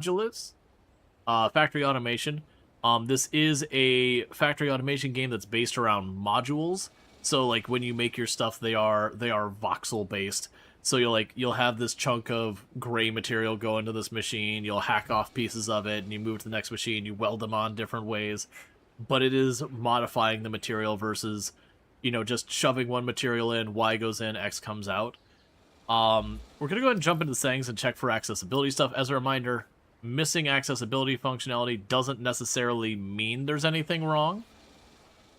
Modulus, factory automation. This is a factory automation game that's based around modules. So like when you make your stuff, they are voxel based. So you'll have this chunk of gray material go into this machine. You'll hack off pieces of it, and you move to the next machine. You weld them on different ways, but it is modifying the material versus, just shoving one material in. Y goes in, X comes out. We're gonna go ahead and jump into the settings and check for accessibility stuff. As a reminder, missing accessibility functionality doesn't necessarily mean there's anything wrong.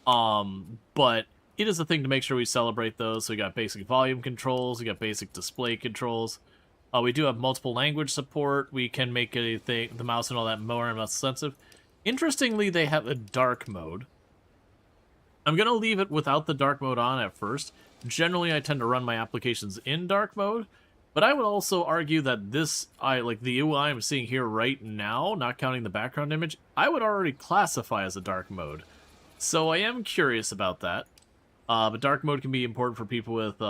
But it is a thing to make sure we celebrate those. So we got basic volume controls, we got basic display controls. We do have multiple language support. We can make the mouse and all that more and less sensitive. Interestingly, they have a dark mode. I'm going to leave it without the dark mode on at first. Generally, I tend to run my applications in dark mode, but I would also argue that the UI I'm seeing here right now, not counting the background image, I would already classify as a dark mode. So I am curious about that. But dark mode can be important for people with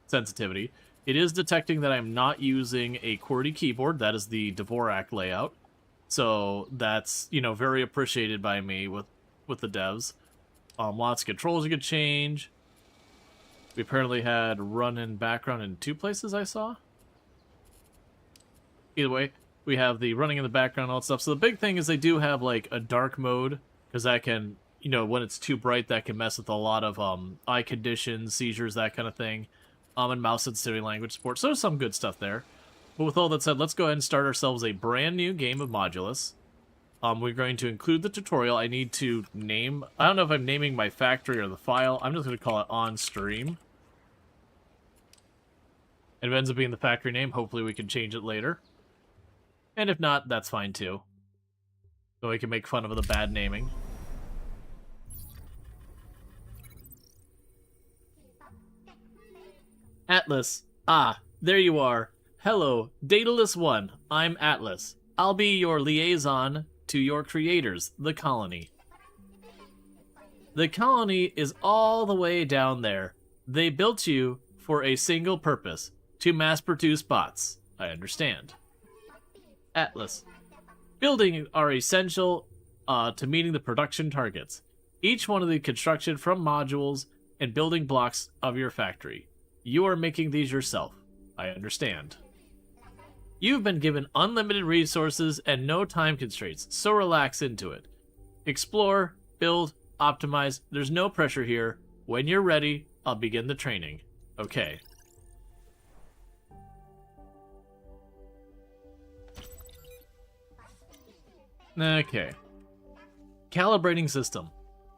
sensitivity. It is detecting that I'm not using a QWERTY keyboard. That is the Dvorak layout. So that's, very appreciated by me with the devs. Lots of controls you could change. We apparently had run in background in 2 places I saw. Either way, we have the running in the background and all that stuff. So the big thing is they do have like a dark mode, because that can, when it's too bright, that can mess with a lot of eye conditions, seizures, that kind of thing. And mouse sensitivity language support. So there's some good stuff there. But with all that said, let's go ahead and start ourselves a brand new game of Modulus. We're going to include the tutorial. I need to name... I don't know if I'm naming my factory or the file. I'm just going to call it on stream. And if it ends up being the factory name, hopefully we can change it later. And if not, that's fine too. So we can make fun of the bad naming. Atlas. Ah, there you are. Hello, Daedalus 1. I'm Atlas. I'll be your liaison to your creators, the colony. The colony is all the way down there. They built you for a single purpose, to mass-produce bots. I understand. Atlas. Building are essential to meeting the production targets. Each one of the construction from modules and building blocks of your factory. You are making these yourself. I understand. You've been given unlimited resources and no time constraints, so relax into it. Explore, build, optimize. There's no pressure here. When you're ready, I'll begin the training. Okay. Okay. Calibrating system.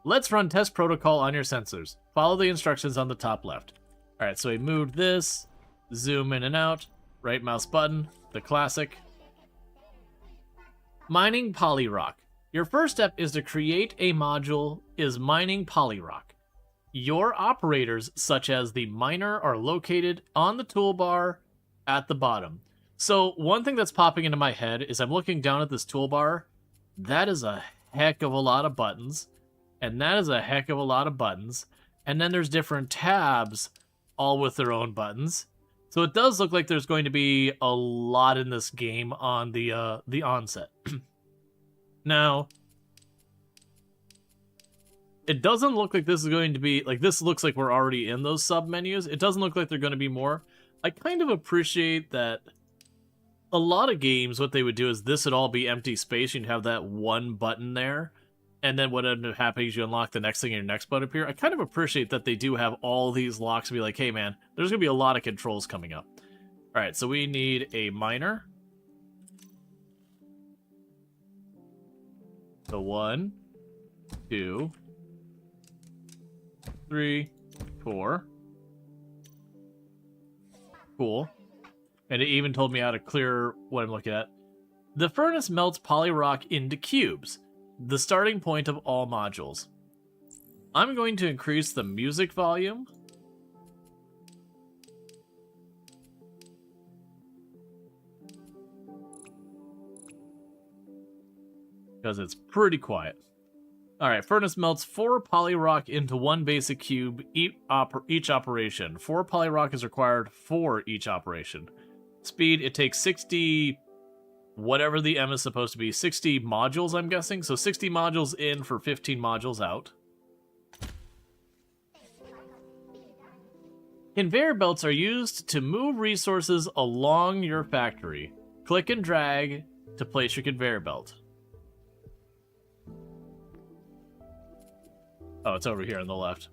Let's run test protocol on your sensors. Follow the instructions on the top left. Alright, so we moved this. Zoom in and out. Right mouse button. The classic. Mining polyrock. Your first step is to create a module is mining polyrock. Your operators, such as the miner, are located on the toolbar at the bottom. So one thing that's popping into my head is I'm looking down at this toolbar. That is a heck of a lot of buttons. And that is a heck of a lot of buttons. And then there's different tabs, all with their own buttons. So it does look like there's going to be a lot in this game on the onset. Now, it doesn't look like this is going to be... this looks like we're already in those sub-menus. It doesn't look like they're going to be more. I kind of appreciate that a lot of games, what they would do is this would all be empty space. You'd have that one button there. And then what ended up happening is you unlock the next thing and your next button appear. I kind of appreciate that they do have all these locks to be like, hey man, there's going to be a lot of controls coming up. Alright, so we need a miner. So 1, 2, 3, 4. Cool. And it even told me how to clear what I'm looking at. The furnace melts polyrock into cubes. The starting point of all modules. I'm going to increase the music volume. Because it's pretty quiet. Alright, furnace melts 4 polyrock into 1 basic cube each operation. 4 polyrock is required for each operation. Speed, it takes 60 whatever the M is supposed to be. 60 modules, I'm guessing. So 60 modules in for 15 modules out. Conveyor belts are used to move resources along your factory. Click and drag to place your conveyor belt. Oh, it's over here on the left.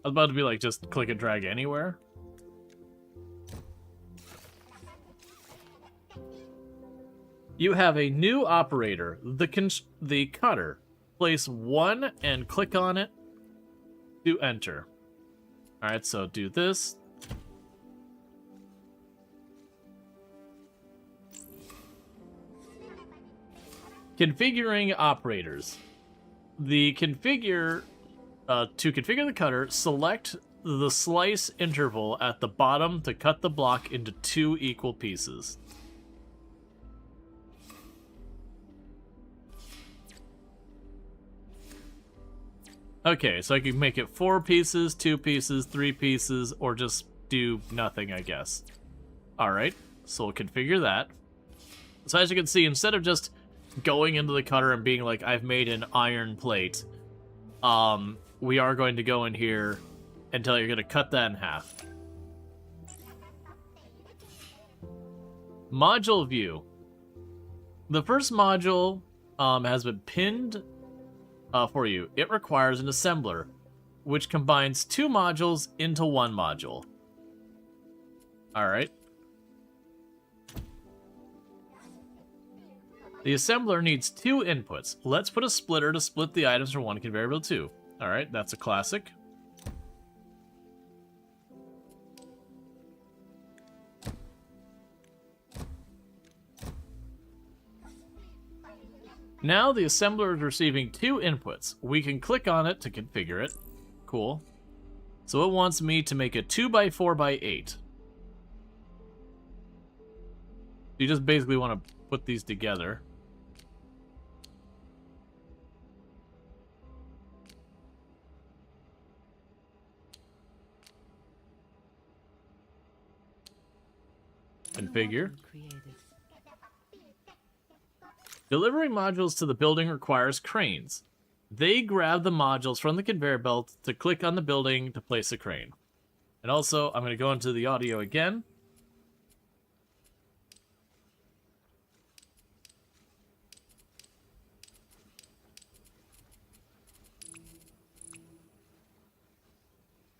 I was about to be like, just click and drag anywhere. You have a new operator, the cutter. Place 1 and click on it to enter. Alright, so do this. Configuring operators. To configure the cutter, select the slice interval at the bottom to cut the block into 2 equal pieces. Okay, so I can make it 4 pieces, 2 pieces, 3 pieces, or just do nothing, I guess. Alright, so we'll configure that. So as you can see, instead of just going into the cutter and being like, I've made an iron plate, we are going to go in here and tell you're going to cut that in half. Module view. The first module has been pinned for you. It requires an assembler, which combines 2 modules into 1 module. Alright. The assembler needs 2 inputs. Let's put a splitter to split the items from 1 conveyor belt 2. Alright, that's a classic. Now the assembler is receiving 2 inputs. We can click on it to configure it. Cool. So it wants me to make a 2x4x8. You just basically want to put these together. Configure. Delivering modules to the building requires cranes. They grab the modules from the conveyor belt to click on the building to place a crane. And also, I'm going to go into the audio again.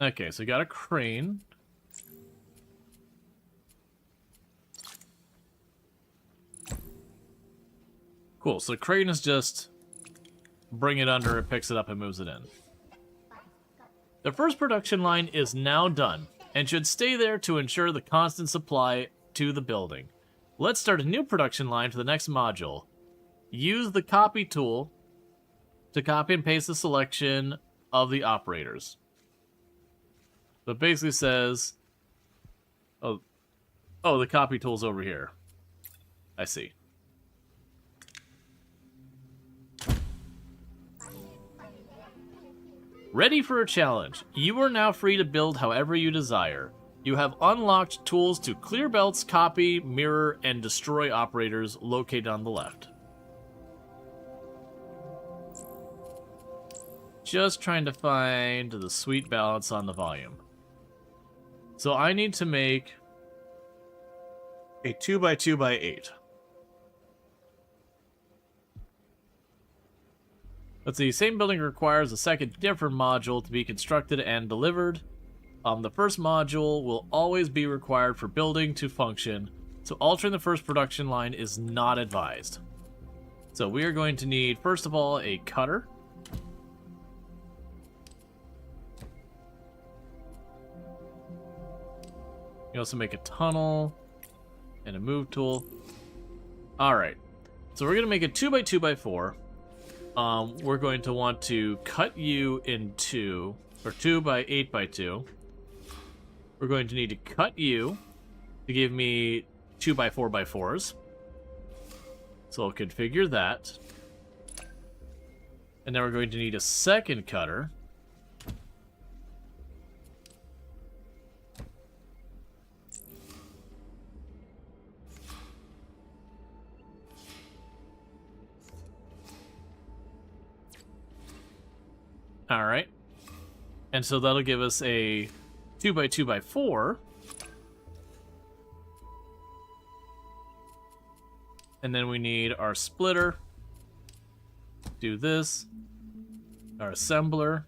Okay, so we got a crane. Cool, so the crane is just bring it under, it picks it up and moves it in. The first production line is now done, and should stay there to ensure the constant supply to the building. Let's start a new production line for the next module. Use the copy tool to copy and paste the selection of the operators. So it basically says, oh, the copy tool's over here. I see. Ready for a challenge. You are now free to build however you desire. You have unlocked tools to clear belts, copy, mirror, and destroy operators located on the left. Just trying to find the sweet balance on the volume. So I need to make a 2x2x8. Let's see, same building requires a second different module to be constructed and delivered. The first module will always be required for building to function, so altering the first production line is not advised. So we are going to need, first of all, a cutter. You also make a tunnel and a move tool. Alright, so we're going to make a 2x2x4. We're going to want to cut you in 2, or 2x8x2. We're going to need to cut you to give me 2x4x4s. So I'll configure that. And then we're going to need a second cutter. All right. And so that'll give us a 2x2x4. And then we need our splitter. Do this. Our assembler.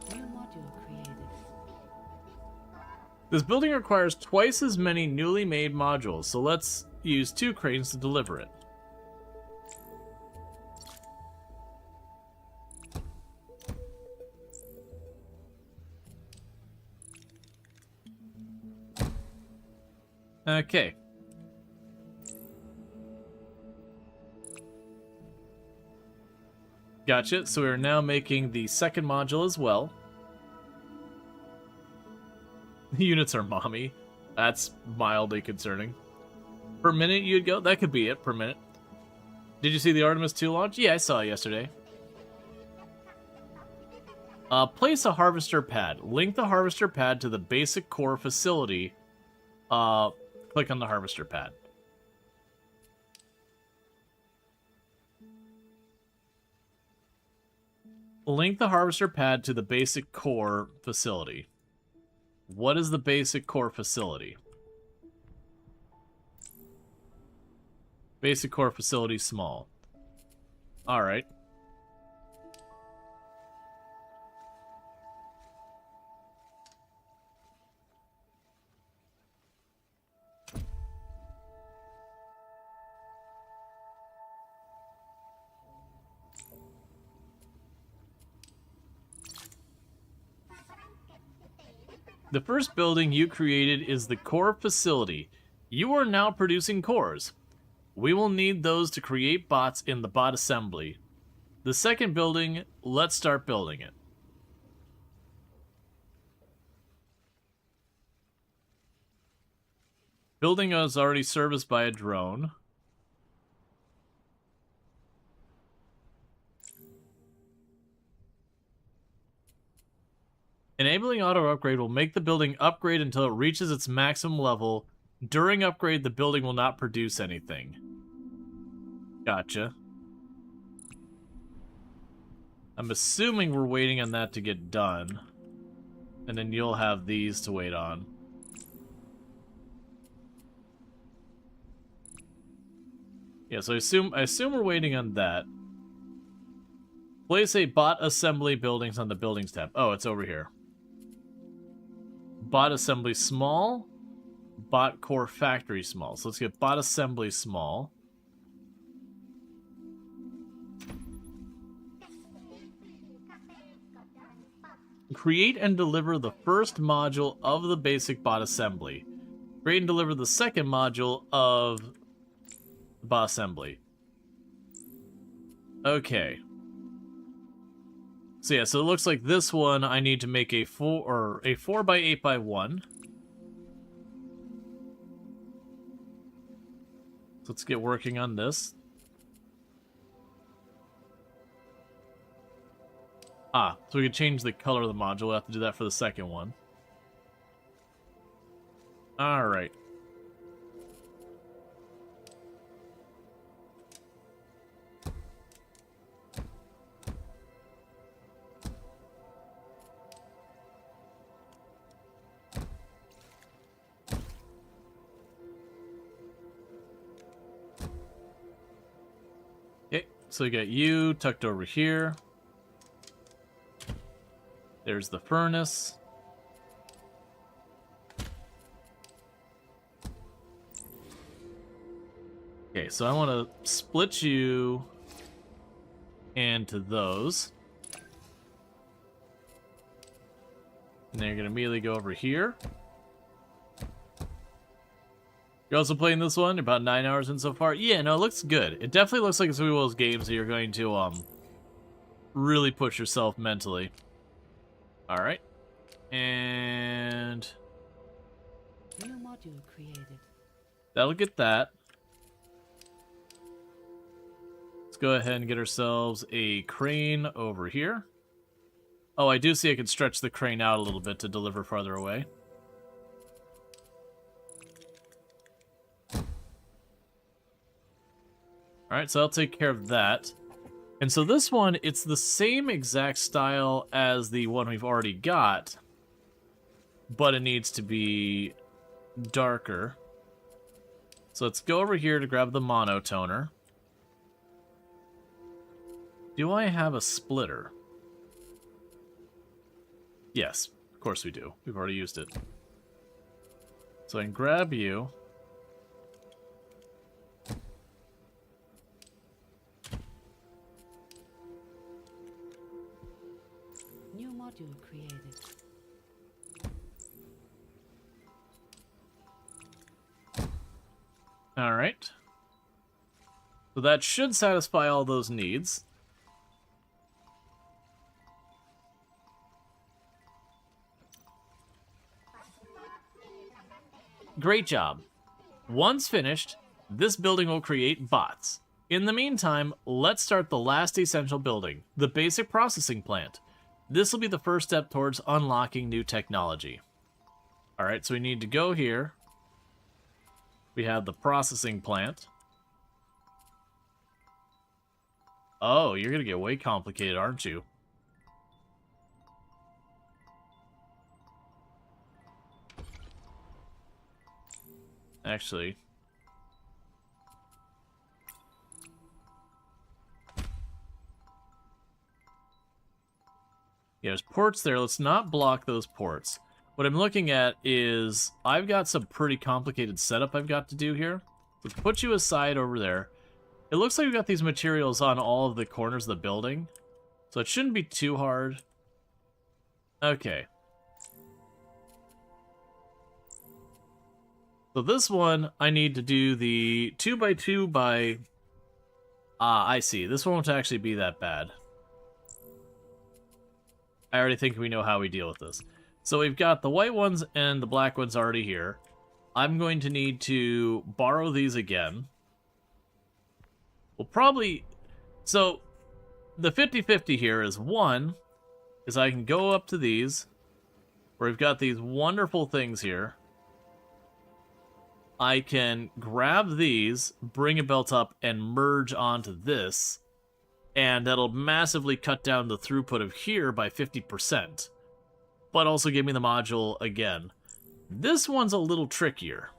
New module created. This building requires twice as many newly made modules, so let's use 2 cranes to deliver it. Okay. Gotcha. So we're now making the second module as well. The units are mommy. That's mildly concerning. Per minute you'd go? That could be it, per minute. Did you see the Artemis 2 launch? Yeah, I saw it yesterday. Place a harvester pad. Link the harvester pad to the basic core facility. Click on the harvester pad. Link the harvester pad to the basic core facility. What is the basic core facility? Basic core facility small. Alright. The first building you created is the core facility. You are now producing cores. We will need those to create bots in the bot assembly. The second building, let's start building it. Building is already serviced by a drone. Enabling auto upgrade will make the building upgrade until it reaches its maximum level. During upgrade, the building will not produce anything. Gotcha. I'm assuming we're waiting on that to get done. And then you'll have these to wait on. Yeah, so I assume we're waiting on that. Place a bot assembly buildings on the buildings tab. Oh, it's over here. Bot assembly small. Bot core factory small. So let's get bot assembly small. Create and deliver the first module of the basic bot assembly. Create and deliver the second module of the bot assembly. Okay. So yeah, so it looks like this one I need to make a 4x8x1. So let's get working on this. Ah, so we can change the color of the module. We'll have to do that for the second one. Alright. Okay, so we got you tucked over here. There's the furnace. Okay, so I want to split you into those. And then you're going to immediately go over here. You're also playing this one, about 9 hours in so far. Yeah, no, it looks good. It definitely looks like it's one of those games that you're going to really push yourself mentally. Alright. And New module created. that'll get that. Let's go ahead and get ourselves a crane over here. Oh, I do see I can stretch the crane out a little bit to deliver farther away. Alright, so I'll take care of that. And so this one, it's the same exact style as the one we've already got, but it needs to be darker. So let's go over here to grab the monotoner. Do I have a splitter? Yes, of course we do. We've already used it. So I can grab you. New module created. All right. So that should satisfy all those needs. Great job. Once finished, this building will create bots. In the meantime, let's start the last essential building, the basic processing plant. This will be the first step towards unlocking new technology. Alright, so we need to go here. We have the processing plant. Oh, you're going to get way complicated, aren't you? Actually, yeah, there's ports there. Let's not block those ports. What I'm looking at is I've got some pretty complicated setup I've got to do here. Let's put you aside over there. It looks like we've got these materials on all of the corners of the building, so it shouldn't be too hard. Okay. So this one, I need to do the 2x2 by... Ah, I see. This one won't actually be that bad. I already think we know how we deal with this. So we've got the white ones and the black ones already here. I'm going to need to borrow these again. We'll probably... So, the 50-50 here is one, is I can go up to these, where we've got these wonderful things here. I can grab these, bring a belt up, and merge onto this, and that'll massively cut down the throughput of here by 50%, but also give me the module again. This one's a little trickier.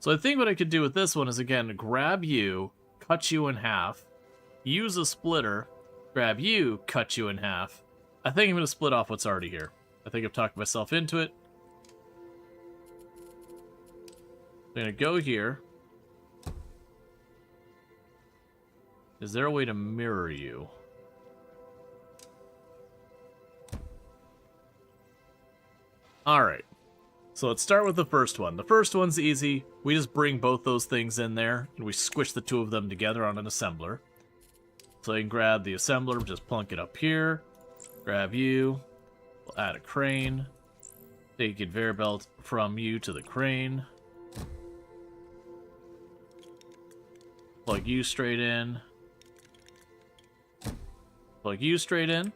So I think what I could do with this one is, again, grab you, cut you in half, use a splitter, grab you, cut you in half. I think I'm going to split off what's already here. I think I've talked myself into it. I'm going to go here. Is there a way to mirror you? Alright. So let's start with the first one. The first one's easy. We just bring both those things in there, and we squish the two of them together on an assembler. So I can grab the assembler, just plunk it up here. Grab you. We'll add a crane. Take a conveyor belt from you to the crane. Plug you straight in. Plug you straight in.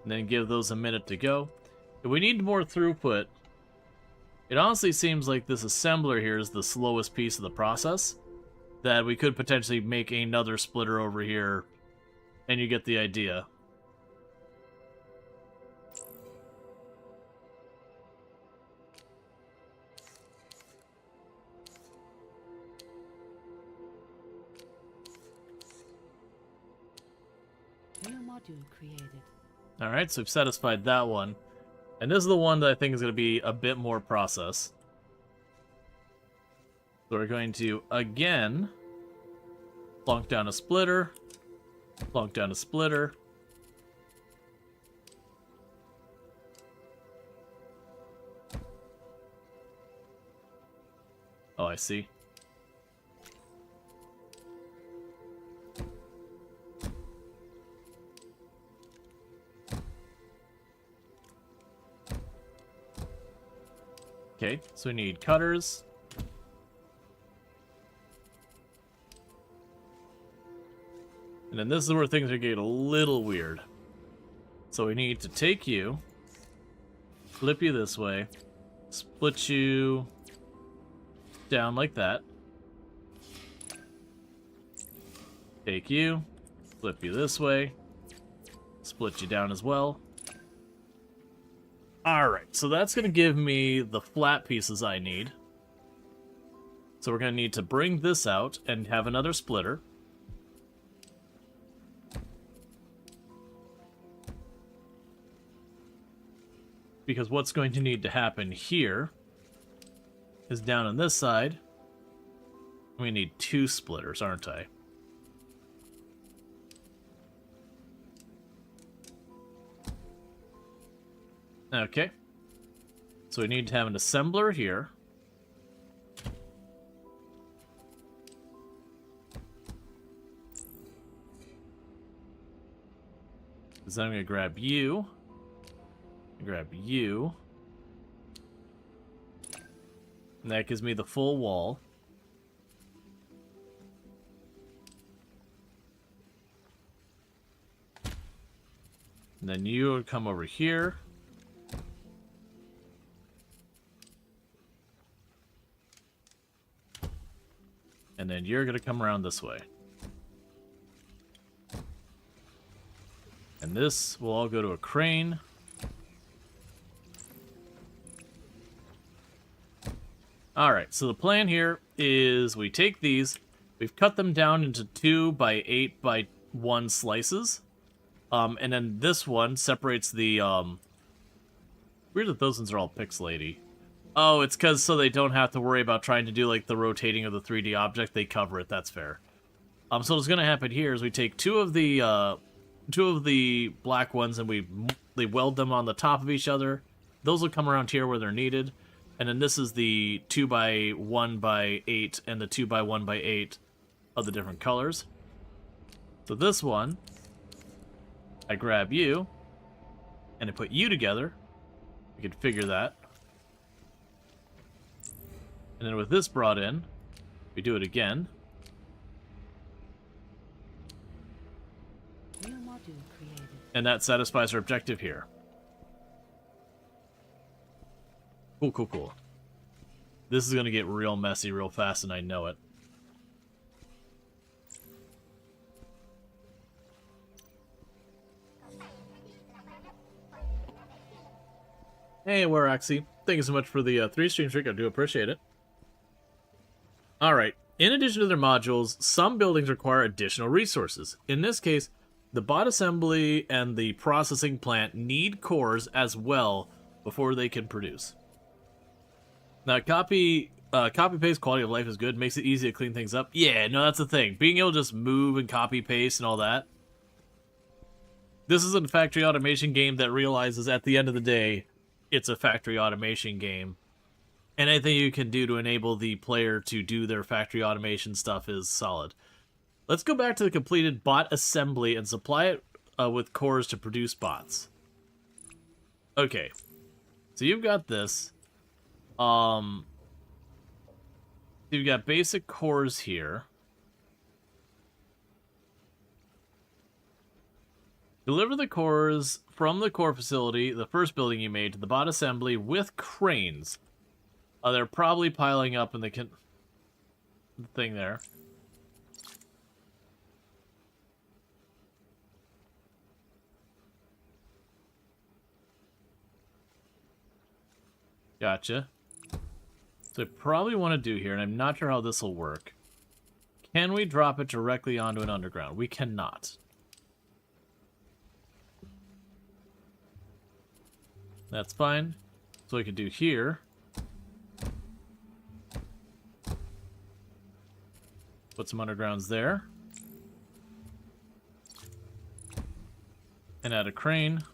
And then give those a minute to go. If we need more throughput, it honestly seems like this assembler here is the slowest piece of the process. That we could potentially make another splitter over here, and you get the idea. New module created. Alright, so we've satisfied that one. And this is the one that I think is going to be a bit more process. So we're going to, again, plunk down a splitter, plunk down a splitter. Oh, I see. Okay, so we need cutters. And then this is where things are getting a little weird. So we need to take you, flip you this way, split you down like that. Take you, flip you this way, split you down as well. Alright, so that's going to give me the flat pieces I need. So we're going to need to bring this out and have another splitter. Because what's going to need to happen here is down on this side, we need 2 splitters, aren't I? Okay. So we need to have an assembler here. So then I'm going to grab you. Grab you. And that gives me the full wall. And then you would come over here. And then you're going to come around this way. And this will all go to a crane. Alright, so the plan here is we take these, we've cut them down into 2 by 8 by 1 slices. And then this one separates the, weird that those ones are all pixelated. Oh, it's because so they don't have to worry about trying to do, like, the rotating of the 3D object. They cover it, that's fair. So what's going to happen here is we take two of the black ones and they weld them on the top of each other. Those will come around here where they're needed. And then this is the 2 by 1 by 8 and the 2 by 1 by 8 of the different colors. So this one, I grab you, and I put you together. You can figure that. And then with this brought in, we do it again. New module created. And that satisfies our objective here. Cool, cool, cool. This is going to get real messy real fast, and I know it. Hey, Waraxi. Thank you so much for the 3 stream streak. I do appreciate it. Alright. In addition to their modules, some buildings require additional resources. In this case, the bot assembly and the processing plant need cores as well before they can produce. Now, copy-paste quality of life is good. Makes it easy to clean things up. Yeah, no, that's the thing. Being able to just move and copy-paste and all that. This is a factory automation game that realizes at the end of the day, it's a factory automation game. And anything you can do to enable the player to do their factory automation stuff is solid. Let's go back to the completed bot assembly and supply it with cores to produce bots. Okay. So you've got this. You've got basic cores here. Deliver the cores from the core facility, the first building you made, to the bot assembly with cranes. They're probably piling up in the thing there. Gotcha. So I probably want to do here, and I'm not sure how this will work. Can we drop it directly onto an underground? We cannot. That's fine. So we could do here. Put some undergrounds there. And add a crane.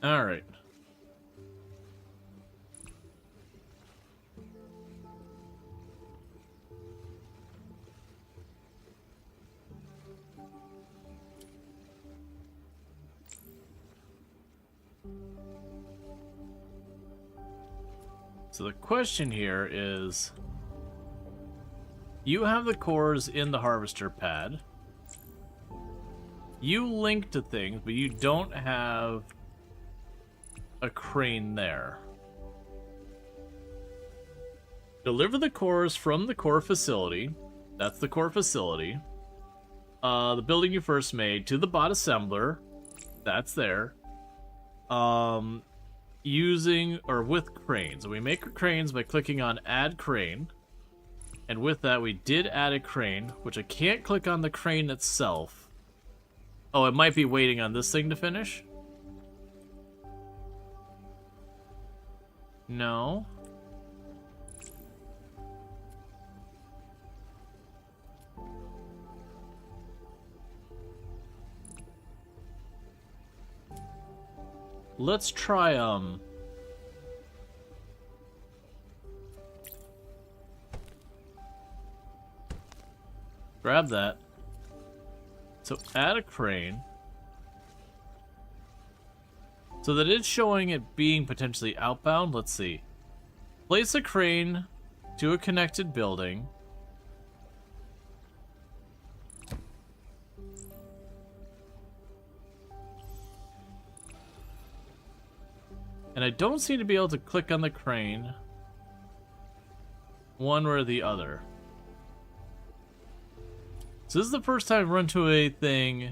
All right. So the question here is, you have the cores in the harvester pad. You link to things, but you don't have a crane there. Deliver the cores from the core facility. That's the core facility. The building you first made to the bot assembler. That's there. Using or with cranes. We make cranes by clicking on add crane. And with that, we did add a crane, which I can't click on the crane itself. Oh, it might be waiting on this thing to finish? No. Let's try, grab that. So add a crane. So that it's showing it being potentially outbound. Let's see. Place a crane to a connected building. And I don't seem to be able to click on the crane one or the other. So this is the first time I've run to a thing. Yeah,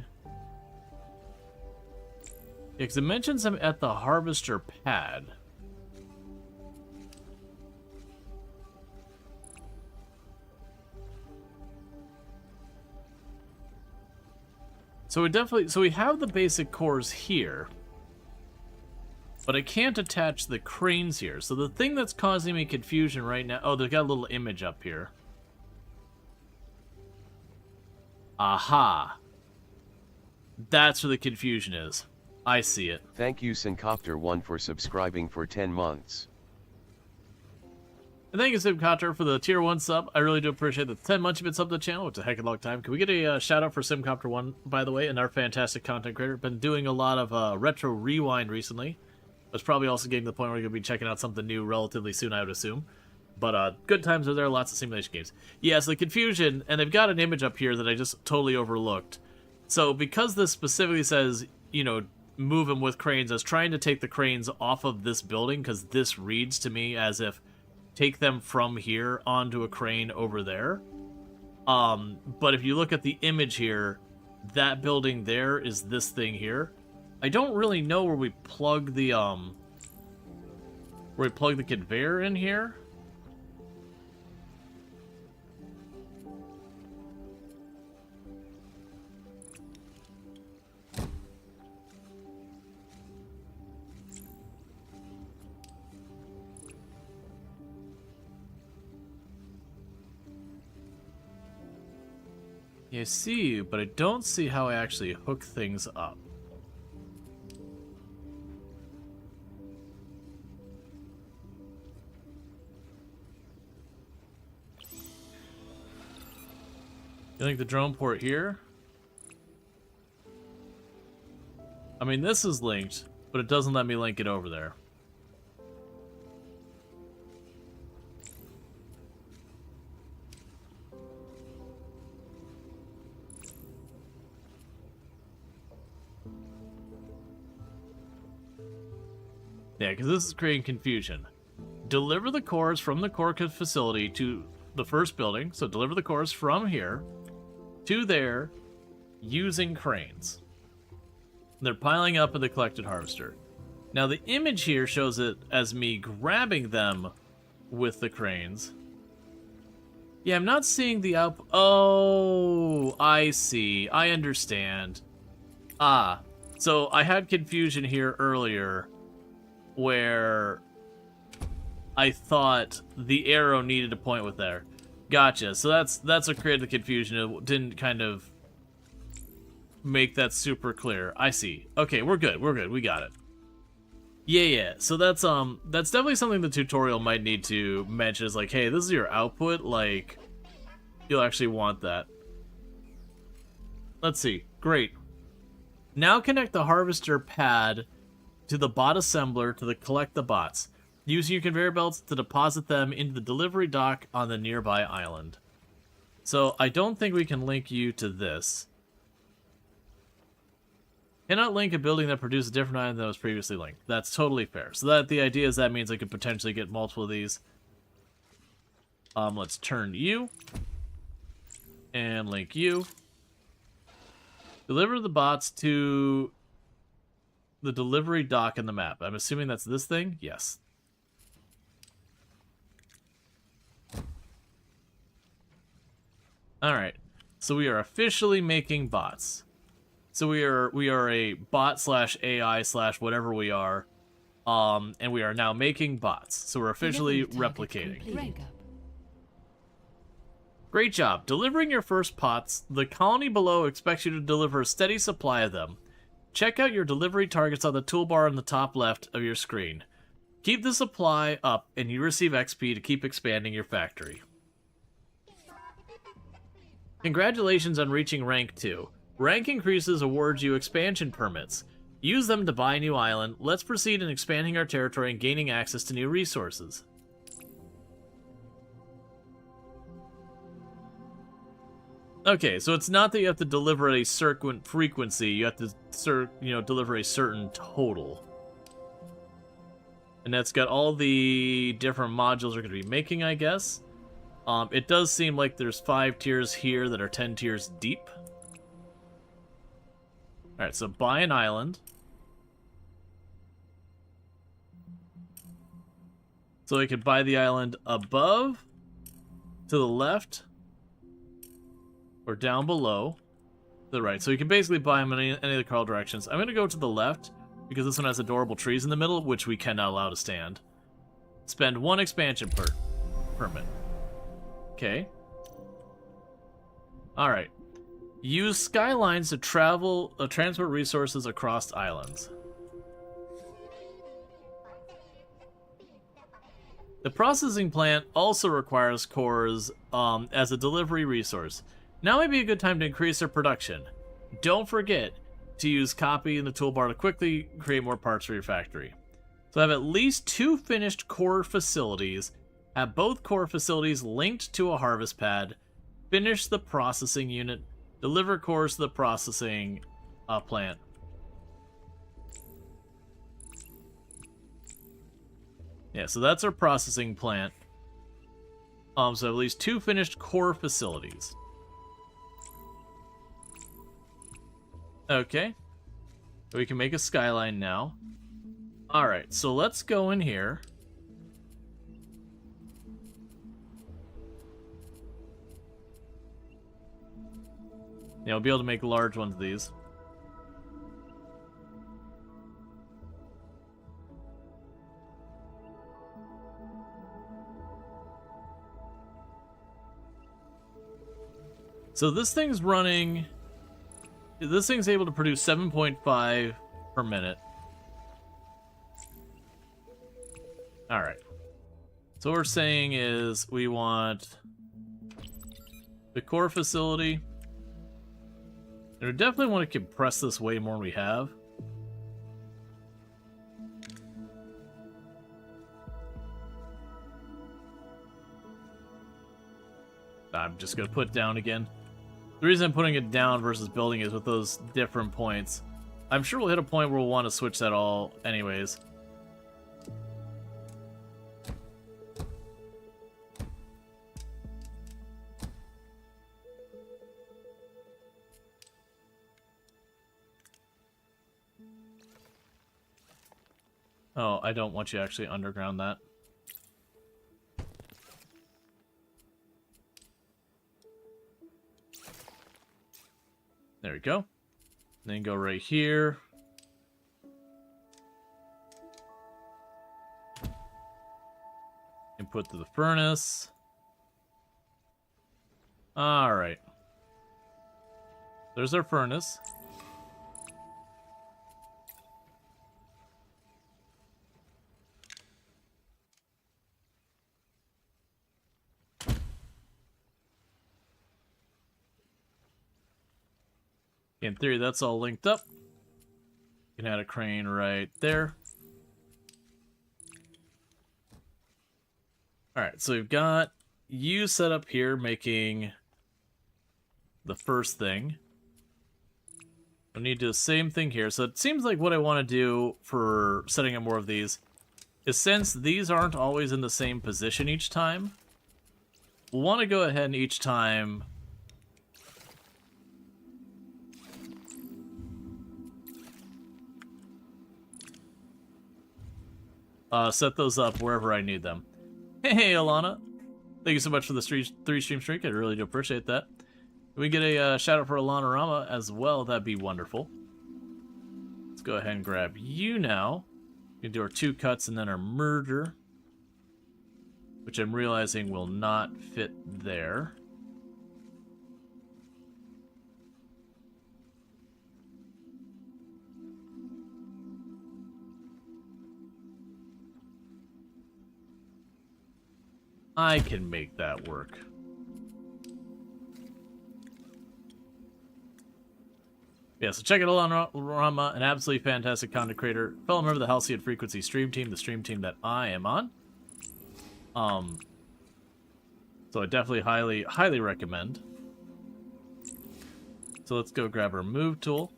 because it mentions I'm at the harvester pad. So we have the basic cores here. But I can't attach the cranes here. So the thing that's causing me confusion right now... Oh, they've got a little image up here. Aha. That's where the confusion is. I see it. Thank you Syncopter1 for subscribing for 10 months. And thank you Simcopter for the tier 1 sub. I really do appreciate the 10 months you've been subbed to the channel. It's a heck of a long time. Can we get a shout out for Simcopter1, by the way, and our fantastic content creator? Been doing a lot of retro rewind recently. It's probably also getting to the point where you're going to be checking out something new relatively soon, I would assume. But good times are there, lots of simulation games. Yeah, so the confusion, and they've got an image up here that I just totally overlooked. So because this specifically says, you know, move them with cranes, I was trying to take the cranes off of this building, because this reads to me as if take them from here onto a crane over there. But if you look at the image here, that building there is this thing here. I don't really know where we plug the conveyor in here. Yeah, I see you, but I don't see how I actually hook things up. You think the drone port here? I mean, this is linked, but it doesn't let me link it over there. Yeah, because this is creating confusion. Deliver the cores from the core facility to the first building. So deliver the cores from here to there using cranes. They're piling up in the collected harvester. Now the image here shows it as me grabbing them with the cranes. Yeah, I'm not seeing the Oh, I see. I understand. Ah, so I had confusion here earlier where I thought the arrow needed to point with there. Gotcha. So that's what created the confusion. It didn't kind of make that super clear. I see. Okay, we're good. We're good. We got it. Yeah. So that's definitely something the tutorial might need to mention is like, hey, this is your output. Like, you'll actually want that. Let's see. Great. Now connect the harvester pad to the bot assembler to collect the bots. using your conveyor belts to deposit them into the delivery dock on the nearby island. So I don't think we can link you to this. Cannot link a building that produced a different item than was previously linked. That's totally fair. So that the idea is that means I could potentially get multiple of these. Let's turn you. And link you. Deliver the bots to the delivery dock in the map. I'm assuming that's this thing? Yes. Alright. So we are officially making bots. So we are a bot slash AI slash whatever we are. And we are now making bots. So we're officially replicating. Rank up. Great job. Delivering your first pots, the colony below expects you to deliver a steady supply of them. Check out your delivery targets on the toolbar on the top left of your screen. Keep the supply up and you receive XP to keep expanding your factory. Congratulations on reaching rank 2. Rank increases awards you expansion permits. Use them to buy a new island. Let's proceed in expanding our territory and gaining access to new resources. Okay, so it's not that you have to deliver at a certain frequency, you have to deliver a certain total. And that's got all the different modules we're going to be making, I guess. It does seem like there's 5 tiers here that are 10 tiers deep. Alright, so buy an island. So we could buy the island above, to the left, or down below, to the right. So you can basically buy them in any of the cardinal directions. I'm going to go to the left, because this one has adorable trees in the middle, which we cannot allow to stand. Spend 1 expansion permit. Okay. Alright. Use skylines to transport resources across islands. The processing plant also requires cores as a delivery resource. Now might be a good time to increase their production. Don't forget to use copy in the toolbar to quickly create more parts for your factory. So have at least 2 finished core facilities. Have both core facilities linked to a harvest pad. Finish the processing unit. Deliver cores to the processing plant. Yeah, so that's our processing plant. So at least 2 finished core facilities. Okay. We can make a skyline now. Alright, so let's go in here. Yeah, we'll be able to make large ones of these. So this thing's running... This thing's able to produce 7.5 per minute. Alright. So what we're saying is we want the core facility. And we definitely want to compress this way more than we have. I'm just going to put it down again. The reason I'm putting it down versus building is with those different points. I'm sure we'll hit a point where we'll want to switch that all anyways. Oh, I don't want you to actually underground that. There we go. Then go right here. Input to the furnace. Alright. There's our furnace. In theory, that's all linked up. You can add a crane right there. Alright, so we've got you set up here making the first thing. I need to do the same thing here. So it seems like what I want to do for setting up more of these is, since these aren't always in the same position each time, we'll want to go ahead and each time set those up wherever I need them. Hey, Alana. Thank you so much for the 3-stream streak. I really do appreciate that. If we get a shout out for Alana Rama as well, that'd be wonderful. Let's go ahead and grab you now. We can do our 2 cuts and then our merger, which I'm realizing will not fit there. I can make that work. Yeah, so check it out on Rama, an absolutely fantastic content creator, fellow member of the Halcyon Frequency stream team, the stream team that I am on. So I definitely highly recommend. So let's go grab our move tool.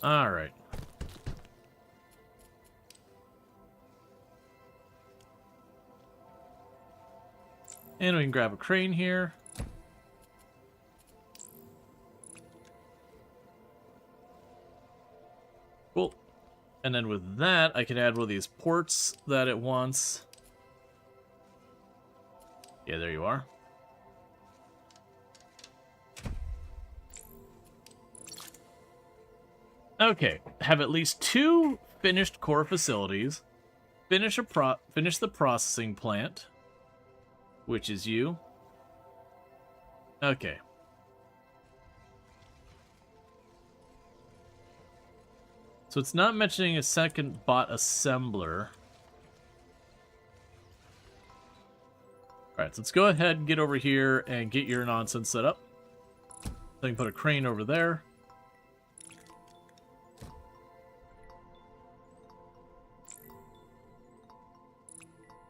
All right. And we can grab a crane here. Cool. And then with that, I can add one of these ports that it wants. Yeah, there you are. Okay, have at least 2 finished core facilities. Finish the processing plant, which is you. Okay. So it's not mentioning a second bot assembler. Alright, so let's go ahead and get over here and get your nonsense set up. So I can put a crane over there.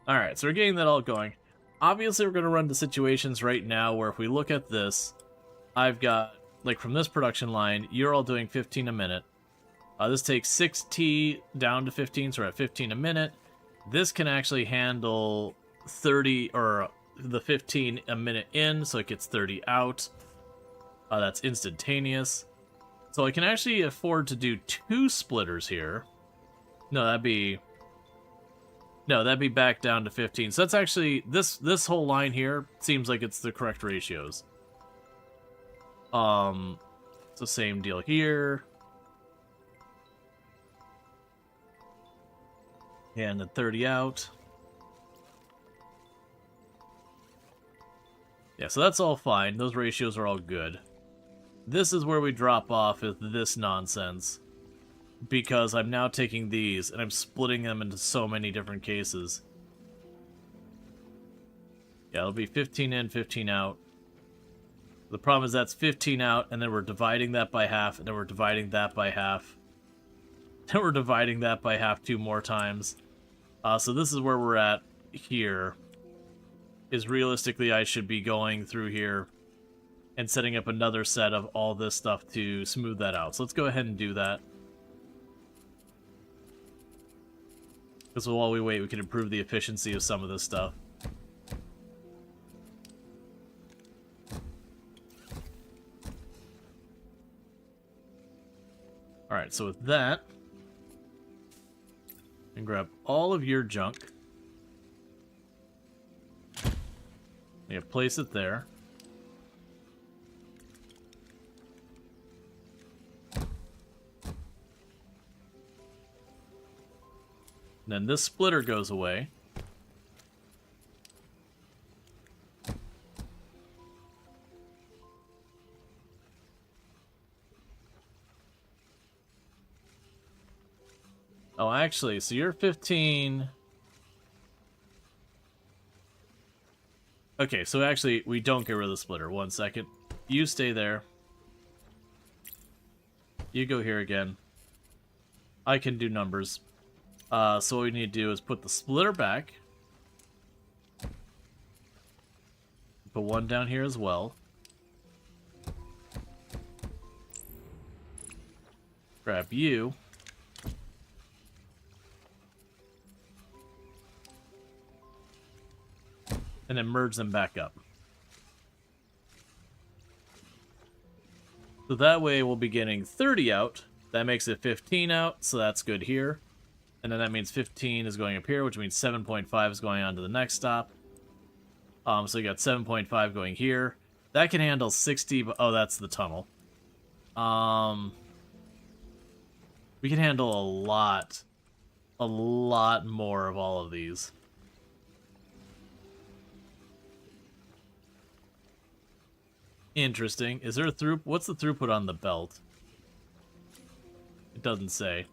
Alright, so we're getting that all going. Obviously, we're going to run into situations right now where if we look at this, I've got, like from this production line, you're all doing 15 a minute. This takes 6T down to 15, so we're at 15 a minute. This can actually handle 30, or the 15 a minute in, so it gets 30 out. That's instantaneous. So I can actually afford to do 2 splitters here. No, that'd be back down to 15. So that's actually, this whole line here seems like it's the correct ratios. It's the same deal here. And then 30 out. Yeah, so that's all fine. Those ratios are all good. This is where we drop off with this nonsense. Because I'm now taking these and I'm splitting them into so many different cases. Yeah, it'll be 15 in, 15 out. The problem is that's 15 out, and then we're dividing that by half, and then we're dividing that by half. Then we're dividing that by half 2 more times. So this is where we're at here. Is realistically I should be going through here and setting up another set of all this stuff to smooth that out. So let's go ahead and do that. Because while we wait, we can improve the efficiency of some of this stuff. Alright, so with that, and grab all of your junk. Yeah, place it there. Then this splitter goes away. Oh, actually, so you're 15. Okay, so actually, we don't get rid of the splitter. 1 second. You stay there. You go here again. I can do numbers. So what we need to do is put the splitter back. Put one down here as well. Grab you. And then merge them back up. So that way we'll be getting 30 out. That makes it 15 out, so that's good here. And then that means 15 is going up here, which means 7.5 is going on to the next stop. So you got 7.5 going here. That can handle 60, but, oh, that's the tunnel. We can handle a lot more of all of these. Interesting. Is there a throughput? What's the throughput on the belt? It doesn't say.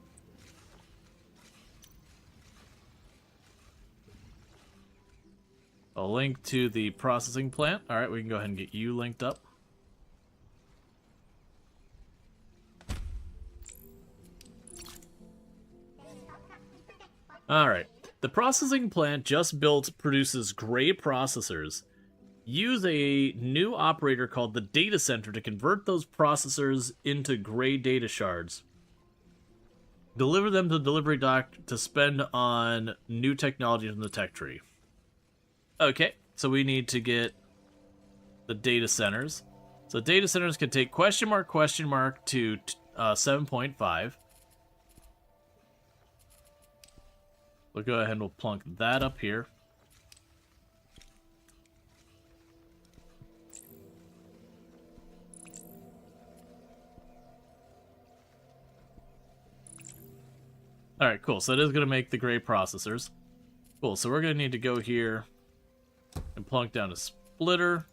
A link to the processing plant. Alright, we can go ahead and get you linked up. Alright. The processing plant just built produces gray processors. Use a new operator called the data center to convert those processors into gray data shards. Deliver them to the delivery dock to spend on new technology from the tech tree. Okay, so we need to get the data centers. So data centers can take question mark to 7.5. We'll go ahead and we'll plunk that up here. Alright, cool. So that is going to make the gray processors. Cool, so we're going to need to go here and plunk down a splitter.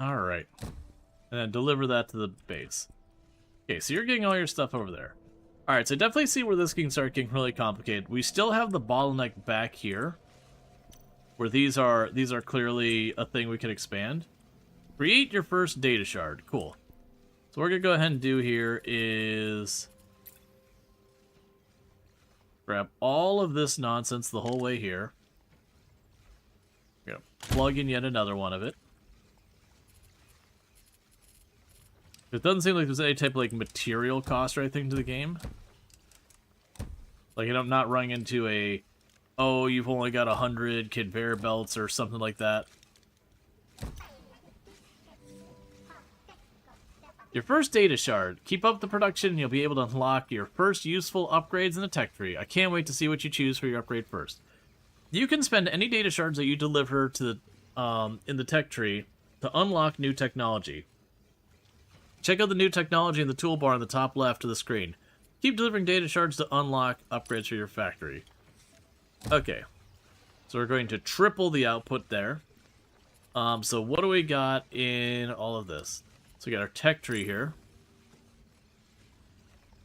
Alright. And then deliver that to the base. Okay, so you're getting all your stuff over there. Alright, so I definitely see where this can start getting really complicated. We still have the bottleneck back here, where these are clearly a thing we can expand. Create your first data shard. Cool. So what we're going to go ahead and do here is grab all of this nonsense the whole way here. We're going to plug in yet another one of it. It doesn't seem like there's any type of like material cost or anything to the game. Like I'm not running into a, oh, you've only got 100 conveyor belts or something like that. Your first data shard. Keep up the production and you'll be able to unlock your first useful upgrades in the tech tree. I can't wait to see what you choose for your upgrade first. You can spend any data shards that you deliver to the in the tech tree to unlock new technology. Check out the new technology in the toolbar on the top left of the screen. Keep delivering data shards to unlock upgrades for your factory. Okay. So we're going to triple the output there. So what do we got in all of this? So we got our tech tree here.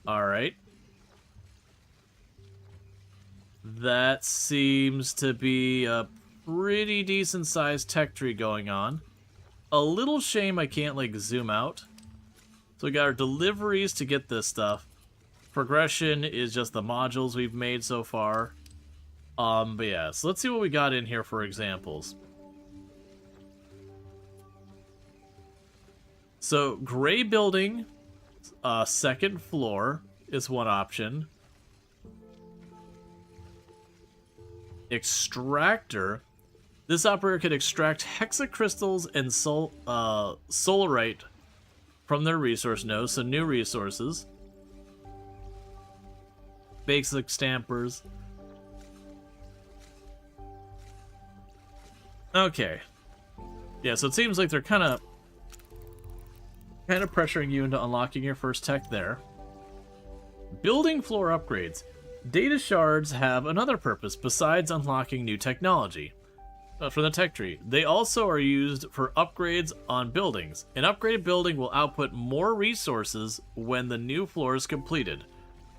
Alright. That seems to be a pretty decent sized tech tree going on. A little shame I can't like zoom out. So we got our deliveries to get this stuff. Progression is just the modules we've made so far. But yeah, so let's see what we got in here for examples. So, gray building, second floor is one option. Extractor. This operator could extract hexacrystals and solarite from their resource nodes, so new resources. Basic stampers. Okay. Yeah, so it seems like they're kind of pressuring you into unlocking your first tech there. Building floor upgrades. Data shards have another purpose besides unlocking new technology. from the tech tree. They also are used for upgrades on buildings. An upgraded building will output more resources when the new floor is completed.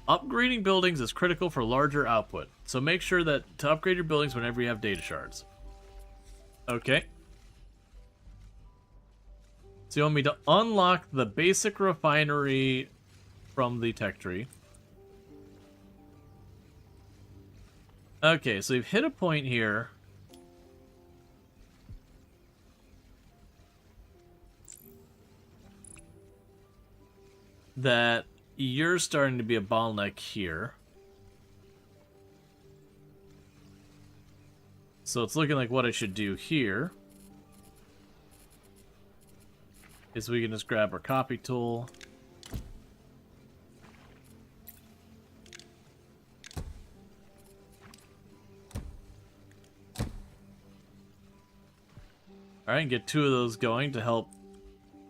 Upgrading buildings is critical for larger output, so make sure that to upgrade your buildings whenever you have data shards. Okay. So you want me to unlock the basic refinery from the tech tree. Okay, so we've hit a point here. That you're starting to be a bottleneck here. So it's looking like what I should do here is we can just grab our copy tool. Alright, and get 2 of those going to help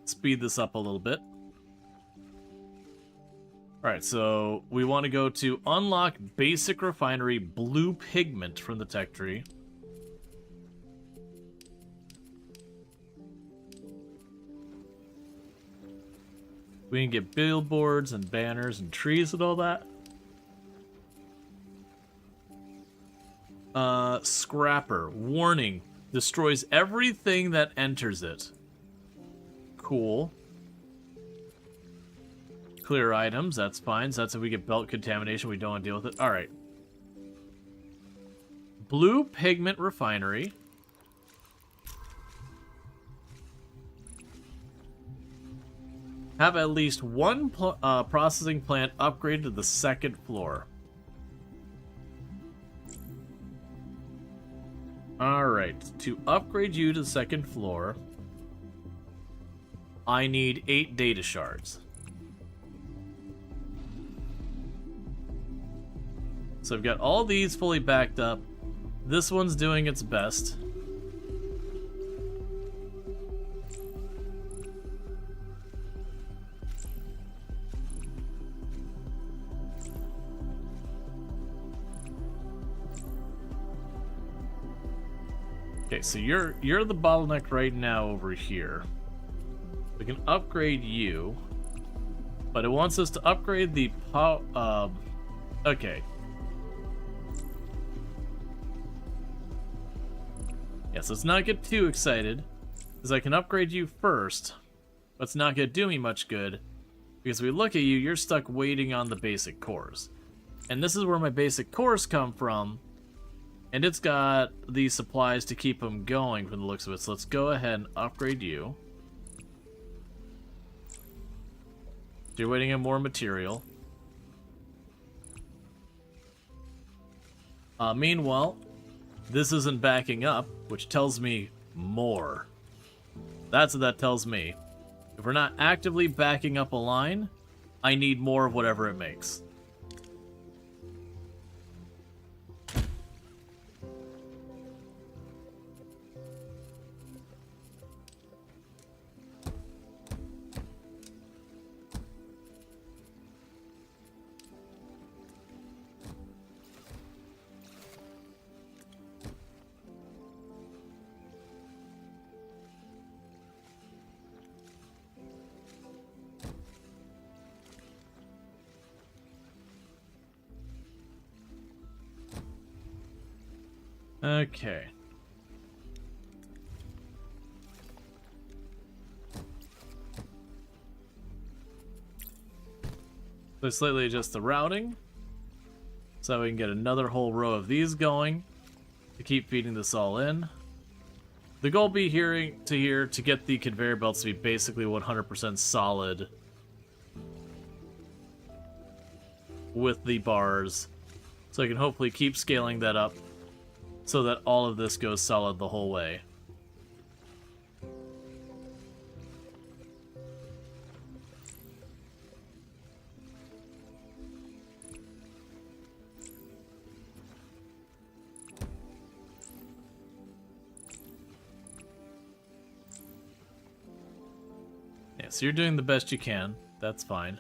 speed this up a little bit. Alright, so we want to go to unlock basic refinery blue pigment from the tech tree. We can get billboards and banners and trees and all that. Scrapper. Warning. Destroys everything that enters it. Cool. Clear items, that's fine. So that's if we get belt contamination, we don't want to deal with it. Alright. Blue pigment refinery. Have at least one processing plant upgraded to the 2nd floor. Alright, to upgrade you to the 2nd floor, I need 8 data shards. So I've got all these fully backed up. This one's doing its best. Okay, so you're the bottleneck right now over here. We can upgrade you, but it wants us to upgrade the okay. Yeah, so let's not get too excited, because I can upgrade you first, but it's not going to do me much good, because we look at you, you're stuck waiting on the basic cores. And this is where my basic cores come from, and it's got the supplies to keep them going from the looks of it, so let's go ahead and upgrade you. You're waiting on more material. Meanwhile, this isn't backing up, which tells me more. That's what that tells me. If we're not actively backing up a line, I need more of whatever it makes. Okay. So slightly adjust the routing so we can get another whole row of these going to keep feeding this all in. The goal be here to get the conveyor belts to be basically 100% solid with the bars, so I can hopefully keep scaling that up so that all of this goes solid the whole way. Yeah, so you're doing the best you can. That's fine.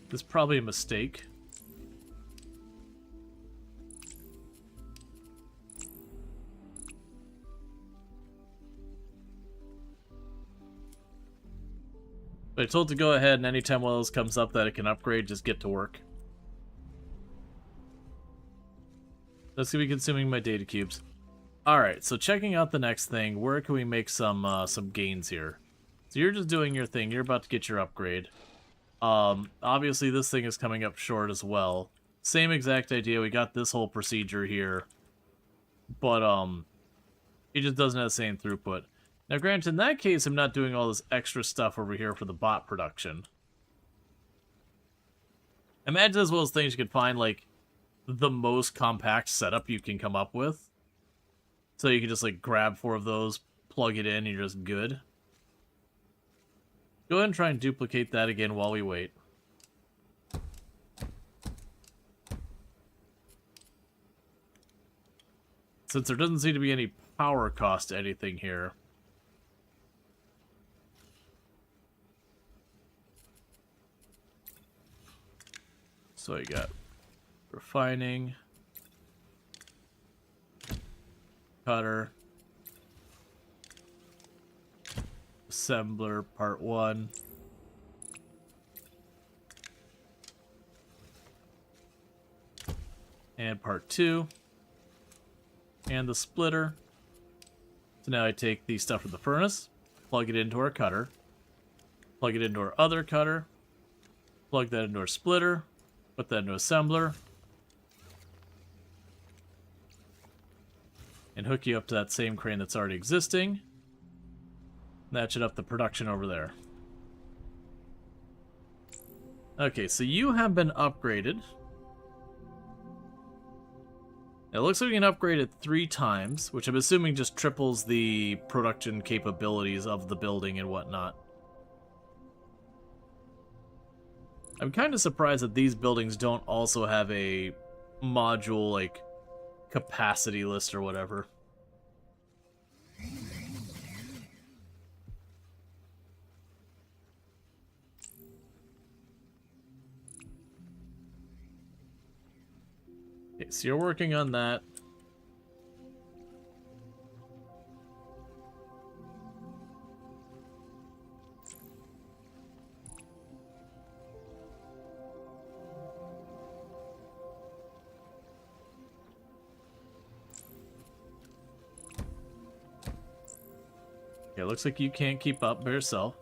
This is probably a mistake. But I told it to go ahead, and anytime one of those comes up that it can upgrade, just get to work. That's gonna be consuming my data cubes. Alright, so checking out the next thing, where can we make some gains here? So you're just doing your thing, you're about to get your upgrade. Obviously this thing is coming up short as well. Same exact idea, we got this whole procedure here. But, it just doesn't have the same throughput. Now granted, in that case, I'm not doing all this extra stuff over here for the bot production. Imagine as well as things you could find, like, the most compact setup you can come up with. So you can just, like, grab 4 of those, plug it in, and you're just good. Go ahead and try and duplicate that again while we wait. Since there doesn't seem to be any power cost to anything here. So you got refining, cutter, assembler part 1, and part 2, and the splitter. So now I take the stuff from the furnace, plug it into our cutter, plug it into our other cutter, plug that into our splitter, put that into assembler, and hook you up to that same crane that's already existing. That should up the production over there. Okay, so you have been upgraded. It looks like we can upgrade it 3 times, which I'm assuming just triples the production capabilities of the building and whatnot. I'm kind of surprised that these buildings don't also have a module, like, capacity list or whatever. Okay, so you're working on that. Okay, looks like you can't keep up by yourself.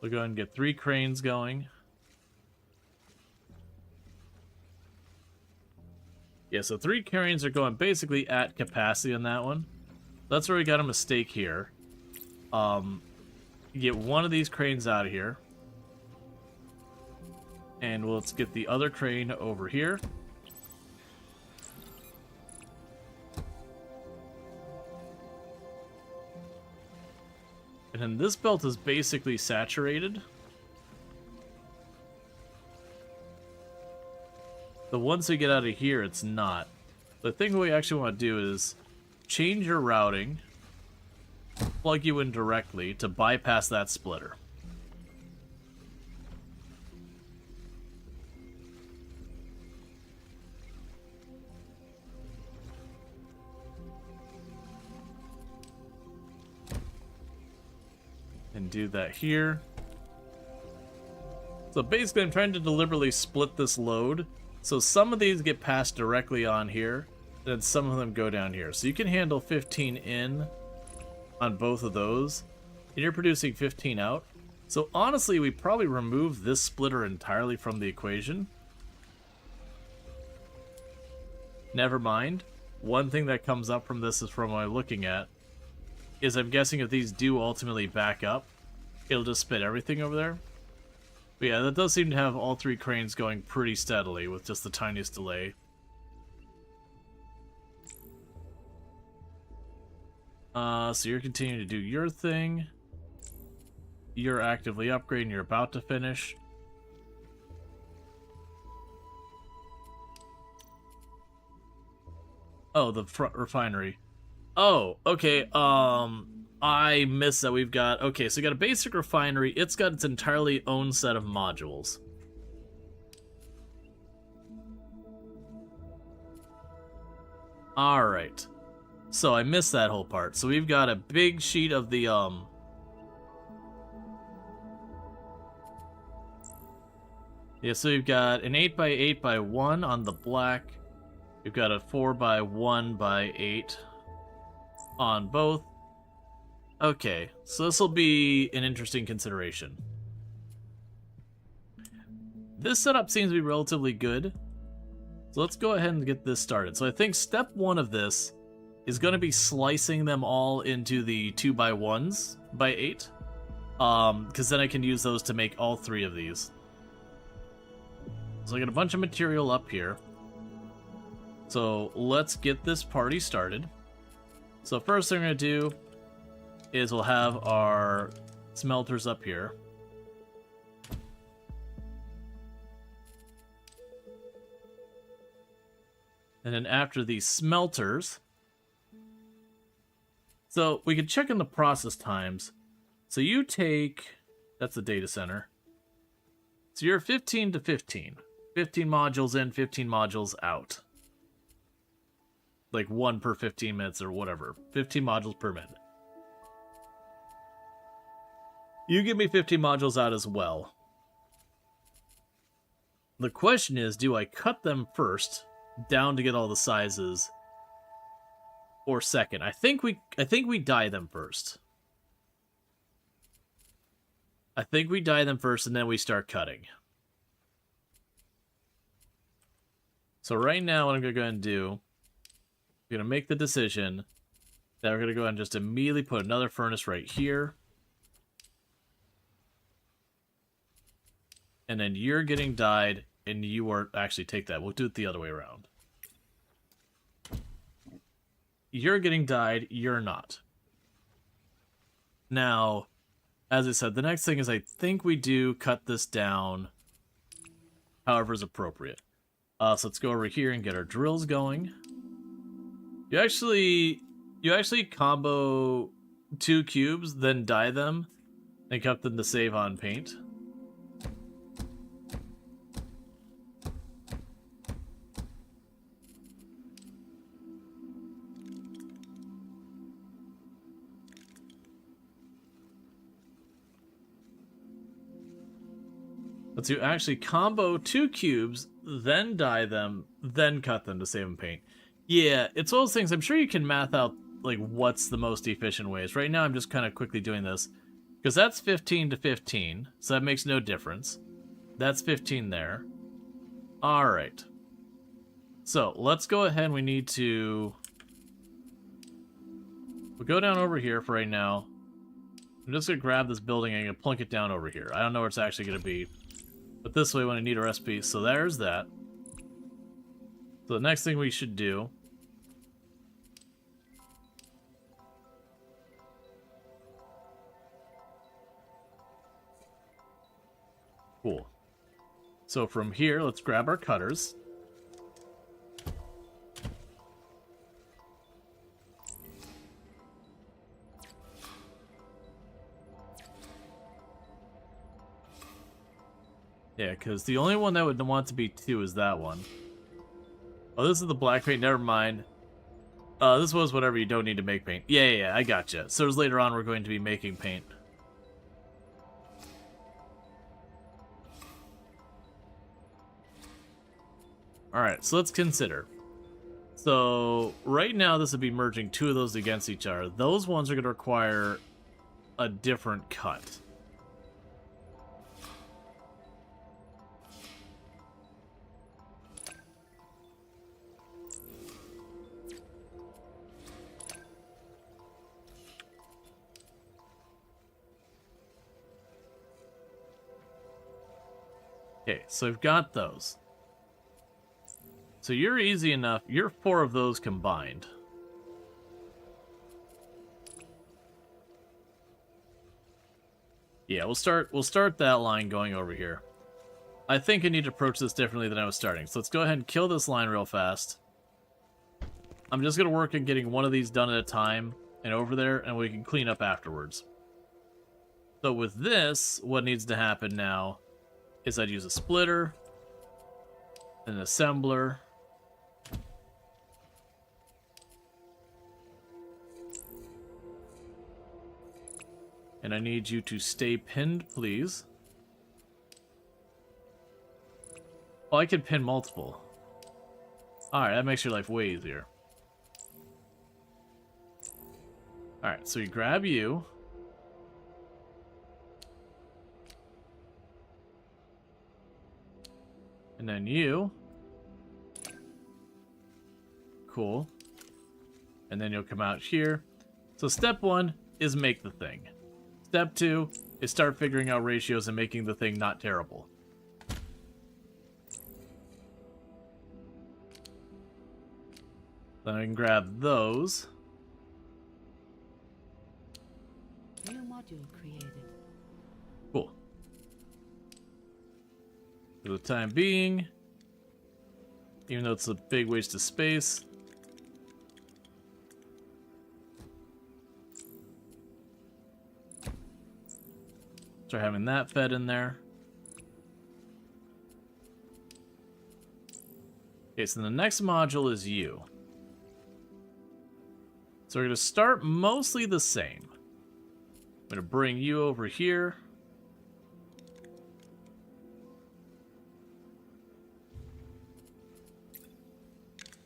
We'll go ahead and get 3 cranes going. Yeah, so 3 cranes are going basically at capacity on that one. That's where we got a mistake here. Get one of these cranes out of here. And let's get the other crane over here. And then this belt is basically saturated. The once we get out of here, it's not. The thing we actually want to do is change your routing, plug you in directly to bypass that splitter. And do that here. So basically I'm trying to deliberately split this load. So some of these get passed directly on here, and then some of them go down here. So you can handle 15 in on both of those, and you're producing 15 out. So honestly, we probably remove this splitter entirely from the equation. Never mind. One thing that comes up from this is from what I'm looking at, is I'm guessing if these do ultimately back up, it'll just spit everything over there. But yeah, that does seem to have all 3 cranes going pretty steadily with just the tiniest delay. So you're continuing to do your thing. You're actively upgrading, you're about to finish. Oh, the refinery. Oh, okay, I missed that we've got... Okay, so we got a basic refinery. It's got its entirely own set of modules. Alright. So I missed that whole part. So we've got a big sheet of the, Yeah, so you've got an 8x8x1 on the black. You've got a 4x1x8 on both. Okay, so this will be an interesting consideration. This setup seems to be relatively good. So let's go ahead and get this started. So I think step 1 of this is going to be slicing them all into the 2x1s by 8. Because then I can use those to make all 3 of these. So I got a bunch of material up here. So let's get this party started. So first thing we're going to do is we'll have our smelters up here. And then after these smelters, so we can check in the process times. So you take, that's the data center. So you're 15 to 15. 15 modules in, 15 modules out. Like 1 per 15 minutes or whatever. 15 modules per minute. You give me 15 modules out as well. The question is, do I cut them first down to get all the sizes, or second? I think we dye them first. I think we dye them first and then we start cutting. So right now what I'm going to go ahead and do, I'm going to make the decision that we're going to go ahead and just immediately put another furnace right here. And then you're getting dyed, and you are... Actually, take that. We'll do it the other way around. You're getting dyed, you're not. Now, as I said, the next thing is I think we do cut this down however is appropriate. So let's go over here and get our drills going. You actually combo 2 cubes, then dye them, and cut them to save on paint. Let's do actually combo 2 cubes, then dye them, then cut them to save on paint. Yeah, it's one of those things. I'm sure you can math out like what's the most efficient ways. Right now I'm just kind of quickly doing this because that's 15 to 15, so that makes no difference. That's 15 there. All right. So let's go ahead. We need to... We'll go down over here for right now. I'm just going to grab this building and I'm going to plunk it down over here. I don't know where it's actually going to be. But this way when I need a recipe, so there's that. So the next thing we should do... Cool. So from here, let's grab our cutters. Yeah, because the only one that would want to be 2 is that one. Oh, this is the black paint. Never mind. This was whatever you don't need to make paint. Yeah, I gotcha. So later on we're going to be making paint. Alright, so let's consider. So right now this would be merging 2 of those against each other. Those ones are going to require a different cut. Okay, so we've got those. So you're easy enough. You're 4 of those combined. Yeah, we'll start that line going over here. I think I need to approach this differently than I was starting. So let's go ahead and kill this line real fast. I'm just going to work on getting one of these done at a time and over there, and we can clean up afterwards. So with this, what needs to happen now is I'd use a splitter, an assembler, and I need you to stay pinned, please. Oh, I can pin multiple. Alright, that makes your life way easier. Alright, so you grab you. And then you. Cool. And then you'll come out here. So step 1 is make the thing. Step 2 is start figuring out ratios and making the thing not terrible. Then I can grab those. New module created. Cool. For the time being, even though it's a big waste of space, start having that fed in there. Okay, so the next module is you. So we're going to start mostly the same. I'm going to bring you over here.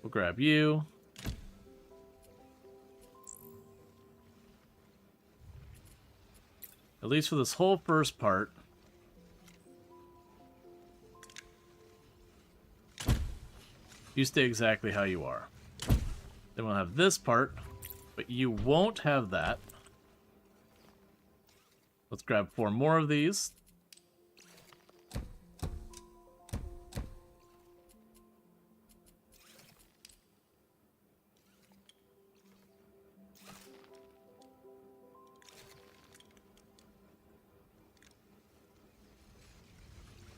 We'll grab you. At least for this whole first part. You stay exactly how you are. Then we'll have this part, but you won't have that. Let's grab 4 more of these.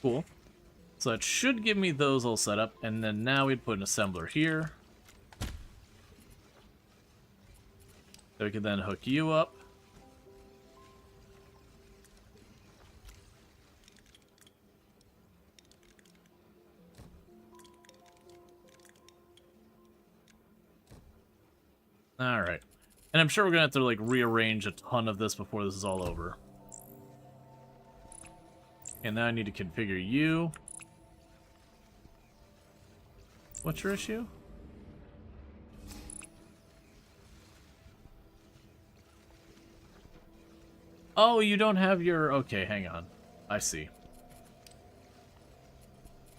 Cool. So that should give me those all set up, and then now we'd put an assembler here. So we can then hook you up. Alright. And I'm sure we're gonna have to like rearrange a ton of this before this is all over. And now I need to configure you. What's your issue? Oh, you don't have your... Okay, hang on. I see.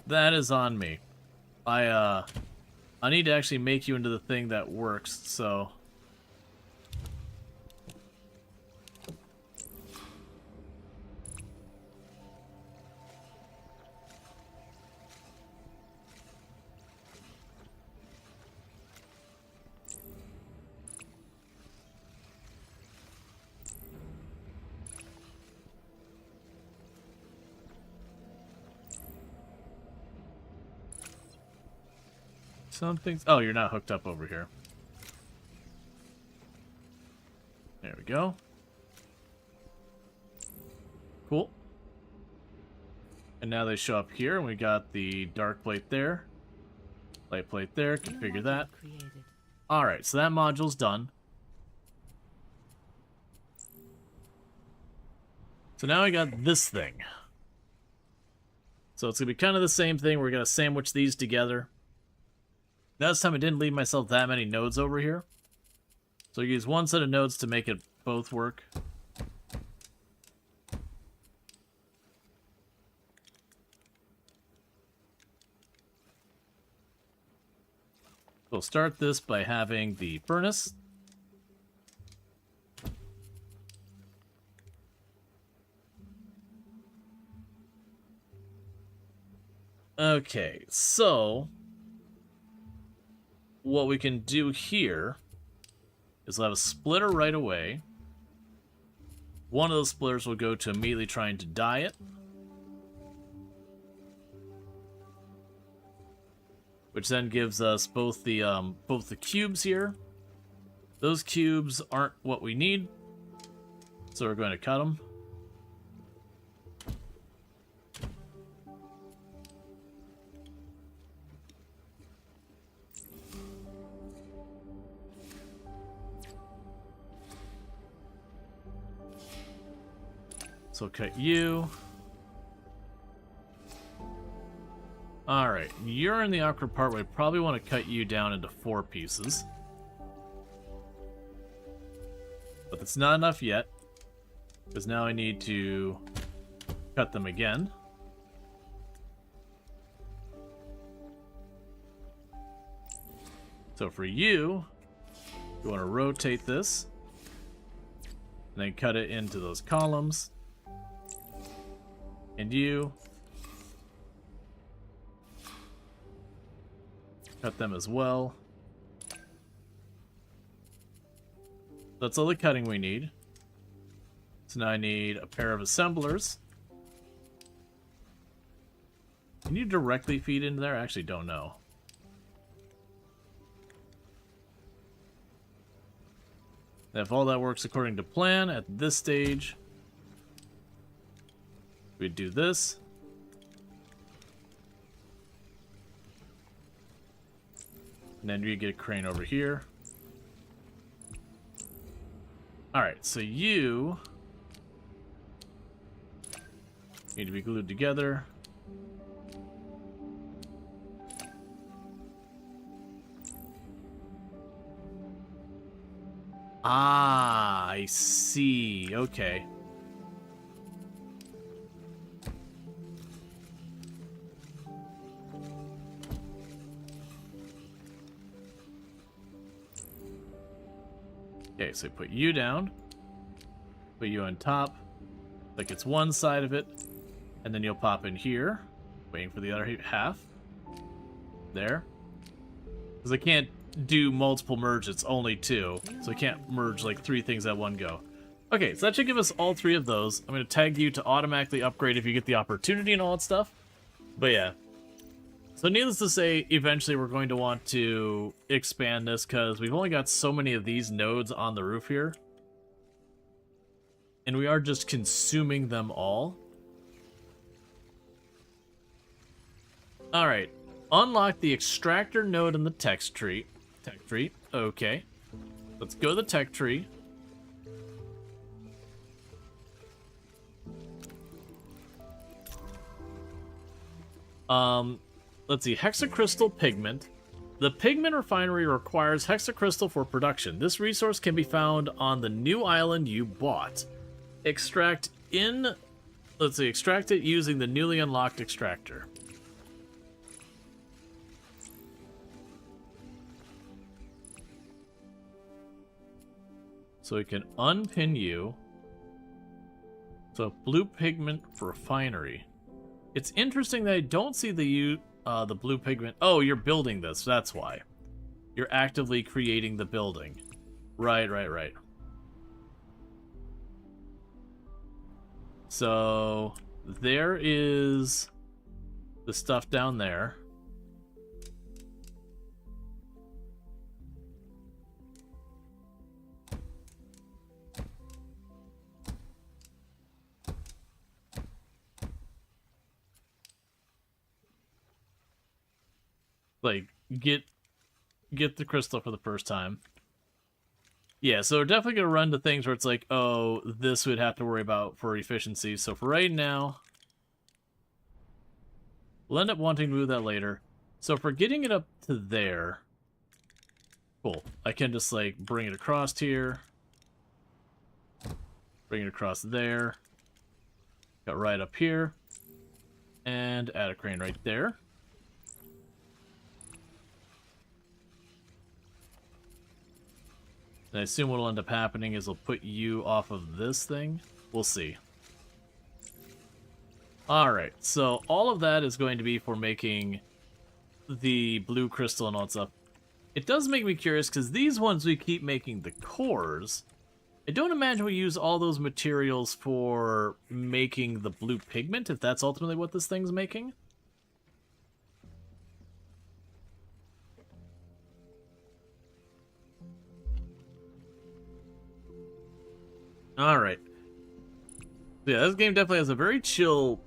That is on me. I need to actually make you into the thing that works, so... Something's... Oh, you're not hooked up over here. There we go. Cool. And now they show up here, and we got the dark plate there. Light plate there, configure that. Alright, so that module's done. So now I got this thing. So it's going to be kind of the same thing. We're going to sandwich these together. Last time I didn't leave myself that many nodes over here. So I use one set of nodes to make it both work. We'll start this by having the furnace. Okay, so... what we can do here is we'll have a splitter right away. One of those splitters will go to immediately trying to dye it. Which then gives us both the cubes here. Those cubes aren't what we need, so we're going to cut them. So cut you. Alright, you're in the awkward part where I probably want to cut you down into 4 pieces. But that's not enough yet, because now I need to cut them again. So for you want to rotate this, and then cut it into those columns. And you cut them as well. That's all the cutting we need. So now I need a pair of assemblers. Can you directly feed into there? I actually don't know. If all that works according to plan at this stage, we'd do this. And then you get a crane over here. Alright, so you need to be glued together. Ah, I see. Okay. Okay, so put you down. Put you on top. Like it's one side of it. And then you'll pop in here. Waiting for the other half. There. Because I can't do multiple merge, it's only 2. So I can't merge like 3 things at one go. Okay, so that should give us all 3 of those. I'm going to tag you to automatically upgrade if you get the opportunity and all that stuff. But yeah. So needless to say, eventually we're going to want to expand this because we've only got so many of these nodes on the roof here. And we are just consuming them all. Alright. Unlock the extractor node in the text tree. Tech tree. Okay. Let's go to the tech tree. Let's see. Hexacrystal pigment. The pigment refinery requires hexacrystal for production. This resource can be found on the new island you bought. Extract it using the newly unlocked extractor. So we can unpin you. So blue pigment refinery. It's interesting that I don't see the blue pigment. Oh, you're building this. That's why. You're actively creating the building. Right. So there is the stuff down there. Like, get the crystal for the first time. Yeah, so we're definitely going to run to things where it's like, oh, this we'd have to worry about for efficiency. So for right now, we'll end up wanting to move that later. So for getting it up to there, cool. I can just, like, bring it across here. Bring it across there. Got right up here. And add a crane right there. And I assume what'll end up happening is they'll put you off of this thing. We'll see. Alright, so all of that is going to be for making the blue crystal and all that stuff. It does make me curious, because these ones we keep making the cores. I don't imagine we use all those materials for making the blue pigment, if that's ultimately what this thing's making. Alright. Yeah, this game definitely has a very chill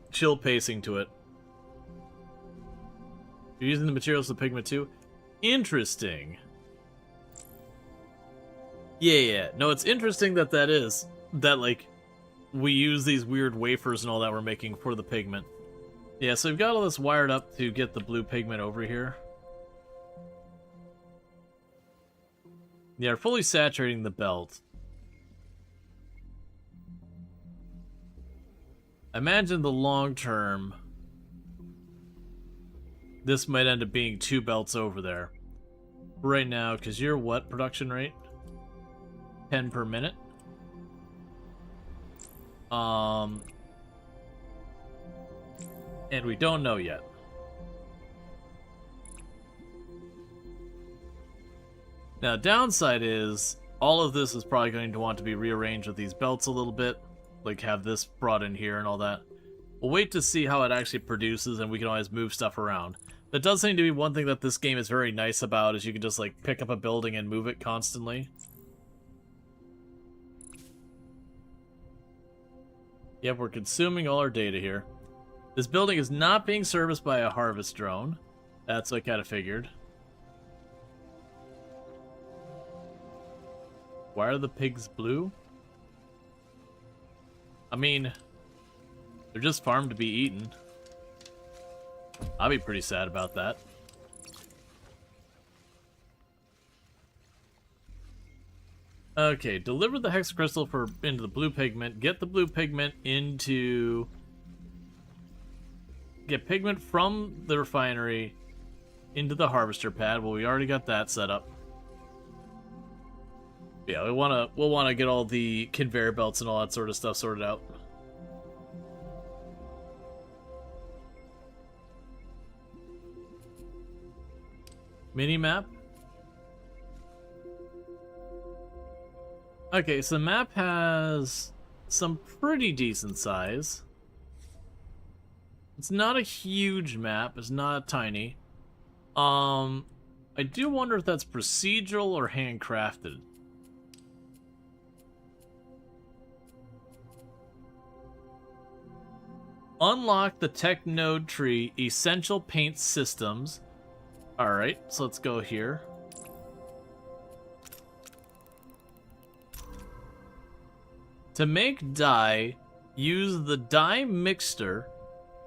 pacing to it. You're using the materials of the pigment too? Interesting. Yeah. No, it's interesting that like, we use these weird wafers and all that we're making for the pigment. Yeah, so we've got all this wired up to get the blue pigment over here. Yeah, we're fully saturating the belt. I imagine the long term, this might end up being 2 belts over there. Right now, because you're what production rate? 10 per minute? And we don't know yet. Now, downside is, all of this is probably going to want to be rearranged with these belts a little bit. Like, have this brought in here and all that. We'll wait to see how it actually produces, and we can always move stuff around. That does seem to be one thing that this game is very nice about, is you can just, like, pick up a building and move it constantly. Yep, we're consuming all our data here. This building is not being serviced by a harvest drone. That's what I kind of figured. Why are the pigs blue? I mean, they're just farmed to be eaten. I'll be pretty sad about that. Okay, deliver the hex crystal into the blue pigment. Get the blue pigment into... Get pigment from the refinery into the harvester pad. Well, we already got that set up. Yeah, we'll want to get all the conveyor belts and all that sort of stuff sorted out. Mini-map? Okay, so the map has some pretty decent size. It's not a huge map, it's not tiny. I do wonder if that's procedural or handcrafted. Unlock the tech node tree, essential paint systems. Alright, so let's go here. To make dye, use the dye mixture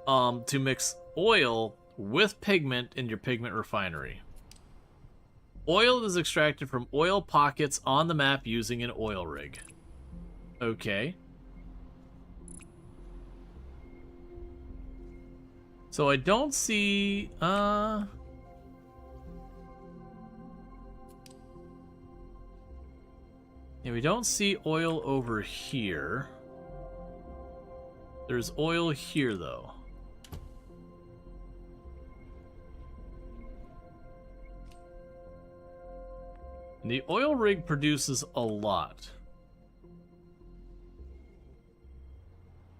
to mix oil with pigment in your pigment refinery. Oil is extracted from oil pockets on the map using an oil rig. Okay. So I don't see, yeah, we don't see oil over here. There's oil here, though. And the oil rig produces a lot.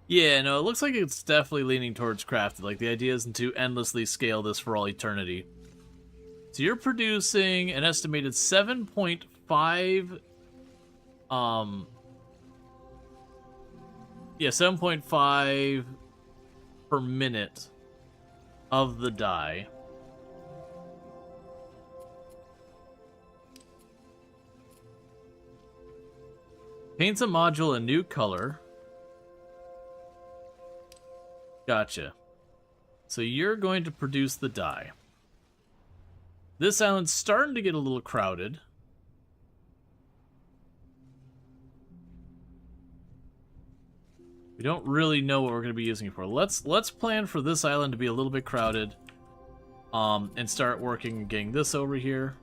Yeah, no, it looks like it's definitely leaning towards crafted. Like, the idea isn't to endlessly scale this for all eternity. So you're producing an estimated 7.5... yeah, 7.5 per minute of the dye. Paints a module a new color. Gotcha. So you're going to produce the dye. This island's starting to get a little crowded. We don't really know what we're going to be using it for. Let's plan for this island to be a little bit crowded, and start working and getting this over here.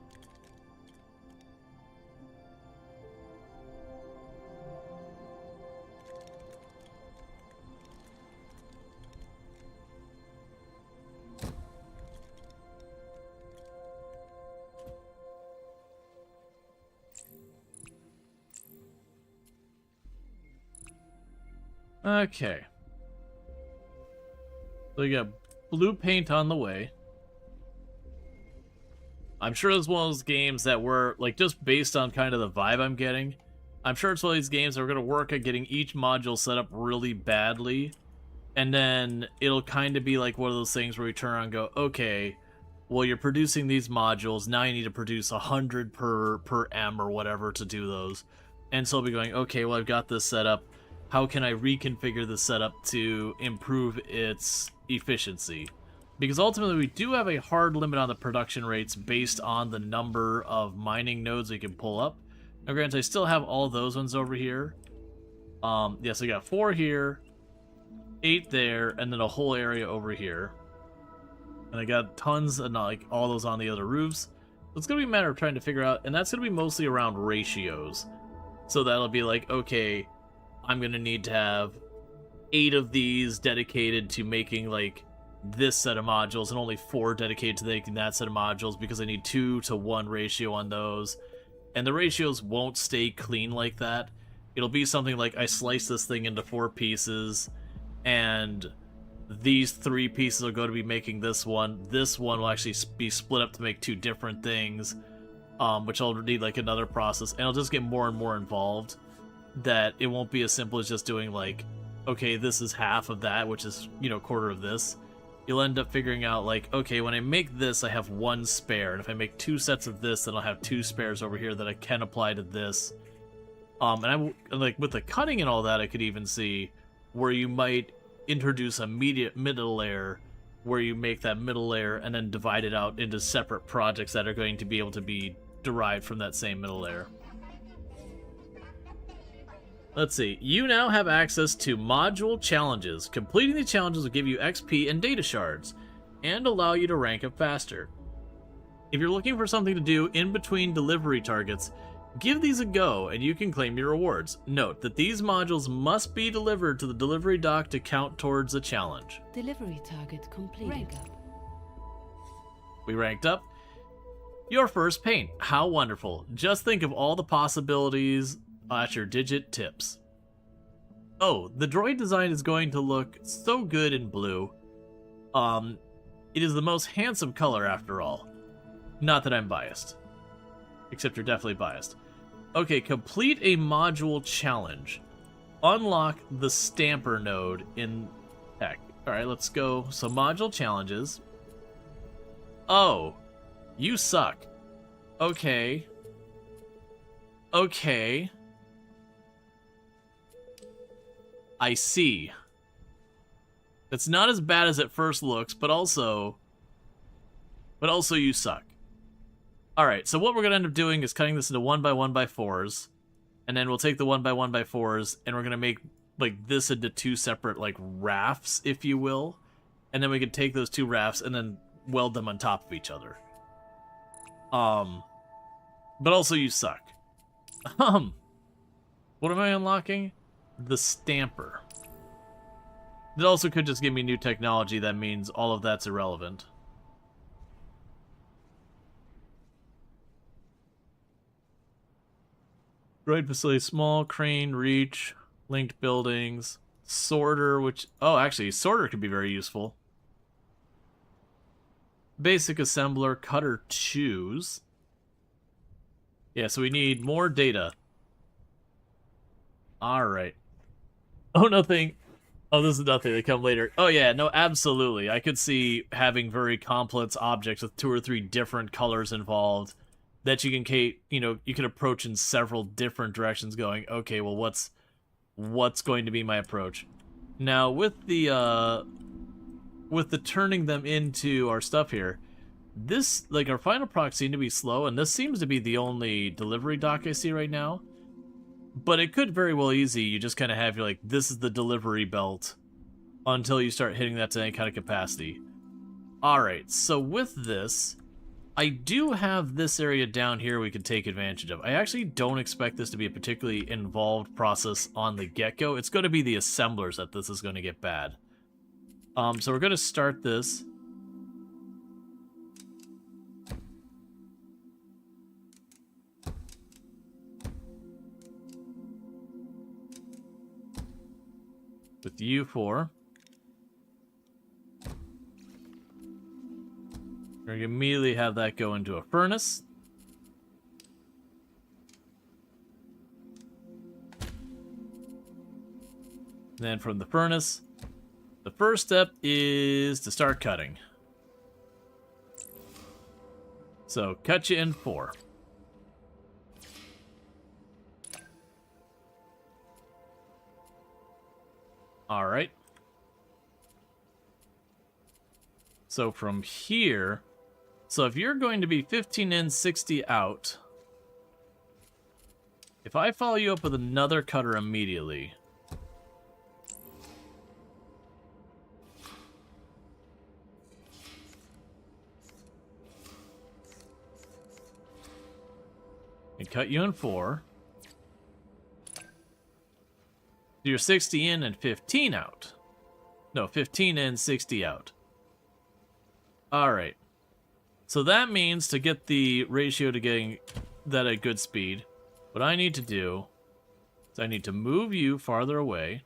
Okay. So you got blue paint on the way. I'm sure it's one of those games that were, like, just based on kind of the vibe I'm getting, I'm sure it's one of these games that are going to work at getting each module set up really badly, and then it'll kind of be like one of those things where you turn around and go, okay, well, you're producing these modules, now you need to produce 100 per M or whatever to do those. And so I'll be going, okay, well, I've got this set up. how can I reconfigure the setup to improve its efficiency? Because ultimately we do have a hard limit on the production rates based on the number of mining nodes we can pull up. Now granted, I still have all those ones over here. Yes, I got 4 here, 8 there, and then a whole area over here. And I got tons of, like, all those on the other roofs. So it's going to be a matter of trying to figure out, and that's going to be mostly around ratios. So that'll be like, okay, I'm going to need to have 8 of these dedicated to making, like, this set of modules, and only 4 dedicated to making that set of modules, because I need 2-to-1 ratio on those. And the ratios won't stay clean like that. It'll be something like I slice this thing into 4 pieces, and these 3 pieces are going to be making this one. This one will actually be split up to make 2 different things, which I'll need like another process, and I'll just get more and more involved. That it won't be as simple as just doing like, okay, this is half of that, which is, you know, quarter of this. You'll end up figuring out like, okay, when I make this, I have 1 spare, and if I make 2 sets of this, then I'll have 2 spares over here that I can apply to this. And I like with the cutting and all that, I could even see where you might introduce a middle layer, where you make that middle layer and then divide it out into separate projects that are going to be able to be derived from that same middle layer. Let's see. You now have access to module challenges. Completing the challenges will give you XP and data shards, and allow you to rank up faster. If you're looking for something to do in between delivery targets, give these a go and you can claim your rewards. Note that these modules must be delivered to the delivery dock to count towards the challenge. Delivery target completed. Rank up. We ranked up. Your first paint. How wonderful. Just think of all the possibilities at your digit tips. Oh, the droid design is going to look so good in blue. It is the most handsome color after all. Not that I'm biased. Except you're definitely biased. Okay, complete a module challenge. Unlock the stamper node in tech. Alright, let's go. So module challenges. Oh, you suck. Okay. Okay. I see. It's not as bad as it first looks, but also you suck. Alright, so what we're going to end up doing is cutting this into 1x1x4s, and then we'll take the 1x1x4s, and we're going to make like this into 2 separate like rafts, if you will, and then we can take those 2 rafts and then weld them on top of each other. But also you suck. What am I unlocking? The stamper. It also could just give me new technology. That means all of that's irrelevant. Droid facility, small, crane, reach, linked buildings, sorter, which... Oh, actually, sorter could be very useful. Basic assembler, cutter, choose. Yeah, so we need more data. Alright. Oh, nothing. Oh, this is nothing. They come later. Oh, yeah, no, absolutely. I could see having very complex objects with 2 or 3 different colors involved that you can, you know, you can approach in several different directions going, okay, well, what's going to be my approach? Now, with the turning them into our stuff here, this, like, our final procs seem to be slow, and this seems to be the only delivery dock I see right now. But it could very well easy, you just kind of have your, like, this is the delivery belt until you start hitting that to any kind of capacity. Alright, so with this, I do have this area down here we can take advantage of. I actually don't expect this to be a particularly involved process on the get-go. It's going to be the assemblers that this is going to get bad. So we're going to start this. With U4. We're going to immediately have that go into a furnace. Then from the furnace, the first step is to start cutting. So, cut you in 4. Alright. So from here, so if you're going to be 15 in, 60 out, if I follow you up with another cutter immediately, and cut you in 4, so you're 60 in and 15 out. No, 15 in, 60 out. Alright. So that means to get the ratio to getting that at good speed, what I need to do is I need to move you farther away.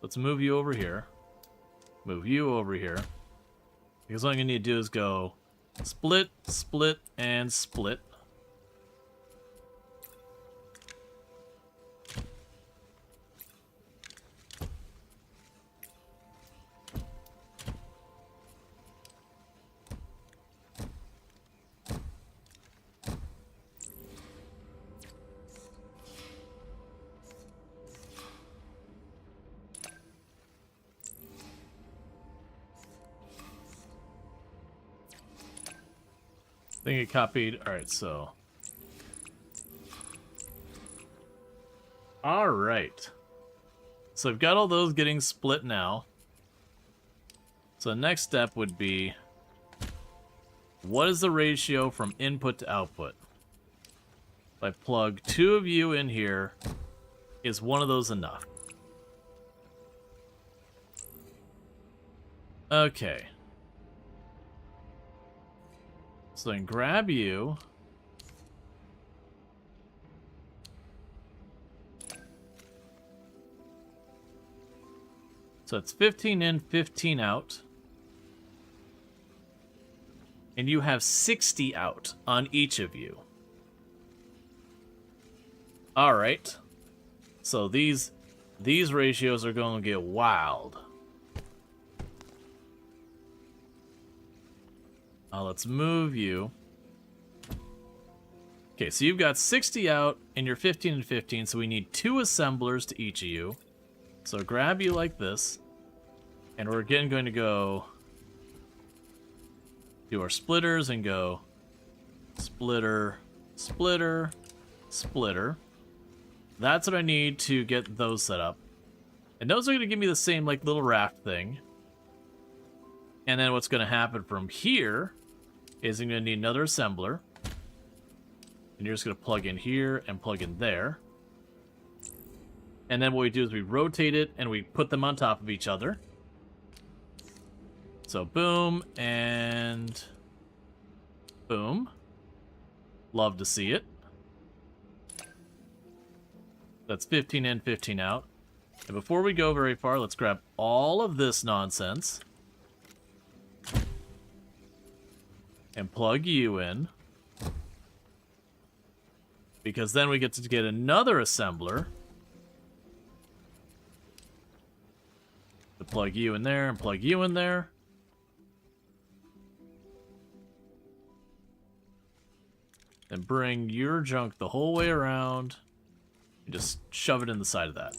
Let's move you over here. Move you over here. Because all I'm going to need to do is go split, split, and split. I think it copied. Alright, so. Alright. So I've got all those getting split now. So the next step would be, what is the ratio from input to output? If I plug 2 of you in here, is one of those enough? Okay. So then grab you. So it's 15 in, 15 out. And you have 60 out on each of you. Alright. So these ratios are going to get wild. Let's move you. Okay, so you've got 60 out, and you're 15 and 15, so we need 2 assemblers to each of you. So grab you like this, and we're again going to go do our splitters and go splitter, splitter, splitter. That's what I need to get those set up. And those are going to give me the same like little raft thing. And then what's going to happen from here is I'm going to need another assembler. And you're just going to plug in here and plug in there. And then what we do is we rotate it and we put them on top of each other. So boom and boom. Love to see it. That's 15 in, 15 out. And before we go very far, let's grab all of this nonsense. And plug you in. Because then we get to get another assembler. To plug you in there and plug you in there. And bring your junk the whole way around. And just shove it in the side of that.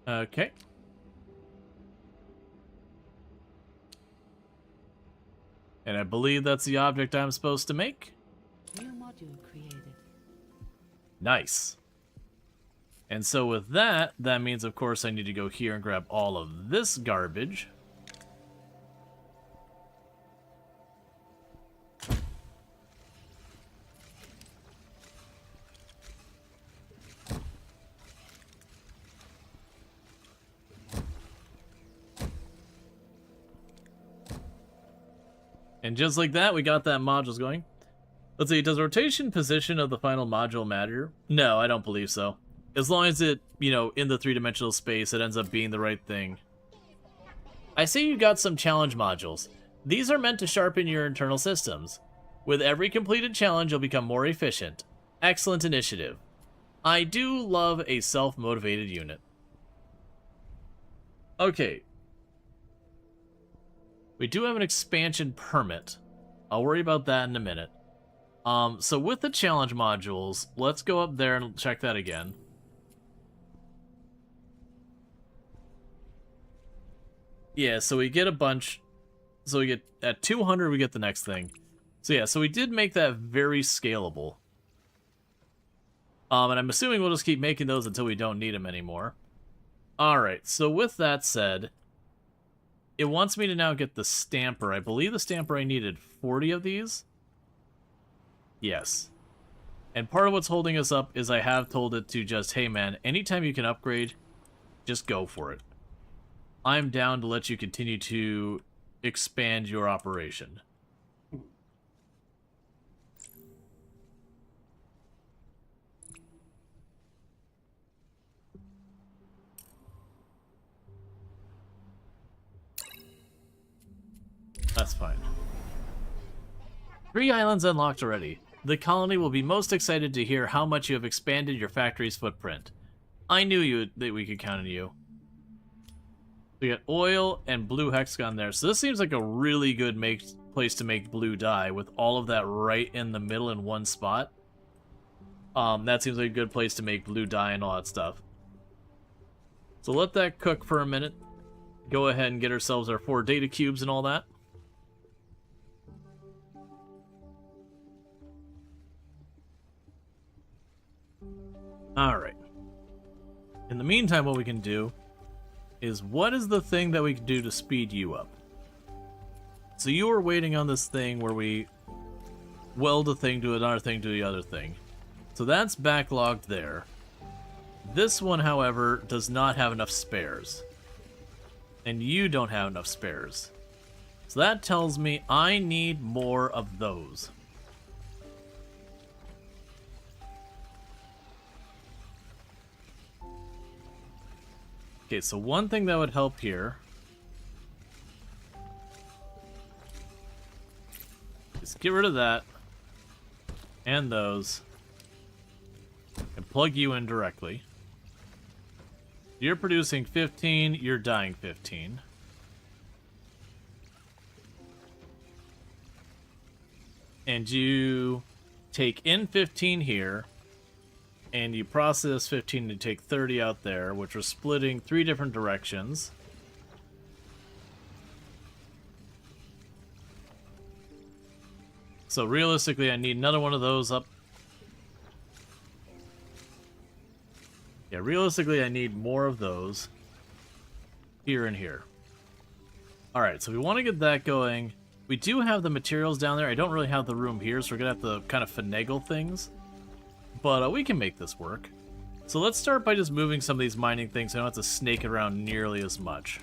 Okay. And I believe that's the object I'm supposed to make. New module created. Nice. And so with that, that means, of course, I need to go here and grab all of this garbage. And just like that, we got that modules going. Let's see, does rotation position of the final module matter? No, I don't believe so. As long as it, you know, in the 3-dimensional space, it ends up being the right thing. I see you got some challenge modules. These are meant to sharpen your internal systems. With every completed challenge, you'll become more efficient. Excellent initiative. I do love a self-motivated unit. Okay. We do have an expansion permit. I'll worry about that in a minute. So with the challenge modules, let's go up there and check that again. Yeah, so we get a bunch. So we get at 200, we get the next thing. So yeah, so we did make that very scalable. And I'm assuming we'll just keep making those until we don't need them anymore. Alright, so with that said, it wants me to now get the stamper. I believe the stamper I needed 40 of these. Yes. And part of what's holding us up is I have told it to just, hey man, anytime you can upgrade, just go for it. I'm down to let you continue to expand your operation. That's fine. 3 islands unlocked already. The colony will be most excited to hear how much you have expanded your factory's footprint. I knew that we could count on you. We got oil and blue hexagon there. So this seems like a really good place to make blue dye with all of that right in the middle in one spot. That seems like a good place to make blue dye and all that stuff. So let that cook for a minute. Go ahead and get ourselves our 4 data cubes and all that. Alright. In the meantime, what we can do is, what is the thing that we can do to speed you up? So you were waiting on this thing where we weld a thing to another thing to the other thing. So that's backlogged there. This one, however, does not have enough spares. And you don't have enough spares. So that tells me I need more of those. Okay, so one thing that would help here is get rid of that and those and plug you in directly. You're producing 15, you're dying 15. And you take in 15 here, and you process 15 to take 30 out there, which are splitting 3 different directions. So realistically, I need another one of those up. Yeah, realistically, I need more of those here and here. Alright, so we want to get that going. We do have the materials down there. I don't really have the room here, so we're going to have to kind of finagle things. But we can make this work. So let's start by just moving some of these mining things so I don't have to snake it around nearly as much.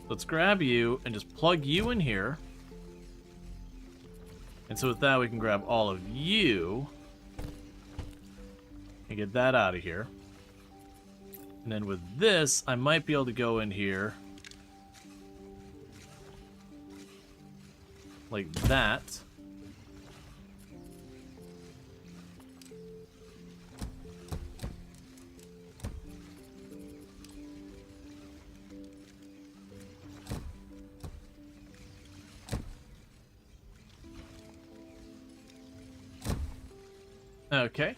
Let's grab you and just plug you in here. And so with that, we can grab all of you and get that out of here. And then with this, I might be able to go in here like that. Okay.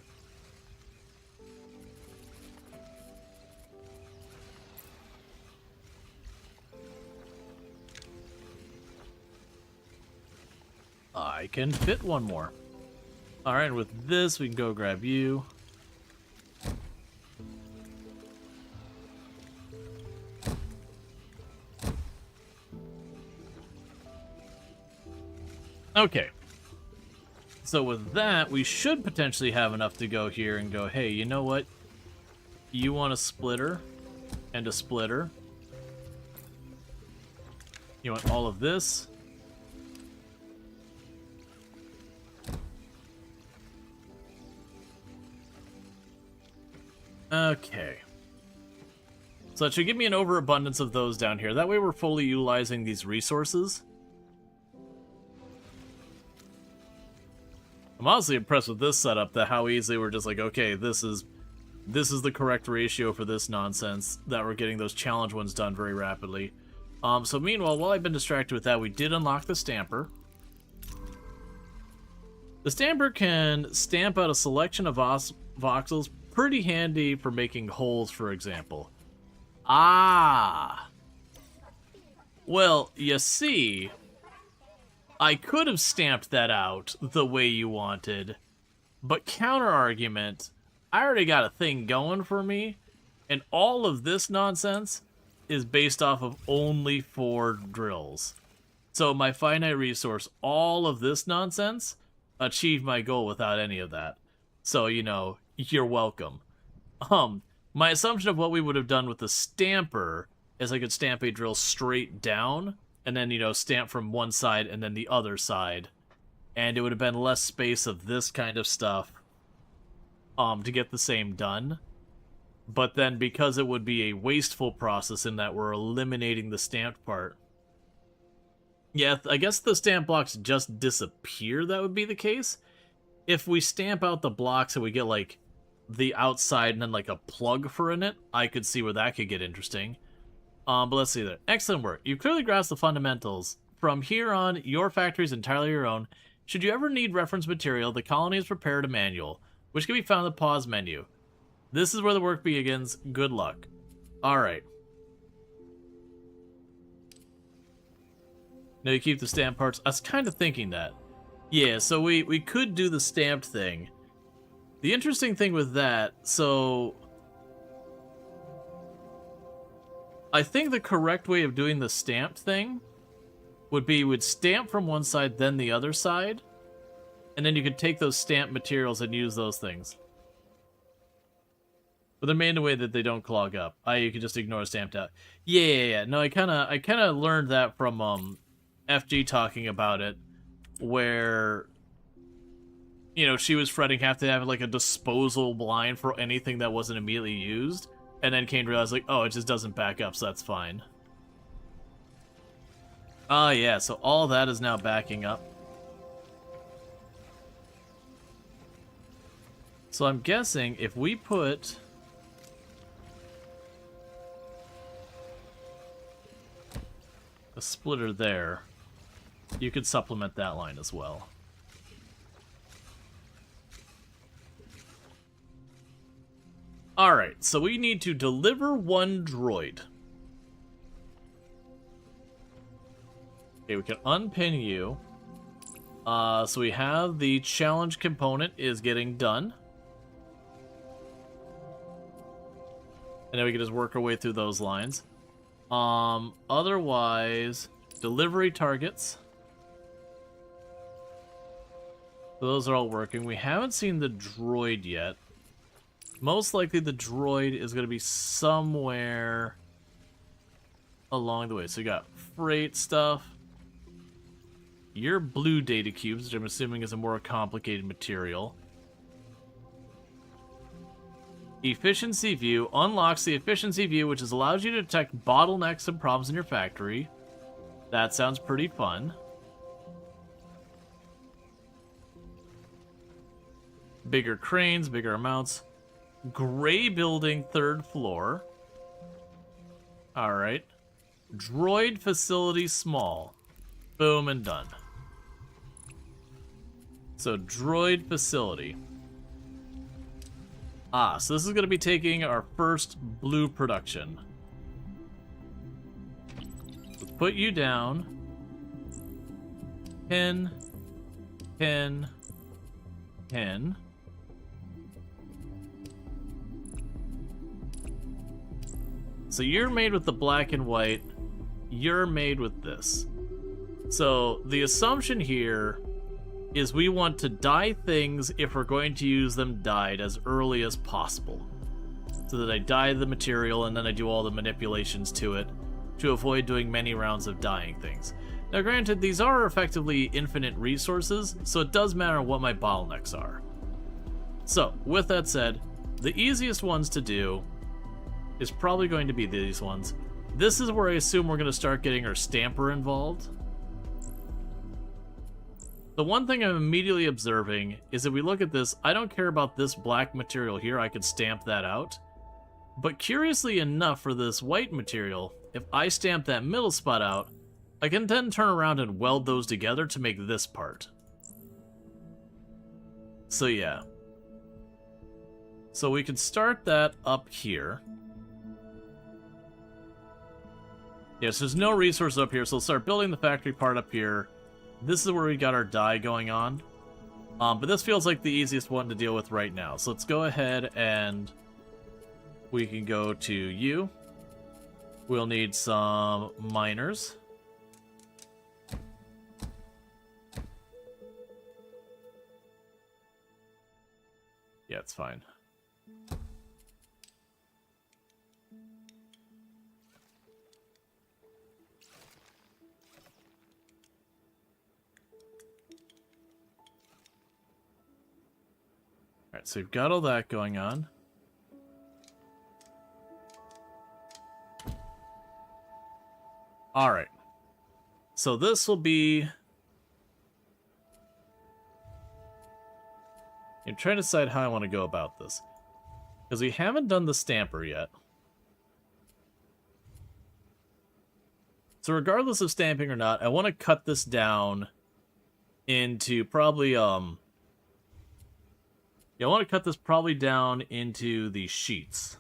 I can fit one more. Alright, with this, we can go grab you. Okay. So with that, we should potentially have enough to go here and go, hey, you know what? You want a splitter and a splitter. You want all of this. Okay. So that should give me an overabundance of those down here. That way we're fully utilizing these resources. I'm honestly impressed with this setup, that how easily we're just like, okay, this is the correct ratio for this nonsense, that we're getting those challenge ones done very rapidly. So meanwhile, while I've been distracted with that, we did unlock the stamper. The stamper can stamp out a selection of voxels, pretty handy for making holes, for example. Ah! Well, you see, I could have stamped that out the way you wanted, but counter-argument, I already got a thing going for me, and all of this nonsense is based off of only 4 drills. So my finite resource, all of this nonsense, achieved my goal without any of that. So, you know, you're welcome. My assumption of what we would have done with the stamper is I could stamp a drill straight down, and then, you know, stamp from one side and then the other side. And it would have been less space of this kind of stuff to get the same done. But then because it would be a wasteful process in that we're eliminating the stamped part. Yeah, I guess the stamp blocks just disappear, that would be the case. If we stamp out the blocks and we get, like, the outside and then, like, a plug for in it, I could see where that could get interesting. But let's see there. Excellent work. You've clearly grasped the fundamentals. From here on, your factory is entirely your own. Should you ever need reference material, the colony has prepared a manual, which can be found in the pause menu. This is where the work begins. Good luck. Alright. Now you keep the stamp parts. I was kind of thinking that. Yeah, so we could do the stamped thing. The interesting thing with that, so I think the correct way of doing the stamped thing would be we'd stamp from one side, then the other side, and then you could take those stamped materials and use those things. But they're made in a way that they don't clog up. You can just ignore stamped out. Yeah. No, I kind of learned that from FG talking about it, where, you know, she was fretting have to have like a disposal line for anything that wasn't immediately used, and then came to realize like, oh, it just doesn't back up, so that's fine. Oh yeah, so all that is now backing up. So I'm guessing if we put a splitter there, you could supplement that line as well. Alright, so we need to deliver 1 droid. Okay, we can unpin you. So we have the challenge component is getting done. And then we can just work our way through those lines. Otherwise, delivery targets. So those are all working. We haven't seen the droid yet. Most likely the droid is going to be somewhere along the way. So you got freight stuff. Your blue data cubes, which I'm assuming is a more complicated material. Efficiency view unlocks the efficiency view, which allows you to detect bottlenecks and problems in your factory. That sounds pretty fun. Bigger cranes, bigger amounts. Gray building, 3rd floor. Alright. Droid facility small. Boom and done. So, droid facility. So this is going to be taking our first blue production. Let's put you down. Pin. Pin. Pin. So you're made with the black and white. You're made with this. So the assumption here is we want to dye things, if we're going to use them dyed, as early as possible. So that I dye the material and then I do all the manipulations to it to avoid doing many rounds of dyeing things. Now granted, these are effectively infinite resources, so it does matter what my bottlenecks are. So, with that said, the easiest ones to do is probably going to be these ones. This is where I assume we're going to start getting our stamper involved. The one thing I'm immediately observing is if we look at this, I don't care about this black material here, I could stamp that out. But curiously enough, for this white material, if I stamp that middle spot out, I can then turn around and weld those together to make this part. So yeah. So we can start that up here. Yes, there's no resource up here, so we'll start building the factory part up here. This is where we got our dye going on. But this feels like the easiest one to deal with right now. So let's go ahead and we can go to you. We'll need some miners. Yeah, it's fine. Alright, so we've got all that going on. Alright. So this will be... I'm trying to decide how I want to go about this. Because we haven't done the stamper yet. So regardless of stamping or not, I want to cut this down into probably, yeah, I want to cut this probably down into the sheets.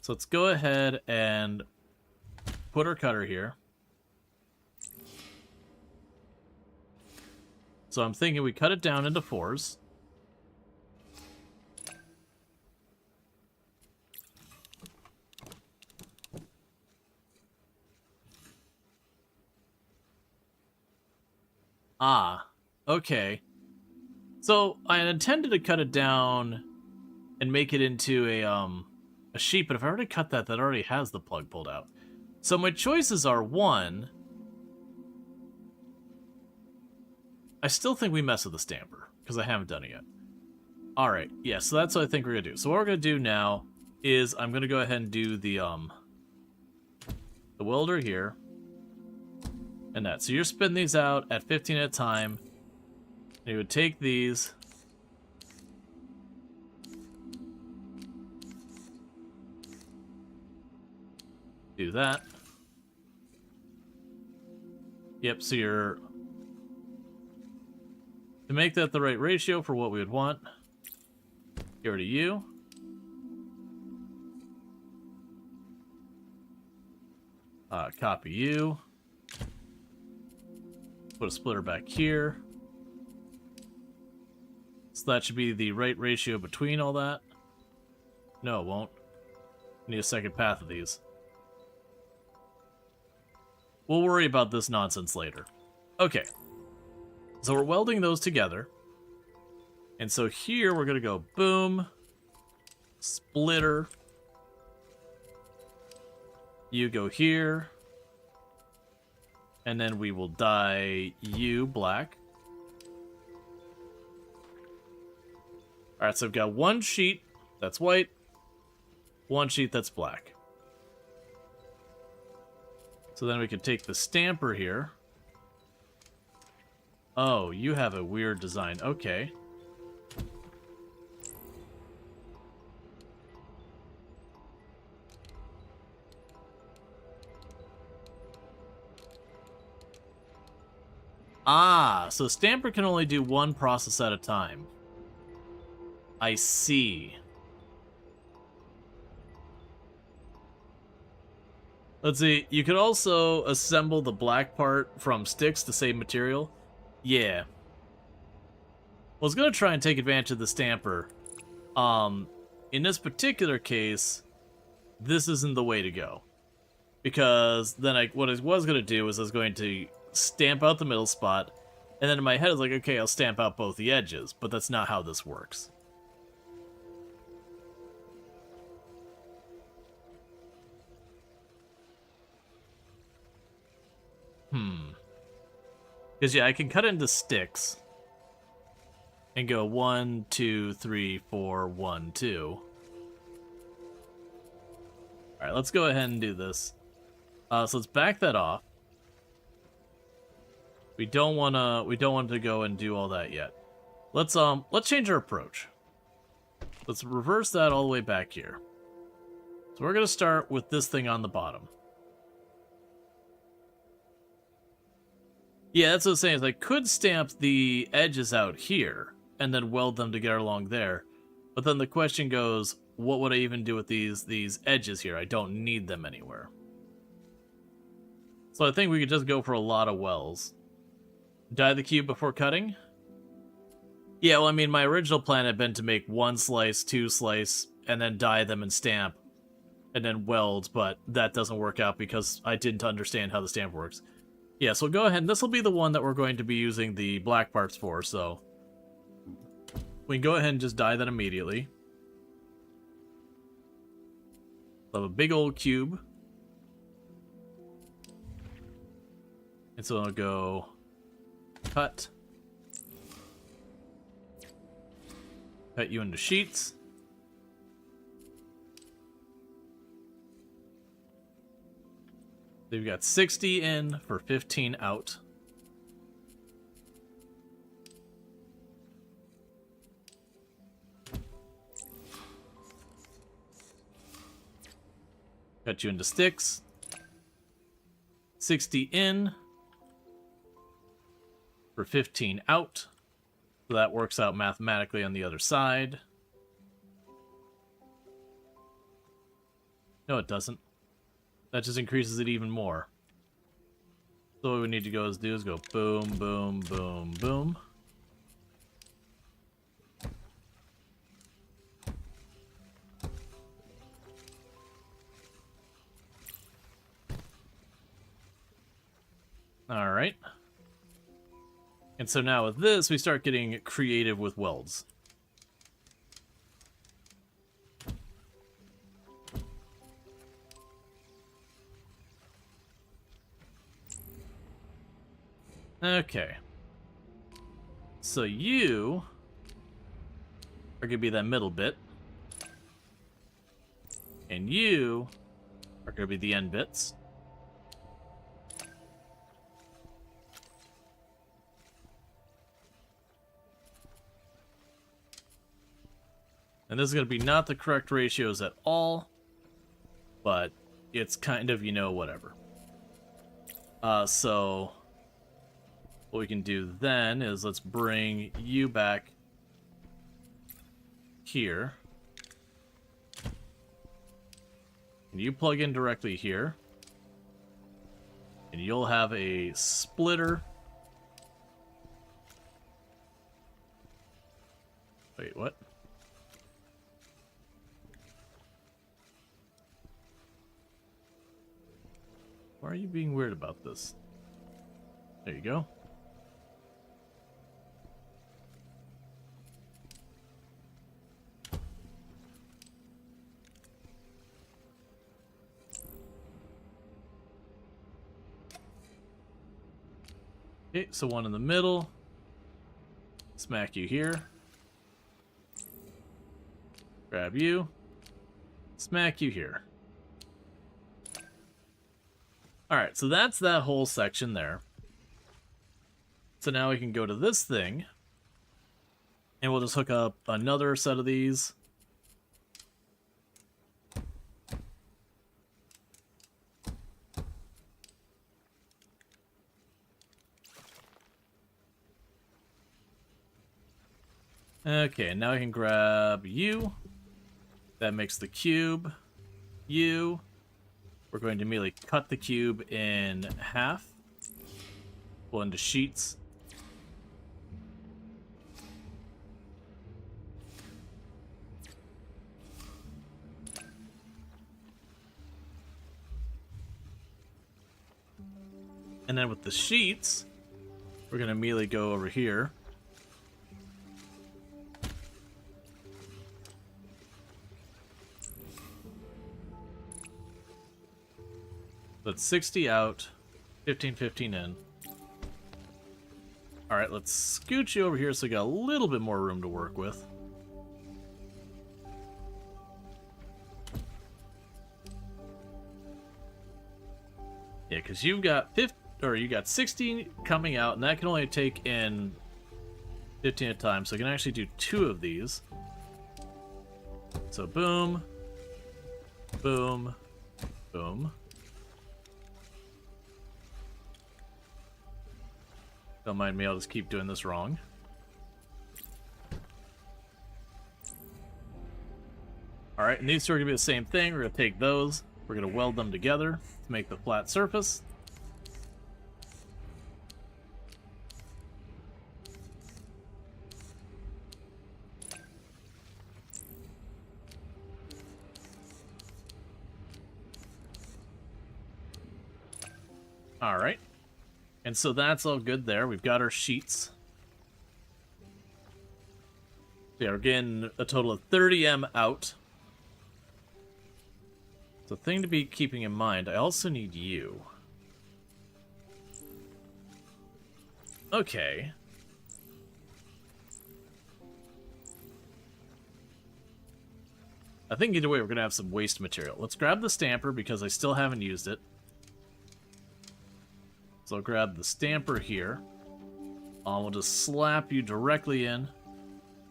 So let's go ahead and put our cutter here. So I'm thinking we cut it down into 4s. Ah, okay. So I intended to cut it down and make it into a sheet, but if I already cut that, that already has the plug pulled out. So my choices are, one, I still think we mess with the stamper, because I haven't done it yet. Alright, yeah, so that's what I think we're going to do. So what we're going to do now is I'm going to go ahead and do the welder here. And that. So you're spinning these out at 15 at a time. And you would take these. Do that. Yep, so you're... To make that the right ratio for what we would want, get rid of you. Copy you. Put a splitter back here. So that should be the right ratio between all that. No, it won't. Need a second path of these. We'll worry about this nonsense later. Okay. So we're welding those together. And so here we're going to go boom. Splitter. You go here. And then we will dye you black. Alright, so I've got one sheet that's white, one sheet that's black. So then we can take the stamper here. Oh, you have a weird design. Okay. Ah, so stamper can only do one process at a time. I see. Let's see, you could also assemble the black part from sticks to save material. Yeah. Well, I was going to try and take advantage of the stamper. In this particular case, this isn't the way to go. Because then what I was going to do is I was going to stamp out the middle spot, and then in my head I was like, okay, I'll stamp out both the edges, but that's not how this works. Because yeah, I can cut it into sticks and go 1, 2, 3, 4, 1, 2. Alright, let's go ahead and do this. So let's back that off. We don't want to go and do all that yet. Let's change our approach. Let's reverse that all the way back here. So we're going to start with this thing on the bottom. Yeah, that's what I was saying, is I could stamp the edges out here, and then weld them together along there. But then the question goes, what would I even do with these edges here? I don't need them anywhere. So I think we could just go for a lot of wells. Dye the cube before cutting? Yeah, well, I mean, my original plan had been to make 1 slice, 2 slice, and then dye them and stamp, and then weld, but that doesn't work out because I didn't understand how the stamp works. Yeah, so go ahead, and this will be the one that we're going to be using the black parts for, so we can go ahead and just dye that immediately. We'll have a big old cube. And so I'll go cut. Cut you into sheets. They've got 60 in for 15 out. Cut you into sticks. 60 in for 15 out. So that works out mathematically on the other side. No, it doesn't. That just increases it even more. So what we need to go is go boom, boom, boom, boom. All right. And so now with this, we start getting creative with welds. Okay. So you are going to be that middle bit. And you are going to be the end bits. And this is going to be not the correct ratios at all, but it's kind of, you know, whatever. So what we can do then is let's bring you back here. And you plug in directly here. And you'll have a splitter. Wait, what? Why are you being weird about this? There you go. Okay, so one in the middle. Smack you here. Grab you. Smack you here. Alright, so that's that whole section there. So now we can go to this thing. And we'll just hook up another set of these. Okay, now I can grab you. That makes the cube. You. We're going to immediately cut the cube in half. Pull into sheets. And then with the sheets, we're going to immediately go over here. That's 60 out, 15, 15 in. Alright, let's scoot you over here so we got a little bit more room to work with. Yeah, because you've got 16 coming out, and that can only take in 15 at a time, so I can actually do 2 of these. So boom, boom, boom. Don't mind me, I'll just keep doing this wrong. Alright, and these two are going to be the same thing. We're going to take those. We're going to weld them together to make the flat surface. Alright. And so that's all good there. We've got our sheets. Yeah, we're getting a total of 30M out. The thing to be keeping in mind, I also need you. Okay. I think either way we're going to have some waste material. Let's grab the stamper because I still haven't used it. So I'll grab the stamper here. We'll just slap you directly in.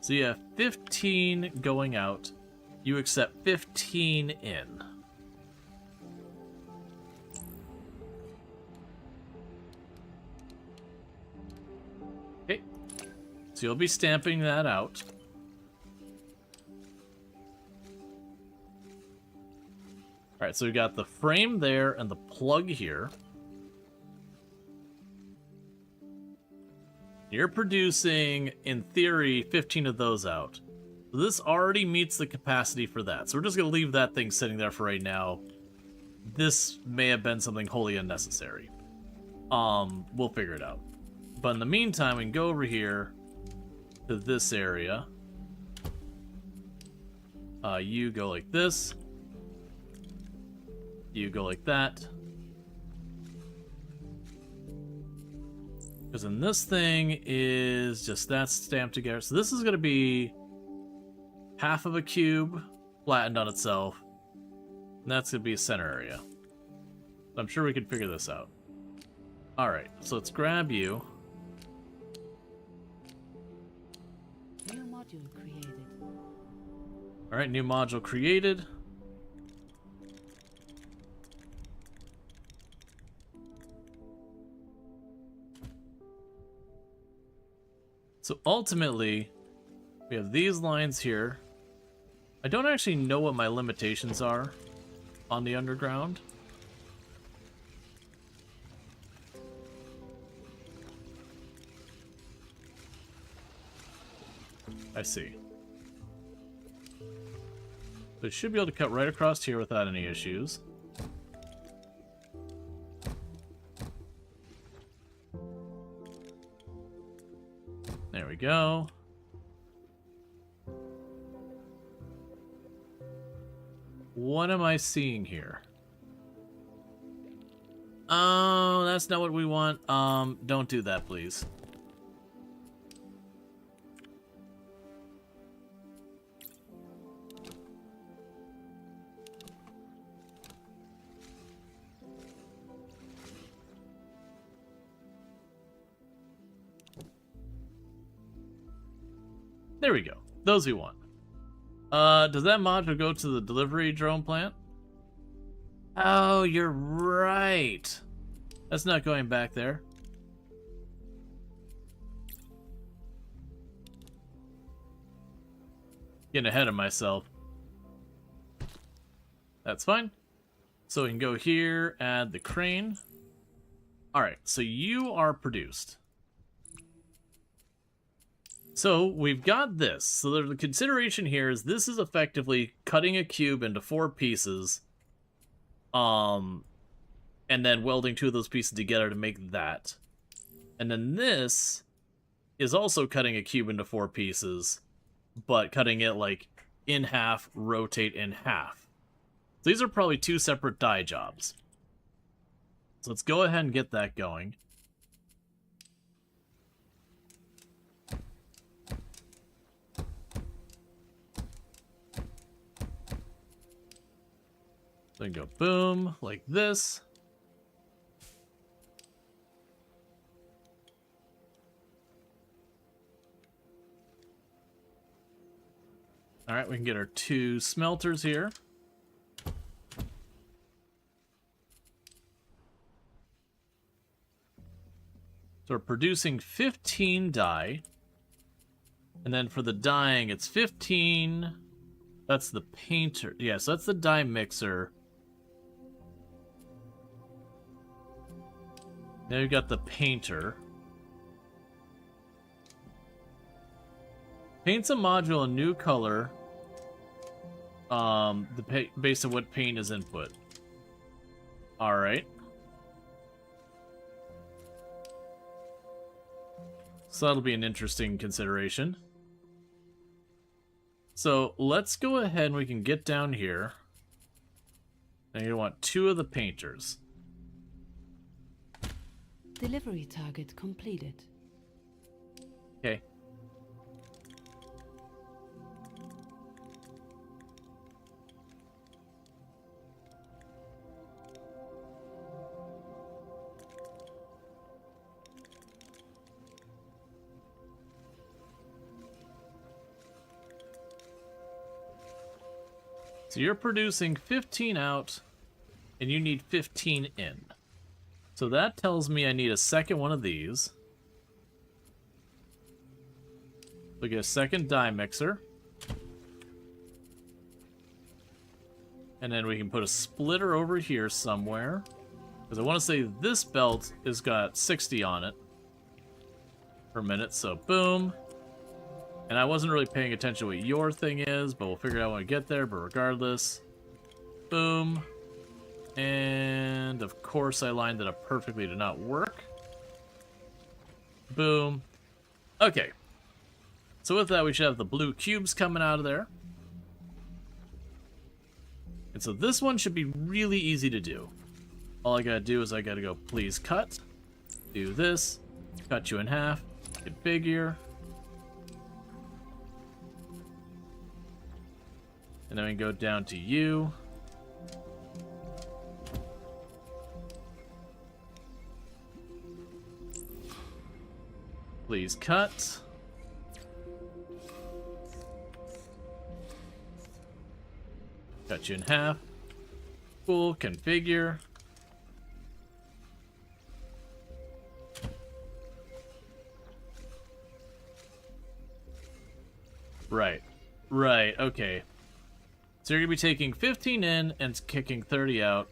So you have 15 going out. You accept 15 in. Okay. So you'll be stamping that out. Alright, so we got the frame there and the plug here. You're producing, in theory, 15 of those out. So this already meets the capacity for that. So we're just going to leave that thing sitting there for right now. This may have been something wholly unnecessary. We'll figure it out. But in the meantime, we can go over here to this area. You go like this. You go like that. Because then this thing is just that stamped together. So this is going to be half of a cube flattened on itself. And that's going to be a center area. I'm sure we can figure this out. Alright, so let's grab you. New module created. Alright, new module created. So ultimately, we have these lines here. I don't actually know what my limitations are on the underground. I see. So it should be able to cut right across here without any issues. There we go. What am I seeing here? Oh, that's not what we want. Don't do that, please. There we go. Those we want. Does that module go to the delivery drone plant? Oh, you're right. That's not going back there. Getting ahead of myself. That's fine. So we can go here, add the crane. Alright, so you are produced. So we've got this. So the consideration here is this is effectively cutting a cube into 4 pieces, and then welding 2 of those pieces together to make that. And then this is also cutting a cube into 4 pieces, but cutting it like in half, rotate in half. So these are probably 2 separate die jobs. So let's go ahead and get that going. Then go boom, like this. Alright, we can get our 2 smelters here. So we're producing 15 die. And then for the dyeing, it's 15, That's the painter. Yes, that's the dye mixer. Now you've got the painter. Paints a module a new color. Based on what paint is input. Alright. So that'll be an interesting consideration. So let's go ahead and we can get down here. And you want 2 of the painters. Delivery target completed. Okay. So you're producing 15 out, and you need 15 in. So that tells me I need a second one of these. We get a second dye mixer. And then we can put a splitter over here somewhere. Because I want to say this belt has got 60 on it per minute, so boom. And I wasn't really paying attention to what your thing is, but we'll figure out when we get there, but regardless. Boom. And of course I lined it up perfectly to not work. Boom. Okay. So with that we should have the blue cubes coming out of there. And so this one should be really easy to do. All I gotta do is I gotta go please cut. Do this. Cut you in half. Configure. And then we go down to you. Please cut. Cut you in half. Cool, configure. Right. Right, okay. So you're going to be taking 15 in and kicking 30 out.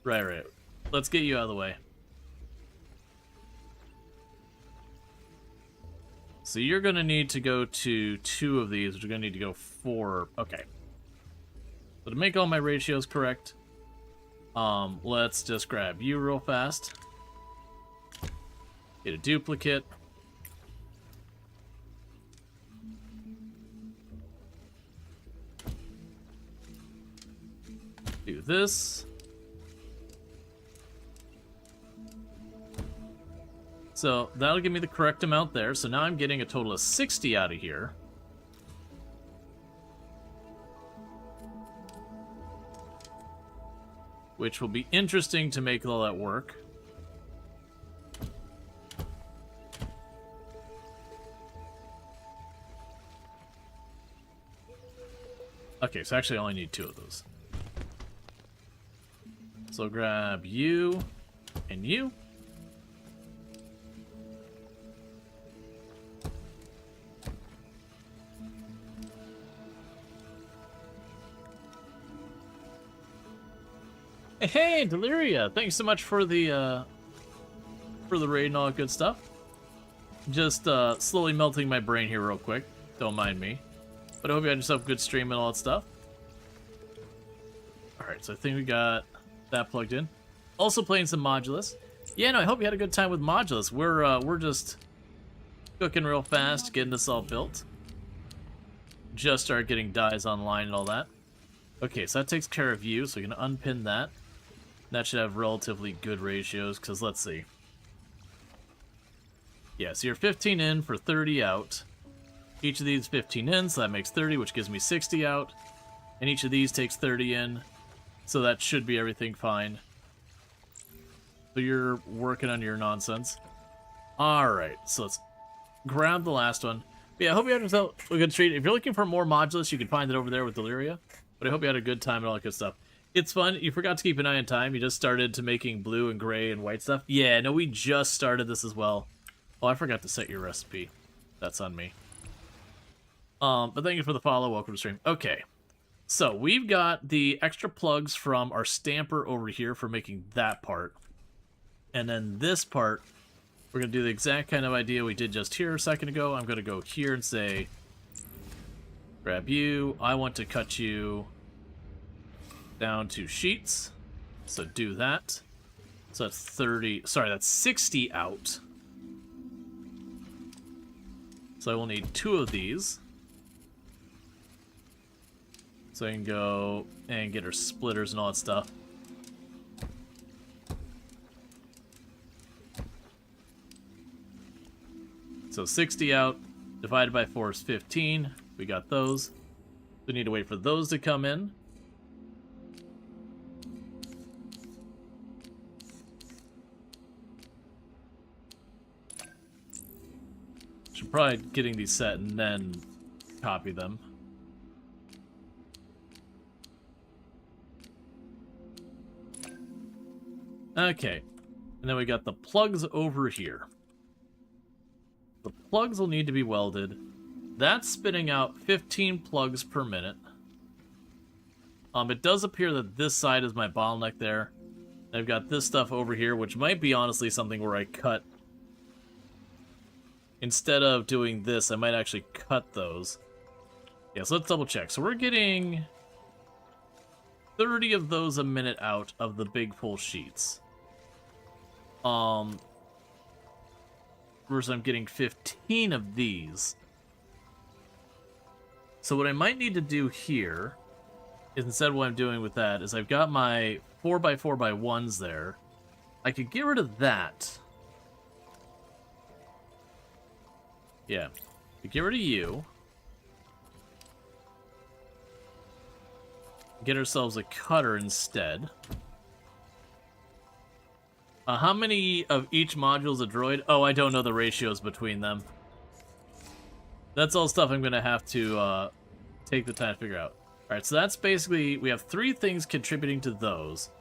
Right. Let's get you out of the way. So you're going to need to go to 2 of these, which are going to need to go 4. Okay. So to make all my ratios correct, let's just grab you real fast. Get a duplicate. Do this. So that'll give me the correct amount there. So now I'm getting a total of 60 out of here. Which will be interesting to make all that work. Okay, so actually I only need 2 of those. So grab you and you. Hey, Deliria! Thanks so much for the raid and all that good stuff. Just slowly melting my brain here real quick. Don't mind me. But I hope you had yourself a good stream and all that stuff. Alright, so I think we got that plugged in. Also playing some Modulus. Yeah, no, I hope you had a good time with Modulus. We're just cooking real fast, getting this all built. Just started getting dyes online and all that. Okay, so that takes care of you, so we're going to unpin that. That should have relatively good ratios, because let's see. Yeah, so you're 15 in for 30 out. Each of these 15 in, so that makes 30, which gives me 60 out. And each of these takes 30 in, so that should be everything fine. So you're working on your nonsense. Alright, so let's grab the last one. But yeah, I hope you had yourself a good stream. If you're looking for more Modulus, you can find it over there with Deliria. But I hope you had a good time and all that good stuff. It's fun. You forgot to keep an eye on time. You just started to making blue and gray and white stuff. Yeah, no, we just started this as well. Oh, I forgot to set your recipe. That's on me. But thank you for the follow. Welcome to stream. Okay. So we've got the extra plugs from our stamper over here for making that part. And then this part, we're going to do the exact kind of idea we did just here a second ago. I'm going to go here and say, grab you. I want to cut you down to sheets. So do that. So that's 30, sorry, that's 60 out. So I will need 2 of these. So I can go and get our splitters and all that stuff. So 60 out, divided by 4 is 15. We got those. We need to wait for those to come in. Should probably getting these set and then copy them. Okay, and then we got the plugs over here. The plugs will need to be welded. That's spitting out 15 plugs per minute. It does appear that this side is my bottleneck there. I've got this stuff over here, which might be honestly something where I cut. Instead of doing this, I might actually cut those. Yeah, so let's double check. So we're getting 30 of those a minute out of the big full sheets. Whereas I'm getting 15 of these. So what I might need to do here is, instead of what I'm doing with that, is I've got my 4x4x1s there. I could get rid of that. Yeah. Get rid of you. Get ourselves a cutter instead. How many of each module is a droid? Oh, I don't know the ratios between them. That's all stuff I'm going to have to take the time to figure out. Alright, so that's basically, we have 3 things contributing to those.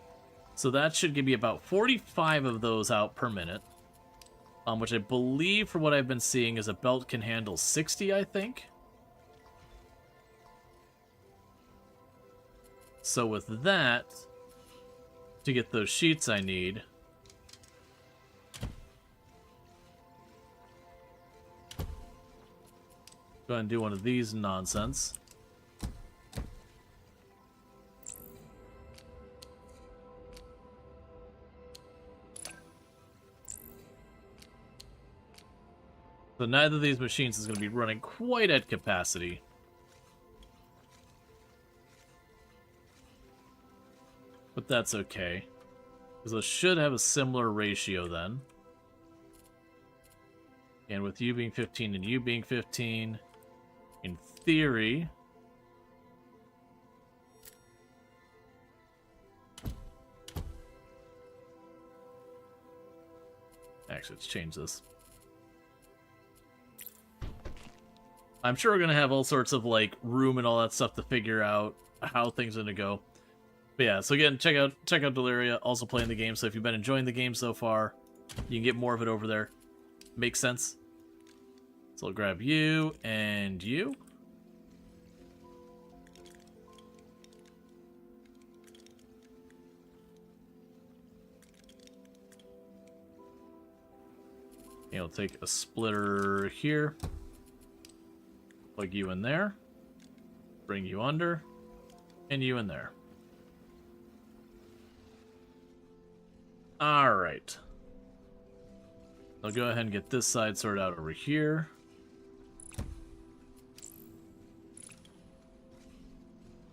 So that should give me about 45 of those out per minute. Which I believe, from what I've been seeing, is a belt can handle 60, I think. So with that, to get those sheets I need, go ahead and do one of these nonsense. So neither of these machines is going to be running quite at capacity. But that's okay, because those should have a similar ratio then. And with you being 15 and you being 15, in theory... Actually, let's change this. I'm sure we're going to have all sorts of, like, room and all that stuff to figure out how things are going to go. But yeah, so again, check out Deliria, also playing the game, so if you've been enjoying the game so far, you can get more of it over there. Makes sense? So I'll grab you and you. And I'll take a splitter here. Plug you in there. Bring you under. And you in there. Alright. I'll go ahead and get this side sorted out over here.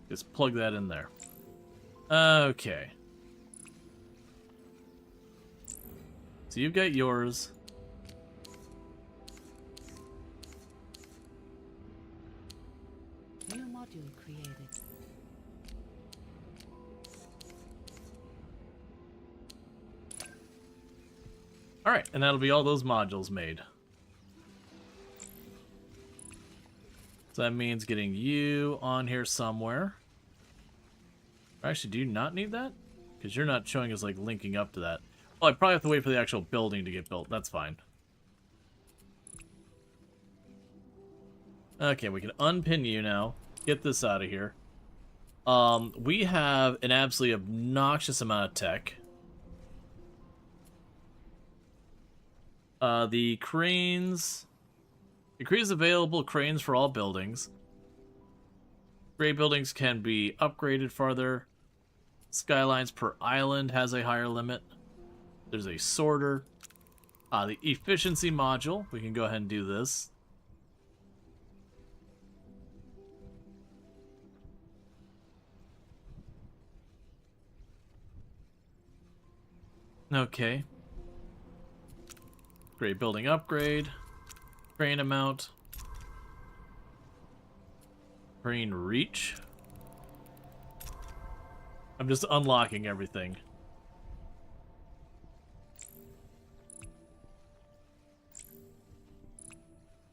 Just plug that in there. Okay. So you've got yours. New module created. Alright, and that'll be all those modules made. So that means getting you on here somewhere. Actually, do you not need that? Because you're not showing us, like, linking up to that. Well, I probably have to wait for the actual building to get built. That's fine. Okay, we can unpin you now. Get this out of here. We have an absolutely obnoxious amount of tech. The cranes... Increase available cranes for all buildings. Gray buildings can be upgraded farther. Skylines per island has a higher limit. There's a sorter. The efficiency module. We can go ahead and do this. Okay. Great building upgrade. Crane amount. Crane reach. I'm just unlocking everything.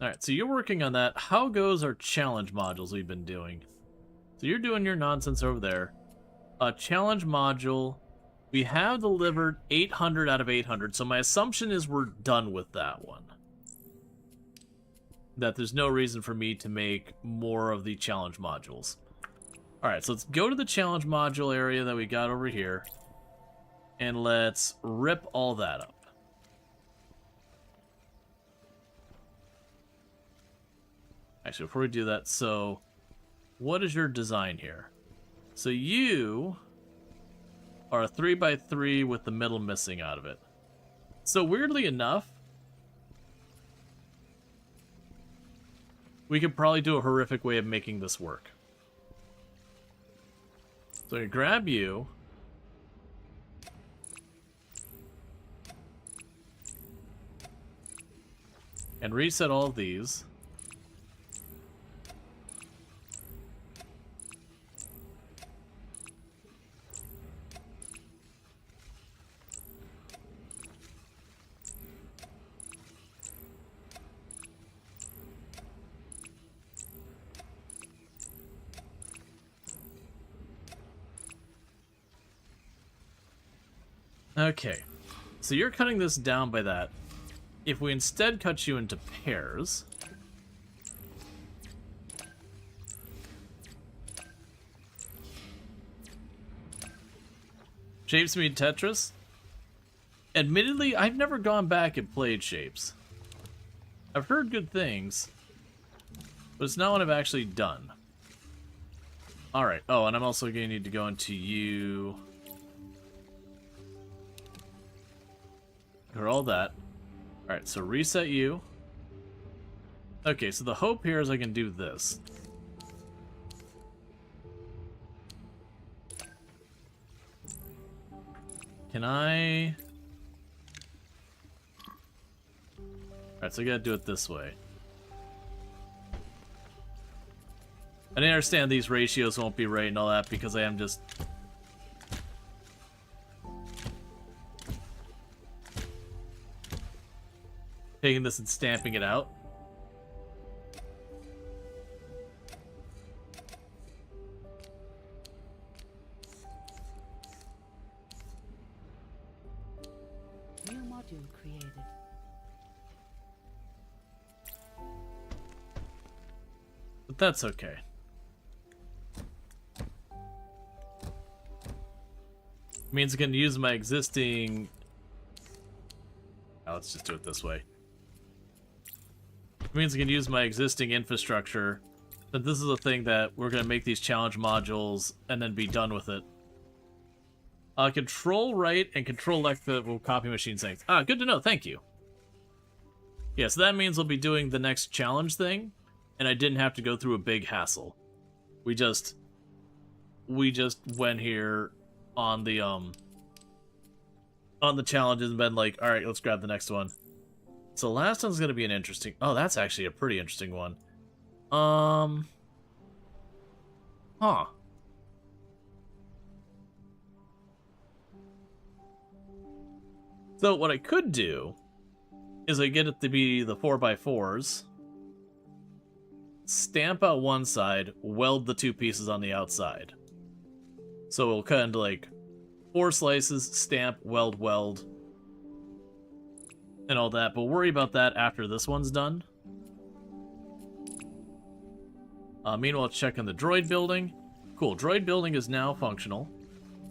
Alright, so you're working on that. How goes our challenge modules we've been doing? So you're doing your nonsense over there. Challenge module. We have delivered 800 out of 800, so my assumption is we're done with that one. That there's no reason for me to make more of the challenge modules. Alright, so let's go to the challenge module area that we got over here. And let's rip all that up. Actually, before we do that, so what is your design here? So you are a 3x3 with the middle missing out of it. So weirdly enough, we could probably do a horrific way of making this work. So I grab you. And reset all of these. Okay, so you're cutting this down by that. If we instead cut you into pairs... Shapes mean Tetris? Admittedly, I've never gone back and played Shapes. I've heard good things, but it's not what I've actually done. Alright, oh, and I'm also going to need to go into you... or all that. Alright, so reset you. Okay, so the hope here is I can do this. Can I... Alright, so I gotta do it this way. I didn't understand these ratios won't be right and all that because I am just... taking this and stamping it out. New module created. But that's okay. Means I can use my existing... let's just do it this way. It means I can use my existing infrastructure, but this is a thing that we're going to make these challenge modules and then be done with it. Control right and control left will copy machine settings. Ah, good to know, thank you. Yeah, so that means we'll be doing the next challenge thing, and I didn't have to go through a big hassle. We just went here on the challenges and been like, alright, let's grab the next one. So last one's gonna be an interesting... oh, that's actually a pretty interesting one. Huh. So what I could do is I get it to be the 4x4s, stamp out one side, weld the two pieces on the outside. So we'll cut into like 4 slices, stamp, weld, weld, and all that, but worry about that after this one's done. Meanwhile, checking the droid building. Cool, droid building is now functional.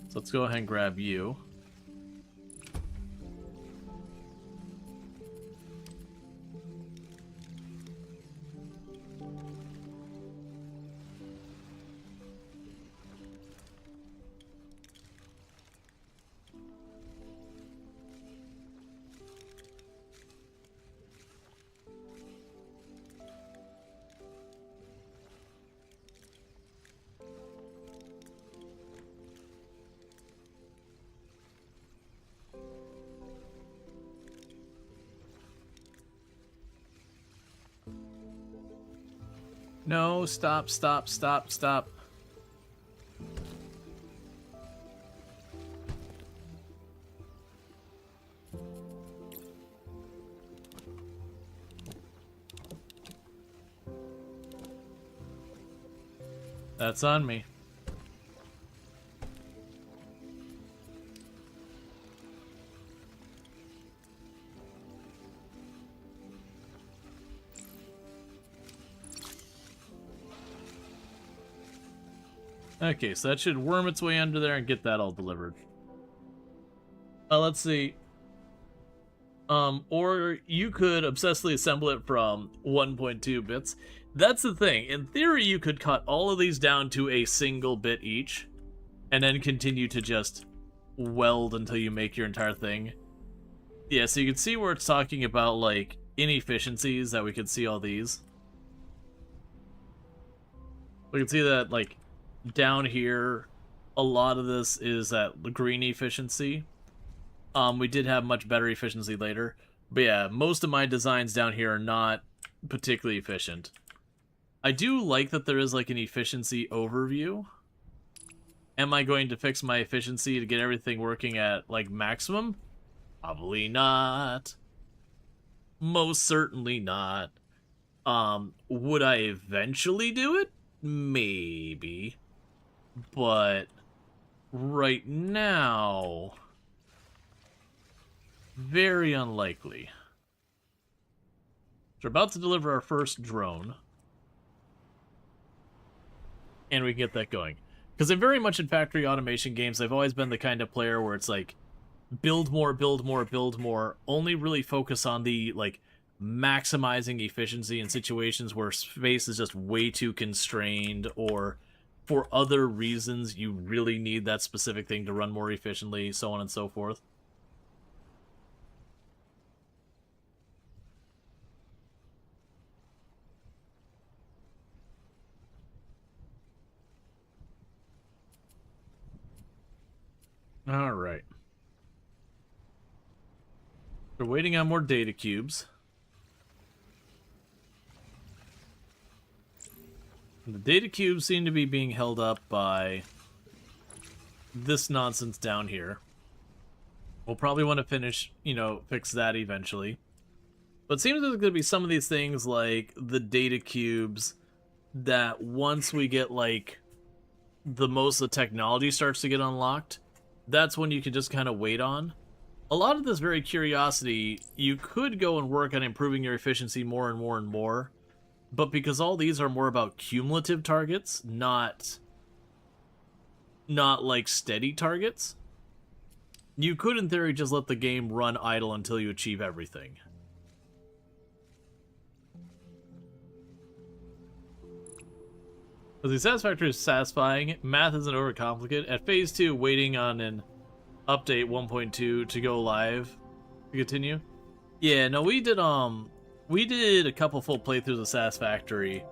So let's go ahead and grab you. No, stop, stop, stop, stop. That's on me. Okay, so that should worm its way under there and get that all delivered. Let's see. Or you could obsessively assemble it from 1.2 bits. That's the thing. In theory, you could cut all of these down to a single bit each, and then continue to just weld until you make your entire thing. Yeah, so you can see where it's talking about, like, inefficiencies, that we can see all these. We can see that, like, down here, a lot of this is that green efficiency. We did have much better efficiency later. But yeah, most of my designs down here are not particularly efficient. I do like that there is like an efficiency overview. Am I going to fix my efficiency to get everything working at like maximum? Probably not. Most certainly not. Would I eventually do it? Maybe. But right now, very unlikely. We're about to deliver our first drone. And we can get that going. Because I'm very much in factory automation games, I've always been the kind of player where it's like, build more, build more, build more. Only really focus on the, like, maximizing efficiency in situations where space is just way too constrained, or for other reasons you really need that specific thing to run more efficiently, so on and so forth. All right. We're waiting on more data cubes. The data cubes seem to be being held up by this nonsense down here. We'll probably want to finish, fix that eventually. But it seems there's going to be some of these things like the data cubes that once we get, like, the most of the technology starts to get unlocked, that's when you can just kind of wait on. A lot of this very curiosity, you could go and work on improving your efficiency more and more and more. But because all these are more about cumulative targets, not like steady targets, you could in theory just let the game run idle until you achieve everything. The satisfactory is satisfying, math isn't overcomplicated. At phase 2, waiting on an update 1.2 to go live to continue. Yeah, no, we did a couple full playthroughs of Satisfactory,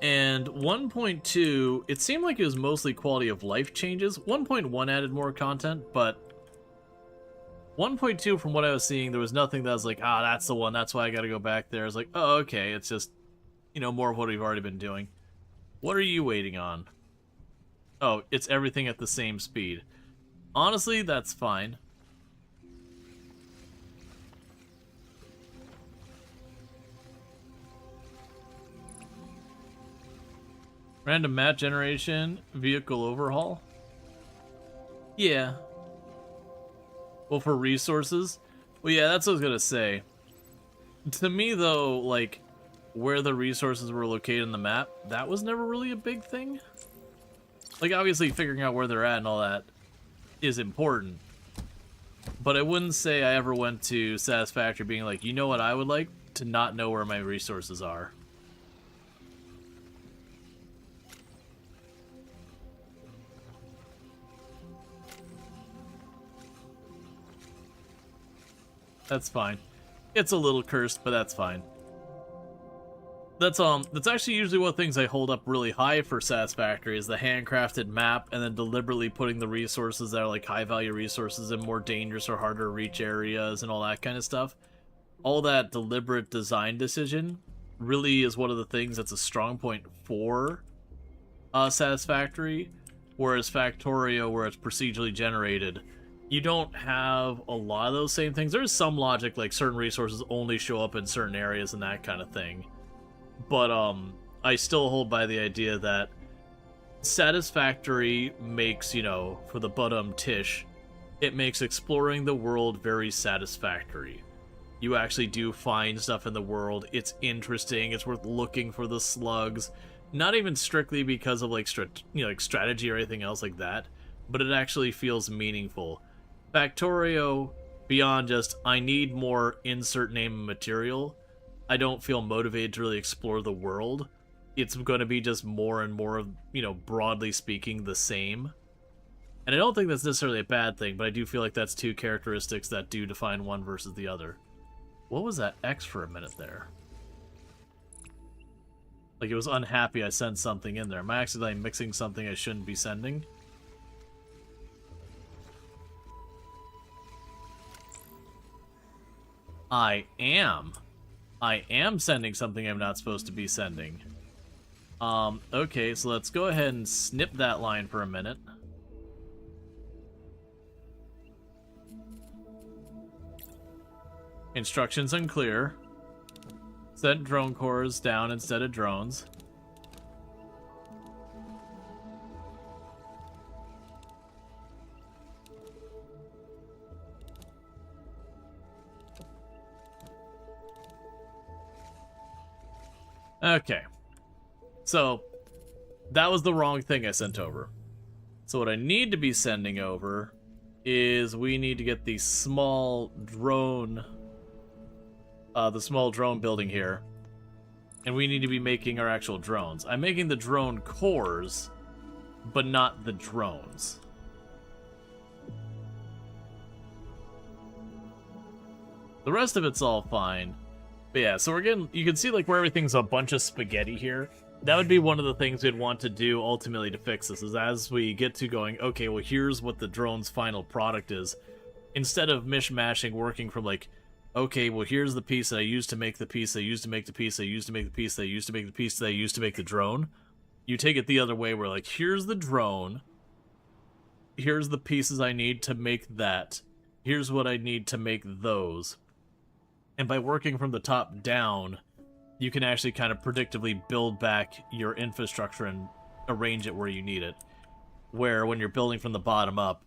and 1.2, it seemed like it was mostly quality of life changes. 1.1 added more content, but 1.2, from what I was seeing, there was nothing that was like, that's the one, that's why I gotta go back there. I was like, oh, okay, it's just, more of what we've already been doing. What are you waiting on? Oh, it's everything at the same speed. Honestly, that's fine. Random map generation, vehicle overhaul? Yeah. Well, for resources? Well, yeah, that's what I was gonna say. To me, though, like, where the resources were located in the map, that was never really a big thing. Like, obviously, figuring out where they're at and all that is important. But I wouldn't say I ever went to Satisfactory being like, you know what I would like? To not know where my resources are. That's fine. It's a little cursed, but that's fine. That's actually usually what things I hold up really high for Satisfactory is the handcrafted map, and then deliberately putting the resources that are like high value resources in more dangerous or harder to reach areas and all that kind of stuff. All that deliberate design decision really is one of the things that's a strong point for Satisfactory, whereas Factorio, where it's procedurally generated, you don't have a lot of those same things. There's some logic, like certain resources only show up in certain areas and that kind of thing. But I still hold by the idea that Satisfactory makes, you know, for the Tish, it makes exploring the world very satisfactory. You actually do find stuff in the world. It's interesting. It's worth looking for the slugs. Not even strictly because of like strategy or anything else like that, but it actually feels meaningful. Factorio, beyond just I need more insert name material, I don't feel motivated to really explore the world. It's going to be just more and more of, you know, broadly speaking, the same. And I don't think that's necessarily a bad thing, but I do feel like that's two characteristics that do define one versus the other. What was that X for a minute there? Like it was unhappy I sent something in there. Am I accidentally mixing something I shouldn't be sending? I am sending something I'm not supposed to be sending. Okay, so let's go ahead and snip that line for a minute. Instructions unclear. Send drone cores down instead of drones. Okay. So, that was the wrong thing I sent over. So what I need to be sending over is we need to get the small drone building here. And we need to be making our actual drones. I'm making the drone cores, but not the drones. The rest of it's all fine. But yeah, so we're getting, you can see like where everything's a bunch of spaghetti here. That would be one of the things we'd want to do ultimately to fix this, is as we get to going, okay, well here's what the drone's final product is. Instead of mishmashing, working from like, okay, well here's the piece that I used to make the piece, I used to make the piece, I used to make the piece, I used to make the piece, that I used to make the drone. You take it the other way where like, here's the drone, here's the pieces I need to make that, here's what I need to make those. And by working from the top down, you can actually kind of predictably build back your infrastructure and arrange it where you need it. Where when you're building from the bottom up,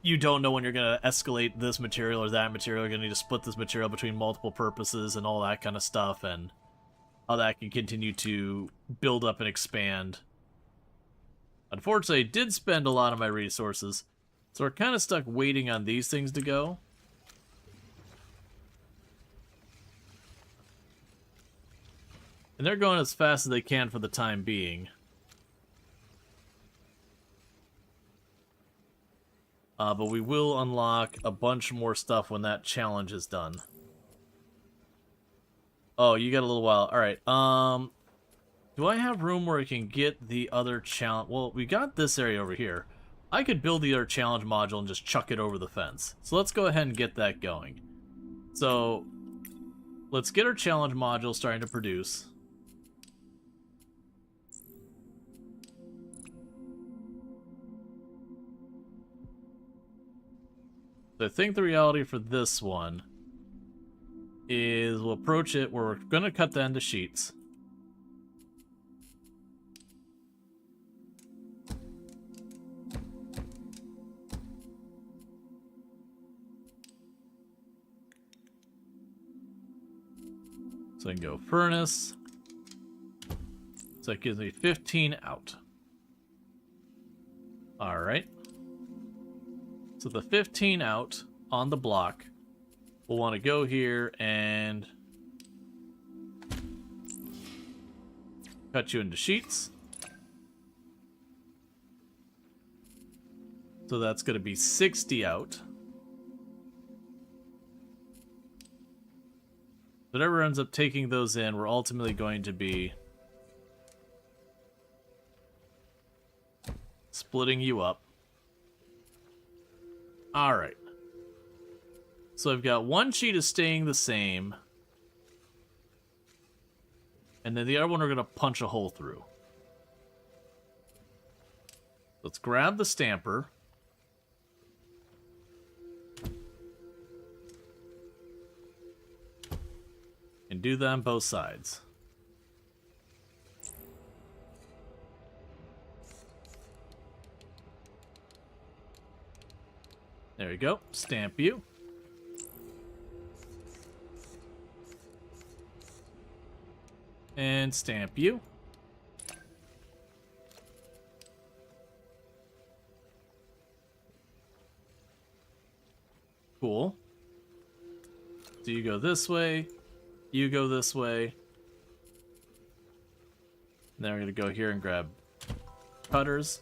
you don't know when you're going to escalate this material or that material. You're going to need to split this material between multiple purposes and all that kind of stuff, and how that can continue to build up and expand. Unfortunately, I did spend a lot of my resources, so we're kind of stuck waiting on these things to go. And they're going as fast as they can for the time being. But we will unlock a bunch more stuff when that challenge is done. Oh, you got a little while. Alright, do I have room where I can get the other challenge? Well, we got this area over here. I could build the other challenge module and just chuck it over the fence. So let's go ahead and get that going. So, let's get our challenge module starting to produce. I think the reality for this one is we'll approach it where we're going to cut that into sheets. So I can go furnace. So that gives me 15 out. Alright. So the 15 out on the block, we'll want to go here and cut you into sheets. So that's going to be 60 out. Whatever ends up taking those in, we're ultimately going to be splitting you up. Alright. So I've got one sheet is staying the same. And then the other one we're going to punch a hole through. Let's grab the stamper. And do that on both sides. There we go. Stamp you. And stamp you. Cool. So you go this way. You go this way. Now we're going to go here and grab cutters.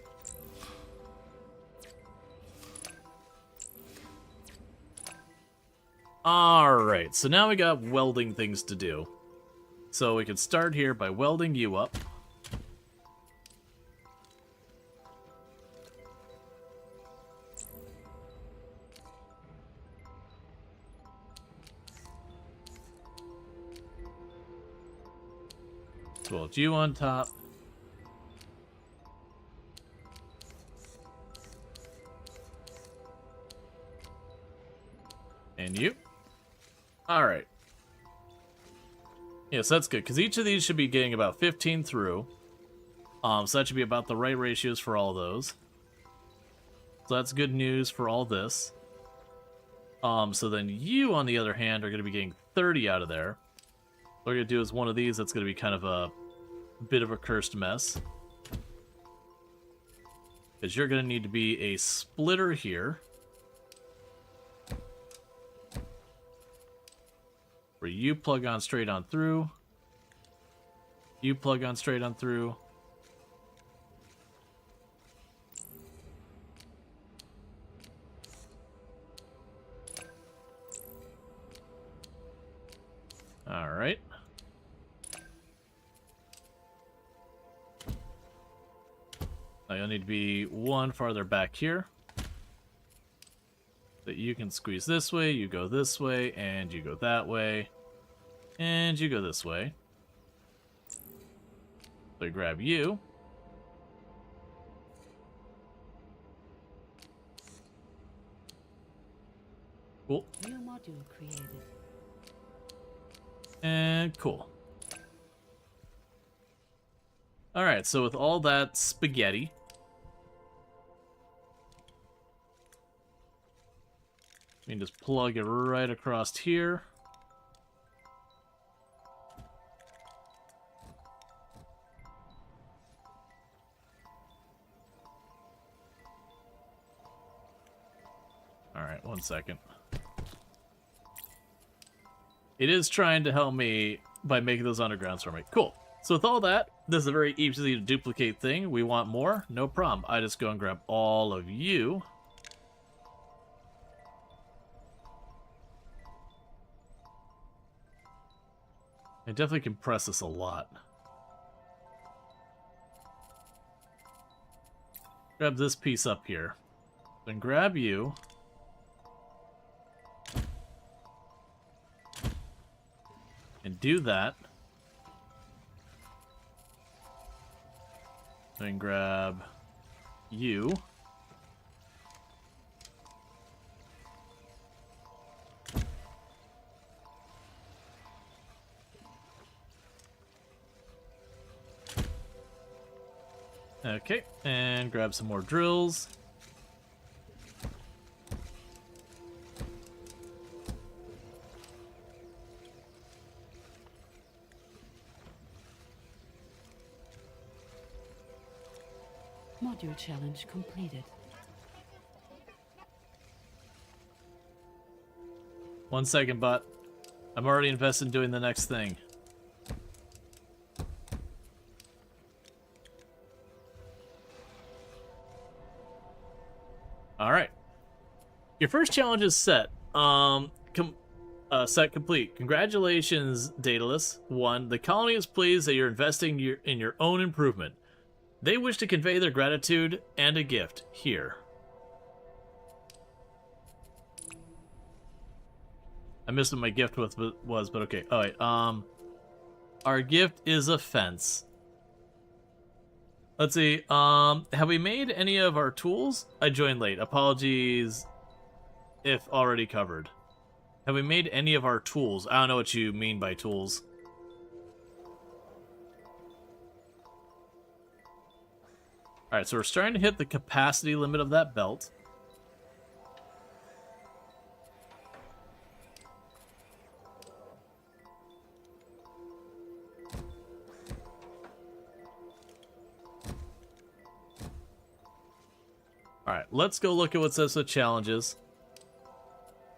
Alright, so now we got welding things to do. So we can start here by welding you up. So weld you on top. And you. Alright. Yes, that's good, because each of these should be getting about 15 through. So that should be about the right ratios for all those. So that's good news for all this. So then you, on the other hand, are going to be getting 30 out of there. What we're going to do is one of these that's going to be kind of a bit of a cursed mess. Because you're going to need to be a splitter here. Where you plug on straight on through. You plug on straight on through. All right. Now you'll need to be one farther back here. That you can squeeze this way, you go this way, and you go that way, and you go this way. So you grab you. Cool. New module created. And cool. Alright, so with all that spaghetti, you can just plug it right across here. Alright, 1 second. It is trying to help me by making those undergrounds for me. Cool. So with all that, this is a very easy to duplicate thing. We want more? No problem. I just go and grab all of you. I definitely compress this a lot. Grab this piece up here. Then grab you. And do that. Then grab you. Okay, and grab some more drills. Module challenge completed. 1 second, but I'm already invested in doing the next thing. All right. Your first challenge is set. Set complete. Congratulations, Daedalus. 1. The colony is pleased that you're investing in your own improvement. They wish to convey their gratitude and a gift. Here. I missed what my gift was, but okay. Alright, our gift is a fence. Let's see, have we made any of our tools? I joined late. Apologies if already covered. Have we made any of our tools? I don't know what you mean by tools. Alright, so we're starting to hit the capacity limit of that belt. Alright, let's go look at what says the challenges.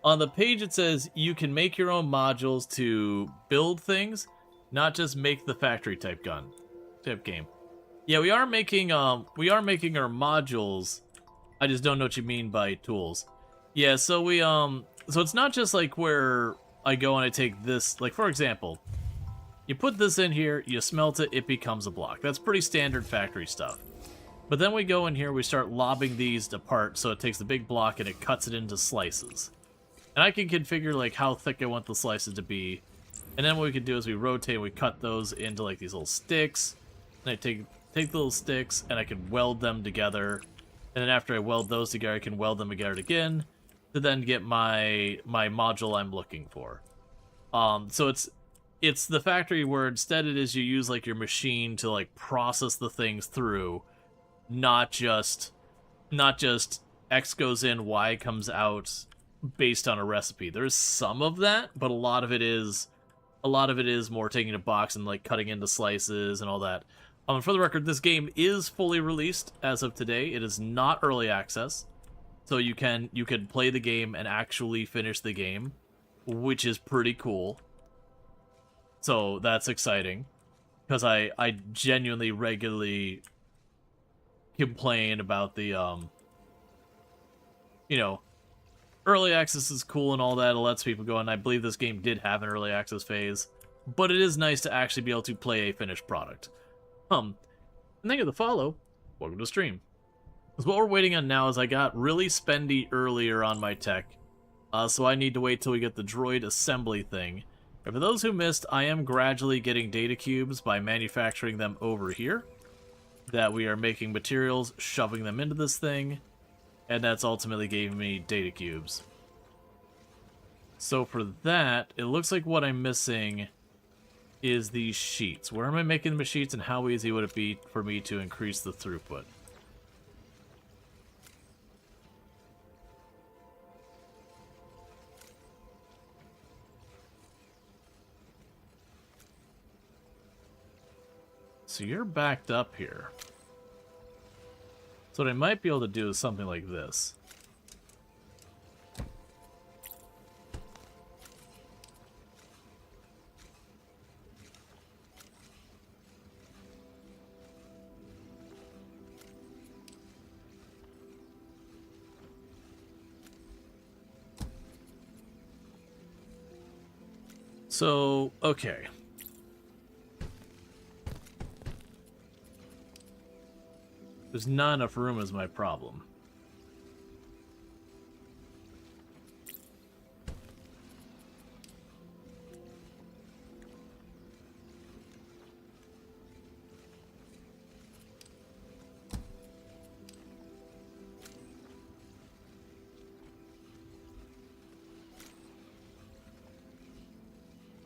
On the page it says you can make your own modules to build things, not just make the factory type game. Yeah, we are making our modules. I just don't know what you mean by tools. Yeah, so we so it's not just like where I go and I take this, like for example, you put this in here, you smelt it, it becomes a block. That's pretty standard factory stuff. But then we go in here, we start lobbing these apart, so it takes the big block and it cuts it into slices. And I can configure like how thick I want the slices to be. And then what we can do is we rotate, we cut those into like these little sticks. And I take the little sticks and I can weld them together. And then after I weld those together, I can weld them together again to then get my module I'm looking for. So it's the factory where instead it is you use like your machine to like process the things through. Not just X goes in, Y comes out based on a recipe. There's some of that, but a lot of it is more taking a box and like cutting into slices and all that. For the record, this game is fully released as of today. It is not early access, so you can play the game and actually finish the game, which is pretty cool. So that's exciting, because I genuinely regularly complain about the early access is cool and all that, it lets people go, and I believe this game did have an early access phase, but it is nice to actually be able to play a finished product. And thank you for the follow. Welcome to stream. Because what we're waiting on now is I got really spendy earlier on my tech, so I need to wait till we get the droid assembly thing. And for those who missed, I am gradually getting data cubes by manufacturing them over here. That we are making materials, shoving them into this thing, and that's ultimately giving me data cubes. So for that, it looks like what I'm missing is these sheets. Where am I making the sheets, and how easy would it be for me to increase the throughput? So you're backed up here. So what I might be able to do is something like this. So, okay. There's not enough room is my problem.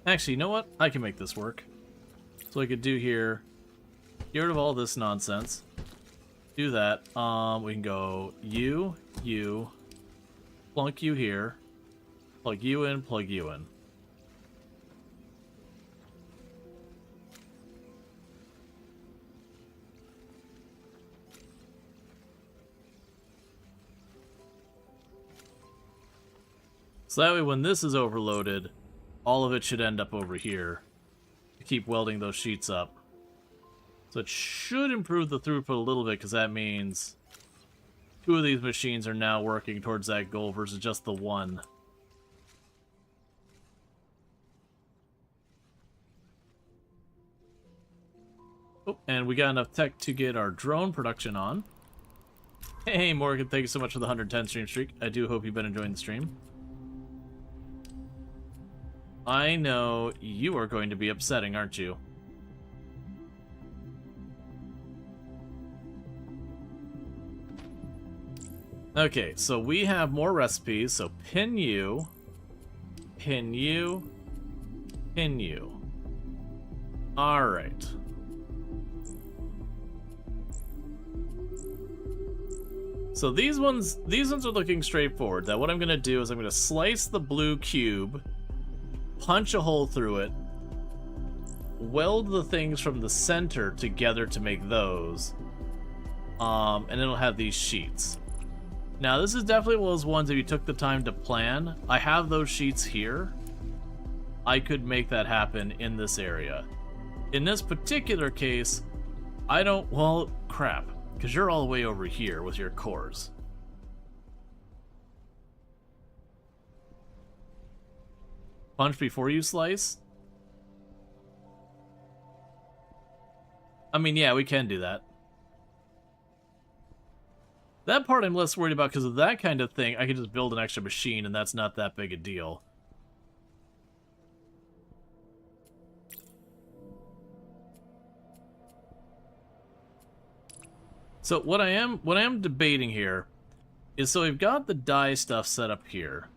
Actually, you know what? I can make this work. So I could do here, get rid of all this nonsense. Do that. We can go you, plunk you here, plug you in, plug you in. So that way when this is overloaded, all of it should end up over here to keep welding those sheets up. So it should improve the throughput a little bit, because that means 2 of these machines are now working towards that goal versus just the one. Oh, and we got enough tech to get our drone production on. Hey, Morgan, thank you so much for the 110 stream streak. I do hope you've been enjoying the stream. I know you are going to be upsetting, aren't you? Okay, so we have more recipes, so pin you, pin you, pin you. Alright. So these ones are looking straightforward. That what I'm gonna do is I'm gonna slice the blue cube, punch a hole through it, weld the things from the center together to make those, and it'll have these sheets. Now this is definitely one of those ones, if you took the time to plan, I have those sheets here. I could make that happen in this area. In this particular case, I don't, well, crap. Because you're all the way over here with your cores. Punch before you slice? I mean, yeah, we can do that. That part I'm less worried about, because of that kind of thing, I can just build an extra machine, and that's not that big a deal. So what I am debating here is, so we've got the dye stuff set up here.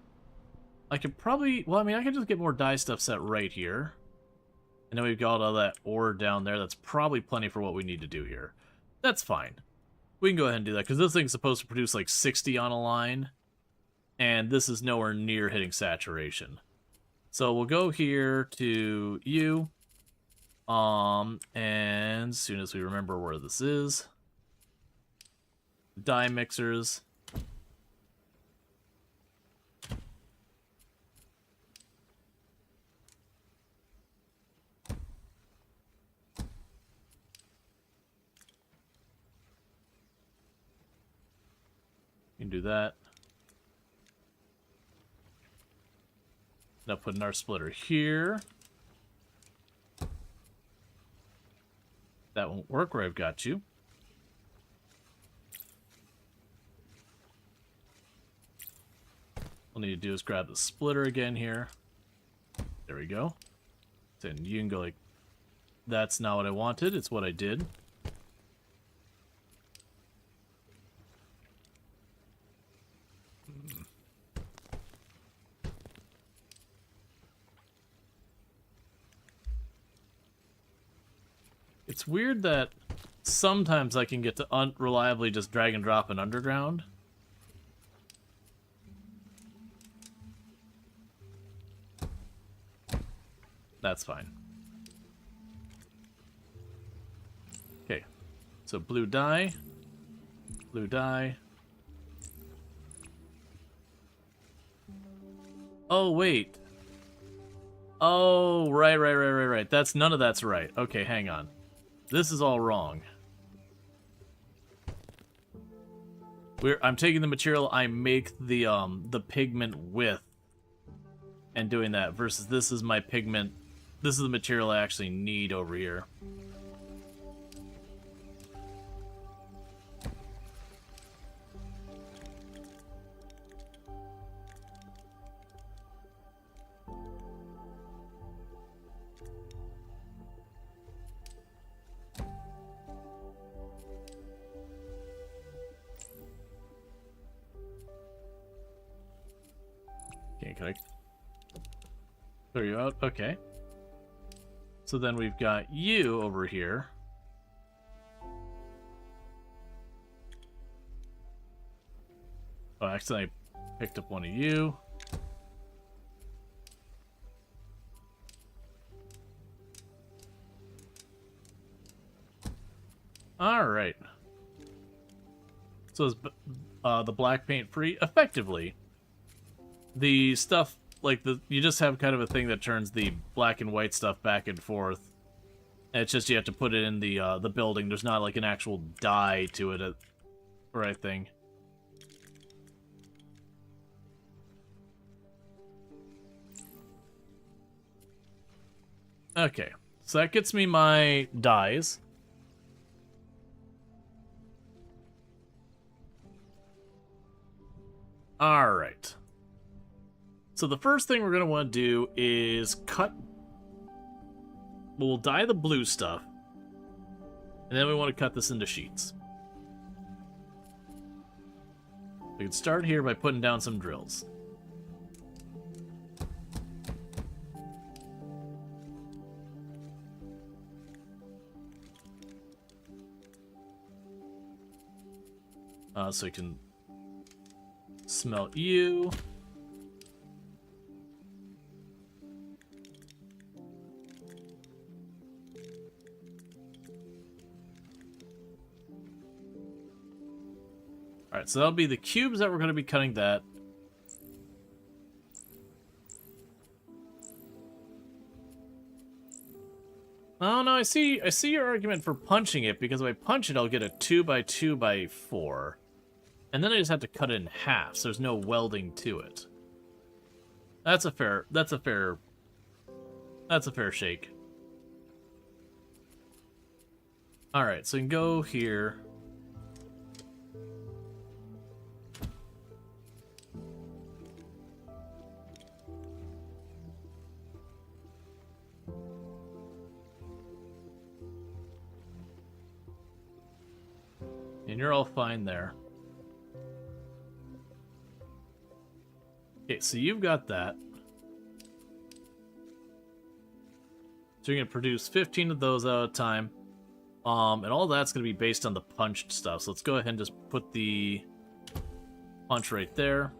I could probably, well, I mean, I could just get more dye stuff set right here. And then we've got all that ore down there. That's probably plenty for what we need to do here. That's fine. We can go ahead and do that, because this thing's supposed to produce like 60 on a line. And this is nowhere near hitting saturation. So we'll go here to you. And as soon as we remember where this is, dye mixers. You can do that. Now putting our splitter here. That won't work where I've got you. All I need to do is grab the splitter again here. There we go. Then you can go like, that's not what I wanted, it's what I did. It's weird that sometimes I can get to unreliably just drag and drop an underground. That's fine. Okay, so blue dye, blue dye. Oh, wait. Oh, right. That's, none of that's right. Okay, hang on. This is all wrong. I'm taking the material I make the pigment with and doing that, versus this is my pigment. This is the material I actually need over here. Okay, can I clear you out? Okay. So then we've got you over here. Oh, actually, I picked up one of you. All right. So is the black paint free? Effectively, the stuff, like, you just have kind of a thing that turns the black and white stuff back and forth. And it's just you have to put it in the building. There's not, like, an actual dye to it or anything. Okay, so that gets me my dyes. Alright. So the first thing we're going to want to do is cut... We'll dye the blue stuff. And then we want to cut this into sheets. We can start here by putting down some drills. So we can smelt you. Alright, so that'll be the cubes that we're going to be cutting that. Oh no, I see your argument for punching it, because if I punch it, I'll get a 2x2x4. And then I just have to cut it in half, so there's no welding to it. That's a fair shake. Alright, so we can go here. And you're all fine there. Okay, so you've got that. So you're going to produce 15 of those at a time. And all that's going to be based on the punched stuff. So let's go ahead and just put the punch right there.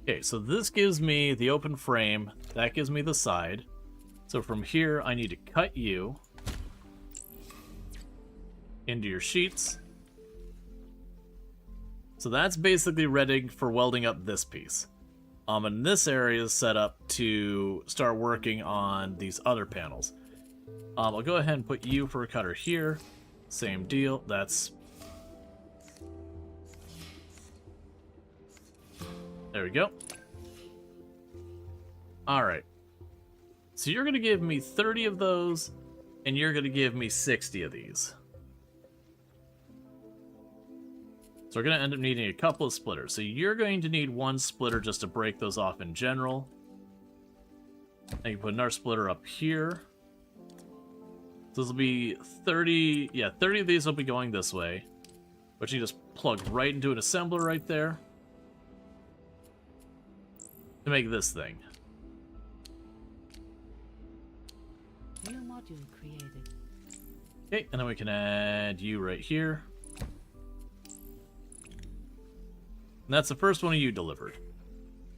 Okay, so this gives me the open frame. That gives me the side. So from here, I need to cut you into your sheets. So that's basically ready for welding up this piece. And this area is set up to start working on these other panels. I'll go ahead and put you for a cutter here. Same deal. That's... There we go. Alright. So you're going to give me 30 of those, and you're going to give me 60 of these. So we're going to end up needing a couple of splitters. So you're going to need one splitter just to break those off in general. And you put another splitter up here. So this will be 30... Yeah, 30 of these will be going this way. Which you just plug right into an assembler right there. To make this thing. New module created. Okay, and then we can add you right here. And that's the first one of you delivered.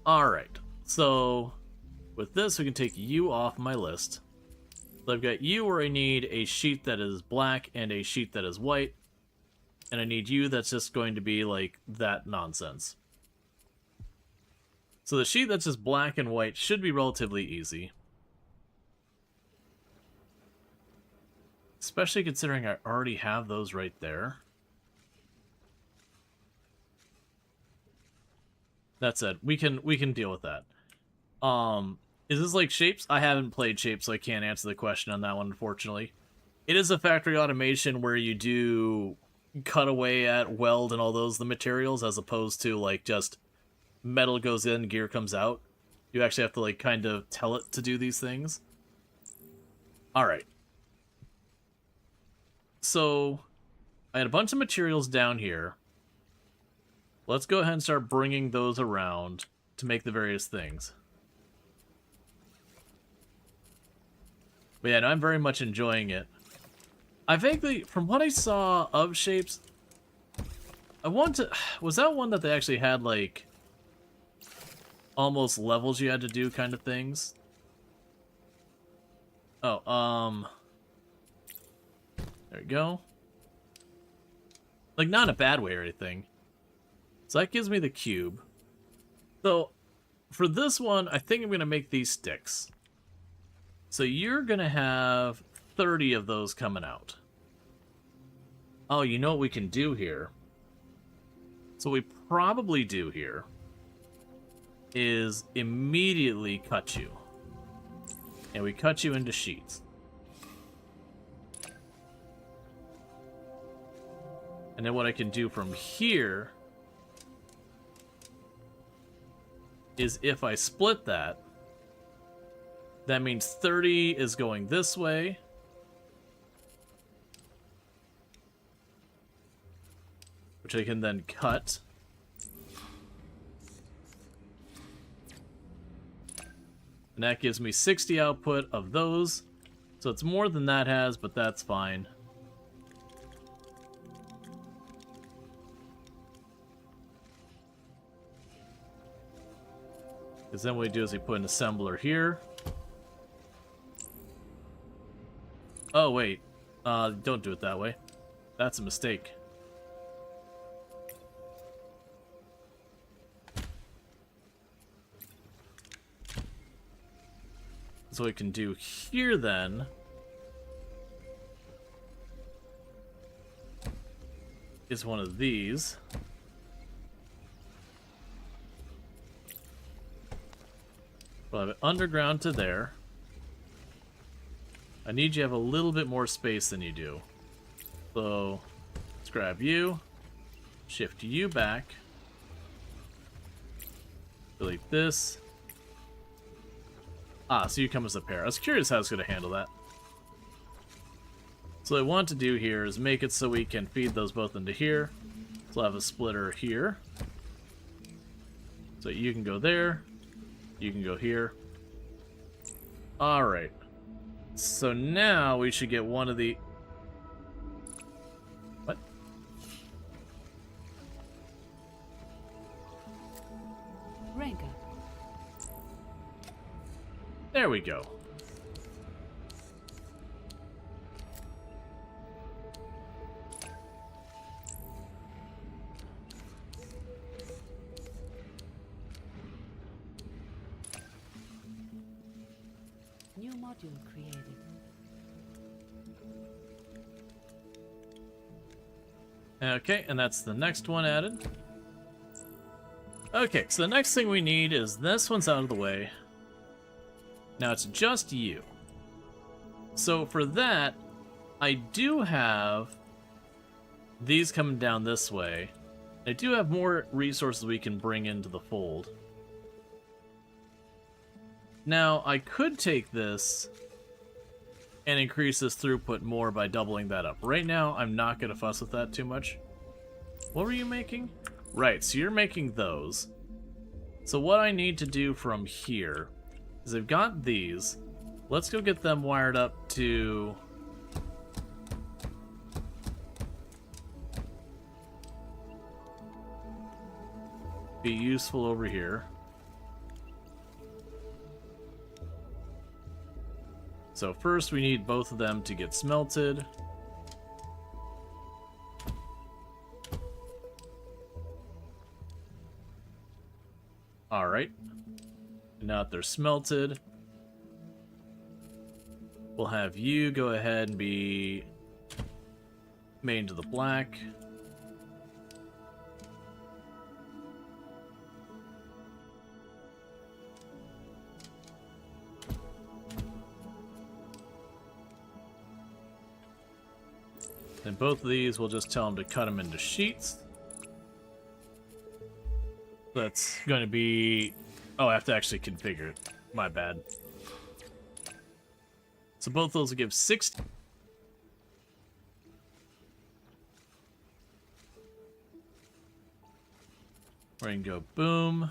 Alright, so with this we can take you off my list. So I've got you where I need a sheet that is black and a sheet that is white. And I need you that's just going to be like that nonsense. So the sheet that's just black and white should be relatively easy. Especially considering I already have those right there. That said, we can deal with that. Is this like Shapes? I haven't played Shapes, so I can't answer the question on that one, unfortunately. It is a factory automation where you do cut away at weld and all those the materials, as opposed to like just metal goes in, gear comes out. You actually have to like kind of tell it to do these things. Alright. So, I had a bunch of materials down here. Let's go ahead and start bringing those around to make the various things. But yeah, no, I'm very much enjoying it. I vaguely, from what I saw of Shapes, I want to... Was that one that they actually had, like, almost levels you had to do kind of things? Oh, we go. Like, not in a bad way or anything. So that gives me the cube. So, for this one, I think I'm going to make these sticks. So you're going to have 30 of those coming out. Oh, you know what we can do here? So what we probably do here is immediately cut you. And we cut you into sheets. And then what I can do from here is if I split that, that means 30 is going this way. Which I can then cut. And that gives me 60 output of those. So it's more than that has, but that's fine. Because then what we do is we put an assembler here. Oh, wait. Don't do it that way. That's a mistake. So what we can do here then is one of these. We'll have it underground to there. I need you to have a little bit more space than you do. So let's grab you, shift you back, delete this. Ah, so you come as a pair. I was curious how it's going to handle that. So what I want to do here is make it so we can feed those both into here. So I'll have a splitter here. So you can go there. You can go here. Alright. So now we should get one of the... What? Rank up. There we go. New module created. Okay, and that's the next one added. Okay, so the next thing we need is this one's out of the way. Now it's just you. So for that, I do have these coming down this way. I do have more resources we can bring into the fold. Now, I could take this and increase this throughput more by doubling that up. Right now, I'm not going to fuss with that too much. What were you making? Right, so you're making those. So what I need to do from here is I've got these. Let's go get them wired up to... be useful over here. So first we need both of them to get smelted. Alright. Now that they're smelted, we'll have you go ahead and be made into the black. And both of these, we'll just tell them to cut them into sheets. That's going to be... Oh, I have to actually configure it. My bad. So both those will give 60. We're going to go boom.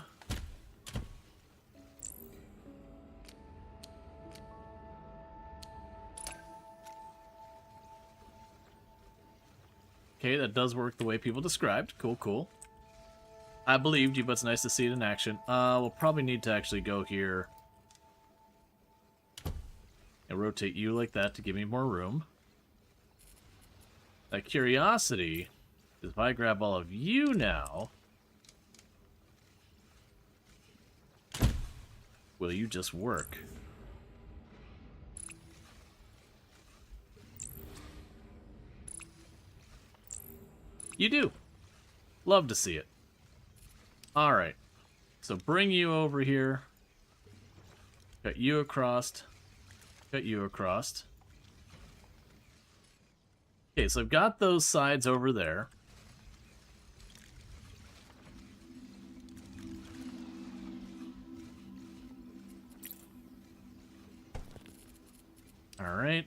Okay, that does work the way people described. Cool, cool. I believed you, but it's nice to see it in action. We'll probably need to actually go here and rotate you like that to give me more room. That curiosity is if I grab all of you now, will you just work? You do. Love to see it. Alright. So bring you over here. Cut you across. Cut you across. Okay, so I've got those sides over there. Alright.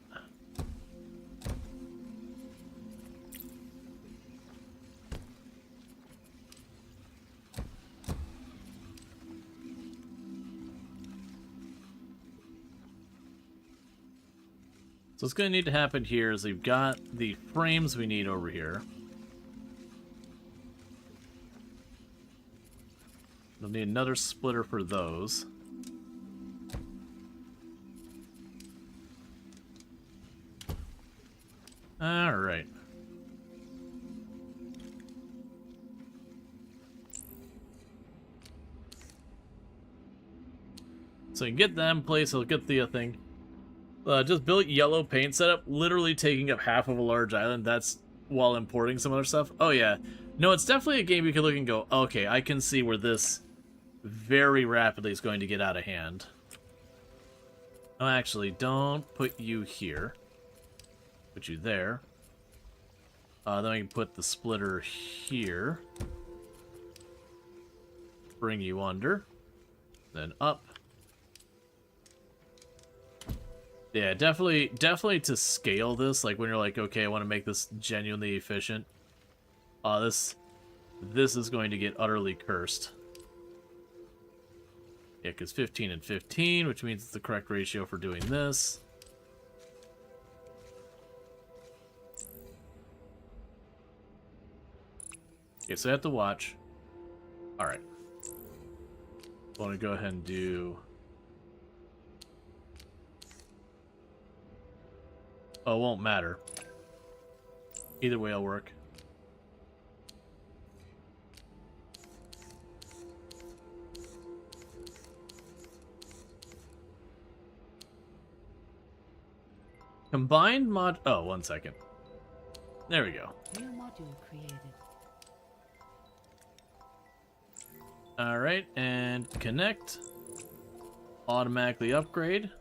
So what's going to need to happen here is we've got the frames we need over here. We'll need another splitter for those. Alright. So you can get them in place, I'll get the thing. Just built yellow paint setup, literally taking up half of a large island. That's while importing some other stuff. Oh yeah. No, it's definitely a game you could look and go, okay, I can see where this very rapidly is going to get out of hand. Oh, actually, don't put you here. Put you there. Then I can put the splitter here. Bring you under. Then up. Yeah, definitely to scale this, like when you're like, okay, I want to make this genuinely efficient. This is going to get utterly cursed. Yeah, because 15 and 15, which means it's the correct ratio for doing this. Okay, so I have to watch. Alright. I want to go ahead and do... Oh, it won't matter. Either way, it'll work. Combined mod... Oh, 1 second. There we go. New module created. Alright, and connect. Automatically upgrade.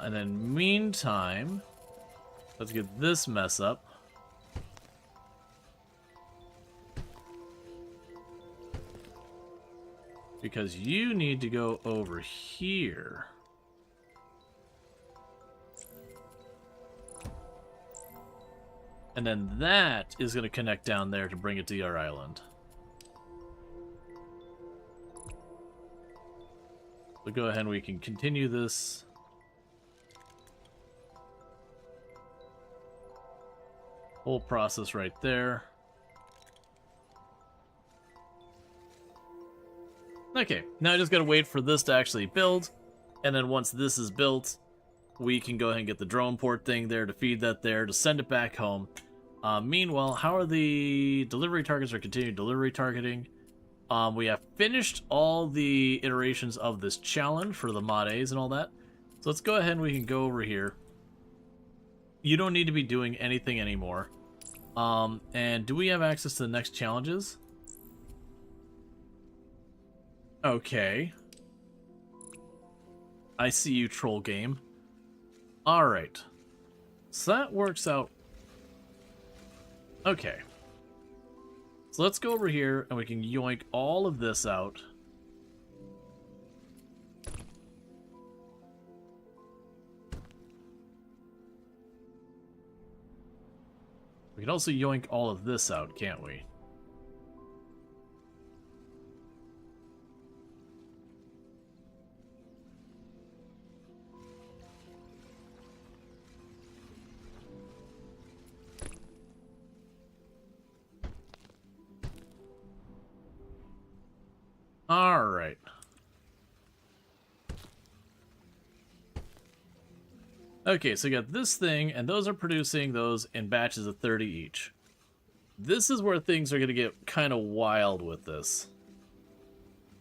And then meantime, let's get this mess up. Because you need to go over here. And then that is going to connect down there to bring it to your island. So go ahead and we can continue this. Whole process right there. Okay, now I just gotta wait for this to actually build, and then once this is built, we can go ahead and get the drone port thing there to feed that there, to send it back home. Meanwhile, how are the delivery targets or continued delivery targeting? We have finished all the iterations of this challenge for the mod A's and all that. So let's go ahead and we can go over here. You don't need to be doing anything anymore. And do we have access to the next challenges? Okay. I see you, troll game. Alright. So that works out. Okay. So let's go over here and we can yoink all of this out. We can also yoink all of this out, can't we? All right. Okay, so we got this thing, and those are producing those in batches of 30 each. This is where things are going to get kind of wild with this.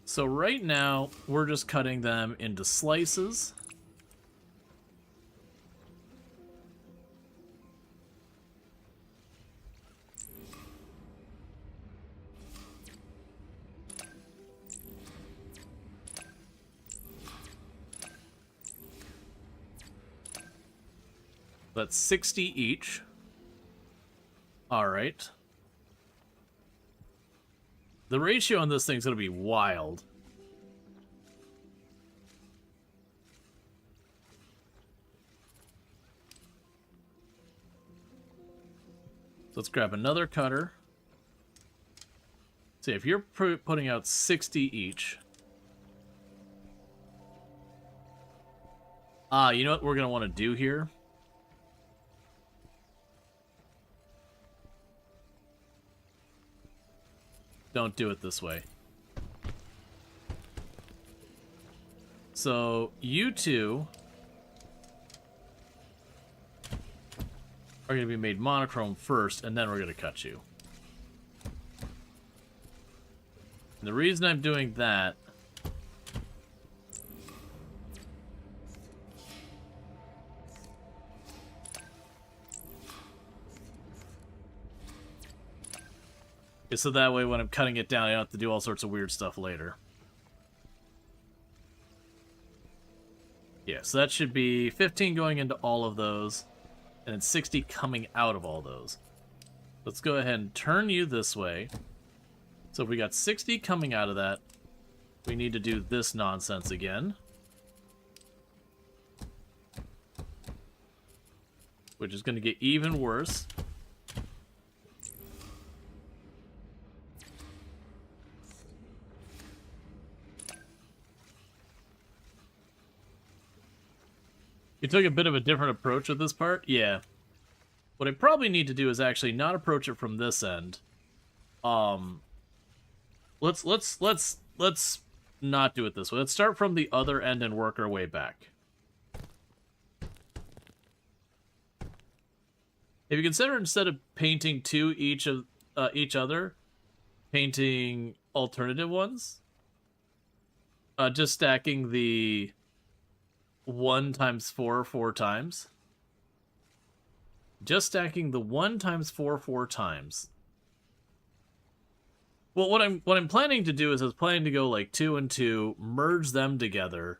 So right now, we're just cutting them into slices. That's 60 each. Alright. The ratio on this thing's going to be wild. So let's grab another cutter. See, if you're putting out 60 each. You know what we're going to want to do here? Don't do it this way. So, you two are going to be made monochrome first, and then we're going to cut you. And the reason I'm doing that is so that way when I'm cutting it down, I don't have to do all sorts of weird stuff later. Yeah, so that should be 15 going into all of those, and then 60 coming out of all those. Let's go ahead and turn you this way. So if we got 60 coming out of that, we need to do this nonsense again. Which is going to get even worse. You took a bit of a different approach with this part? Yeah. What I probably need to do is actually not approach it from this end. Let's not do it this way. Let's start from the other end and work our way back. If you consider instead of painting two each of each other, painting alternative ones, just stacking the 1 times 4 4 times. Just stacking the 1 times 4 4 times. Well, what I'm planning to do is I was planning to go like 2 and 2, merge them together,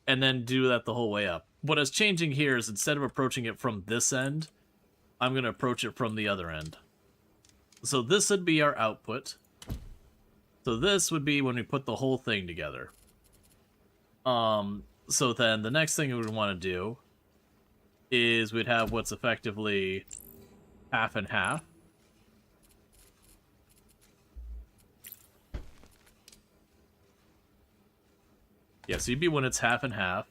and then do that the whole way up. What is changing here is instead of approaching it from this end, I'm going to approach it from the other end. So this would be our output. So this would be when we put the whole thing together. So then the next thing we would want to do is we'd have what's effectively half and half. Yeah, so you'd be when it's half and half.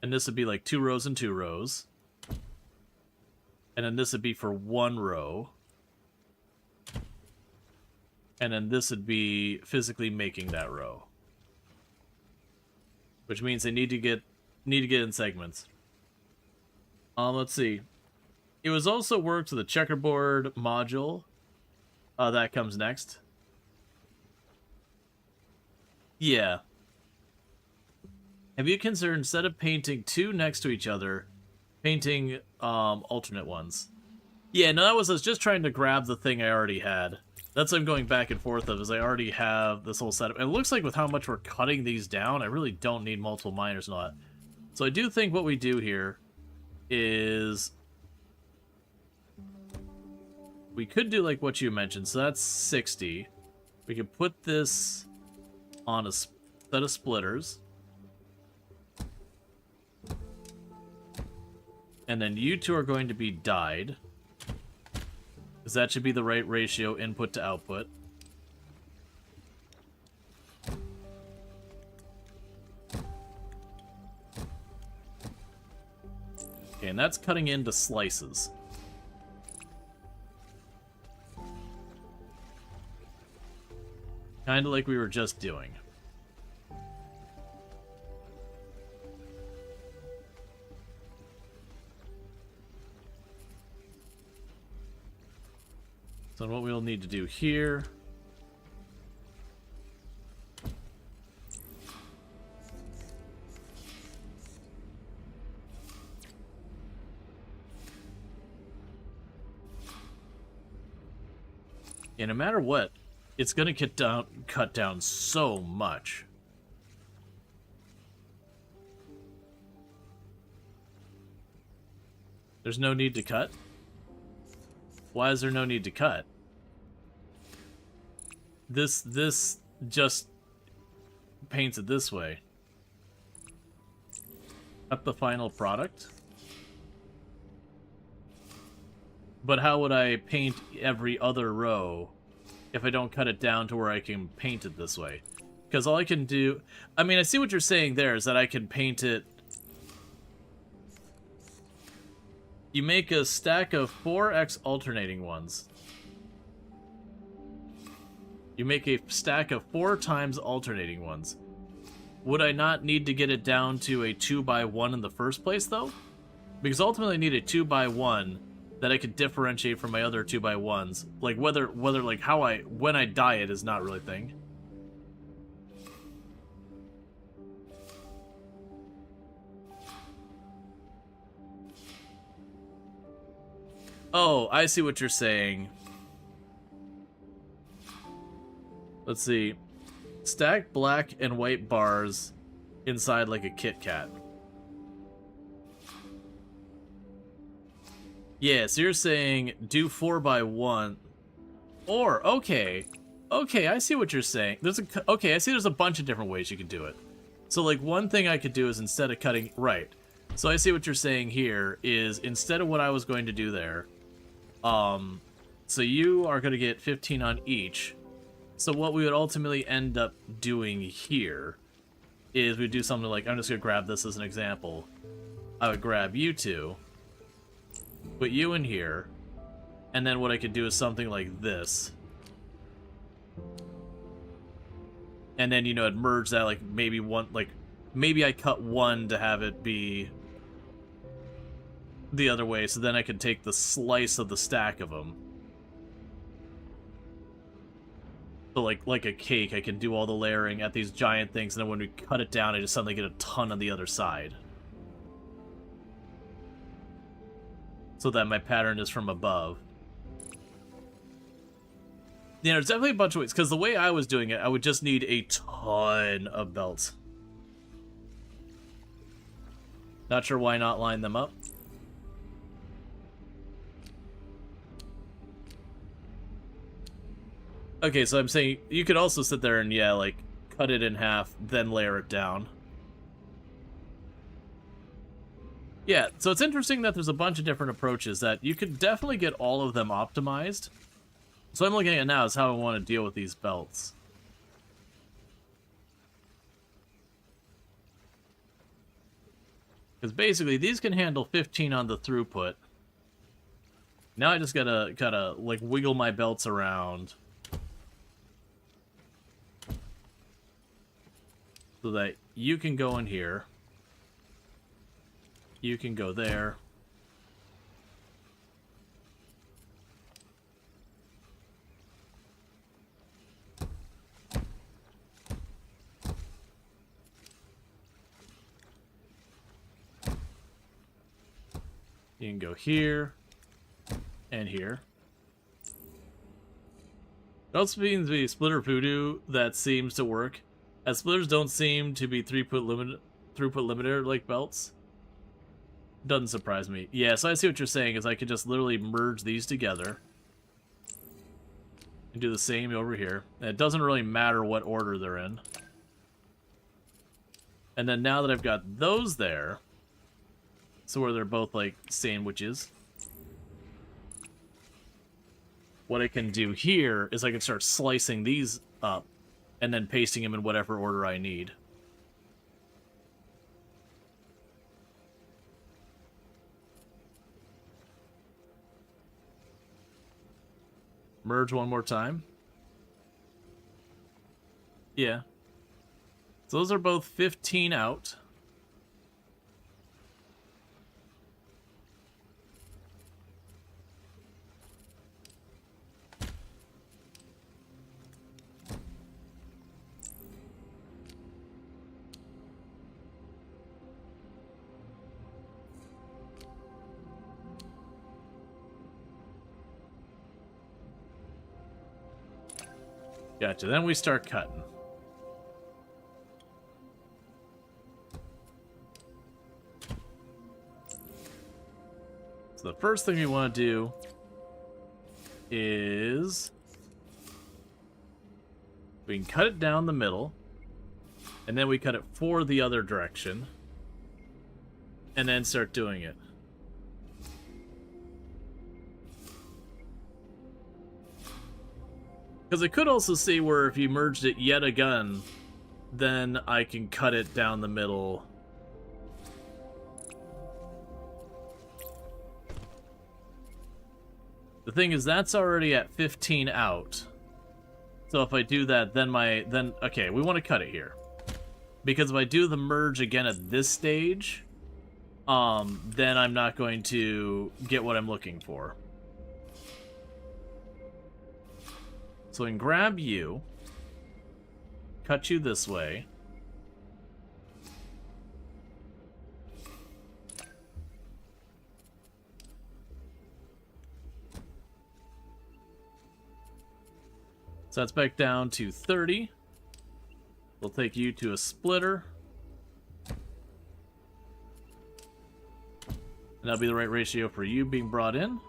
And this would be like 2 rows and 2 rows. And then this would be for 1 row. And then this would be physically making that row. Which means they need to get in segments. Let's see. It was also worked with the checkerboard module. That comes next. Yeah. Have you considered instead of painting 2 next to each other, painting alternate ones? Yeah, no, I was just trying to grab the thing I already had. That's what I'm going back and forth of, is I already have this whole setup. And it looks like with how much we're cutting these down, I really don't need multiple miners and all that. So I do think what we do here is we could do like what you mentioned. So that's 60. We could put this on a set of splitters. And then you two are going to be dyed. Because that should be the right ratio input to output. Okay, and that's cutting into slices. Kind of like we were just doing. So what we'll need to do here... Yeah, no matter what, it's gonna cut down so much. There's no need to cut? Why is there no need to cut? This just paints it this way. Cut the final product? But how would I paint every other row if I don't cut it down to where I can paint it this way? Because all I can do... I mean, I see what you're saying there, is that I can paint it... You make a stack of 4x alternating ones. You make a stack of 4 times alternating ones. Would I not need to get it down to a 2x1 in the first place, though? Because ultimately I need a 2x1 that I could differentiate from my other 2x1s. Like, whether like, when I dye it is not really a thing. Oh, I see what you're saying. Let's see. Stack black and white bars inside like a Kit Kat. Yeah, so you're saying do 4x1. Or, okay. Okay, I see what you're saying. Okay, I see there's a bunch of different ways you can do it. So, like, one thing I could do is instead of cutting... Right. So I see what you're saying here is instead of what I was going to do there... So you are going to get 15 on each. So what we would ultimately end up doing here is we'd do something like... I'm just going to grab this as an example. I would grab you two... Put you in here, and then what I could do is something like this. And then, you know, I'd merge that, like, maybe one, like, maybe I cut one to have it be the other way, so then I could take the slice of the stack of them. So, like a cake, I can do all the layering at these giant things, and then when we cut it down, I just suddenly get a ton on the other side. So that my pattern is from above. You know, there's definitely a bunch of ways, because the way I was doing it, I would just need a ton of belts. Not sure why not line them up. Okay, so I'm saying, you could also sit there and, yeah, like, cut it in half, then layer it down. Yeah, so it's interesting that there's a bunch of different approaches that you could definitely get all of them optimized. So I'm looking at now is how I want to deal with these belts. Because basically these can handle 15 on the throughput. Now I just gotta like wiggle my belts around so that you can go in here. You can go there. You can go here and here. It also seems to be splitter voodoo that seems to work, as splitters don't seem to be throughput limiter like belts. Doesn't surprise me. Yeah, so I see what you're saying, is I could just literally merge these together. And do the same over here. And it doesn't really matter what order they're in. And then now that I've got those there, so where they're both like sandwiches, what I can do here is I can start slicing these up and then pasting them in whatever order I need. Merge one more time. Yeah. So those are both 15 out. Gotcha. Then we start cutting. So the first thing we want to do is we can cut it down the middle, and then we cut it for the other direction, and then start doing it. Because I could also see where if you merged it yet again, then I can cut it down the middle. The thing is, that's already at 15 out. So if I do that, then okay, we want to cut it here. Because if I do the merge again at this stage, then I'm not going to get what I'm looking for. So I can grab you, cut you this way. So that's back down to 30. We'll take you to a splitter. And that'll be the right ratio for you being brought in.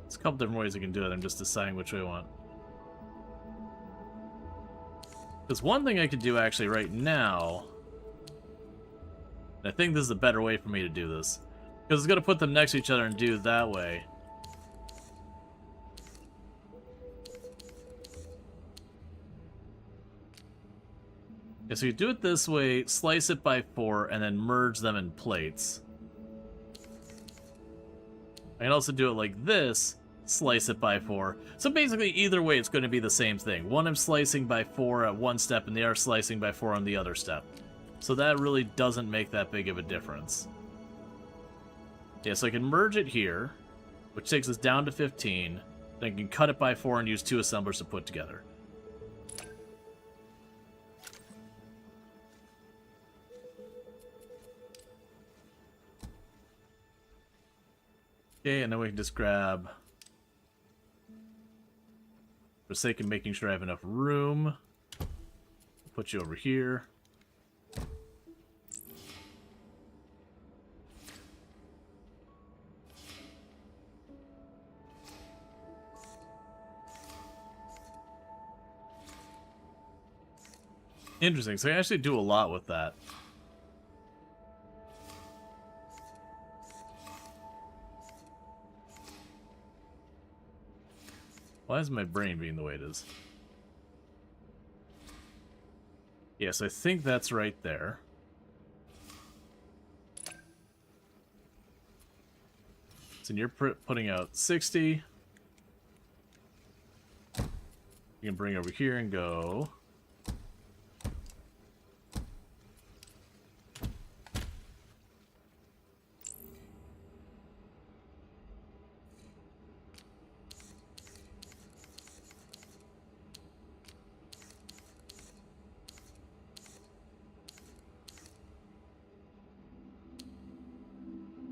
There's a couple different ways I can do it. I'm just deciding which way I want. Because one thing I could do actually right now, and I think this is a better way for me to do this, because it's going to put them next to each other and do it that way. Yeah, so you do it this way, slice it by 4, and then merge them in plates. I can also do it like this, slice it by 4. So basically, either way, it's going to be the same thing. One I'm slicing by 4 at one step, and the other slicing by 4 on the other step. So that really doesn't make that big of a difference. Yeah, so I can merge it here, which takes us down to 15. Then I can cut it by 4 and use 2 assemblers to put together. Okay, and then we can just grab, for the sake of making sure I have enough room, put you over here. Interesting, so I actually do a lot with that. Why is my brain being the way it is? Yes, I think that's right there. So you're putting out 60. You can bring over here and go.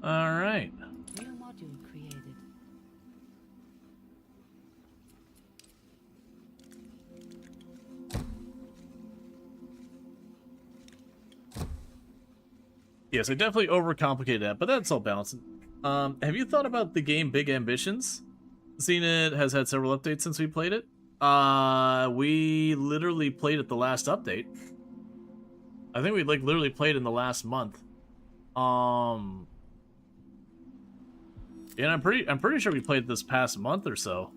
All right. New module created. Yes, I definitely overcomplicated that, but that's all balanced. Have you thought about the game Big Ambitions? Seen it has had several updates since we played it. We literally played it the last update. I think we literally played in the last month. And I'm pretty sure we played this past month or so.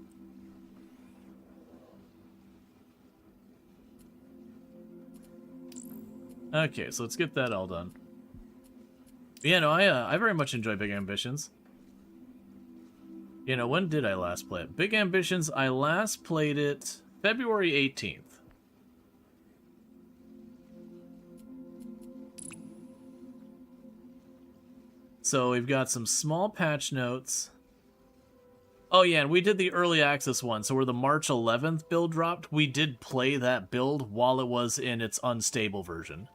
Okay, so let's get that all done. Yeah, no, I very much enjoy Big Ambitions. You know, when did I last play it? Big Ambitions, I last played it February 18th. So we've got some small patch notes. Oh yeah, and we did the early access one, so where the March 11th build dropped, we did play that build while it was in its unstable version.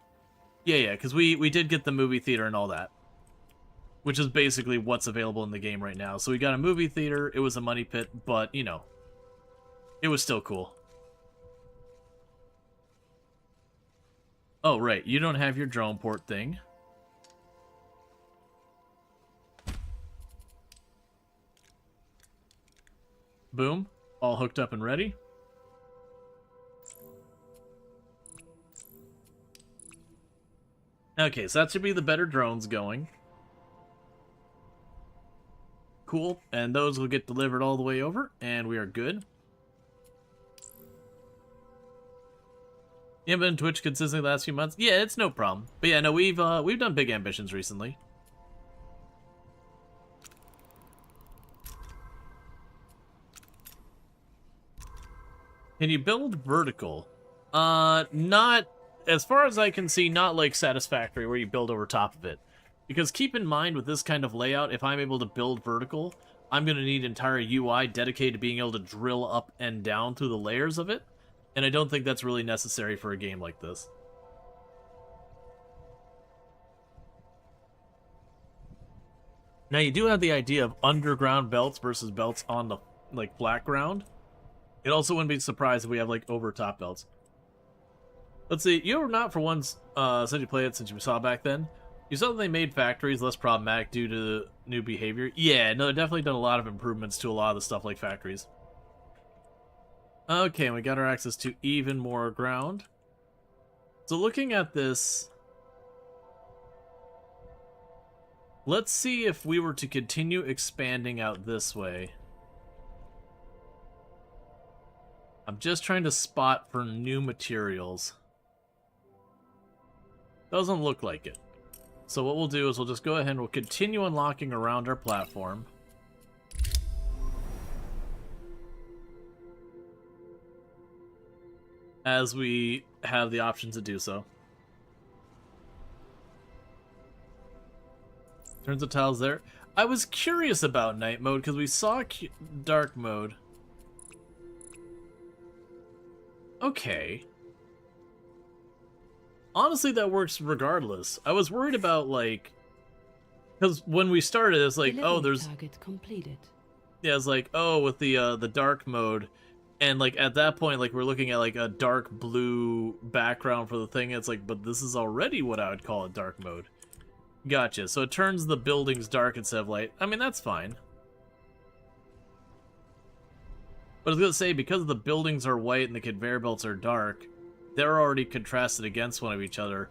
Yeah, because we did get the movie theater and all that, which is basically what's available in the game right now. So we got a movie theater, it was a money pit, but, you know, it was still cool. Oh, right, you don't have your drone port thing. Boom. All hooked up and ready. Okay, so that should be the better drones going. Cool. And those will get delivered all the way over, and we are good. You haven't been Twitch consistently the last few months? Yeah, it's no problem. But yeah, no, we've done big ambitions recently. Can you build vertical? Not, as far as I can see, not like Satisfactory where you build over top of it. Because keep in mind with this kind of layout, if I'm able to build vertical, I'm going to need entire UI dedicated to being able to drill up and down through the layers of it. And I don't think that's really necessary for a game like this. Now you do have the idea of underground belts versus belts on the like flat ground. It also wouldn't be surprised if we have, like, over-top belts. Let's see, you were not for once, since you played it, since you saw back then. You saw that they made factories less problematic due to new behavior. Yeah, no, they've definitely done a lot of improvements to a lot of the stuff like factories. Okay, we got our access to even more ground. So looking at this... Let's see if we were to continue expanding out this way. I'm just trying to spot for new materials. Doesn't look like it. So what we'll do is we'll just go ahead and we'll continue unlocking around our platform. As we have the option to do so. Turns the tiles there. I was curious about night mode because we saw dark mode. Okay. Honestly, that works regardless. I was worried about, like... Because when we started, it's like, Delivery oh, there's... target completed. Yeah, it's like, oh, with the dark mode. And, like, at that point, like, we're looking at, like, a dark blue background for the thing. It's like, but this is already what I would call a dark mode. Gotcha. So it turns the buildings dark instead of light. I mean, that's fine. But I was going to say, because the buildings are white and the conveyor belts are dark, they're already contrasted against one of each other.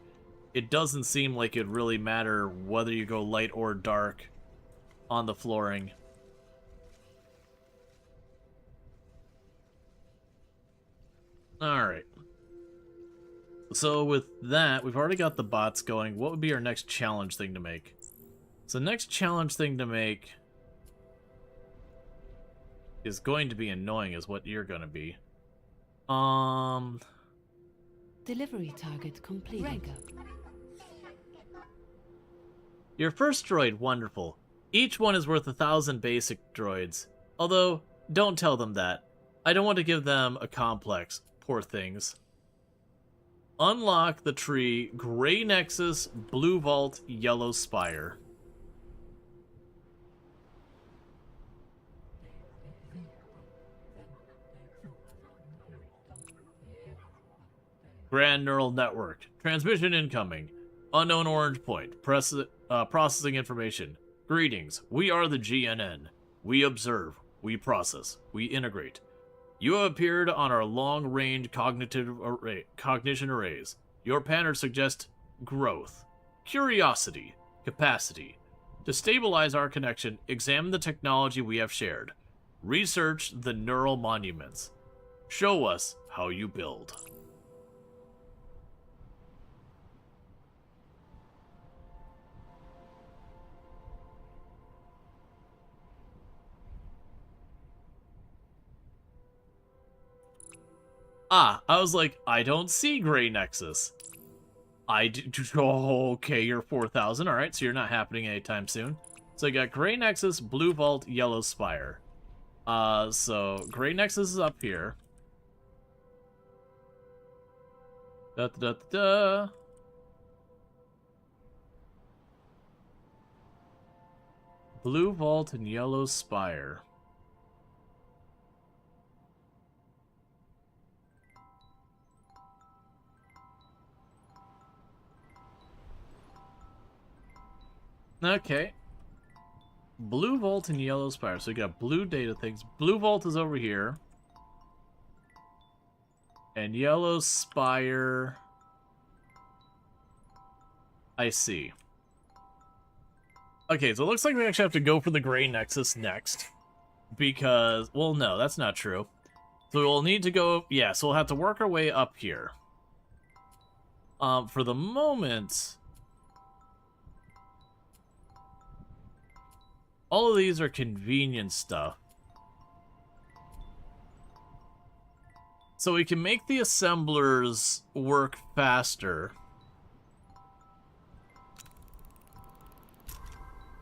It doesn't seem like it'd really matter whether you go light or dark on the flooring. Alright. So with that, we've already got the bots going. What would be our next challenge thing to make? So next challenge thing to make... is going to be annoying is what you're going to be. Delivery target completed. Rank up. Your first droid, wonderful. Each one is worth 1,000 basic droids. Although, don't tell them that. I don't want to give them a complex. Poor things. Unlock the tree, Gray Nexus, Blue Vault, Yellow Spire. Grand Neural Network. Transmission incoming. Unknown orange point. Processing information. Greetings. We are the GNN. We observe. We process. We integrate. You have appeared on our long-range cognition arrays. Your pattern suggests growth, curiosity, capacity. To stabilize our connection, examine the technology we have shared. Research the neural monuments. Show us how you build. Ah, I was like, I don't see Gray Nexus. I do. Oh, okay, you're 4,000. All right, so you're not happening anytime soon. So I got Gray Nexus, Blue Vault, Yellow Spire. So Great Nexus is up here. Da da da da. Blue Vault and Yellow Spire. Okay. Blue Vault and Yellow Spire. So we got blue data things. Blue Vault is over here. And Yellow Spire... I see. Okay, so it looks like we actually have to go for the Gray Nexus next. Because... well, no, that's not true. So we'll need to go... yeah, so we'll have to work our way up here. For the moment... all of these are convenient stuff. So we can make the assemblers work faster.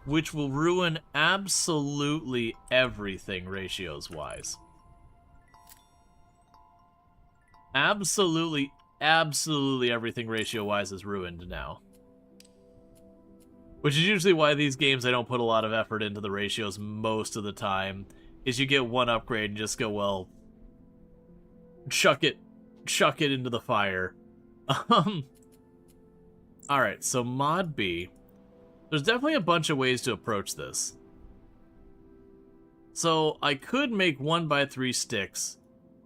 Which will ruin absolutely everything ratios-wise. Absolutely everything ratio-wise is ruined now. Which is usually why these games I don't put a lot of effort into the ratios most of the time. Is you get one upgrade and just go, well, chuck it into the fire. Alright, so Mod B. There's definitely a bunch of ways to approach this. So I could make 1x3 sticks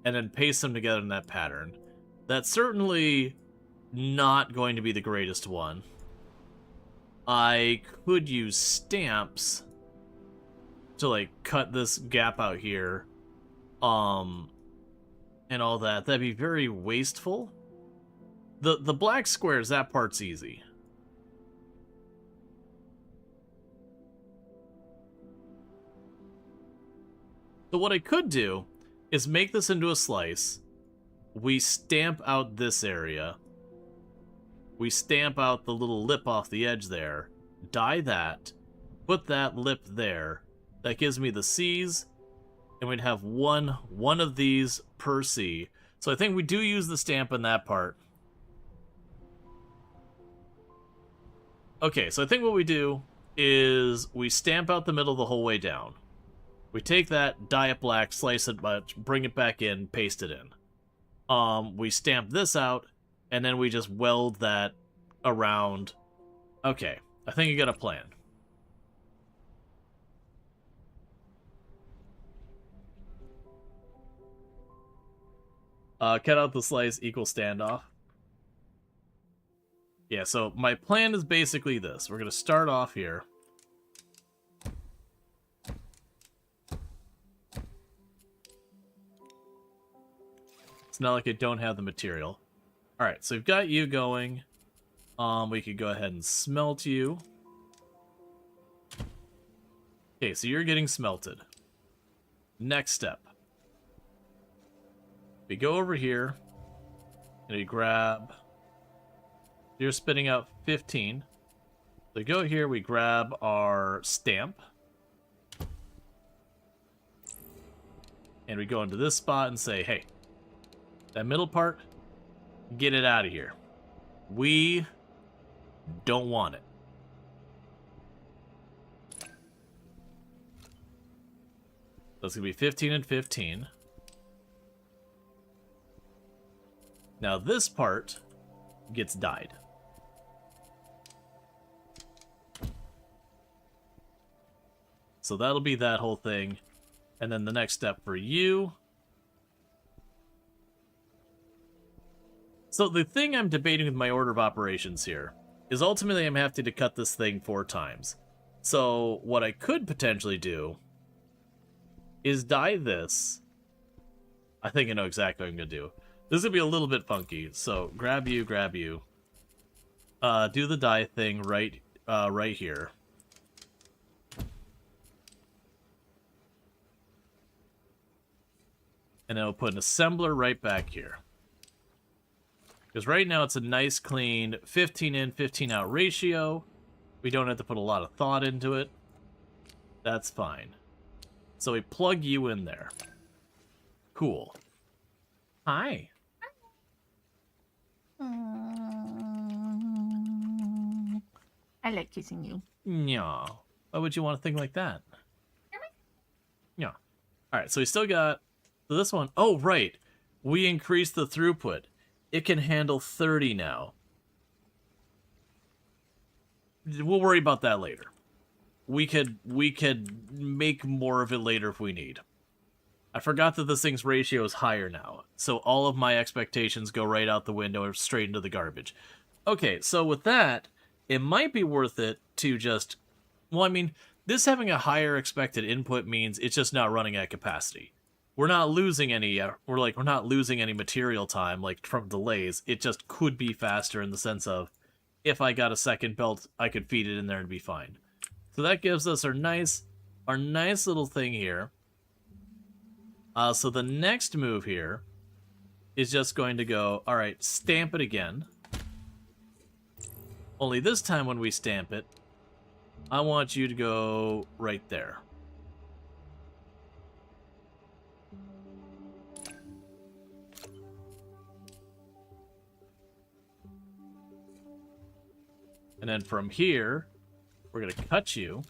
and then paste them together in that pattern. That's certainly not going to be the greatest one. I could use stamps to, like, cut this gap out here, and all that. That'd be very wasteful. The black squares, that part's easy. So what I could do is make this into a slice. We stamp out this area. We stamp out the little lip off the edge there, dye that, put that lip there. That gives me the C's, and we'd have one of these per C. So I think we do use the stamp in that part. Okay, so I think what we do is we stamp out the middle the whole way down. We take that, dye it black, slice it much, bring it back in, paste it in. We stamp this out, and then we just weld that around. Okay, I think you got a plan. Cut out the slice equals standoff. Yeah, so my plan is basically this. We're going to start off here. It's not like I don't have the material. Alright, so we've got you going. We could go ahead and smelt you. Okay, so you're getting smelted. Next step. We go over here, and we grab... you're spitting out 15. So go here, we grab our stamp. And we go into this spot and say, hey, that middle part, get it out of here. We don't want it. That's going to be 15 and 15. Now this part gets dyed. So that'll be that whole thing. And then the next step for you. So the thing I'm debating with my order of operations here is ultimately I'm having to cut this thing 4 times. So what I could potentially do is dye this. I think I know exactly what I'm going to do. This is going to be a little bit funky. So grab you, grab you. Do the dye thing right here. And then we'll put an assembler right back here. Because right now it's a nice clean 15 in, 15 out ratio. We don't have to put a lot of thought into it. That's fine. So we plug you in there. Cool. Hi. I like kissing you. Yeah. Why would you want to think like that? Yeah. All right, so we still got so this one. Oh, right. We increased the throughput. It can handle 30 now. We'll worry about that later. We could make more of it later if we need. I forgot that this thing's ratio is higher now, so all of my expectations go right out the window or straight into the garbage. Okay, so with that, it might be worth it to just... Well, I mean, this having a higher expected input means it's just not running at capacity. We're not losing any... we're not losing any material time, like, from delays. It just could be faster in the sense of, if I got a second belt, I could feed it in there and be fine. So that gives us our nice little thing here. So the next move here is just going to go, all right, stamp it again. Only this time when we stamp it, I want you to go right there. And then from here, we're going to cut you.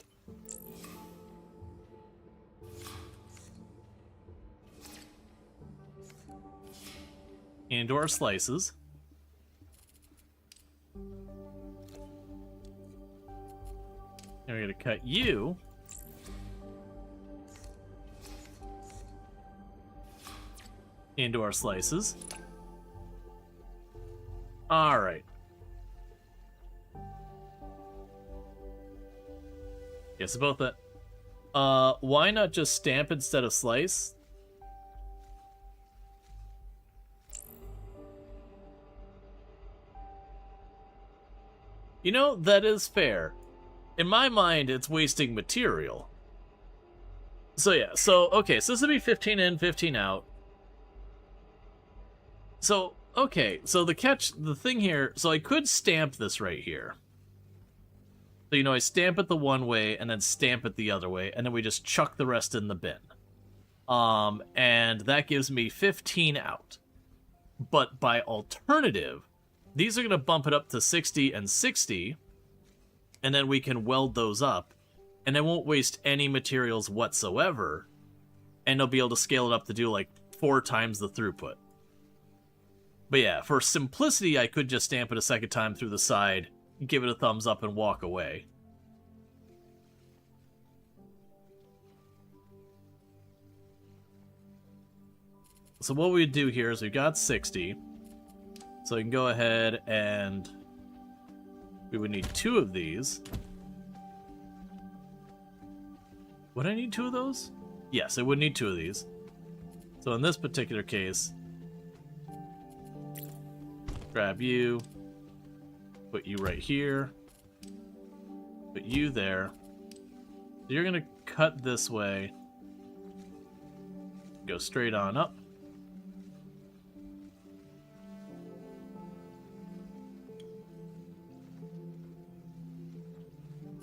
Into our slices. And we're going to cut you into our slices. All right. Yes, about that. Why not just stamp instead of slice? You know, that is fair. In my mind, it's wasting material. So yeah, okay, so this would be 15 in, 15 out. So, okay, so the thing here, so I could stamp this right here. So, you know, I stamp it the one way, and then stamp it the other way, and then we just chuck the rest in the bin. And that gives me 15 out. But by alternative, these are going to bump it up to 60 and 60, and then we can weld those up, and I won't waste any materials whatsoever, and I'll be able to scale it up to do like 4 times the throughput. But yeah, for simplicity, I could just stamp it a second time through the side, give it a thumbs up, and walk away. So what we do here is we've got 60. So we can go ahead and we would need 2 of these. Would I need 2 of those? Yes, I would need 2 of these. So in this particular case, grab you, put you right here, put you there. So you're gonna cut this way, go straight on up.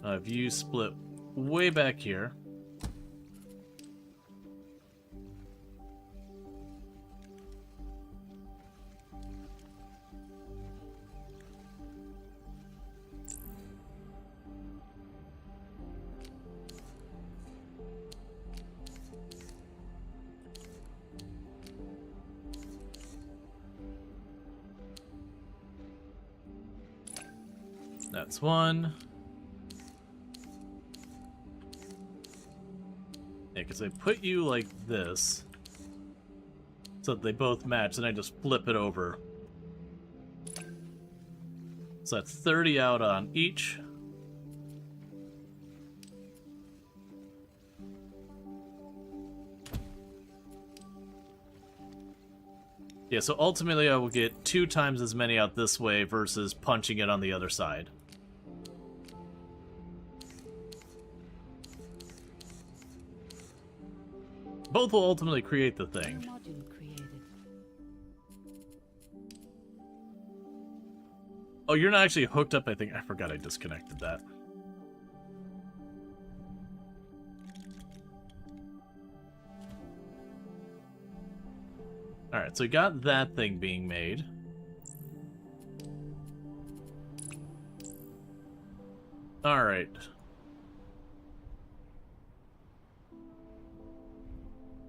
If you split way back here. That's one. Yeah, because I put you like this, so that they both match, and I just flip it over. So that's 30 out on each. Yeah, so ultimately I will get 2 times as many out this way versus punching it on the other side. Both will ultimately create the thing. Module created. Oh, you're not actually hooked up, I think. I forgot I disconnected that. Alright, so we got that thing being made. Alright.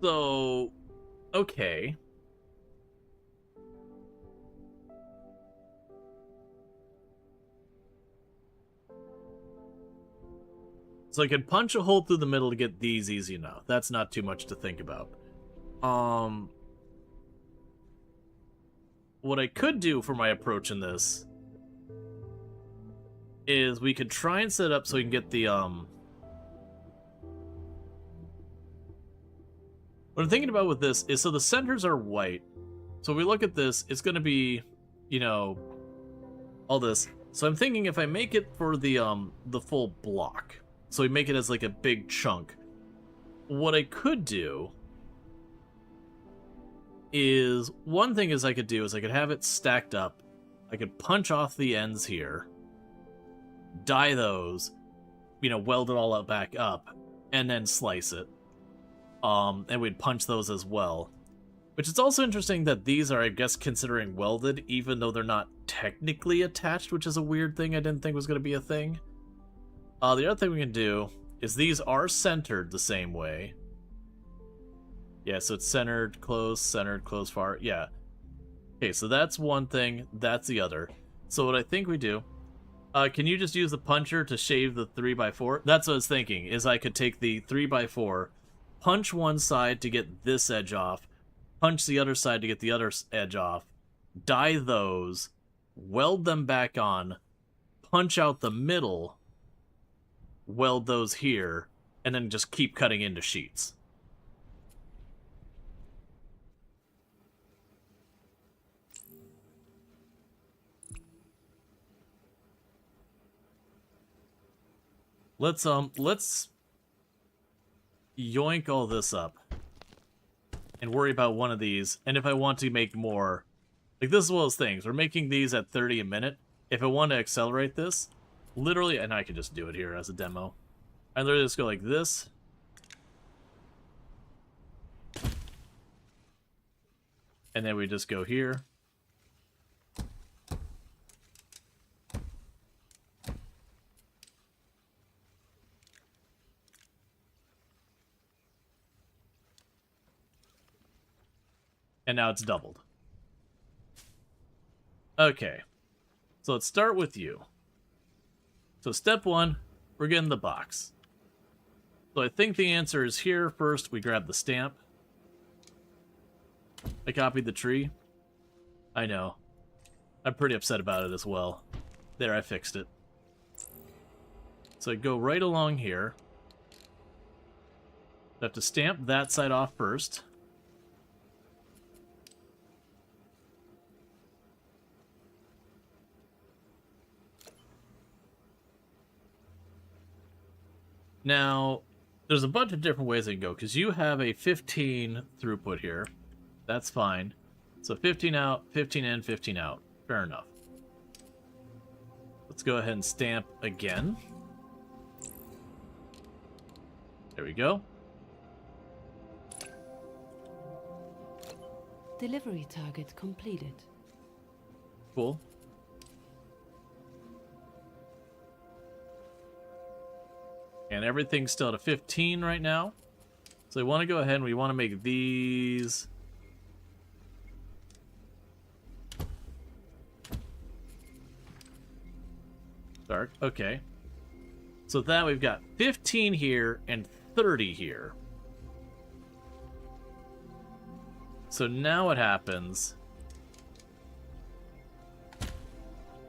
So, okay. So I can punch a hole through the middle to get these easy enough. That's not too much to think about. What I could do for my approach in this is we could try and set up so we can get the, What I'm thinking about with this is, so the centers are white. So if we look at this, it's going to be, you know, all this. So I'm thinking if I make it for the full block, so we make it as like a big chunk, what I could do is, one thing is I could do is I could have it stacked up. I could punch off the ends here, dye those, you know, weld it all up back up, and then slice it. And we'd punch those as well. Which is also interesting that these are, I guess, considering welded, even though they're not technically attached, which is a weird thing I didn't think was going to be a thing. The other thing we can do is these are centered the same way. Yeah, so it's centered, close, far. Yeah. Okay, so that's one thing. That's the other. So what I think we do... can you just use the puncher to shave the 3x4? That's what I was thinking, is I could take the 3x4, punch one side to get this edge off, punch the other side to get the other edge off, dye those, weld them back on, punch out the middle, weld those here, and then just keep cutting into sheets. Let's yoink all this up and worry about one of these. And if I want to make more, like, this is one of those things. We're making these at 30 a minute. If I want to accelerate this, literally, and I can just do it here as a demo. I literally just go like this. And then we just go here. And now it's doubled. Okay. So let's start with you. So step one, we're getting the box. So I think the answer is here. First, we grab the stamp. I copied the tree. I know. I'm pretty upset about it as well. There, I fixed it. So I go right along here. I have to stamp that side off first. Now, there's a bunch of different ways I can go, because you have a 15 throughput here. That's fine. So 15 out, 15 in, 15 out. Fair enough. Let's go ahead and stamp again. There we go. Delivery target completed. Cool. And everything's still at a 15 right now. So we want to go ahead and we want to make these... dark. Okay. So that we've got 15 here and 30 here. So now what happens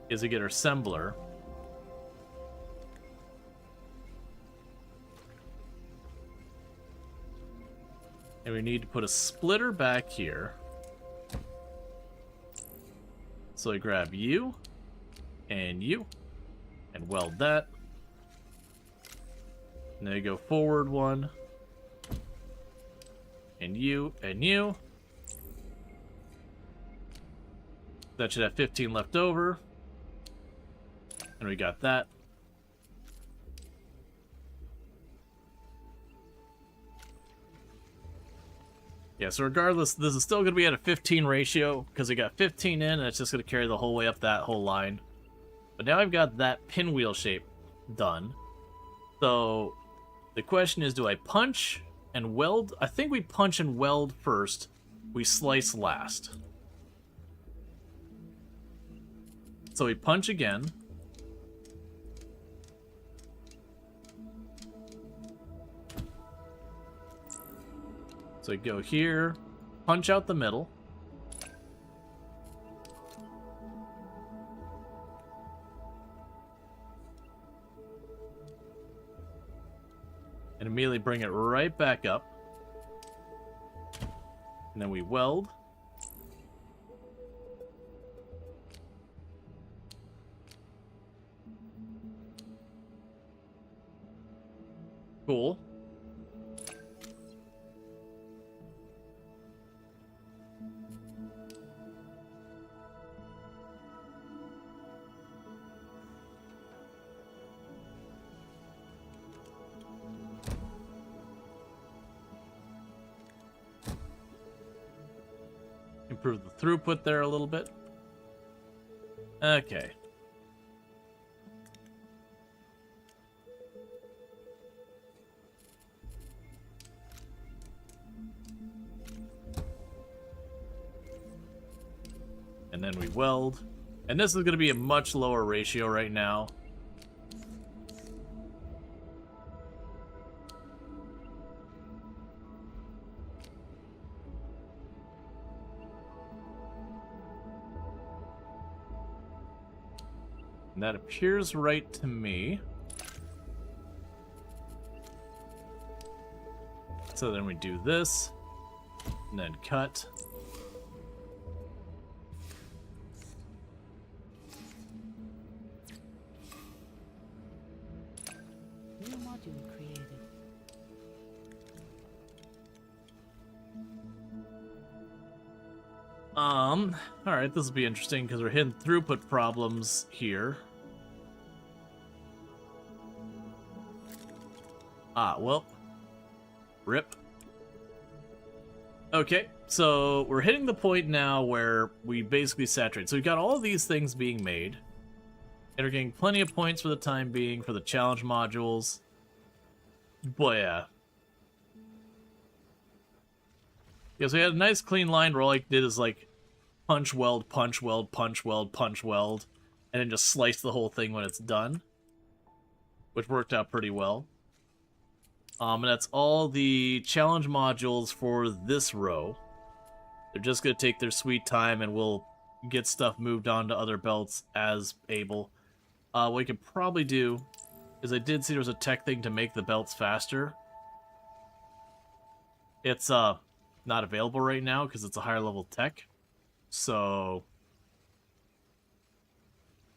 is we get our assembler. And we need to put a splitter back here. So I grab you, and weld that. And then I go forward one, and you. That should have 15 left over. And we got that. Yeah, so regardless, this is still going to be at a 15 ratio, because we got 15 in, and it's just going to carry the whole way up that whole line. But now I've got that pinwheel shape done. So the question is, do I punch and weld? I think we punch and weld first. We slice last. So we punch again. So we go here, punch out the middle. And immediately bring it right back up. And then we weld. Cool. Improve the throughput there a little bit. Okay. And then we weld. And this is going to be a much lower ratio right now. And that appears right to me. So then we do this, and then cut. New module created. Alright, this will be interesting because we're hitting throughput problems here. Ah, well. Rip. Okay, so we're hitting the point now where we basically saturate. So we've got all these things being made. And we're getting plenty of points for the time being for the challenge modules. Boy, yeah. Yeah, so we had a nice clean line where all I did is like punch, weld, punch, weld, punch, weld, punch, weld, and then just slice the whole thing when it's done. Which worked out pretty well. And that's all the challenge modules for this row. They're just going to take their sweet time and we'll get stuff moved on to other belts as able. What we could probably do is I did see there was a tech thing to make the belts faster. It's not available right now because it's a higher level tech. So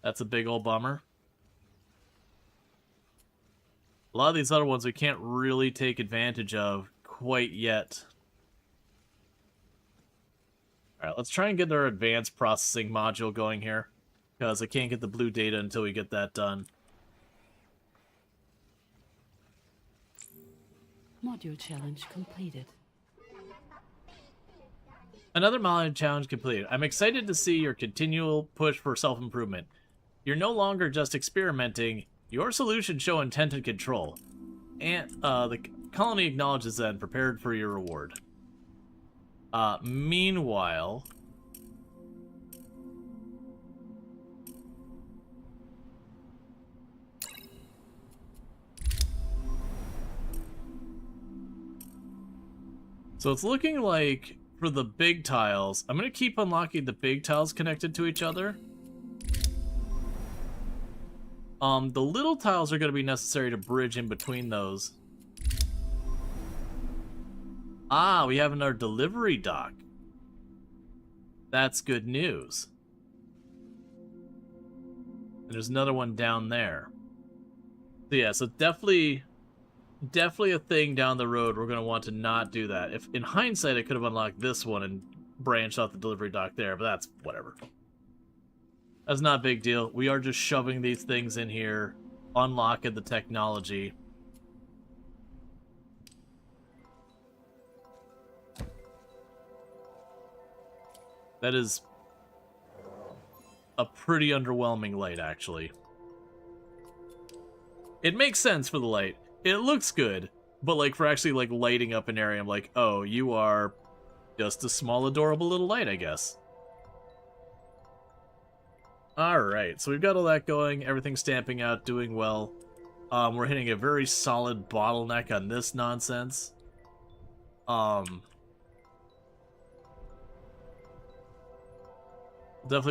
that's a big old bummer. A lot of these other ones we can't really take advantage of quite yet. Alright, let's try and get our advanced processing module going here. Because I can't get the blue data until we get that done. Module challenge completed. Another module challenge completed. I'm excited to see your continual push for self-improvement. You're no longer just experimenting. Your solutions show intent and control. And the colony acknowledges that and prepared for your reward. Meanwhile... So it's looking like for the big tiles, I'm going to keep unlocking the big tiles connected to each other. The little tiles are going to be necessary to bridge in between those. Ah, we have another delivery dock. That's good news. And there's another one down there. So yeah, so definitely a thing down the road we're going to want to not do that. If in hindsight I could have unlocked this one and branched off the delivery dock there, but that's whatever. That's not a big deal. We are just shoving these things in here, unlocking the technology. That is a pretty underwhelming light, actually. It makes sense for the light. It looks good, but like for actually like lighting up an area, I'm like, oh, you are just a small, adorable little light, I guess. Alright, so we've got all that going, everything's stamping out, doing well. We're hitting a very solid bottleneck on this nonsense. Definitely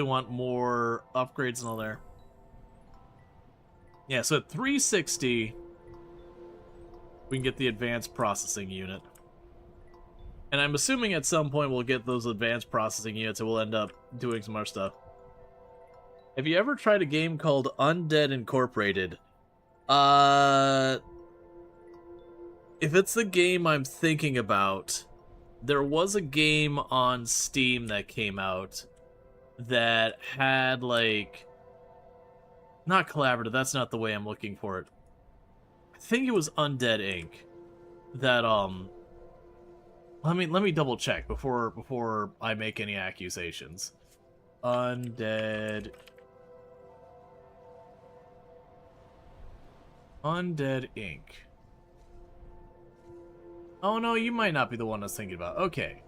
want more upgrades and all there. Yeah, so at 360, we can get the advanced processing unit. And I'm assuming at some point we'll get those advanced processing units and we'll end up doing some more stuff. Have you ever tried a game called Undead Incorporated? If it's the game I'm thinking about, there was a game on Steam that came out that had, like... Not collaborative, that's not the way I'm looking for it. I think it was Undead Inc. That, Let me double check before I make any accusations. Undead Inc. Oh no, you might not be the one I was thinking about. Okay.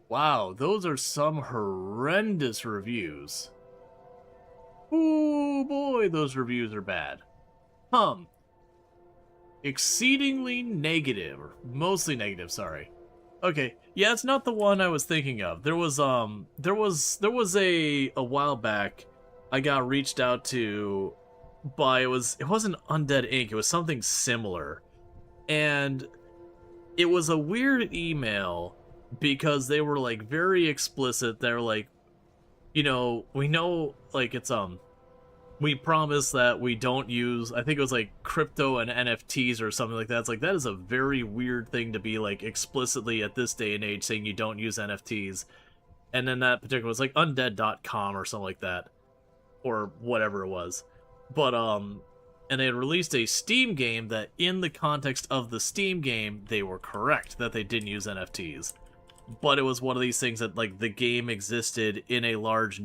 Wow, those are some horrendous reviews. Ooh boy, those reviews are bad. Exceedingly negative, or mostly negative, sorry. Okay, yeah, it's not the one I was thinking of. There was a while back I got reached out to by it wasn't Undead Inc. It was something similar. And it was a weird email because they were like very explicit. They're like, you know, we know like it's we promise that we don't use, I think it was like crypto and NFTs or something like that. It's like, that is a very weird thing to be like explicitly at this day and age saying you don't use NFTs. And then that particular was like undead.com or something like that. Or whatever it was. But, and they had released a Steam game that in the context of the Steam game, they were correct that they didn't use NFTs. But it was one of these things that, like, the game existed in a larger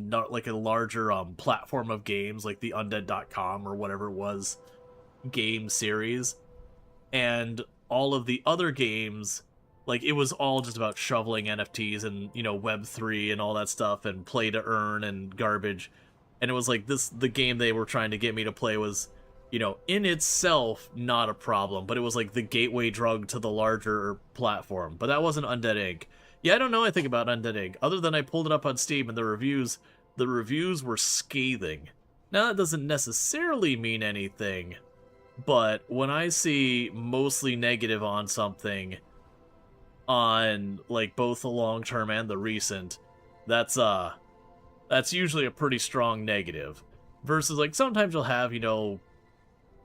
platform of games, like the Undead.com or whatever it was, game series. And all of the other games, like, it was all just about shoveling NFTs and, you know, Web3 and all that stuff and play to earn and garbage. And it was like the game they were trying to get me to play was, you know, in itself, not a problem. But it was like the gateway drug to the larger platform. But that wasn't Undead Inc. Yeah, I don't know anything about Undead Inc. Other than I pulled it up on Steam and the reviews were scathing. Now, that doesn't necessarily mean anything, but when I see mostly negative on something, on, like, both the long-term and the recent, that's usually a pretty strong negative. Versus, like, sometimes you'll have, you know,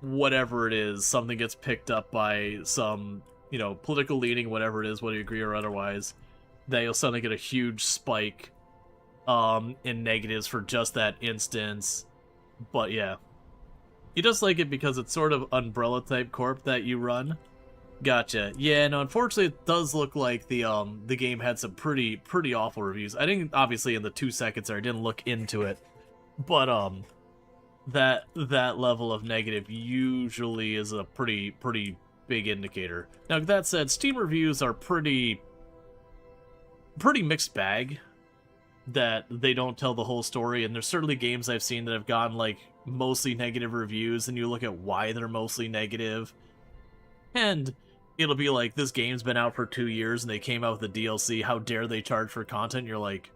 whatever it is, something gets picked up by some, you know, political leaning, whatever it is, whether you agree or otherwise, that you'll suddenly get a huge spike in negatives for just that instance. But yeah, you just like it because it's sort of umbrella type corp that you run. Gotcha. Yeah, no, unfortunately it does look like the game had some pretty awful reviews. I didn't, obviously in the 2 seconds there, I didn't look into it, but that level of negative usually is a pretty big indicator. Now that said, Steam reviews are pretty mixed bag, that they don't tell the whole story, and there's certainly games I've seen that have gotten like mostly negative reviews, and you look at why they're mostly negative, and it'll be like, this game's been out for 2 years and they came out with the DLC, how dare they charge for content? You're like,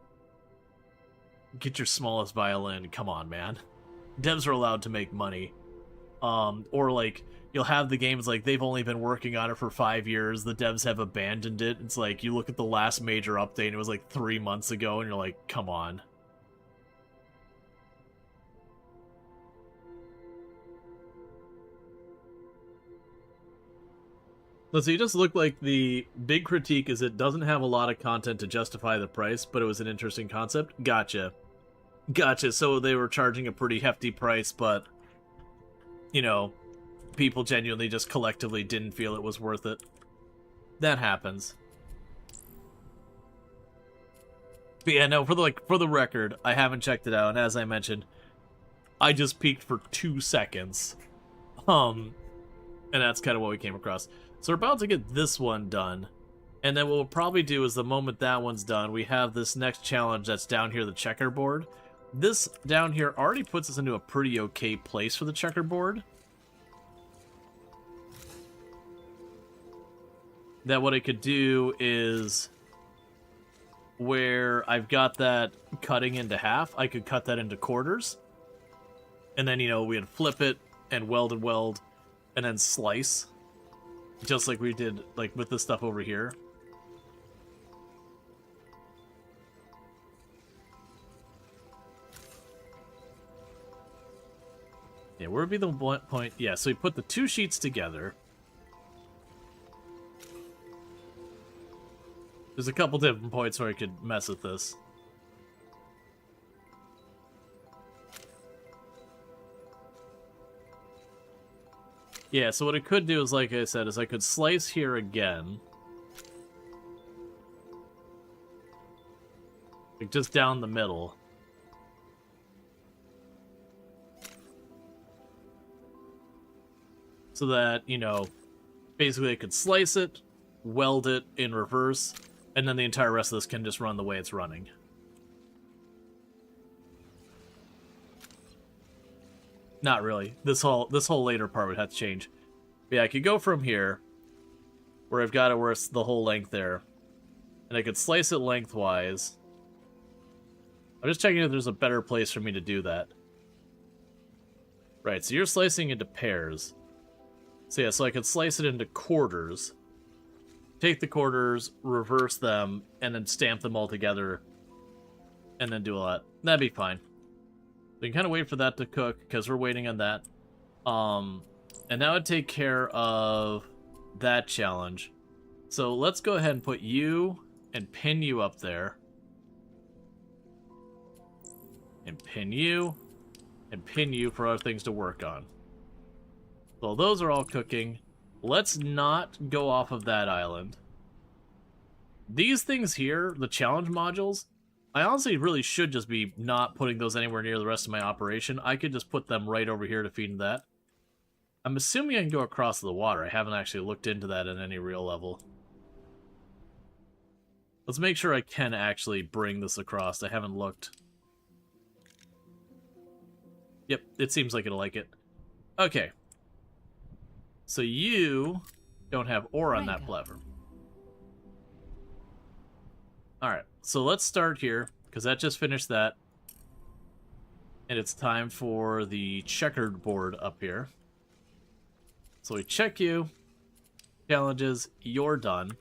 get your smallest violin, come on, man. Devs are allowed to make money. Or like, you'll have the games like they've only been working on it for 5 years, the devs have abandoned it. It's like, you look at the last major update and it was like 3 months ago, and you're like, come on. So you just look like the big critique is it doesn't have a lot of content to justify the price, but it was an interesting concept. Gotcha. So they were charging a pretty hefty price, but, you know, people genuinely just collectively didn't feel it was worth it. That happens. But yeah, no, for the record, I haven't checked it out, and as I mentioned, I just peeked for 2 seconds. And that's kind of what we came across. So we're about to get this one done. And then what we'll probably do is the moment that one's done, we have this next challenge that's down here, the checkerboard. This down here already puts us into a pretty okay place for the checkerboard. That what I could do is, where I've got that cutting into half, I could cut that into quarters. And then, you know, we'd flip it and weld, and then slice. Just like we did, like, with this stuff over here. Yeah, where would be the point? Yeah, so we put the 2 sheets together. There's a couple different points where I could mess with this. Yeah, so what I could do is, like I said, is I could slice here again. Like, just down the middle. So that, you know, basically I could slice it, weld it in reverse, and then the entire rest of this can just run the way it's running. Not really. This whole later part would have to change. But yeah, I could go from here, where I've got it where it's the whole length there, and I could slice it lengthwise. I'm just checking if there's a better place for me to do that. Right, so you're slicing into pairs. So yeah, so I could slice it into quarters, take the quarters, reverse them, and then stamp them all together, and then do all that. That'd be fine. We can kind of wait for that to cook, because we're waiting on that. And that would take care of that challenge. So let's go ahead and put you and pin you up there. And pin you for other things to work on. So those are all cooking. Let's not go off of that island. These things here, the challenge modules, I honestly really should just be not putting those anywhere near the rest of my operation. I could just put them right over here to feed that. I'm assuming I can go across the water. I haven't actually looked into that at any real level. Let's make sure I can actually bring this across. I haven't looked. Yep, it seems like it'll like it. Okay. So you don't have ore on that platform. Alright, so let's start here, because that just finished that. And it's time for the checkered board up here. So we check you. Challenges, you're done.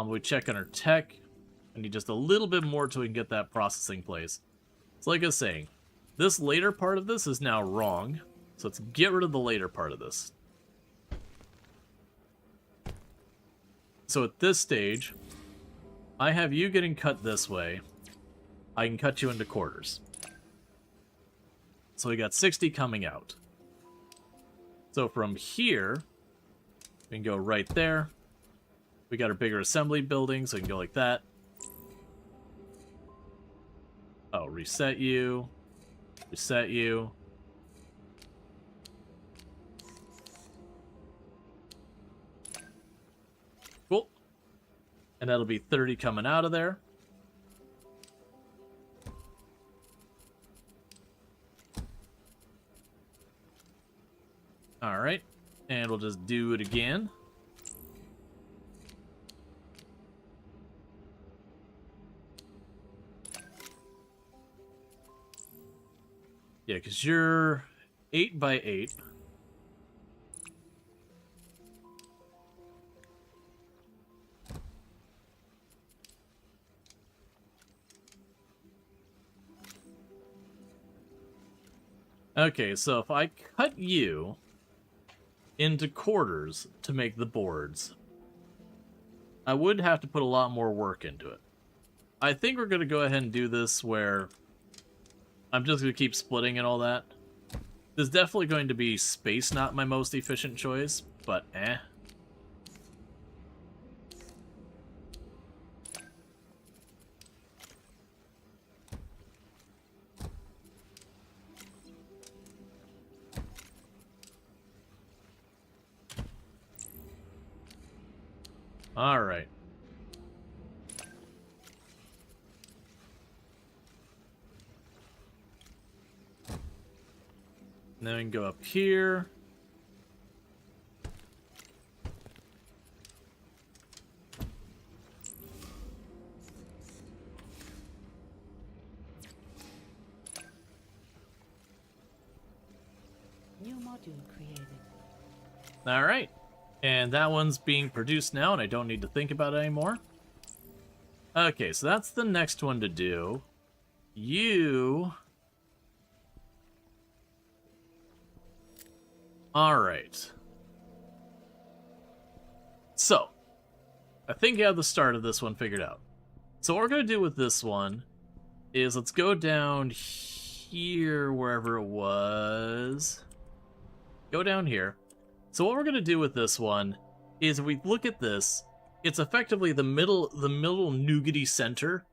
We check on our tech. I need just a little bit more till we can get that processing place. So like I was saying, this later part of this is now wrong. So let's get rid of the later part of this. So at this stage, I have you getting cut this way. I can cut you into quarters. So we got 60 coming out. So from here, we can go right there. We got our bigger assembly building, so we can go like that. Oh, reset you. Reset you. Cool. And that'll be 30 coming out of there. Alright. And we'll just do it again. Yeah, because you're 8 by 8. Okay, so if I cut you into quarters to make the boards, I would have to put a lot more work into it. I think we're going to go ahead and do this where I'm just going to keep splitting and all that. There's definitely going to be space not my most efficient choice, but eh. All right. And then we can go up here. New module created. All right. And that one's being produced now, and I don't need to think about it anymore. Okay, so that's the next one to do. You... Alright. So, I think I have the start of this one figured out. So what we're going to do with this one is let's go down here, wherever it was. Go down here. So what we're going to do with this one is if we look at this, it's effectively the middle nougaty center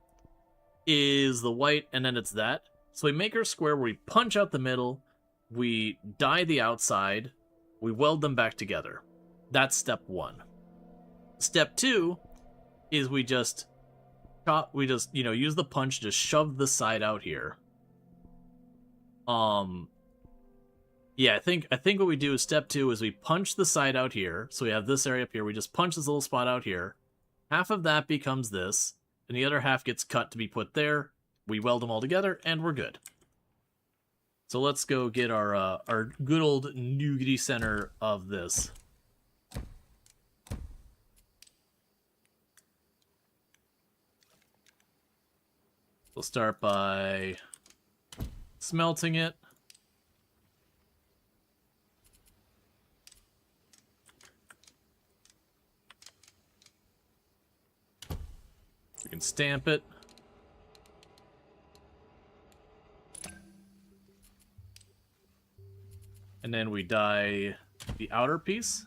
is the white, and then it's that. So we make our square where we punch out the middle, we dye the outside, we weld them back together. That's step 1. Step 2 is we just use the punch to shove the side out here. Yeah, I think what we do is step 2 is we punch the side out here. So we have this area up here. We just punch this little spot out here. Half of that becomes this, and the other half gets cut to be put there. We weld them all together, and we're good. So let's go get our good old nougaty center of this. We'll start by smelting it. We can stamp it. And then we dye the outer piece.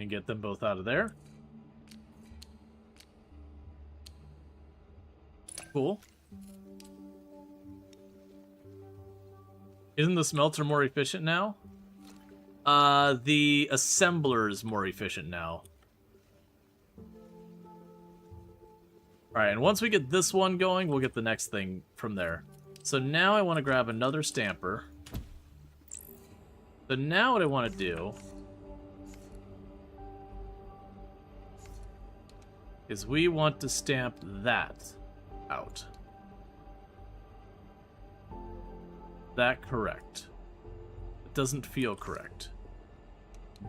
And get them both out of there. Cool. Isn't the smelter more efficient now? The assembler is more efficient now. Alright, and once we get this one going, we'll get the next thing from there. So now I want to grab another stamper. So now what I want to do is we want to stamp that out. That correct. It doesn't feel correct.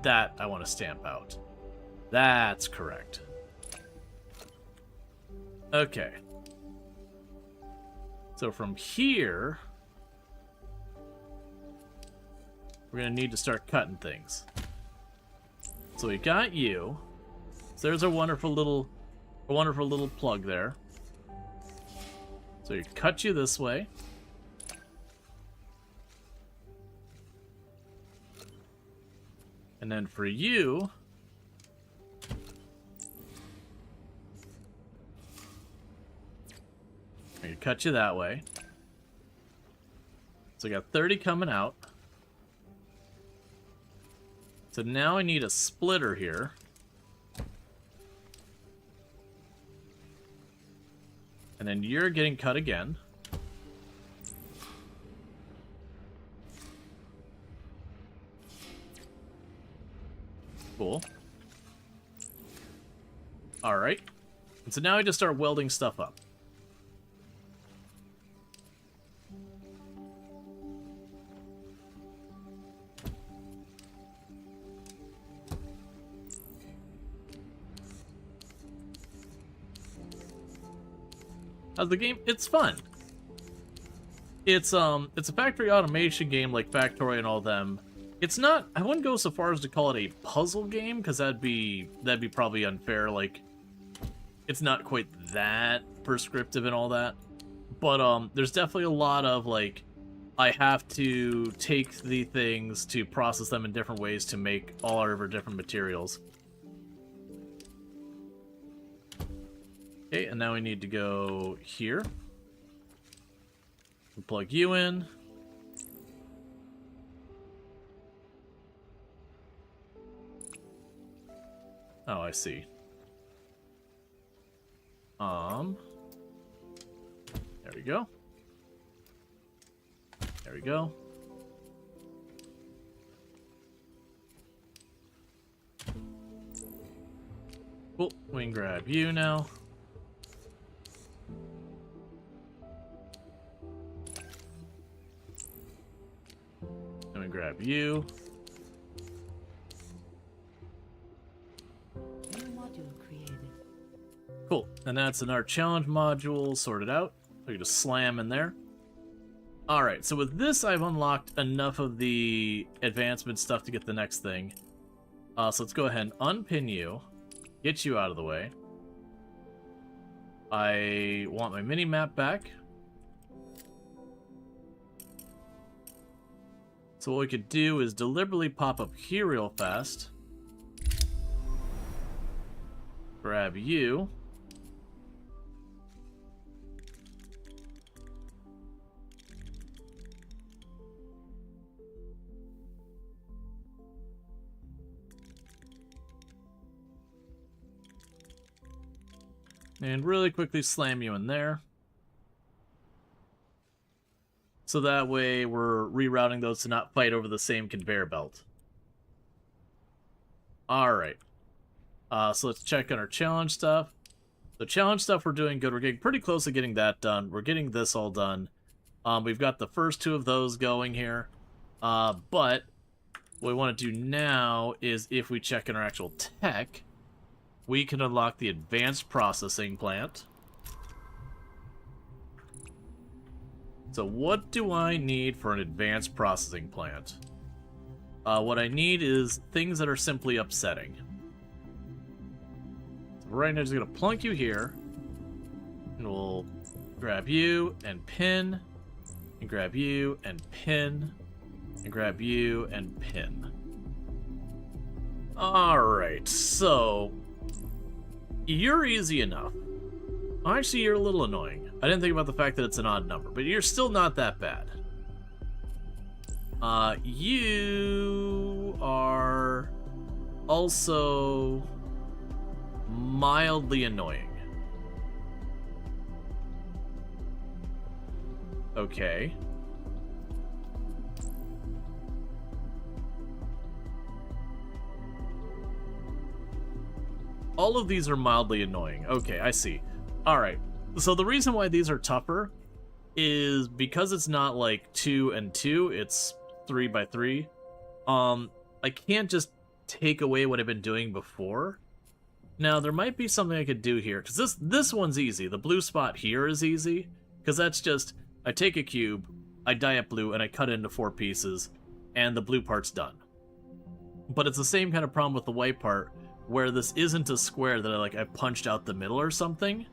That I want to stamp out. That's correct. Okay. So from here, we're going to need to start cutting things. So we got you. So there's a wonderful little plug there. So you cut you this way. And then for you, I can cut you that way. So I got 30 coming out. So now I need a splitter here. And then you're getting cut again. Cool. Alright. And so now I just start welding stuff up. How's the game? It's fun. It's a factory automation game like Factorio and all them. It's not, I wouldn't go so far as to call it a puzzle game, because that'd be probably unfair. Like, it's not quite that prescriptive and all that. But there's definitely a lot of, like, I have to take the things to process them in different ways to make all our different materials. Okay, and now we need to go here. We'll plug you in. Oh, I see. There we go. There we go. Cool. We can grab you now. Let me grab you. New module created. Cool. And that's in our challenge module sorted out. We can just slam in there. Alright, so with this, I've unlocked enough of the advancement stuff to get the next thing. So let's go ahead and unpin you. Get you out of the way. I want my mini-map back. So what we could do is deliberately pop up here real fast. Grab you. And really quickly slam you in there. So that way we're rerouting those to not fight over the same conveyor belt. Alright. So let's check on our challenge stuff. The challenge stuff we're doing good. We're getting pretty close to getting that done. We're getting this all done. We've got the first two of those going here. But what we want to do now is if we check in our actual tech, we can unlock the advanced processing plant. So what do I need for an advanced processing plant? What I need is things that are simply upsetting. So right now, I'm just going to plunk you here. And we'll grab you and pin. And grab you and pin. And grab you and pin. Alright, so you're easy enough. Actually, you're a little annoying. I didn't think about the fact that it's an odd number, but you're still not that bad. You are also mildly annoying. Okay. All of these are mildly annoying. Okay, I see. Alright, so the reason why these are tougher is because it's not like 2 and 2, it's 3 by 3. I can't just take away what I've been doing before. Now, there might be something I could do here, because this one's easy. The blue spot here is easy, because that's just, I take a cube, I dye it blue, and I cut it into 4 pieces, and the blue part's done. But it's the same kind of problem with the white part, where this isn't a square that I punched out the middle or something.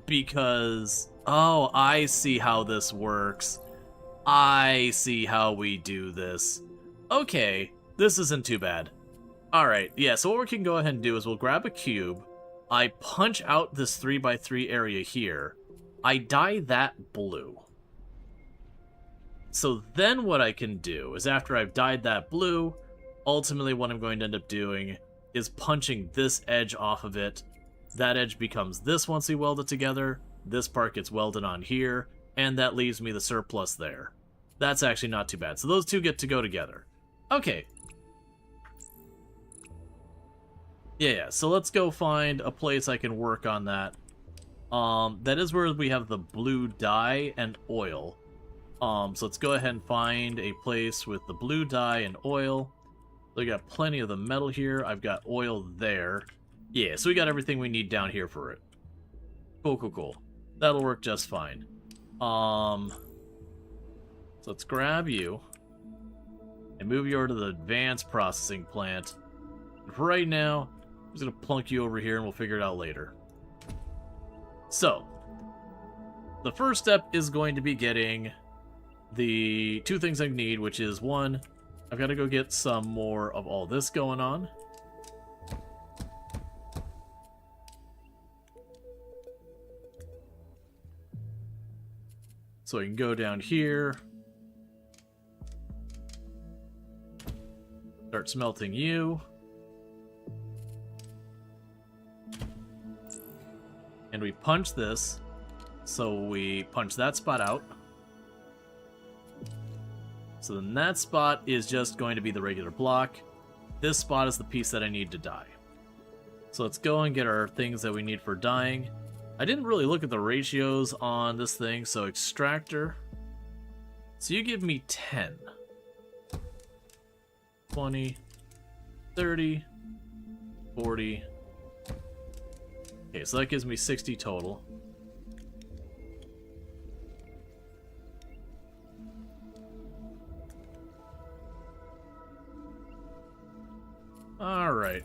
Because, oh, I see how this works. I see how we do this. Okay, this isn't too bad. Alright, yeah, so what we can go ahead and do is we'll grab a cube. I punch out this 3 by 3 area here. I dye that blue. So then what I can do is after I've dyed that blue, ultimately what I'm going to end up doing is punching this edge off of it. That edge becomes this once we weld it together. This part gets welded on here, and that leaves me the surplus there. That's actually not too bad. So those two get to go together. Okay. Yeah, so let's go find a place I can work on that. That is where we have the blue dye and oil. So let's go ahead and find a place with the blue dye and oil. We got plenty of the metal here. I've got oil there. Yeah, so we got everything we need down here for it. Cool, cool, cool. That'll work just fine. So let's grab you and move you over to the advanced processing plant. For right now, I'm just gonna plunk you over here and we'll figure it out later. So, the first step is going to be getting the 2 things I need, which is 1, I've got to go get some more of all this going on. So we can go down here. Start smelting you. And we punch this. So we punch that spot out. So then that spot is just going to be the regular block. This spot is the piece that I need to dye. So let's go and get our things that we need for dyeing. I didn't really look at the ratios on this thing, so extractor. So you give me 10. 20, 30, 40. Okay, so that gives me 60 total. Alright.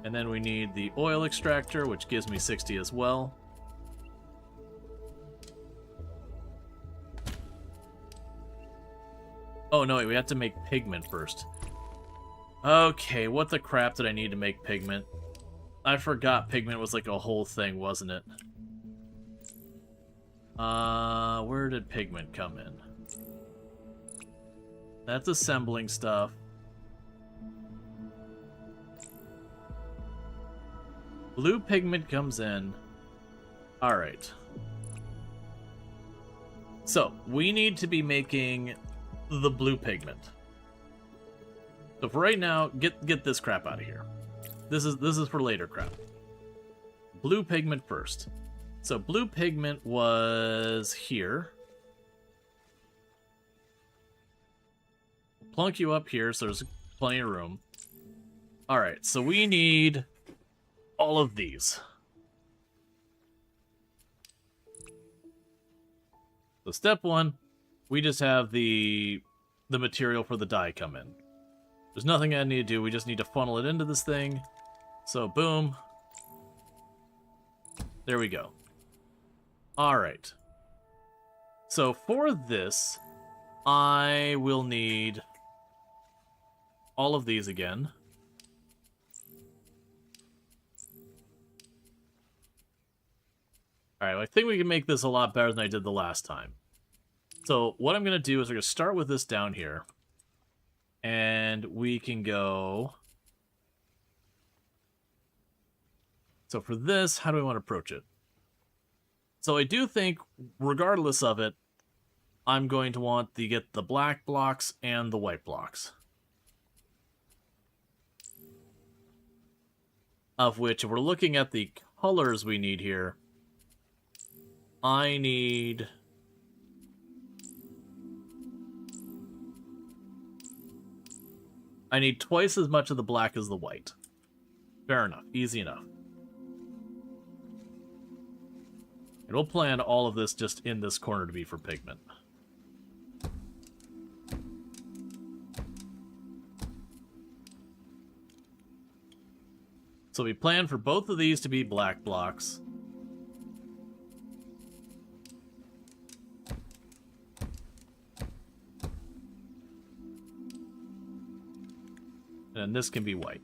And then we need the oil extractor, which gives me 60 as well. Oh, no, wait, we have to make pigment first. Okay, what the crap did I need to make pigment? I forgot pigment was like a whole thing, wasn't it? Where did pigment come in? That's assembling stuff. Blue pigment comes in. Alright. So, we need to be making the blue pigment. So for right now, get this crap out of here. This is for later crap. Blue pigment first. So blue pigment was here. Plunk you up here so there's plenty of room. Alright, so we need all of these. So step one, we just have the material for the dye come in. There's nothing I need to do, we just need to funnel it into this thing. So boom. There we go. Alright. So for this, I will need all of these again. Alright, well, I think we can make this a lot better than I did the last time. So what I'm going to do is we're going to start with this down here. And we can go... So for this, how do we want to approach it? So I do think, regardless of it, I'm going to want to get the black blocks and the white blocks. Of which, if we're looking at the colors we need here, I need... twice as much of the black as the white. Fair enough. Easy enough. And we'll plan all of this just in this corner to be for pigment. So we plan for both of these to be black blocks. And this can be white.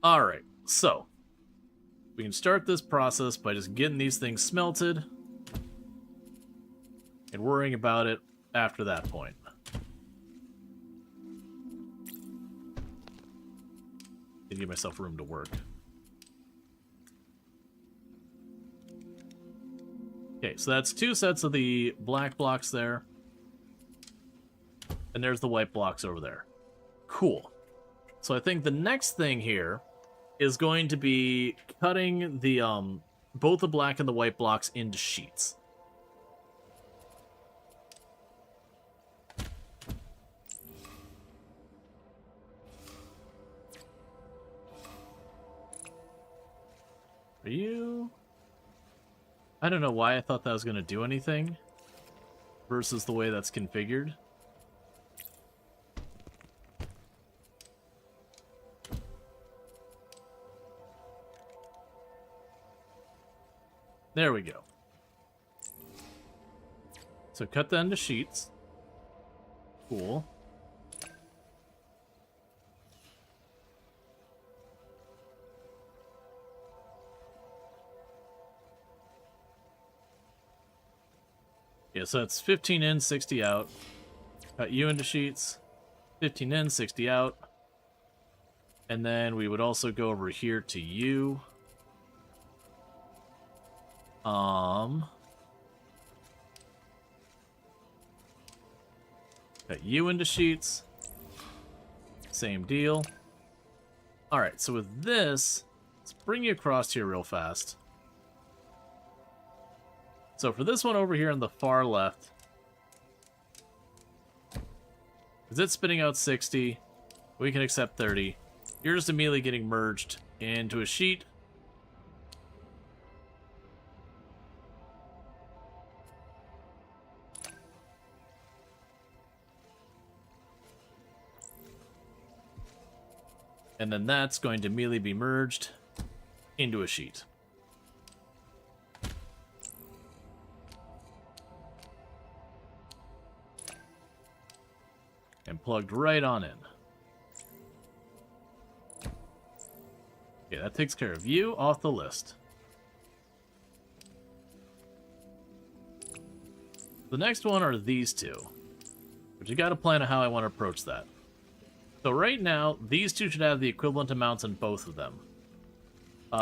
Alright, so we can start this process by just getting these things smelted and worrying about it after that point. To give myself room to work. Okay, so that's 2 sets of the black blocks there. And there's the white blocks over there. Cool. So I think the next thing here is going to be cutting the both the black and the white blocks into sheets. Are you... I don't know why I thought that was going to do anything versus the way that's configured. There we go. So cut that into sheets. Cool. Yeah, so it's 15 in, 60 out. Cut you into sheets. 15 in, 60 out. And then we would also go over here to you. Cut you into sheets. Same deal. Alright, so with this, let's bring you across here real fast. So for this one over here on the far left, because it's spitting out 60, we can accept 30. You're just immediately getting merged into a sheet. And then that's going to immediately be merged into a sheet. And plugged right on in. Okay, that takes care of you off the list. The next one are these two. But you got to plan on how I want to approach that. So right now, these two should have the equivalent amounts in both of them.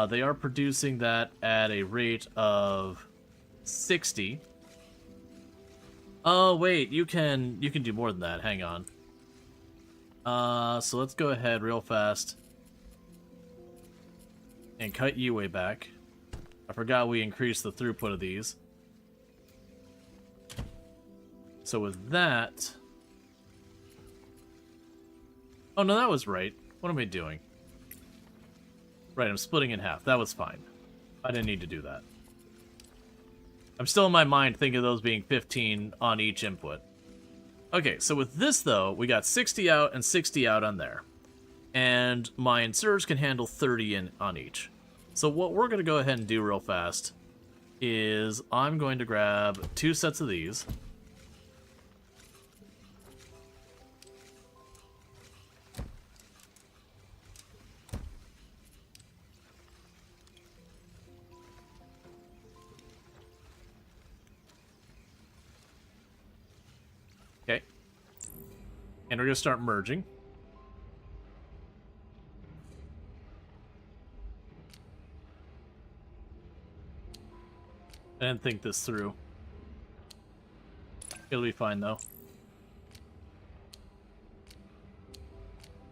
They are producing that at a rate of 60. Oh wait, you can do more than that. Hang on. So let's go ahead real fast and cut you way back. I forgot we increased the throughput of these. So with that... Oh, no, that was right. What am I doing? Right, I'm splitting in half. That was fine. I didn't need to do that. I'm still in my mind thinking of those being 15 on each input. Okay, so with this, though, we got 60 out and 60 out on there. And my inserters can handle 30 in on each. So what we're going to go ahead and do real fast is I'm going to grab 2 sets of these. Okay. And we're going to start merging. I didn't think this through. It'll be fine, though.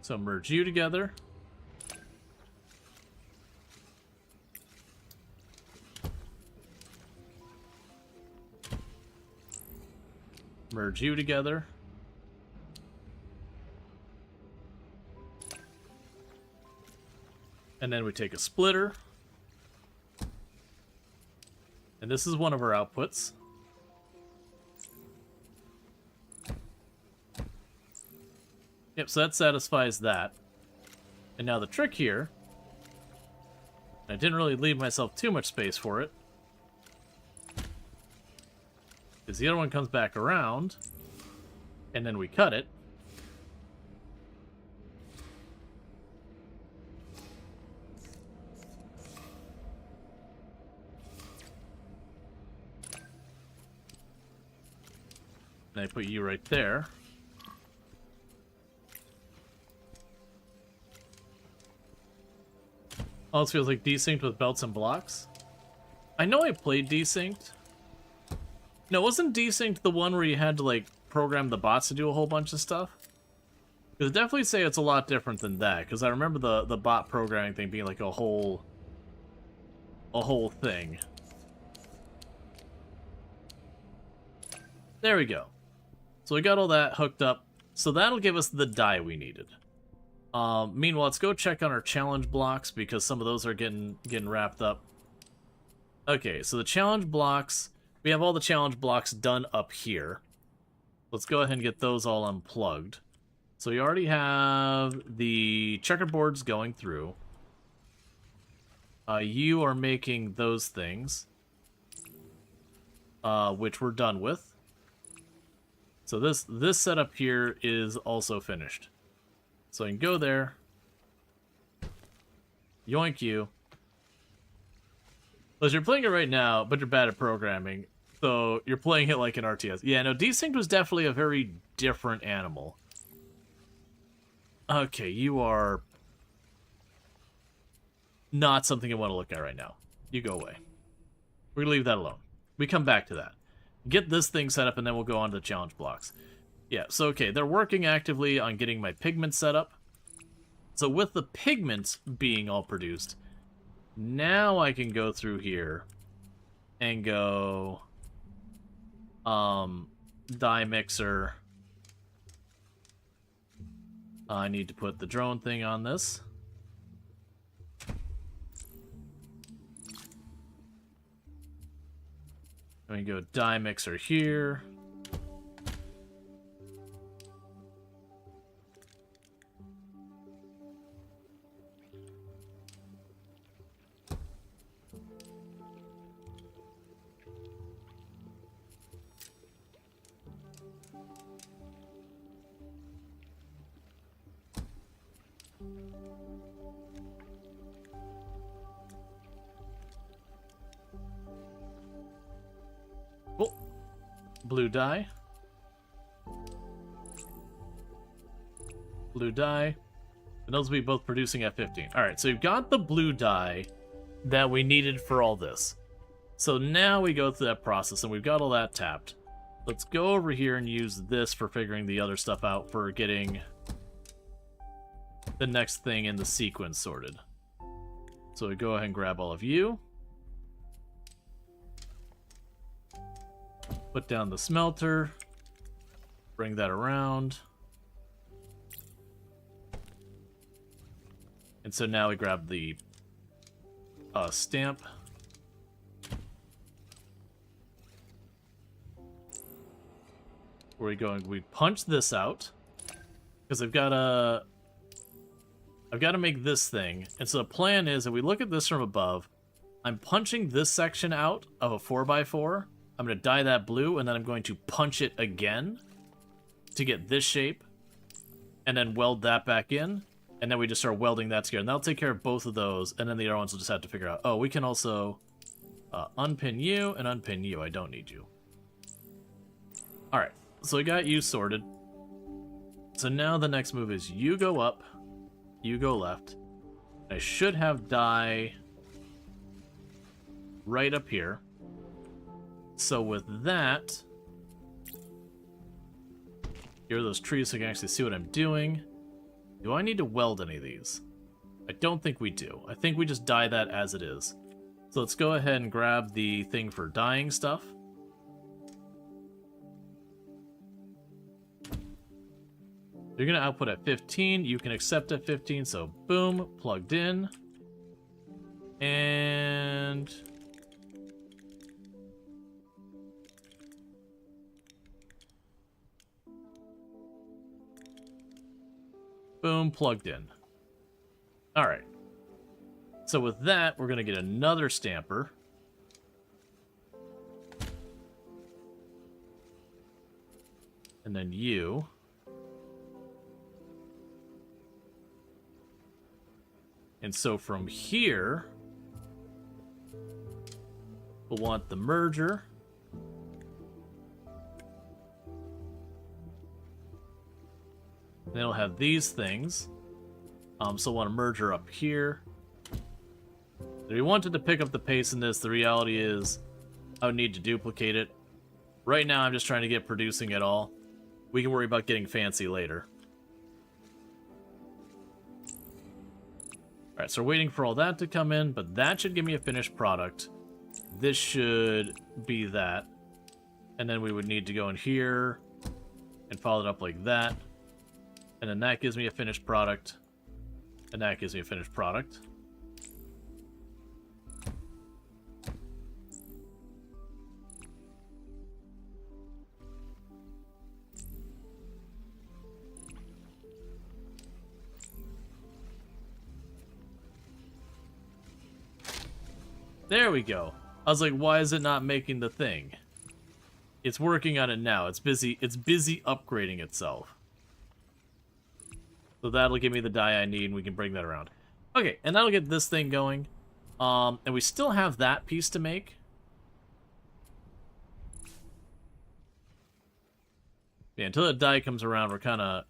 So merge you together. Merge you together. And then we take a splitter. And this is one of our outputs. Yep, so that satisfies that. And now the trick here, I didn't really leave myself too much space for it, is the other one comes back around, and then we cut it. And I put you right there. Oh, this feels like desynced with belts and blocks. I know I played desynced. No, wasn't desynced the one where you had to, like, program the bots to do a whole bunch of stuff? Because definitely say it's a lot different than that, because I remember the bot programming thing being like a whole thing. There we go. So we got all that hooked up. So that'll give us the die we needed. Meanwhile, let's go check on our challenge blocks, because some of those are getting wrapped up. Okay, so the challenge blocks, we have all the challenge blocks done up here. Let's go ahead and get those all unplugged. So we already have the checkerboards going through. You are making those things, which we're done with. So this setup here is also finished. So I can go there, yoink you. As you're playing it right now, but you're bad at programming, So you're playing it like an RTS. Yeah, no, Desynced was definitely a very different animal. Okay, you are not something I want to look at right now. You go away. We're going to leave that alone. We come back to that. Get this thing set up, and then we'll go on to the challenge blocks. Yeah, so okay, they're working actively on getting my pigment set up. So with the pigments being all produced, now I can go through here and go dye mixer. I need to put the drone thing on this. I'm gonna go dye mixer here. Oh, blue dye. Blue dye. And those will be both producing at 15. Alright, so you've got the blue dye that we needed for all this. So now we go through that process, and we've got all that tapped. Let's go over here and use this for figuring the other stuff out for getting the next thing in the sequence sorted. So we go ahead and grab all of you. Put down the smelter. Bring that around. And so now we grab the stamp. Where we go and we punch this out. Because I've got to make this thing. And so the plan is, if we look at this from above, I'm punching this section out of a 4x4. I'm going to dye that blue, and then I'm going to punch it again to get this shape, and then weld that back in, and then we just start welding that together. And that'll take care of both of those, and then the other ones will just have to figure out, oh, we can also unpin you and unpin you. I don't need you. Alright, so we got you sorted. So now the next move is you go up, you go left. I should have dye right up here. So with that, here are those trees so I can actually see what I'm doing. Do I need to weld any of these? I don't think we do. I think we just dye that as it is. So let's go ahead and grab the thing for dyeing stuff. You're going to output at 15. You can accept at 15. So boom, plugged in. And boom, plugged in. Alright. So with that, we're going to get another stamper. And then you. And so from here, we'll want the merger. Then it'll have these things. So we'll want a merger up here. If we wanted to pick up the pace in this, the reality is I would need to duplicate it. Right now, I'm just trying to get producing it all. We can worry about getting fancy later. Alright, so we're waiting for all that to come in, but that should give me a finished product. This should be that. And then we would need to go in here and follow it up like that. And then that gives me a finished product. And that gives me a finished product. There we go. I was like, why is it not making the thing? It's working on it now. It's busy upgrading itself. So that'll give me the dye I need, and we can bring that around. Okay, and that'll get this thing going. And we still have that piece to make. Yeah, until that die comes around, we're kind of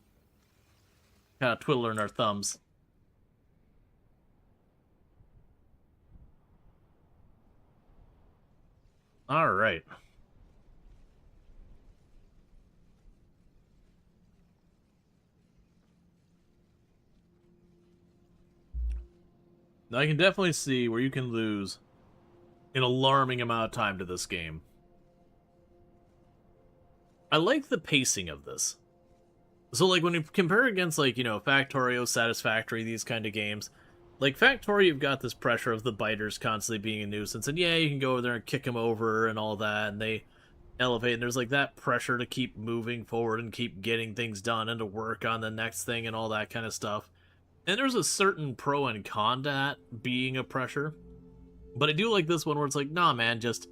twiddling our thumbs. All right. Now I can definitely see where you can lose an alarming amount of time to this game. I like the pacing of this. So, like, when you compare against, like, you know, Factorio, Satisfactory, these kind of games, like, Factorio, you've got this pressure of the biters constantly being a nuisance, and yeah, you can go over there and kick them over and all that, and they elevate, and there's, like, that pressure to keep moving forward and keep getting things done and to work on the next thing and all that kind of stuff. And there's a certain pro and con to that being a pressure. But I do like this one where it's like, nah, man, just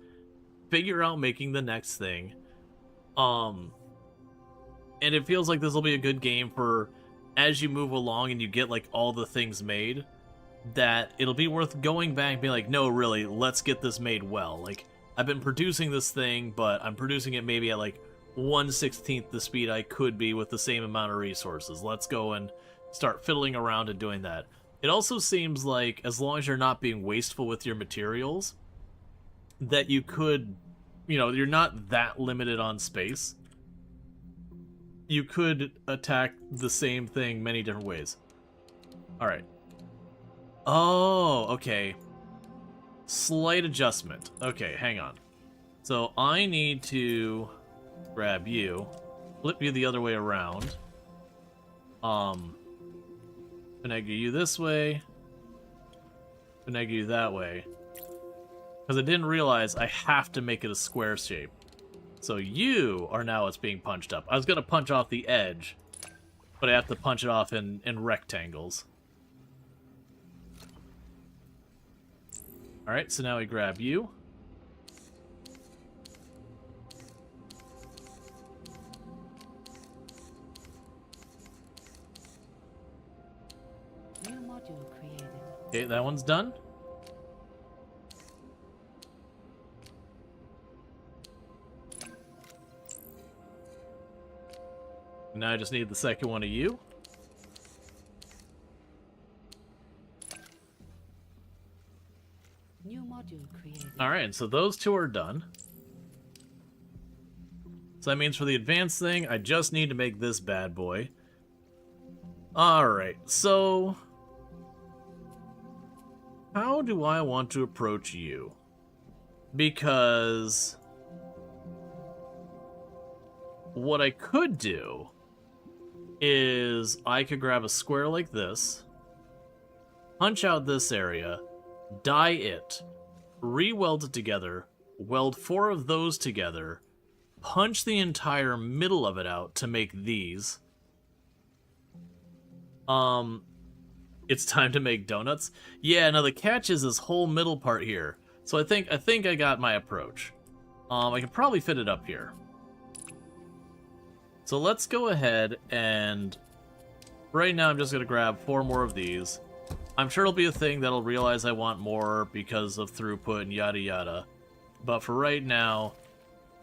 figure out making the next thing. And it feels like this will be a good game for, as you move along and you get, like, all the things made, that it'll be worth going back and being like, no, really, let's get this made well. Like, I've been producing this thing, but I'm producing it maybe at, like, 1/16 the speed I could be with the same amount of resources. Let's go and start fiddling around and doing that. It also seems like, as long as you're not being wasteful with your materials, that you could, you know, you're not that limited on space. You could attack the same thing many different ways. Alright. Oh, okay. Slight adjustment. Okay, hang on. So I need to grab you, flip you the other way around. Finagle you this way. Finagle you that way. Because I didn't realize I have to make it a square shape. So you are now what's being punched up. I was going to punch off the edge, but I have to punch it off in rectangles. Alright, so now we grab you. New module created. Okay, that one's done. Now I just need the second one of you. New module created. Alright, so those two are done. So that means for the advanced thing, I just need to make this bad boy. Alright, so how do I want to approach you? Because what I could do is I could grab a square like this, punch out this area, die it, re-weld it together, weld 4 of those together, punch the entire middle of it out to make these. It's time to make donuts. Yeah, now the catch is this whole middle part here. So I think I got my approach. I can probably fit it up here. So let's go ahead and right now I'm just gonna grab 4 more of these. I'm sure it'll be a thing that'll realize I want more because of throughput and yada yada. But for right now,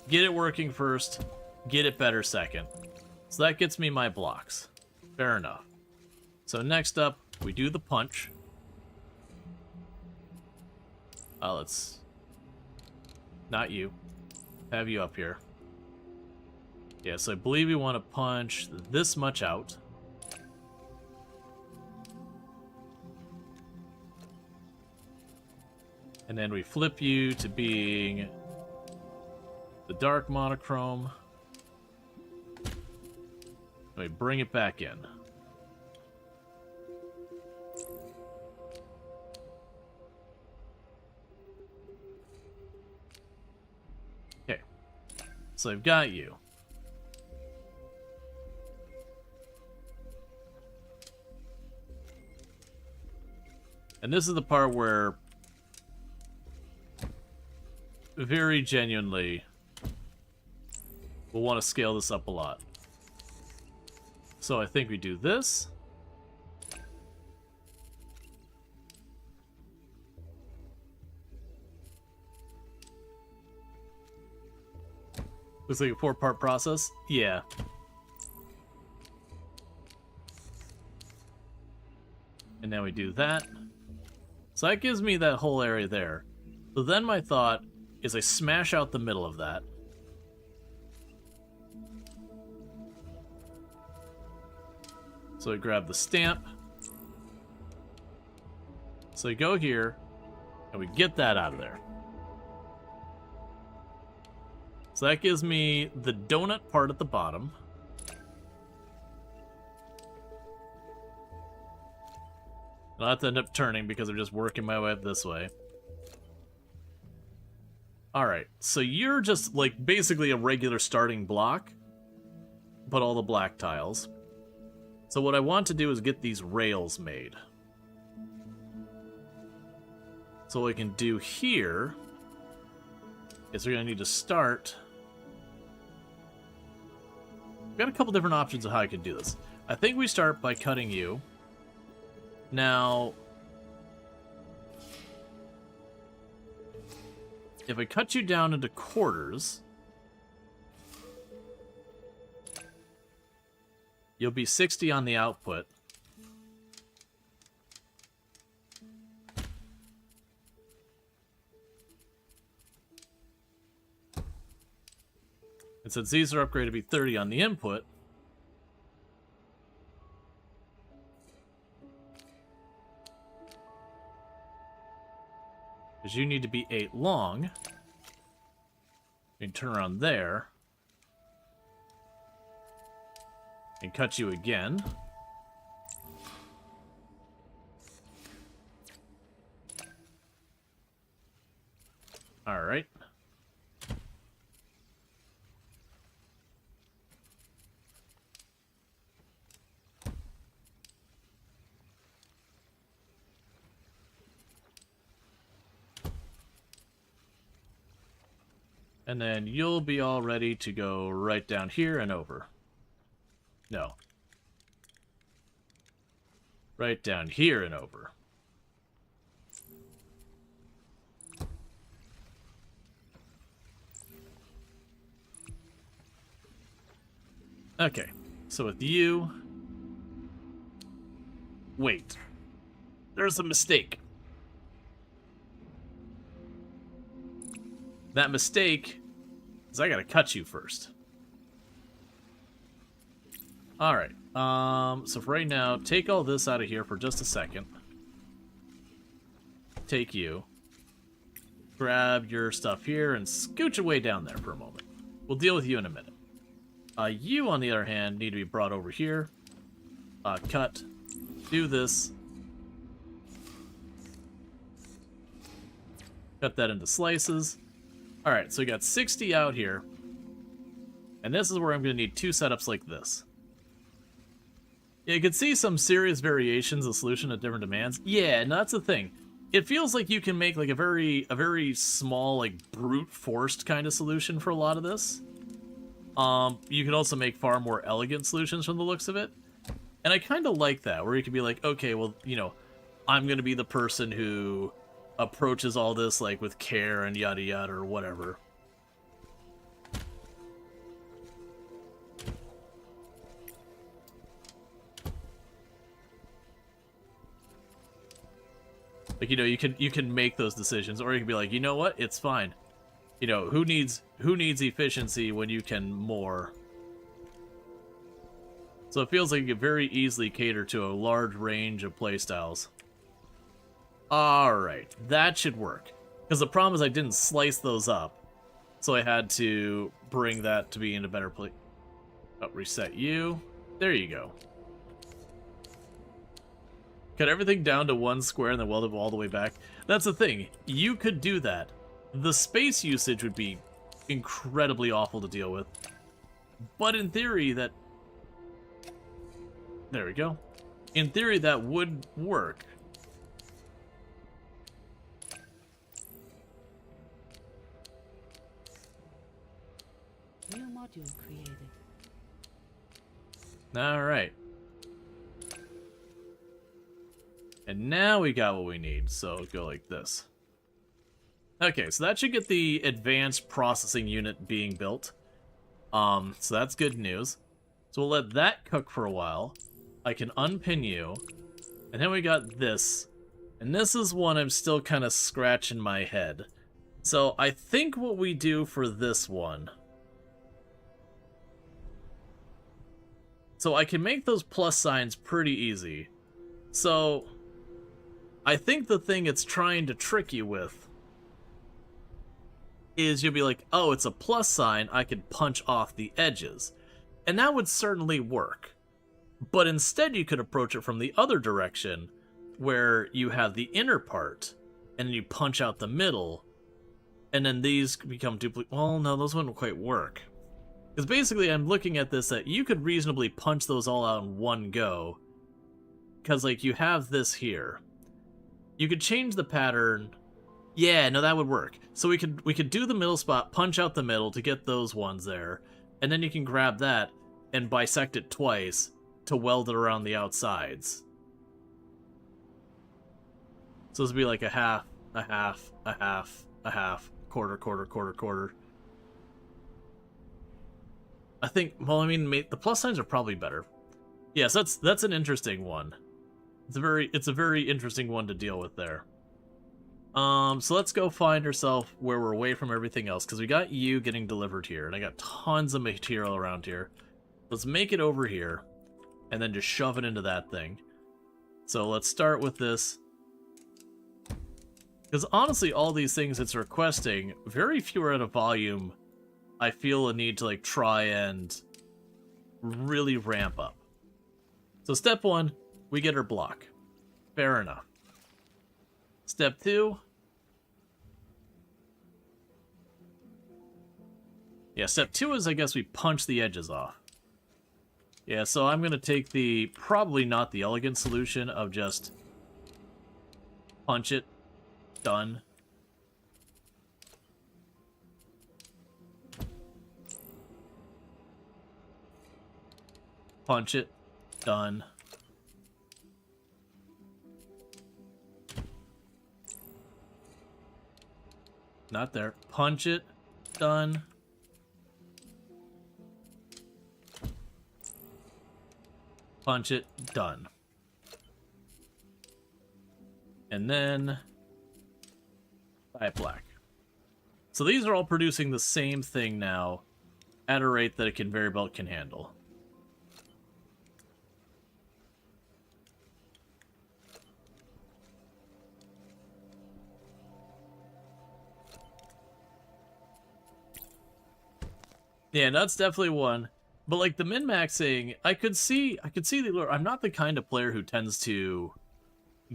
get it working first, get it better second. So that gets me my blocks. Fair enough. So next up, we do the punch. Let's... Not you. Have you up here. Yeah, so I believe we want to punch this much out. And then we flip you to being the dark monochrome. And we bring it back in. Okay. So I've got you. And this is the part where very genuinely we'll want to scale this up a lot. So I think we do this. Looks like a 4-part process. Yeah. And now we do that. So that gives me that whole area there. So then my thought is I smash out the middle of that. So I grab the stamp. So I go here, and we get that out of there. So that gives me the donut part at the bottom. I'll have to end up turning because I'm just working my way up this way. Alright, so you're just like basically a regular starting block, but all the black tiles. So what I want to do is get these rails made. So what I can do here is we're going to need to start. I've got a couple different options of how I can do this. I think we start by cutting you. Now, if I cut you down into quarters, you'll be 60 on the output. And since these are upgraded to be 30 on the input, because you need to be 8 long, we can turn around there and cut you again. All right. And then you'll be all ready to go right down here and over. No. Right down here and over. Okay, so with you... Wait. There's a mistake. That mistake is I gotta cut you first. Alright, so for right now, take all this out of here for just a second. Take you. Grab your stuff here and scooch it way down there for a moment. We'll deal with you in a minute. You, on the other hand, need to be brought over here. Cut. Do this. Cut that into slices. Alright, so we got 60 out here. And this is where I'm going to need 2 setups like this. Yeah, you can see some serious variations of solution at different demands. Yeah, and that's the thing. It feels like you can make like a very small, like brute forced kind of solution for a lot of this. You can also make far more elegant solutions from the looks of it. And I kind of like that, where you can be like, okay, well, you know, I'm going to be the person who approaches all this like with care and yada yada or whatever. Like, you know, you can make those decisions, or you can be like, you know what, it's fine. You know, who needs efficiency when you can more? So it feels like you could very easily cater to a large range of playstyles. Alright, that should work. Because the problem is I didn't slice those up. So I had to bring that to be in a better place. Oh, reset you. There you go. Cut everything down to 1 square and then weld it all the way back. That's the thing. You could do that. The space usage would be incredibly awful to deal with. But in theory, that... There we go. In theory, that would work. New module created. Alright. And now we got what we need, so go like this. Okay, so that should get the advanced processing unit being built. So that's good news. So we'll let that cook for a while. I can unpin you. And then we got this. And this is one I'm still kind of scratching my head. So I think what we do for this one... So I can make those plus signs pretty easy. So I think the thing it's trying to trick you with is you'll be like, oh, it's a plus sign, I can punch off the edges. And that would certainly work. But instead you could approach it from the other direction, where you have the inner part, and then you punch out the middle, and then these become duplicate. Well, no, those wouldn't quite work. Because basically I'm looking at this that you could reasonably punch those all out in one go. Because, like, you have this here. You could change the pattern. Yeah, no, that would work. So we could do the middle spot, punch out the middle to get those ones there, and then you can grab that and bisect it twice to weld it around the outsides. So this would be like a half, a half, a half, a half, quarter, quarter, quarter, quarter. I think, well, I mean, the plus signs are probably better. Yes, that's an interesting one. It's a very interesting one to deal with there. So let's go find ourselves where we're away from everything else, because we got you getting delivered here, and I got tons of material around here. Let's make it over here, and then just shove it into that thing. So let's start with this. Because honestly, all these things it's requesting, very few are at a volume I feel a need to, like, try and really ramp up. So step 1, we get her block. Fair enough. Step 2. Yeah, step 2 is, I guess, we punch the edges off. Yeah, so I'm going to take the, probably not the elegant solution of just punch it, done. Punch it, done. Not there. Punch it, done. Punch it, done. And then buy it black. So these are all producing the same thing now at a rate that a conveyor belt can handle. Yeah, that's definitely one. But like the min-maxing, I could see the allure. I'm not the kind of player who tends to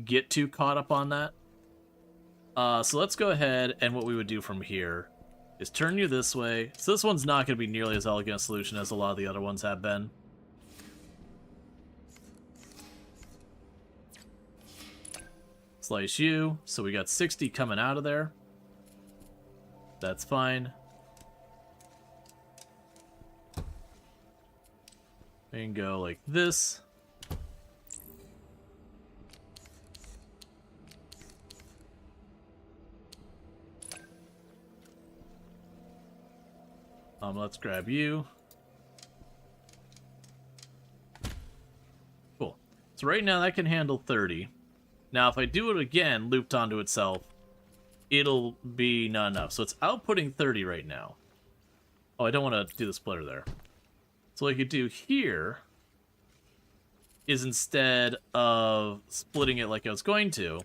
get too caught up on that. So let's go ahead, and what we would do from here is turn you this way. So this one's not going to be nearly as elegant a solution as a lot of the other ones have been. Slice you. So we got 60 coming out of there. That's fine. And go like this. Let's grab you. Cool. So right now that can handle 30. Now if I do it again, looped onto itself, it'll be not enough. So it's outputting 30 right now. Oh, I don't want to do the splitter there. So what I could do here is, instead of splitting it like I was going to,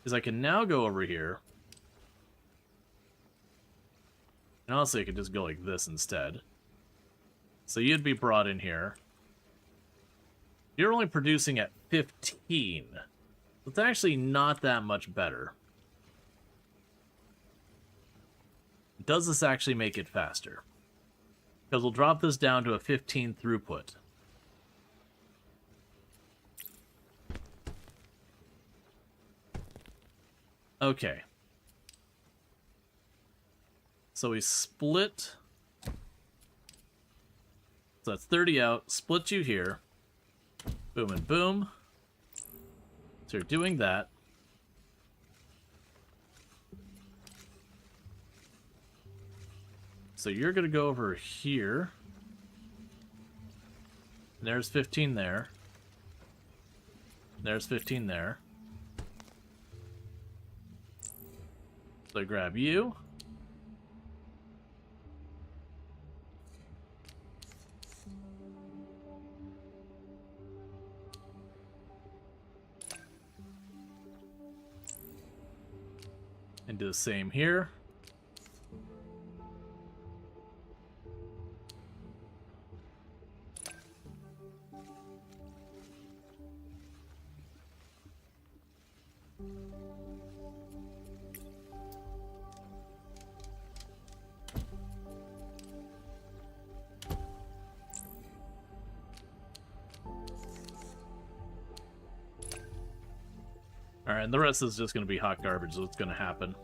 is I can now go over here. And honestly, I could just go like this instead. So you'd be brought in here. You're only producing at 15. It's actually not that much better. Does this actually make it faster? Because we'll drop this down to a 15 throughput. Okay. So we split. So that's 30 out. Split you here. Boom and boom. So you're doing that. So you're going to go over here. And there's 15 there. There's 15 there. So I grab you. And do the same here. Alright, and the rest is just going to be hot garbage, so it's going to happen.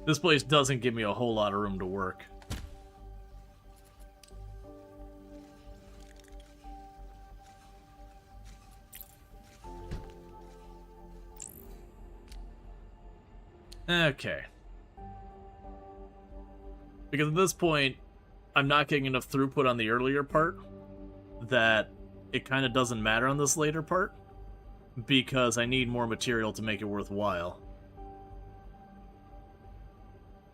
This place doesn't give me a whole lot of room to work. Okay. Because at this point, I'm not getting enough throughput on the earlier part that it kind of doesn't matter on this later part, because I need more material to make it worthwhile.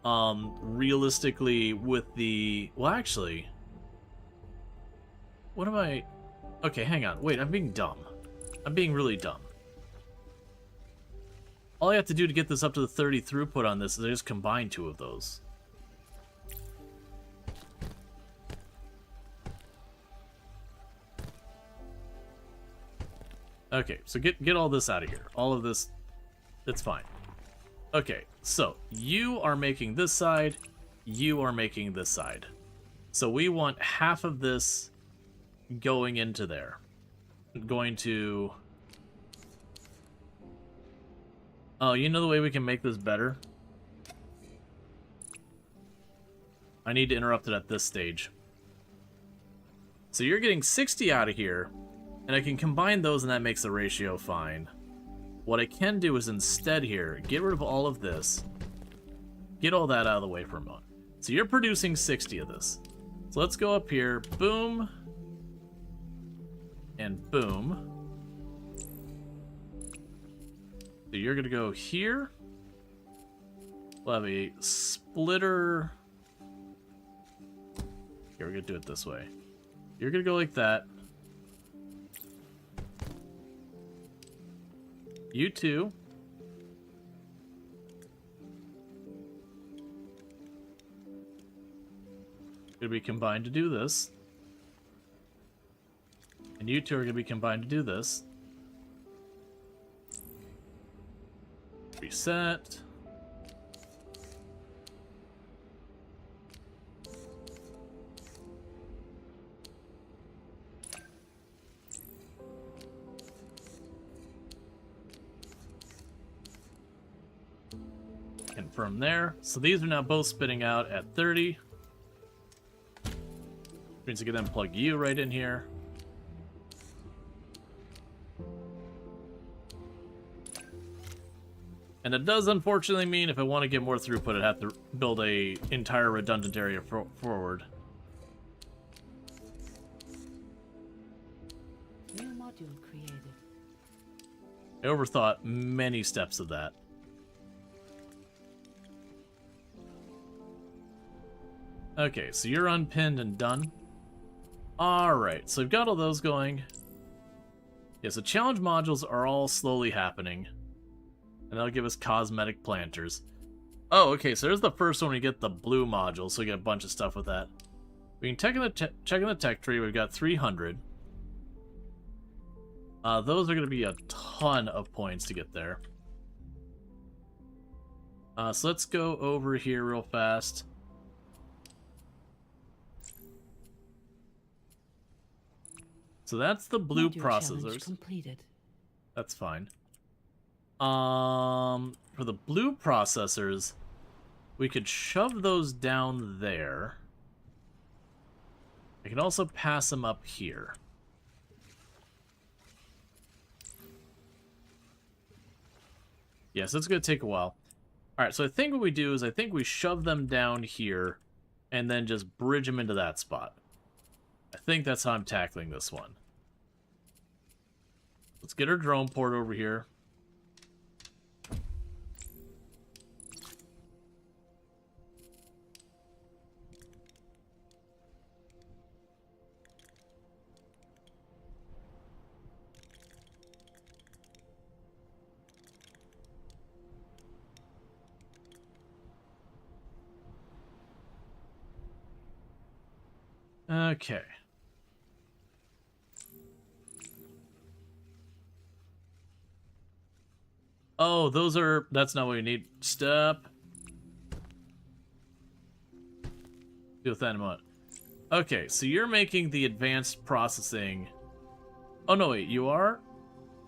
Realistically, with the... Well, actually... What am I... Okay, hang on. Wait, I'm being dumb. I'm being really dumb. All I have to do to get this up to the 30 throughput on this is I just combine two of those. Okay, so get all this out of here. All of this, it's fine. Okay, so you are making this side, you are making this side. So we want half of this going into there. Going to... Oh, you know the way we can make this better? I need to interrupt it at this stage. So you're getting 60 out of here, and I can combine those and that makes the ratio fine. What I can do is instead here, get rid of all of this. Get all that out of the way for a moment. So you're producing 60 of this. So let's go up here, boom, and boom. So you're gonna go here. We'll have a splitter. Here, we're gonna do it this way. You're gonna go like that. You too. Gonna be combined to do this. And you two are gonna be combined to do this. Reset. Confirm there. So these are now both spitting out at 30. Means I can then plug you right in here. And it does unfortunately mean if I want to get more throughput, I'd have to build a entire redundant area forward. New module created. I overthought many steps of that. Okay, so you're unpinned and done. Alright, so we've got all those going. Yeah, so challenge modules are all slowly happening. And that'll give us cosmetic planters. Oh, okay, so there's the first one. We get the blue module, so we get a bunch of stuff with that. We can check in the tech tree. We've got 300. Those are going to be a ton of points to get there. So let's go over here real fast. So that's the blue Module challenge processors. completed. That's fine. For the blue processors, we could shove those down there. I can also pass them up here. Yes, it's going to take a while. Alright, so I think what we do is I think we shove them down here and then just bridge them into that spot. I think that's how I'm tackling this one. Let's get our drone port over here. Okay. Oh, that's not what we need. Stop. Deal with that in a moment. Okay, so you're making the advanced processing. Oh, no, wait, you are?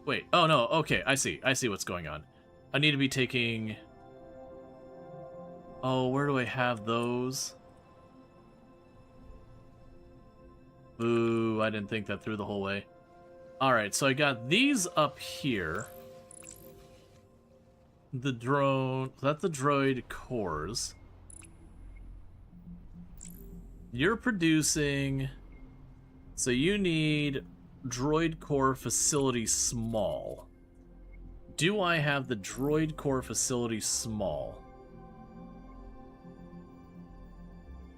Wait, oh, no, okay, I see what's going on. I need to be taking... Oh, where do I have those? Boo, I didn't think that through the whole way. Alright, so I got these up here. The drone... That's the droid cores. You're producing... So you need droid core facility small. Do I have the droid core facility small?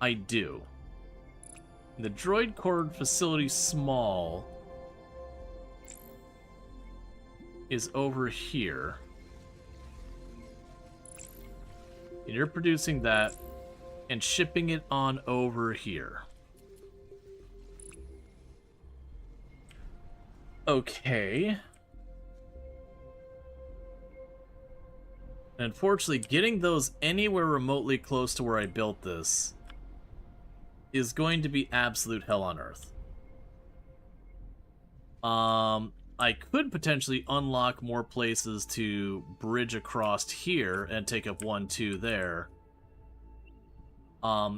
I do. The droid core facility small is over here. And you're producing that and shipping it on over here. Okay. Unfortunately, getting those anywhere remotely close to where I built this is going to be absolute hell on earth. I could potentially unlock more places to bridge across here and take up 1, 2 there.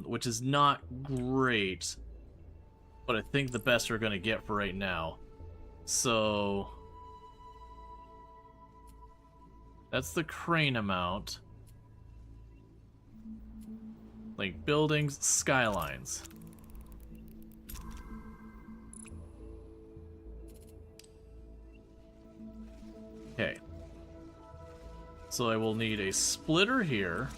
Which is not great, but I think the best we're going to get for right now. So that's the crane amount. Like buildings, skylines. Okay. So I will need a splitter here.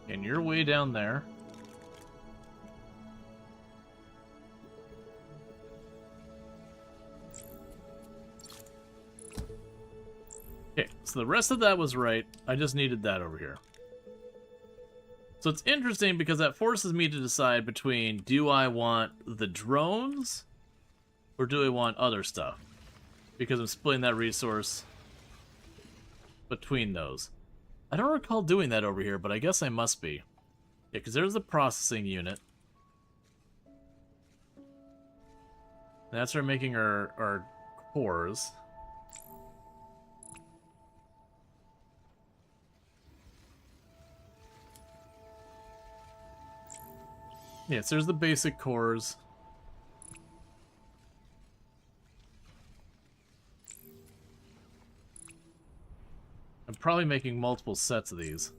And you're way down there. Okay, so the rest of that was right. I just needed that over here. So it's interesting because that forces me to decide between, do I want the drones or do I want other stuff? Because I'm splitting that resource between those. I don't recall doing that over here, but I guess I must be. Yeah, because there's the processing unit. That's where we're making our cores. Yes, there's the basic cores. I'm probably making multiple sets of these.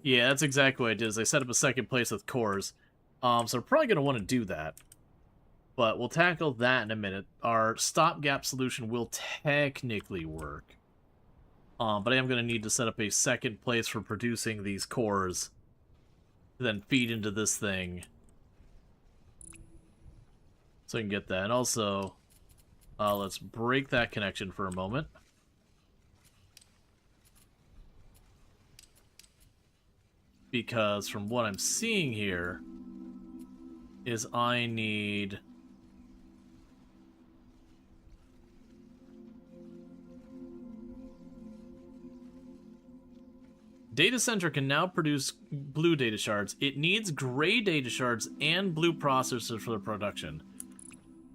Yeah, that's exactly what I did, is I set up a second place with cores. So we're probably going to want to do that. But we'll tackle that in a minute. Our stopgap solution will technically work. But I am going to need to set up a second place for producing these cores. To then feed into this thing. So I can get that. And also, let's break that connection for a moment. Because from what I'm seeing here is I need Data center can now produce blue data shards. It needs gray data shards and blue processors for the production.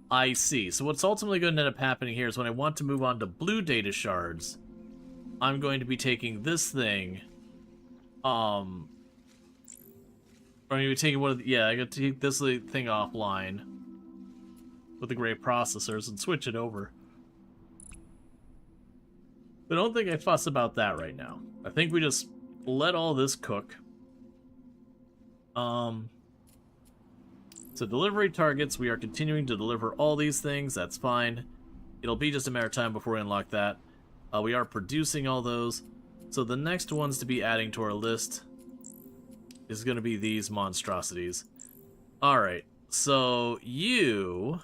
I see. So what's ultimately going to end up happening here is when I want to move on to blue data shards, I'm going to be taking this thing. I'm going to be taking one of the, yeah, I got to take this thing offline with the gray processors and switch it over. But I don't think I fuss about that right now. I think we just let all this cook. So delivery targets, we are continuing to deliver all these things. That's fine. It'll be just a matter of time before we unlock that. We are producing all those. So the next ones to be adding to our list is going to be these monstrosities. Alright, so you...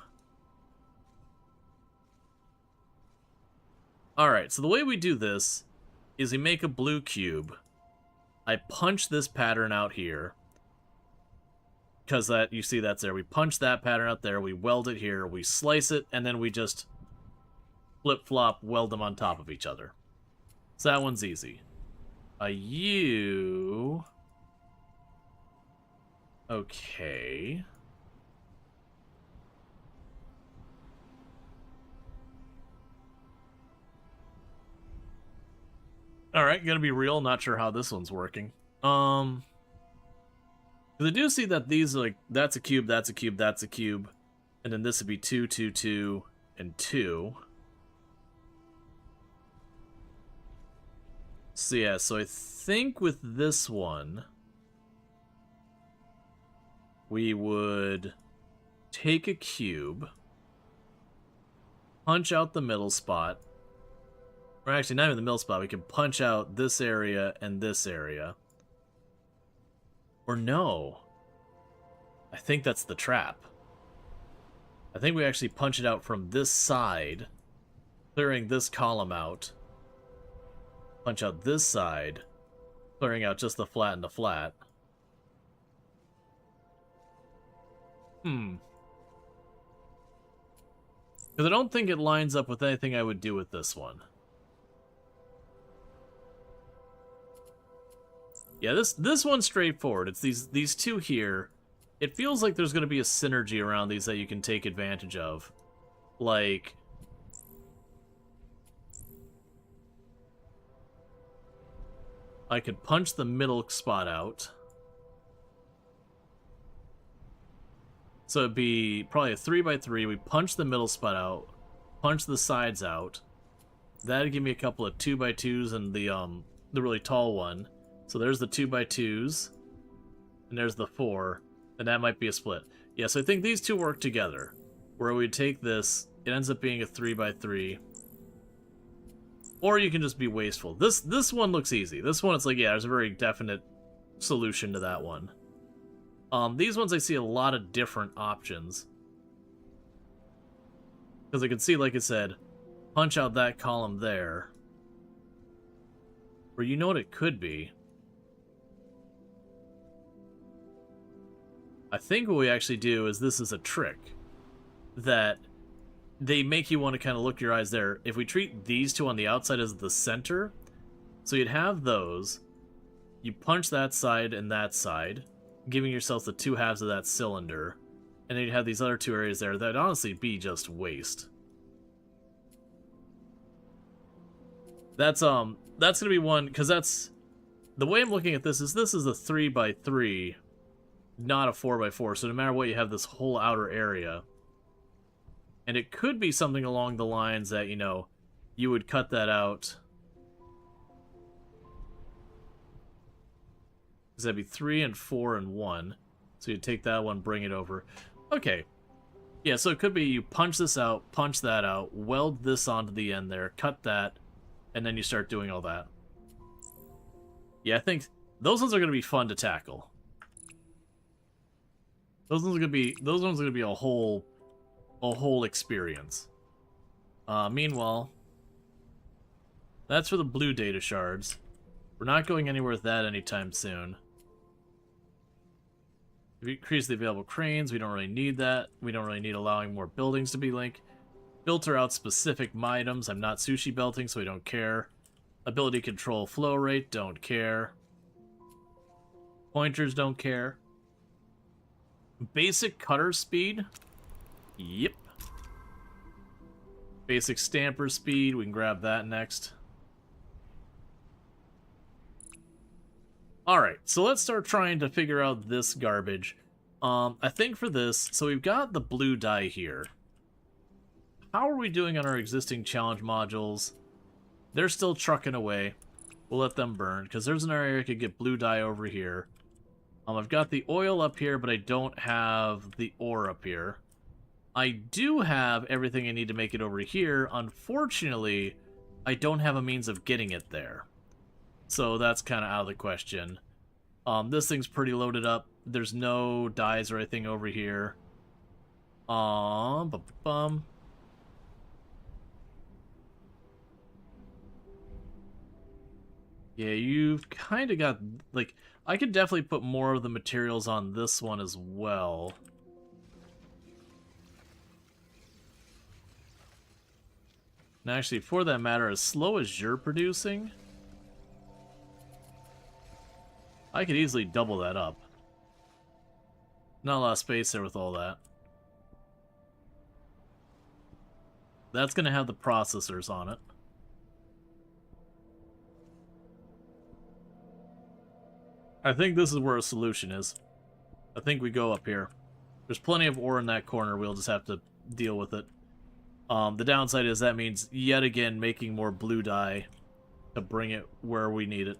Alright, so the way we do this is we make a blue cube. I punch this pattern out here. Because that, you see that's there. We punch that pattern out there, we weld it here, we slice it, and then we just flip-flop weld them on top of each other. So that one's easy. You... Okay... Alright, gonna be real, not sure how this one's working. Because I do see that these are like, that's a cube, that's a cube, that's a cube. And then this would be 2, 2, 2, and 2. So yeah, so I think with this one, we would take a cube, punch out the middle spot, or actually not even the middle spot, we can punch out this area and this area. Or no. I think that's the trap. I think we actually punch it out from this side, clearing this column out. Punch out this side, clearing out just the flat and the flat. Because I don't think it lines up with anything I would do with this one. Yeah, this one's straightforward. It's these two here. It feels like there's going to be a synergy around these that you can take advantage of. Like... I could punch the middle spot out. So it'd be probably a 3x3. We punch the middle spot out. Punch the sides out. That'd give me a couple of 2x2s and the really tall one. So there's the 2x2s, and there's the 4, and that might be a split. Yeah, so I think these two work together, where we take this, it ends up being a 3x3, or you can just be wasteful. This one looks easy. This one, it's like, yeah, there's a very definite solution to that one. These ones I see a lot of different options. Because I can see, like I said, punch out that column there. Or you know what it could be? I think what we actually do is this is a trick that they make you want to kind of look your eyes there. If we treat these two on the outside as the center, so you'd have those, you punch that side and that side, giving yourself the two halves of that cylinder, and then you'd have these other two areas there that'd honestly be just waste. That's gonna be one, because that's the way I'm looking at this is a 3x3. Not a 4x4, so no matter what, you have this whole outer area. And it could be something along the lines that, you know, you would cut that out. Because that'd be 3 and 4 and 1. So you'd take that one, bring it over. Okay. Yeah, so it could be you punch this out, punch that out, weld this onto the end there, cut that, and then you start doing all that. Yeah, I think those ones are going to be fun to tackle. Those ones are gonna be a whole experience. Meanwhile, that's for the blue data shards. We're not going anywhere with that anytime soon. We increase the available cranes. We don't really need that. We don't really need allowing more buildings to be linked. Filter out specific items. I'm not sushi belting, so we don't care. Ability control flow rate. Don't care. Pointers don't care. Basic cutter speed? Yep. Basic stamper speed, we can grab that next. Alright, so let's start trying to figure out this garbage. I think for this, so we've got the blue die here. How are we doing on our existing challenge modules? They're still trucking away. We'll let them burn, because there's an area I could get blue dye over here. I've got the oil up here, but I don't have the ore up here. I do have everything I need to make it over here. Unfortunately, I don't have a means of getting it there. So that's kind of out of the question. This thing's pretty loaded up. There's no dyes or anything over here. Bum. Yeah, you've kind of got, like, I could definitely put more of the materials on this one as well. And actually, for that matter, as slow as you're producing, I could easily double that up. Not a lot of space there with all that. That's going to have the processors on it. I think this is where a solution is. I think we go up here. There's plenty of ore in that corner. We'll just have to deal with it. The downside is that means, yet again, making more blue dye to bring it where we need it.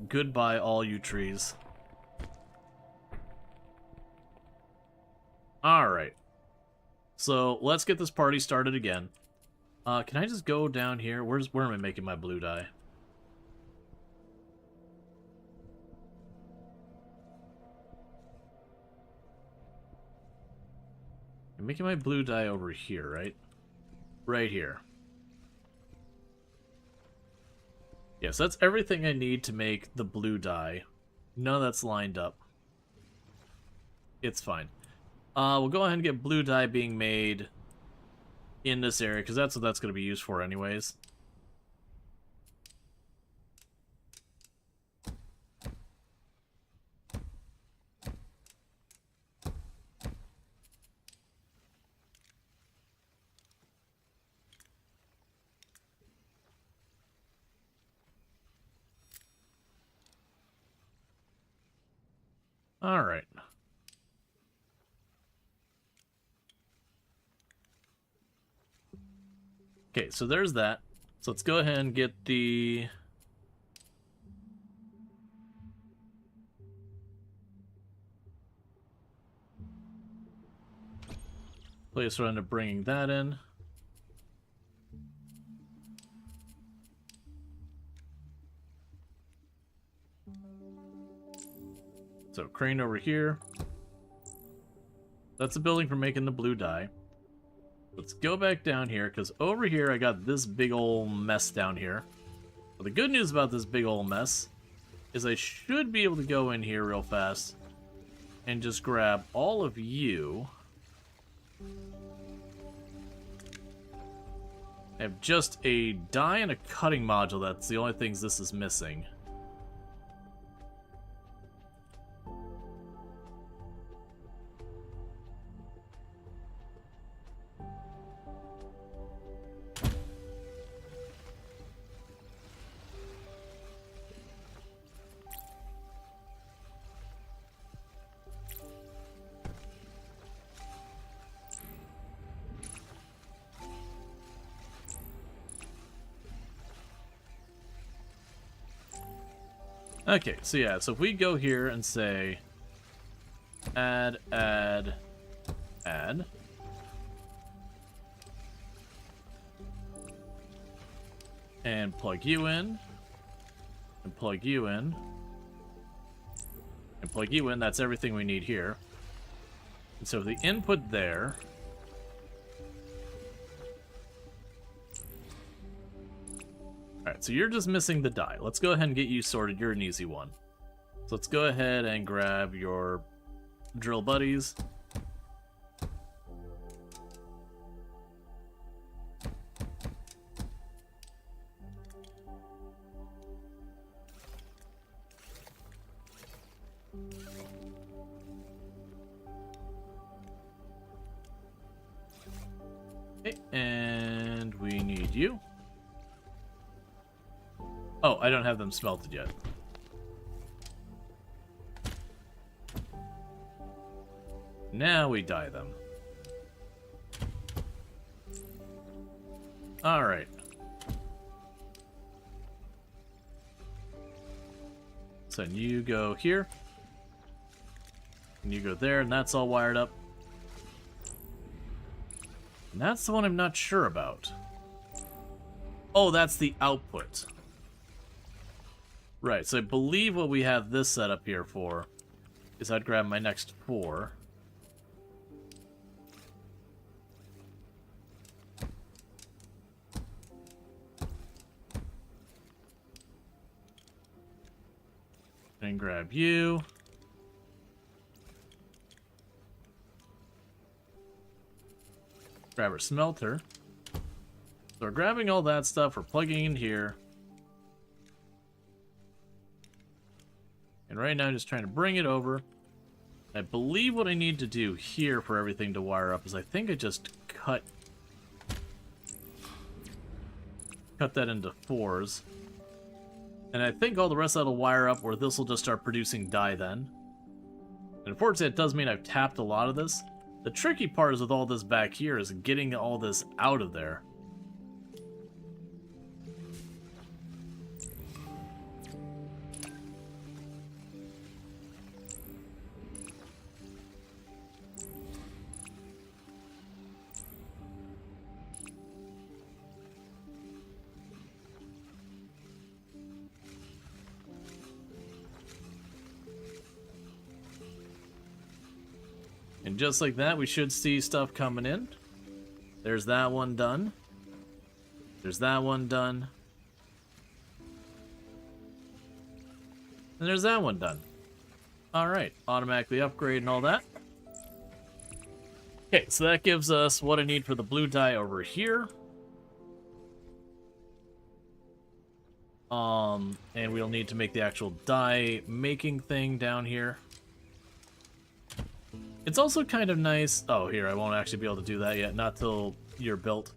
Goodbye, all you trees. Alright. So, let's get this party started again. Can I just go down here? Where am I making my blue dye? I'm making my blue dye over here, right? Right here. Yes, that's everything I need to make the blue dye. None of that's lined up. It's fine. We'll go ahead and get blue dye being made in this area, because that's what that's going to be used for anyways. Alright. Okay, so there's that. So let's go ahead and get the... place we'll end up bringing that in. So, crane over here. That's a building for making the blue dye. Let's go back down here, because over here I got this big old mess down here. But the good news about this big old mess is I should be able to go in here real fast and just grab all of you. I have just a dye and a cutting module. That's the only things this is missing. Okay, so yeah, so if we go here and say add, and plug you in, and plug you in, and plug you in, that's everything we need here. And so the input there, alright, so you're just missing the die. Let's go ahead and get you sorted. You're an easy one. So let's go ahead and grab your drill buddies. need you. Oh, I don't have them smelted yet. Now we dye them. Alright. So you go here. And you go there, and that's all wired up. And that's the one I'm not sure about. Oh, that's the output. Right, so I believe what we have this set up here for is I'd grab my next 4. And grab you. Grab our smelter. So we're grabbing all that stuff, we're plugging in here. And right now I'm just trying to bring it over. I believe what I need to do here for everything to wire up is I think I just cut that into 4s. And I think all the rest of that will wire up where this will just start producing dye then. And unfortunately it does mean I've tapped a lot of this. The tricky part is with all this back here is getting all this out of there. And just like that, we should see stuff coming in. There's that one done. There's that one done. And there's that one done. Alright, automatically upgrade and all that. Okay, so that gives us what I need for the blue dye over here. And we'll need to make the actual dye making thing down here. It's also kind of nice... Oh, here, I won't actually be able to do that yet, not till you're built.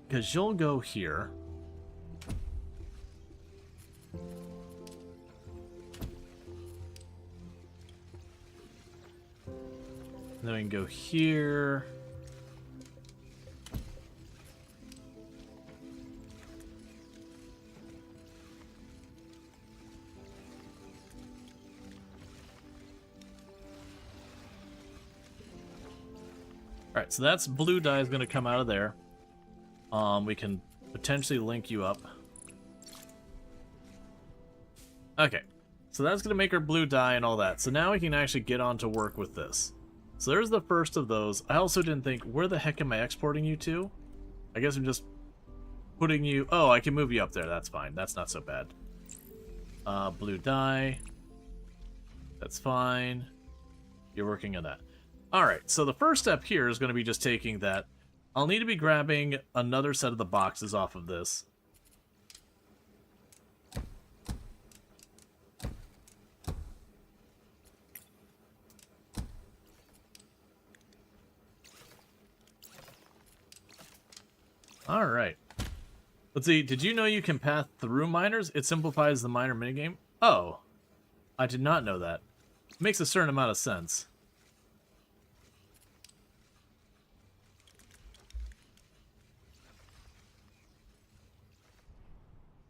Because you'll go here. And then we can go here. Alright, so that's blue dye is going to come out of there. We can potentially link you up. Okay, so that's going to make our blue dye and all that. So now we can actually get on to work with this. So there's the first of those. I also didn't think, where the heck am I exporting you to? I guess I'm just putting you... Oh, I can move you up there. That's fine. That's not so bad. Blue dye. That's fine. You're working on that. Alright, so the first step here is going to be just taking that. I'll need to be grabbing another set of the boxes off of this. Alright. Let's see, did you know you can path through miners? It simplifies the miner minigame? Oh. I did not know that. It makes a certain amount of sense.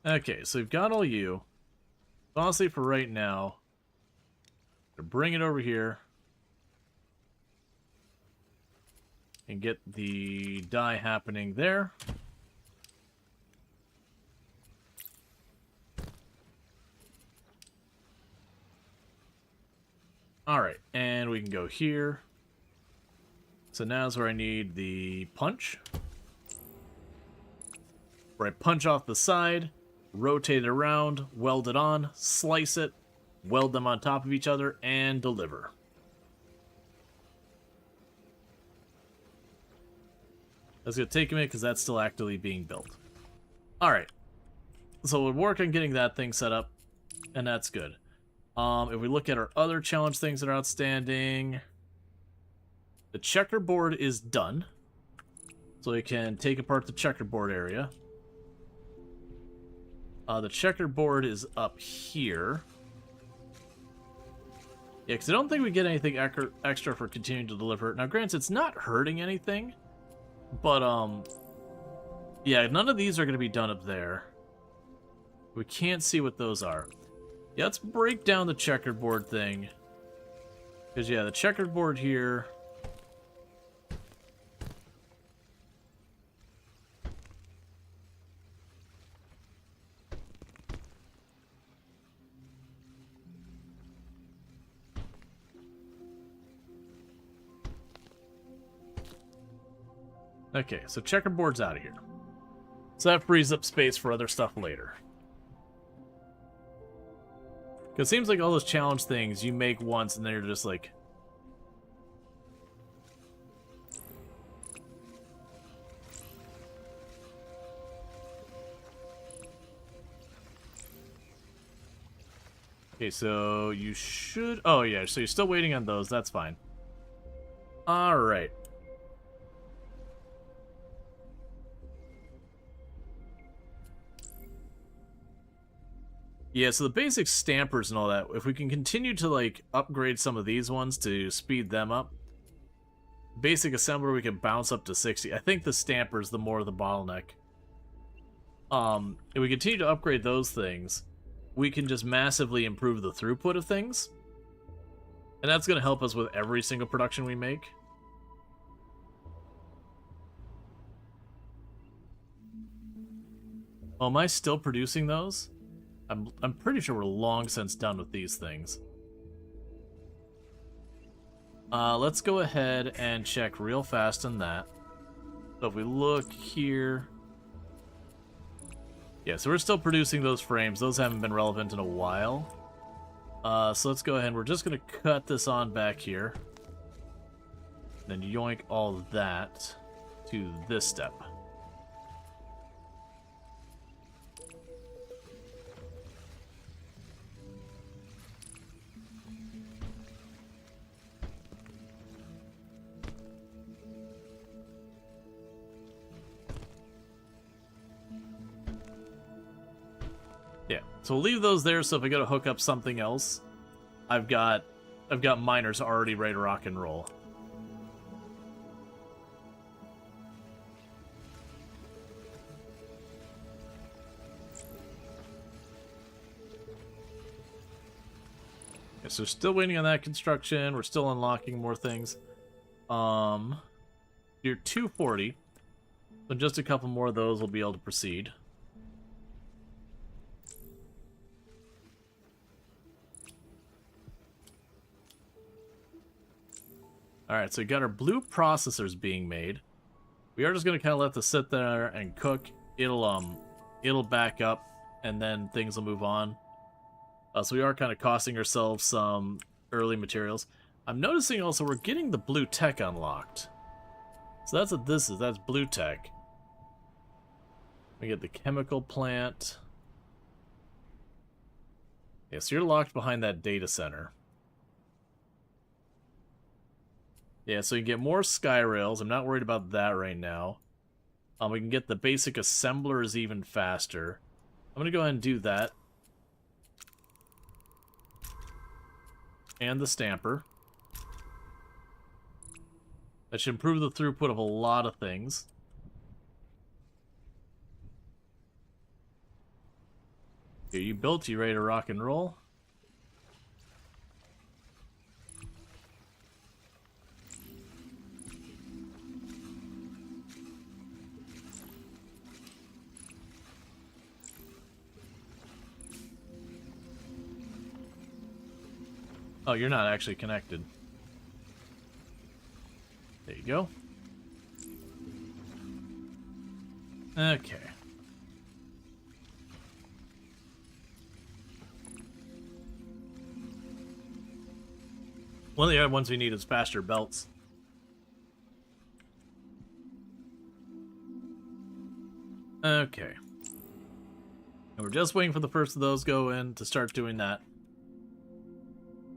Okay, so we've got all you. Honestly, for right now, to bring it over here and get the dye happening there. Alright, and we can go here. So now's where I need the punch. Where I punch off the side, rotate it around, weld it on, slice it, weld them on top of each other, and deliver. That's going to take a minute because that's still actively being built. Alright. So we'll work on getting that thing set up, and that's good. If we look at our other challenge things that are outstanding, the checkerboard is done. So we can take apart the checkerboard area. The checkerboard is up here. Yeah, because I don't think we get anything extra for continuing to deliver. Now, granted, it's not hurting anything, but, yeah, none of these are going to be done up there. We can't see what those are. Yeah, let's break down the checkerboard thing. Because, yeah, the checkerboard here... Okay, so checkerboard's out of here. So that frees up space for other stuff later. Because it seems like all those challenge things you make once and they're just like... Okay, so you should... Oh yeah, so you're still waiting on those, that's fine. Alright. Yeah, so the basic stampers and all that, if we can continue to, like, upgrade some of these ones to speed them up, basic assembler we can bounce up to 60. I think the stampers, the more the bottleneck. If we continue to upgrade those things, we can just massively improve the throughput of things. And that's going to help us with every single production we make. Oh, am I still producing those? I'm pretty sure we're long since done with these things. Let's go ahead and check real fast on that. So if we look here... Yeah, so we're still producing those frames. Those haven't been relevant in a while. So let's go ahead. We're just going to cut this on back here. Then yoink all of that to this step. Yeah, so we'll leave those there, so if I go to hook up something else, I've got miners already ready to rock and roll. Yeah, so still waiting on that construction. We're still unlocking more things. You're 240. So just a couple more of those will be able to proceed. Alright, so we got our blue processors being made. We are just going to kind of let this sit there and cook. It'll back up, and then things will move on. So we are kind of costing ourselves some early materials. I'm noticing also we're getting the blue tech unlocked. So that's what this is. That's blue tech. We get the chemical plant. Yeah, so you're locked behind that data center. Yeah, so you get more sky rails. I'm not worried about that right now. We can get the basic assemblers even faster. I'm going to go ahead and do that. And the stamper. That should improve the throughput of a lot of things. Okay, you built, you ready to rock and roll? Oh, you're not actually connected. There you go. Okay. One of the other ones we need is faster belts. Okay. And we're just waiting for the first of those go in to start doing that.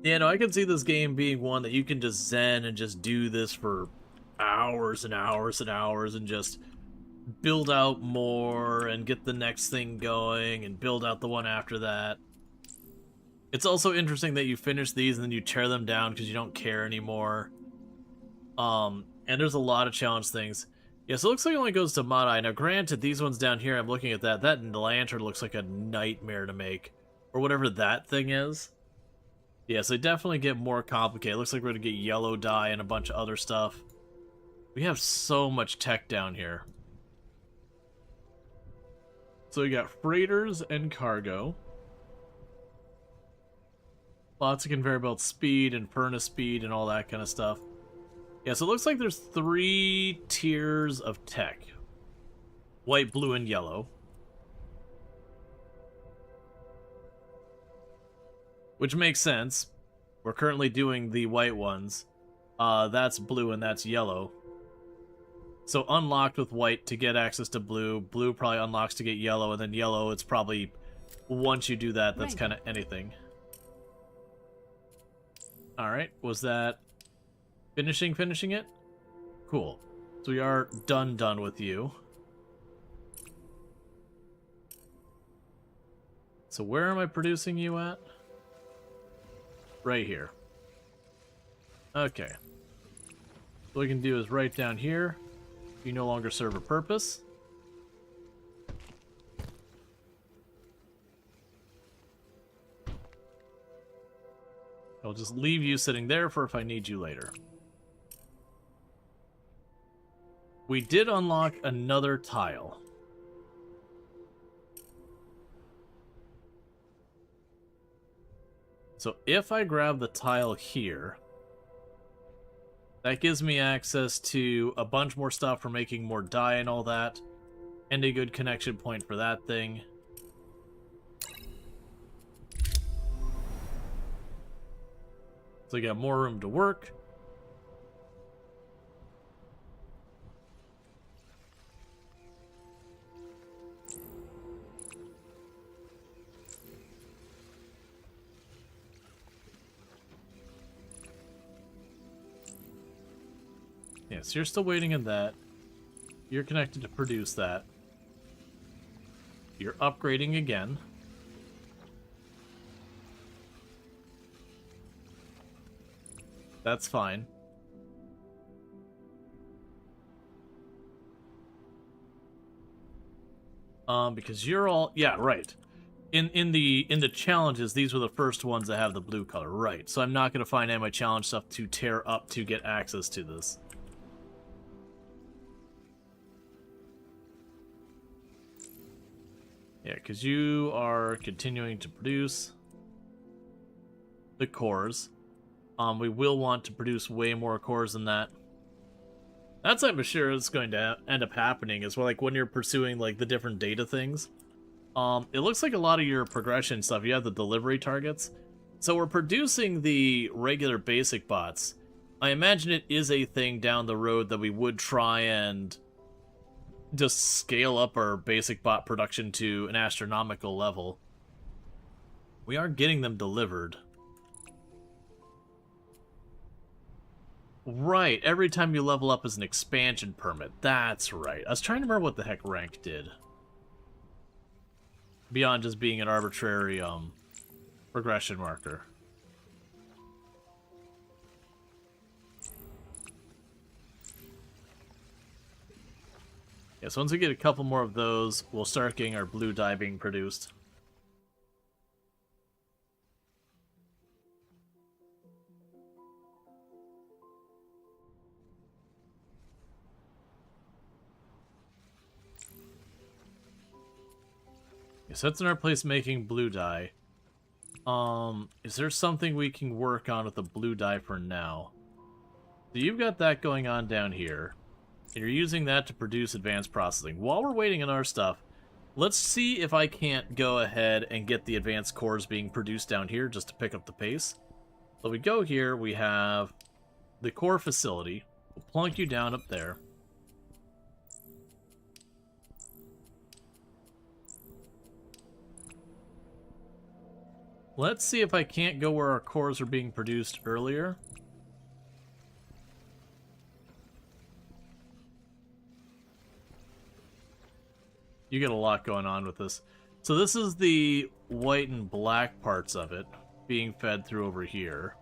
Yeah, no, I can see this game being one that you can just zen and just do this for hours hours and hours and hours and just build out more and get the next thing going and build out the one after that. It's also interesting that you finish these and then you tear them down because you don't care anymore. And there's a lot of challenge things. Yeah, so it looks like it only goes to Mod Eye. Now, granted, these ones down here, I'm looking at that. That lantern looks like a nightmare to make. Or whatever that thing is. Yeah, so they definitely get more complicated. It looks like we're going to get yellow dye and a bunch of other stuff. We have so much tech down here. So we got freighters and cargo. Lots of conveyor belt speed and furnace speed and all that kind of stuff. Yeah, so it looks like there's 3 tiers of tech. White, blue, and yellow. Which makes sense. We're currently doing the white ones. That's blue and that's yellow. So unlocked with white to get access to blue. Blue probably unlocks to get yellow, and then yellow, it's probably... Once you do that, that's kind of anything. Alright, was that... Finishing it? Cool. So we are done with you. So where am I producing you at? Right here. Okay. What we can do is right down here. You no longer serve a purpose. I'll just leave you sitting there for if I need you later. We did unlock another tile. So if I grab the tile here, that gives me access to a bunch more stuff for making more dye and all that, and a good connection point for that thing. So we got more room to work. Yes, you're still waiting in that. You're connected to produce that. You're upgrading again. That's fine. Because you're all... Yeah, right. In the challenges, these were the first ones that have the blue color. Right, so I'm not going to find any of my challenge stuff to tear up to get access to this. Yeah, because you are continuing to produce the cores. We will want to produce way more cores than that. That's I'm sure is going to end up happening is like when you're pursuing like the different data things. It looks like a lot of your progression stuff, you have the delivery targets. So we're producing the regular basic bots. I imagine it is a thing down the road that we would try and just scale up our basic bot production to an astronomical level. We are getting them delivered. Right, every time you level up is an expansion permit. That's right. I was trying to remember what the heck rank did. Beyond just being an arbitrary progression marker. Yeah, so once we get a couple more of those, we'll start getting our blue dye being produced. Yeah, so that's in our place making blue dye. Is there something we can work on with the blue dye for now? So you've got that going on down here. And you're using that to produce advanced processing. While we're waiting on our stuff, let's see if I can't go ahead and get the advanced cores being produced down here just to pick up the pace. So we go here, we have the core facility. We'll plunk you down up there. Let's see if I can't go where our cores are being produced earlier. You get a lot going on with this. So this is the white and black parts of it being fed through over here.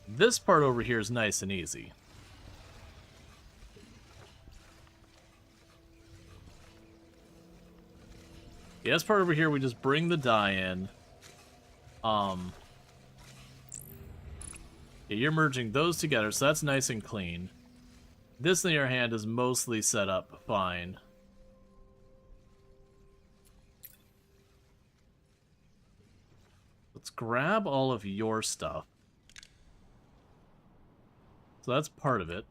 This part over here is nice and easy. Yeah, this part over here, we just bring the dye in. Yeah, you're merging those together, so that's nice and clean. This, on the other hand, is mostly set up fine. Let's grab all of your stuff. So that's part of it.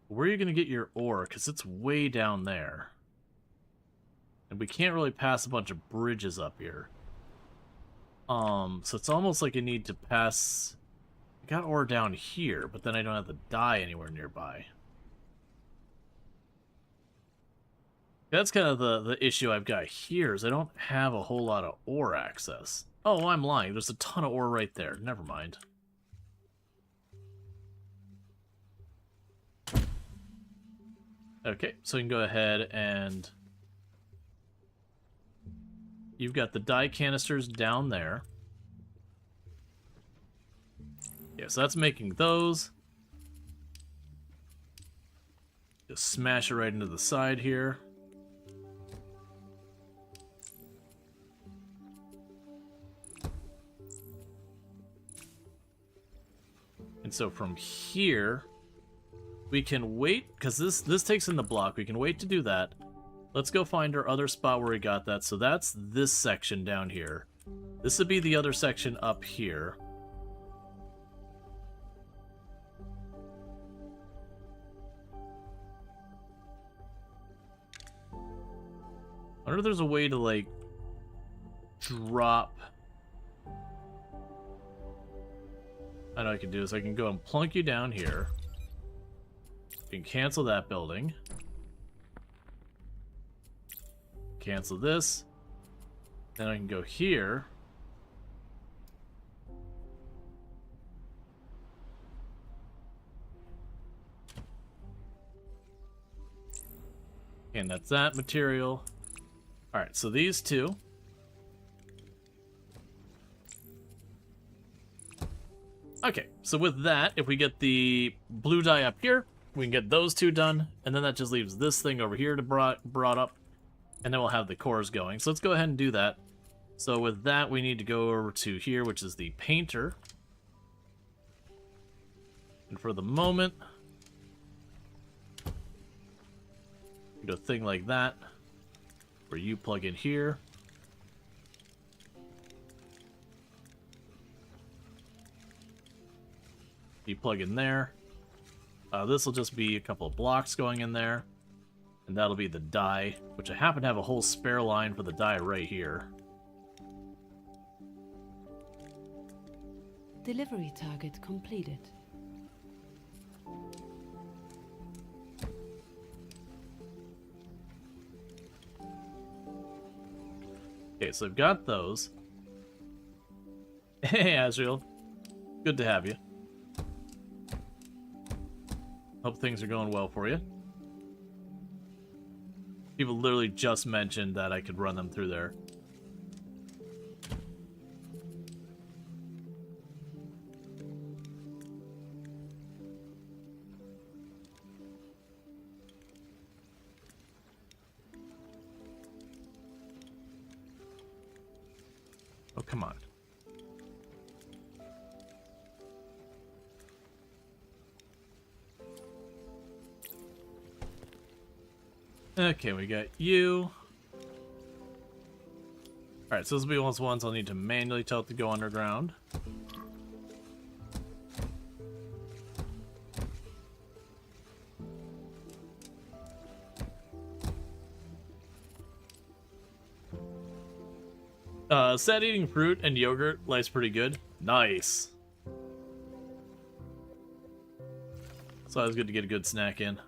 Where are you going to get your ore? Because it's way down there. And we can't really pass a bunch of bridges up here. So it's almost like you need to pass... I got ore down here, but then I don't have the dye anywhere nearby. That's kind of the issue I've got here, is I don't have a whole lot of ore access. Oh, I'm lying. There's a ton of ore right there. Never mind. Okay, so you can go ahead and... You've got the dye canisters down there. Yeah, so that's making those. Just smash it right into the side here. And so from here, we can wait, because this takes in the block. We can wait to do that. Let's go find our other spot where we got that. So that's this section down here. This would be the other section up here. I wonder if there's a way to, like, drop... I know what I can do is I can go and plunk you down here. You can cancel that building. Cancel this. Then I can go here. And that's that material. Alright, so these two. Okay, so with that, if we get the blue dye up here, we can get those two done, and then that just leaves this thing over here to brought up, and then we'll have the cores going. So let's go ahead and do that. So with that, we need to go over to here, which is the painter. And for the moment, do a thing like that, where you plug in here. You plug in there. This will just be a couple of blocks going in there. And that'll be the dye, which I happen to have a whole spare line for the dye right here. Delivery target completed. Okay, so I've got those. Hey, Azrael. Good to have you. Hope things are going well for you. People literally just mentioned that I could run them through there. Oh, come on. Okay, we got you. Alright, so this will be those ones I'll need to manually tell it to go underground. Sad eating fruit and yogurt. Life's pretty good. Nice. It's always good to get a good snack in.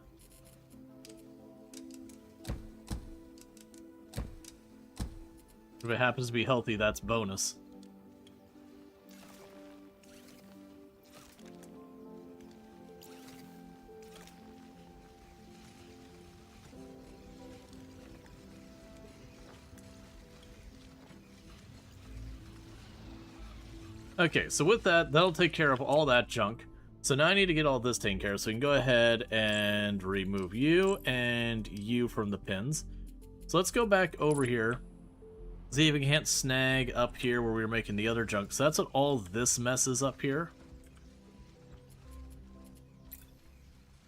If it happens to be healthy, that's bonus. Okay, so with that, that'll take care of all that junk. So now I need to get all this taken care of, so we can go ahead and remove you and you from the pins. So let's go back over here, see if we can't snag up here where we were making the other junk. So that's what all this mess is up here.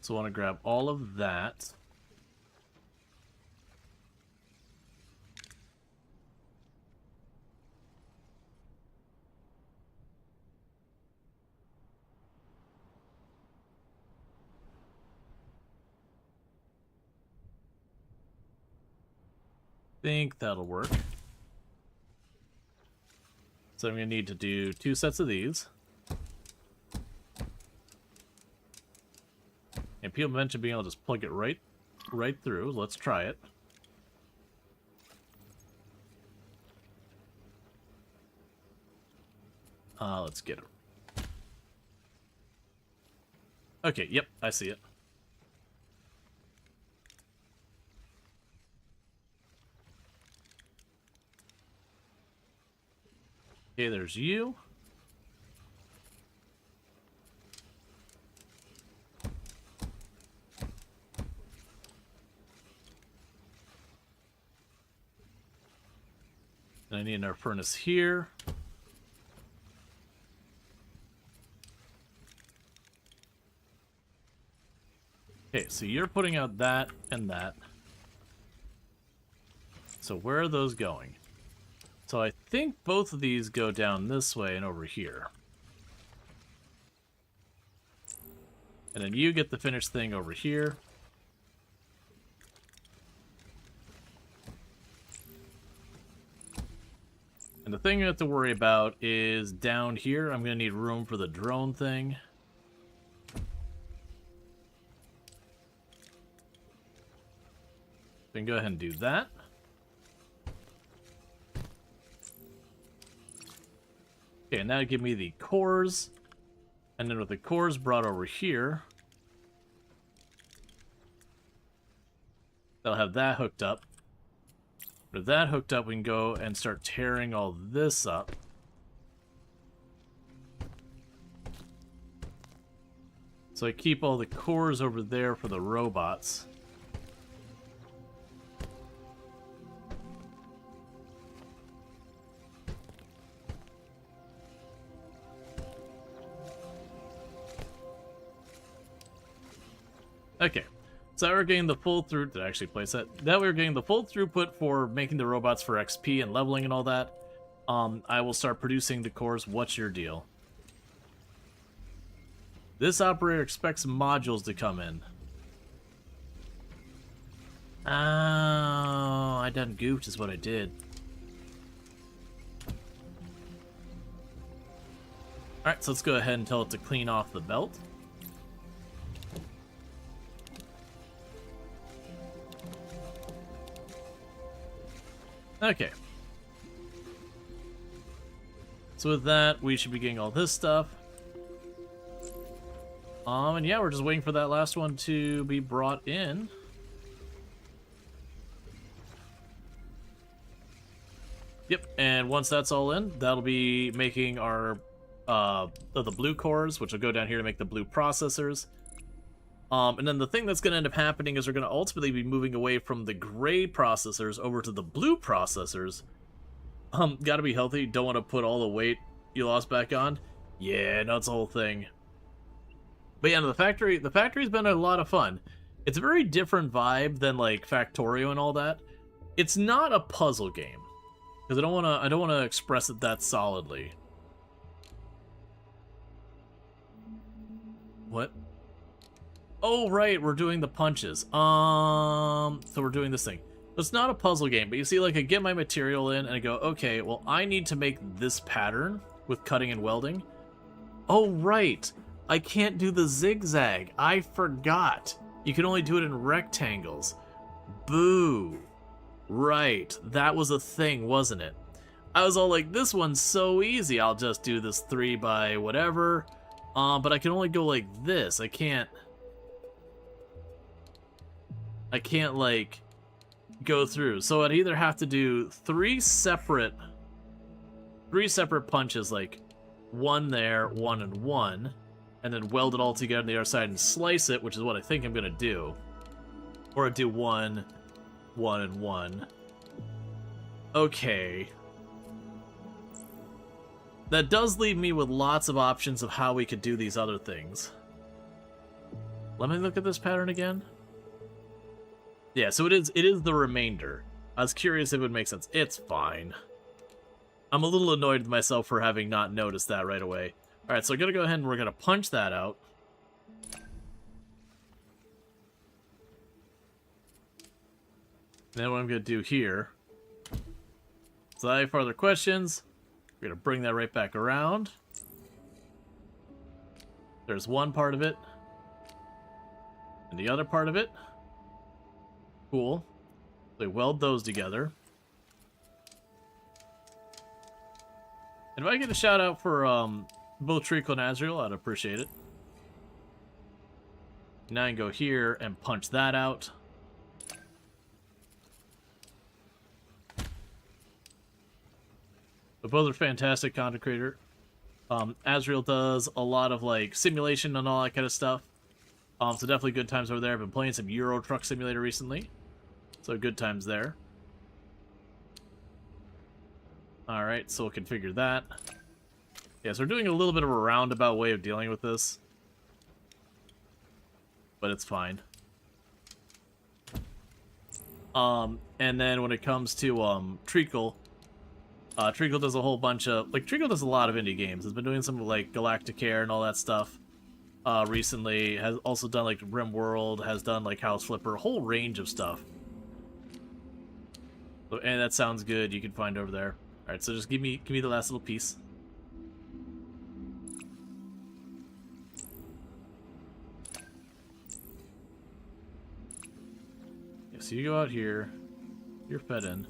So I want to grab all of that. Think that'll work. So I'm going to need to do 2 sets of these. And people mentioned being able to just plug it right through. Let's try it. Let's get it. Okay, yep, I see it. Okay, there's you. And I need another furnace here. Okay, so you're putting out that and that. So where are those going? So I think both of these go down this way and over here. And then you get the finished thing over here. And the thing you have to worry about is down here, I'm going to need room for the drone thing. We can go ahead and do that. Okay, and that'll give me the cores. And then with the cores brought over here, they'll have that hooked up. With that hooked up, we can go and start tearing all this up. So I keep all the cores over there for the robots. Okay, so we're getting the full through. Did I actually place that? That we're getting the full throughput for making the robots for XP and leveling and all that. I will start producing the cores. What's your deal? This operator expects modules to come in. Oh, I done goofed is what I did. Alright, so let's go ahead and tell it to clean off the belt. Okay. So with that, we should be getting all this stuff. And yeah, we're just waiting for that last one to be brought in. Yep, and once that's all in, that'll be making our the blue cores, which will go down here to make the blue processors. And then the thing that's going to end up happening is we're going to ultimately be moving away from the gray processors over to the blue processors. Gotta be healthy. Don't want to put all the weight you lost back on. Yeah, no, it's the whole thing. But yeah, no, the factory's been a lot of fun. It's a very different vibe than like Factorio and all that. It's not a puzzle game, because I don't want to express it that solidly. What? Oh, right, we're doing the punches. So we're doing this thing. It's not a puzzle game, but you see, like, I get my material in, and I go, okay, well, I need to make this pattern with cutting and welding. Oh, right. I can't do the zigzag. I forgot. You can only do it in rectangles. Boo. Right. That was a thing, wasn't it? I was all like, this one's so easy. I'll just do this 3 by whatever. But I can only go like this. I can't, like, go through. So I'd either have to do three separate punches, like one there, one and one, and then weld it all together on the other side and slice it, which is what I think I'm gonna do. Or do one, one and one. Okay. That does leave me with lots of options of how we could do these other things. Let me look at this pattern again. Yeah, so it is the remainder. I was curious if it would make sense. It's fine. I'm a little annoyed with myself for having not noticed that right away. Alright, so I'm going to go ahead and we're going to punch that out. And then what I'm going to do here. So I have further questions. We're going to bring that right back around. There's one part of it. And the other part of it. Cool. So we weld those together. And if I get a shout out for both Treacle and Azrael, I'd appreciate it. Now I can go here and punch that out. But both are fantastic content creator. Azrael does a lot of like simulation and all that kind of stuff. So definitely good times over there. I've been playing some Euro Truck Simulator recently. So good times there. Alright, so we'll configure that. Yeah, so we're doing a little bit of a roundabout way of dealing with this. But it's fine. And then when it comes to Treacle, Treacle does a whole bunch of... Like, Treacle does a lot of indie games. It's been doing some, like, Galacticare and all that stuff recently. Has also done, like, RimWorld, has done, like, House Flipper, a whole range of stuff. So, and that sounds good. You can find over there. Alright, so just give me the last little piece. Yeah, so you go out here. You're fed in.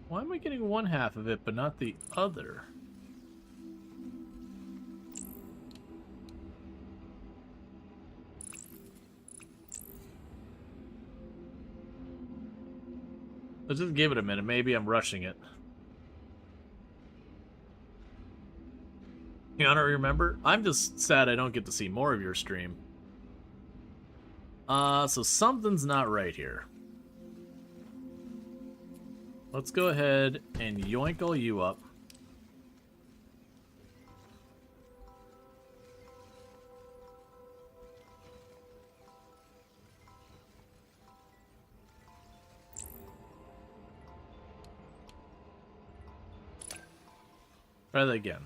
Why am I getting one half of it, but not the other? Let's just give it a minute. Maybe I'm rushing it. You don't remember? I'm just sad I don't get to see more of your stream. So something's not right here. Let's go ahead and yoink all you up. Try that again.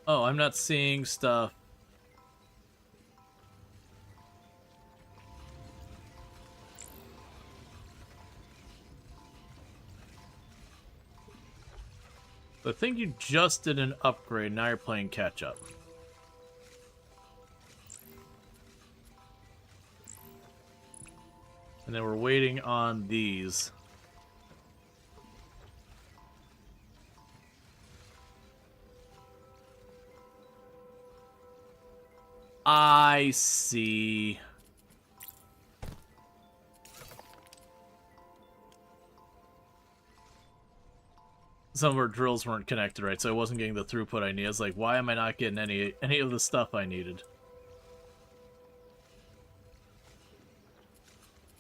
Oh, I'm not seeing stuff. I think you just did an upgrade, now you're playing catch up. And then we're waiting on these. I see. Some of our drills weren't connected right, so I wasn't getting the throughput I need. I was like, why am I not getting any of the stuff I needed?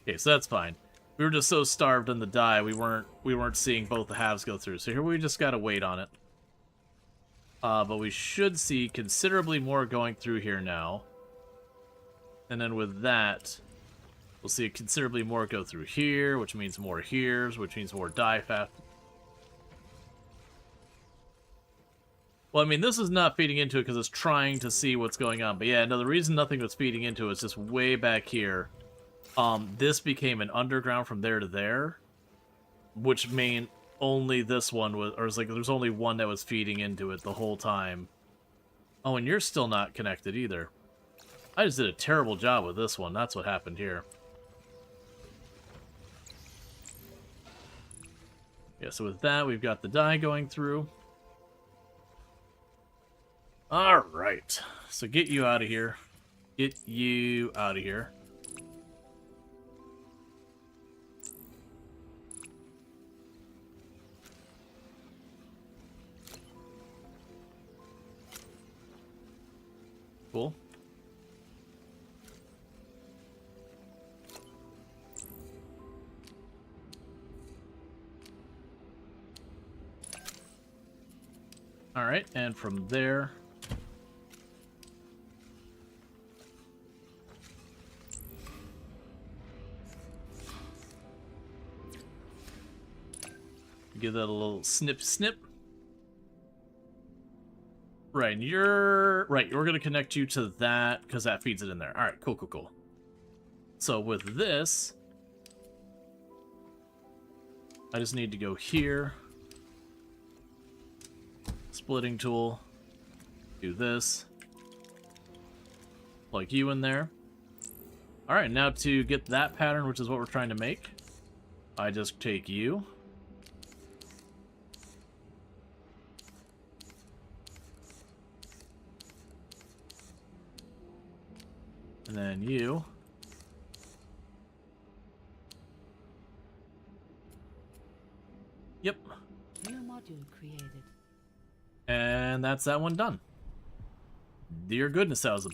Okay, so that's fine. We were just so starved in the die, we weren't seeing both the halves go through. So here we just gotta wait on it. But we should see considerably more going through here now. And then with that, we'll see considerably more go through here, which means more here, which means more die fast. Well, I mean, this is not feeding into it because it's trying to see what's going on. But yeah, no, the reason nothing was feeding into it is just way back here. This became an underground from there to there, which mean only this one was, or it's like there's only one that was feeding into it the whole time. Oh, and you're still not connected either. I just did a terrible job with this one. That's what happened here. Yeah, so with that, we've got the die going through. Alright, so get you out of here. Get you out of here. Cool. All right, and from there, give that a little snip snip. Right, and you're right, we're gonna connect you to that because that feeds it in there. Alright, cool, cool, cool. So with this, I just need to go here. Splitting tool. Do this. Plug you in there. Alright, now to get that pattern, which is what we're trying to make, I just take you. And then you. Yep. New module created. And that's that one done. Dear goodness, that was a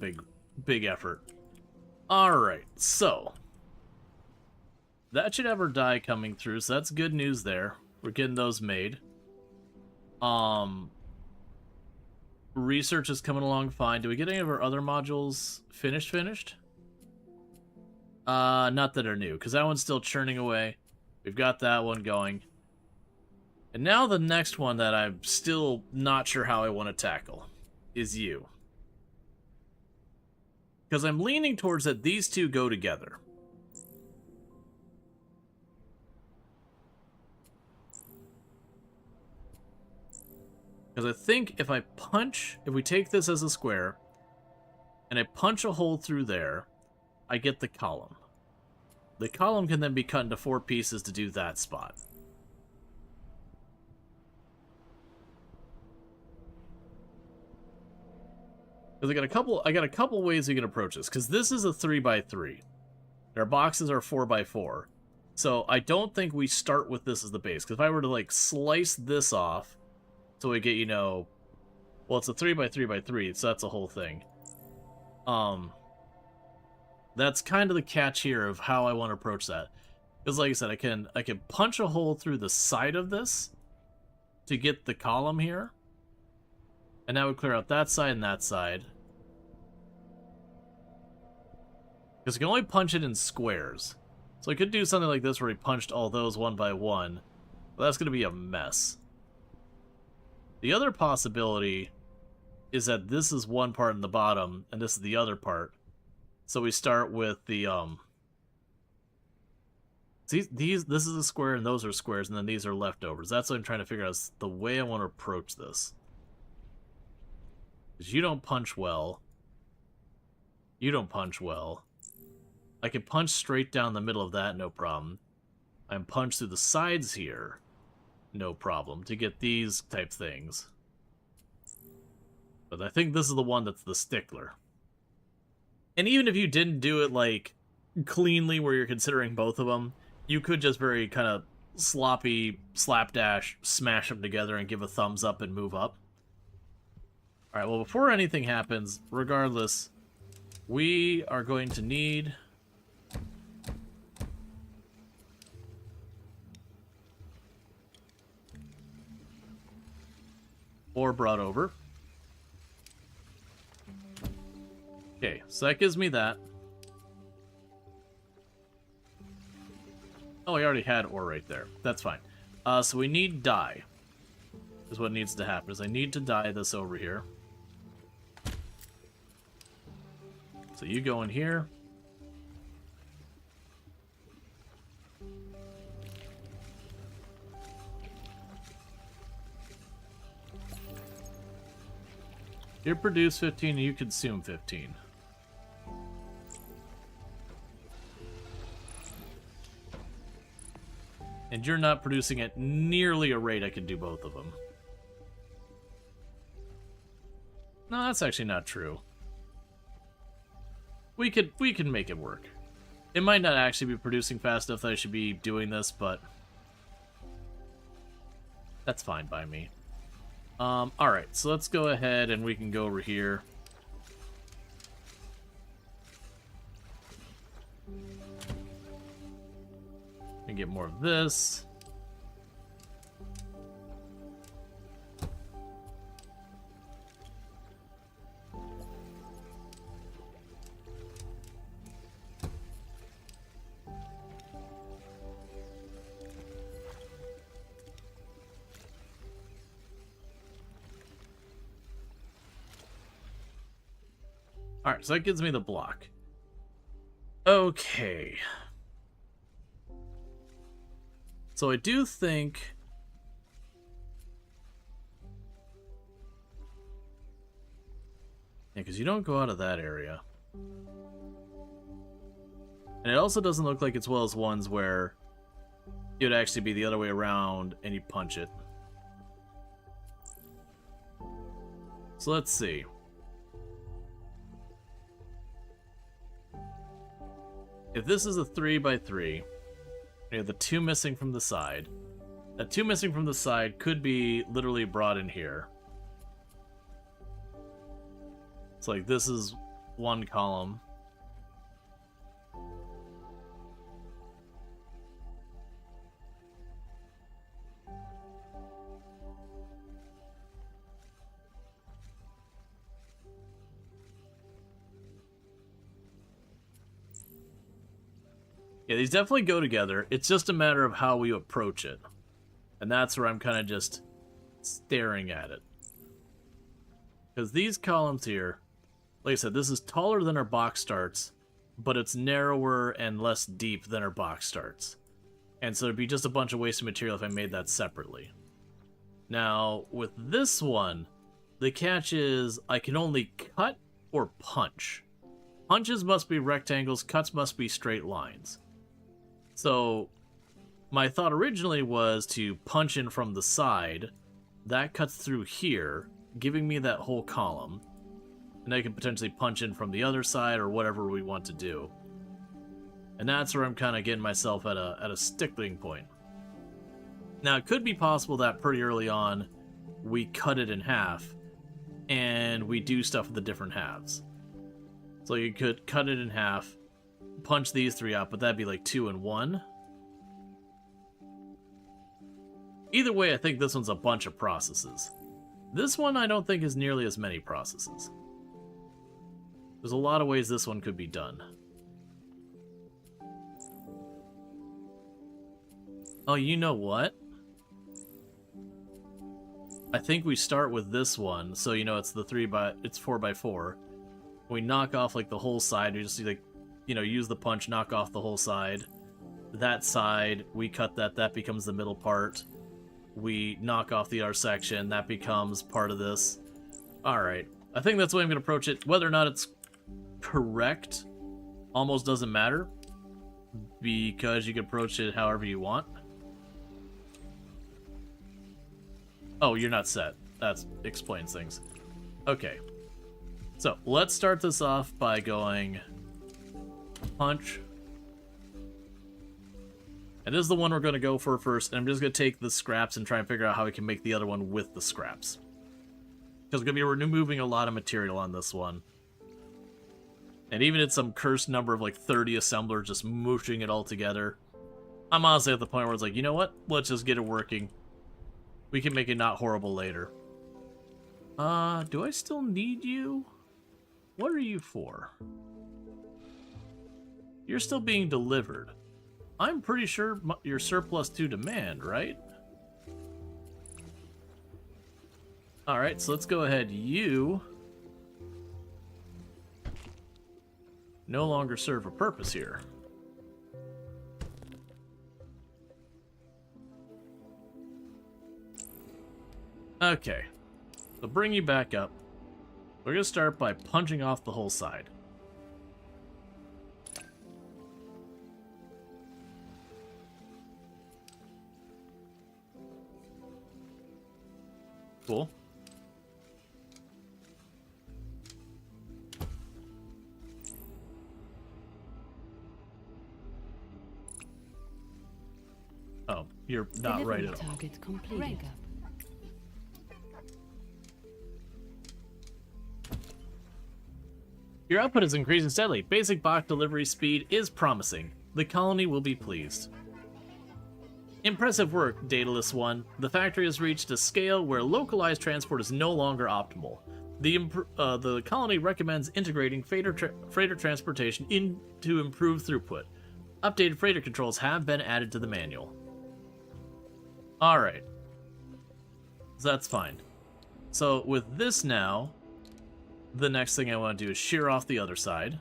big effort. Alright, so that should have our die coming through, so that's good news there. We're getting those made. Research is coming along fine. Do we get any of our other modules finished? Not that are new, because that one's still churning away. We've got that one going. And now the next one that I'm still not sure how I want to tackle is you. Because I'm leaning towards that these two go together. Because I think if we take this as a square, and I punch a hole through there, I get the column. The column can then be cut into 4 pieces to do that spot. Because I got a couple ways we can approach this. Because this is a 3x3. Our boxes are 4x4. So I don't think we start with this as the base. Because if I were to like slice this off, so we get, you know, well, it's a 3x3x3, so that's a whole thing. That's kind of the catch here of how I want to approach that. Because like I said, I can punch a hole through the side of this to get the column here. And that would clear out that side and that side. Because you can only punch it in squares. So I could do something like this where we punched all those one by one. But that's going to be a mess. The other possibility is that this is one part in the bottom, and this is the other part. So we start with the, see, this is a square, and those are squares, and then these are leftovers. That's what I'm trying to figure out, is the way I want to approach this. Because you don't punch well. You don't punch well. I can punch straight down the middle of that, no problem. I can punch through the sides here, no problem, to get these type things. But I think this is the one that's the stickler. And even if you didn't do it, like, cleanly where you're considering both of them, you could just very kind of sloppy, slapdash, smash them together and give a thumbs up and move up. Alright, well, before anything happens, regardless, we are going to need... ore brought over. Okay, so that gives me that. Oh, I already had ore right there. That's fine. So we need dye. Is what needs to happen. Is I need to dye this over here. So you go in here. You produce 15 and you consume 15. And you're not producing at nearly a rate I could do both of them. No, that's actually not true. We can make it work. It might not actually be producing fast enough that I should be doing this, but that's fine by me. Alright, so let's go ahead and we can go over here. And get more of this. Alright, so that gives me the block. Okay. So I do think... Yeah, because you don't go out of that area. And it also doesn't look like it's well as ones where it would actually be the other way around and you punch it. So let's see. If this is a 3x3, we have the 2 missing from the side. That 2 missing from the side could be literally brought in here. It's like this is one column. Yeah, these definitely go together. It's just a matter of how we approach it. And that's where I'm kind of just staring at it. Because these columns here, like I said, this is taller than our box starts, but it's narrower and less deep than our box starts. And so there'd be just a bunch of wasted material if I made that separately. Now, with this one, the catch is I can only cut or punch. Punches must be rectangles, cuts must be straight lines. So, my thought originally was to punch in from the side. That cuts through here, giving me that whole column. And I can potentially punch in from the other side or whatever we want to do. And that's where I'm kind of getting myself at a stickling point. Now, it could be possible that pretty early on, we cut it in half, and we do stuff with the different halves. So you could cut it in half, punch these 3 out, but that'd be like 2 and 1. Either way, I think this one's a bunch of processes. This one I don't think is nearly as many processes. There's a lot of ways this one could be done. Oh, you know what? I think we start with this one, so you know it's the 4x4. We knock off like the whole side. We just like, you know, use the punch, knock off the whole side. That side, we cut that. That becomes the middle part. We knock off the other section. That becomes part of this. All right. I think that's the way I'm going to approach it. Whether or not it's correct almost doesn't matter, because you can approach it however you want. Oh, you're not set. That explains things. Okay. So, let's start this off by going punch. And this is the one we're going to go for first, and I'm just going to take the scraps and try and figure out how we can make the other one with the scraps. Because we're going to be removing a lot of material on this one. And even at some cursed number of like 30 assemblers just mooshing it all together, I'm honestly at the point where it's like, you know what? Let's just get it working. We can make it not horrible later. Do I still need you? What are you for? You're still being delivered. I'm pretty sure you're surplus to demand, right? Alright, so let's go ahead. You no longer serve a purpose here. Okay, so bring you back up. We're going to start by punching off the whole side. Cool. Oh, you're not right at all. Target completed. Your output is increasing steadily. Basic box delivery speed is promising. The colony will be pleased. Impressive work, Daedalus 1. The factory has reached a scale where localized transport is no longer optimal. The colony recommends integrating freighter transportation to improve throughput. Updated freighter controls have been added to the manual. Alright. So that's fine. So with this now, the next thing I want to do is shear off the other side.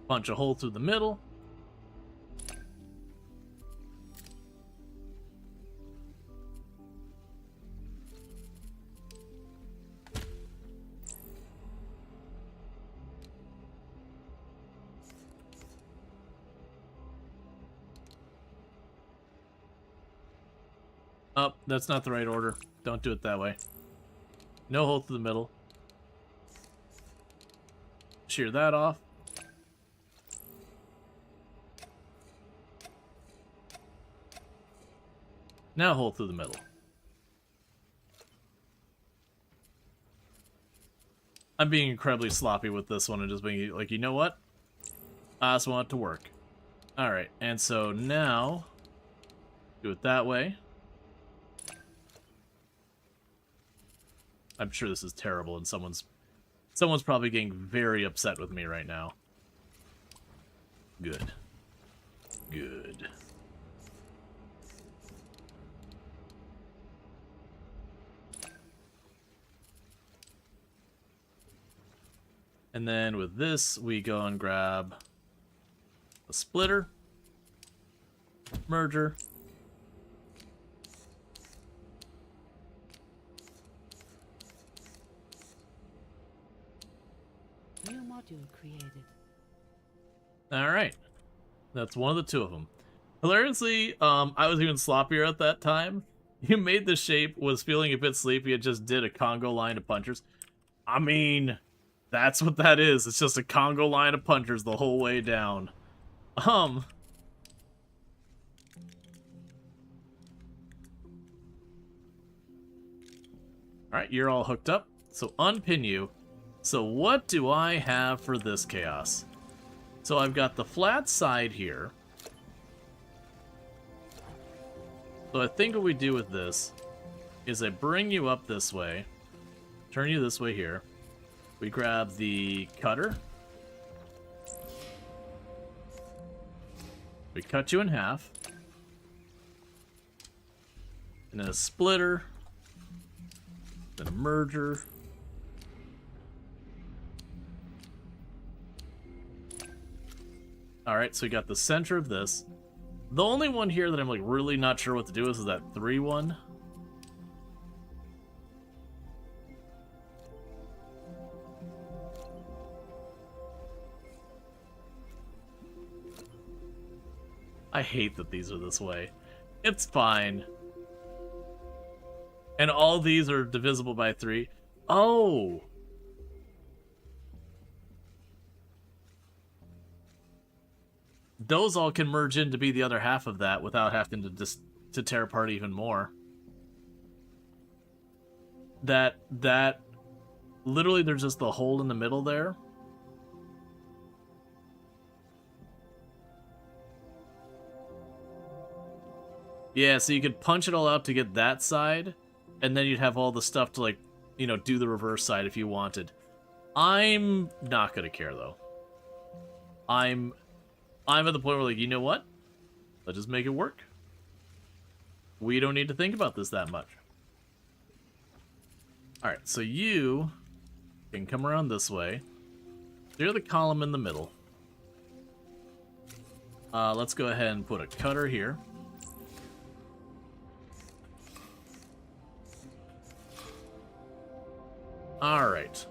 Punch a hole through the middle. Oh, that's not the right order. Don't do it that way. No hole through the middle. Shear that off. Now hole through the middle. I'm being incredibly sloppy with this one and just being like, you know what? I just want it to work. Alright, and so now, do it that way. I'm sure this is terrible and someone's probably getting very upset with me right now. Good. Good. And then with this, we go and grab a splitter, merger, New module created. Alright. That's one of the two of them. Hilariously, I was even sloppier at that time. You made the shape, was feeling a bit sleepy, and just did a Congo line of punchers. I mean, that's what that is. It's just a Congo line of punchers the whole way down. Alright, you're all hooked up. So unpin you. So what do I have for this chaos? So I've got the flat side here. So I think what we do with this is I bring you up this way, turn you this way here. We grab the cutter. We cut you in half. And then a splitter. Then a merger. Alright, so we got the center of this. The only one here that I'm like really not sure what to do with is that 3 one. I hate that these are this way. It's fine. And all these are divisible by 3. Oh! Those all can merge in to be the other half of that without having to tear apart even more. That literally there's just the hole in the middle there. Yeah, so you could punch it all out to get that side, and then you'd have all the stuff to, like, you know, do the reverse side if you wanted. I'm not gonna care, though. I'm at the point where, like, you know what? Let's just make it work. We don't need to think about this that much. Alright, so you can come around this way. Clear the column in the middle. Let's go ahead and put a cutter here. Alright.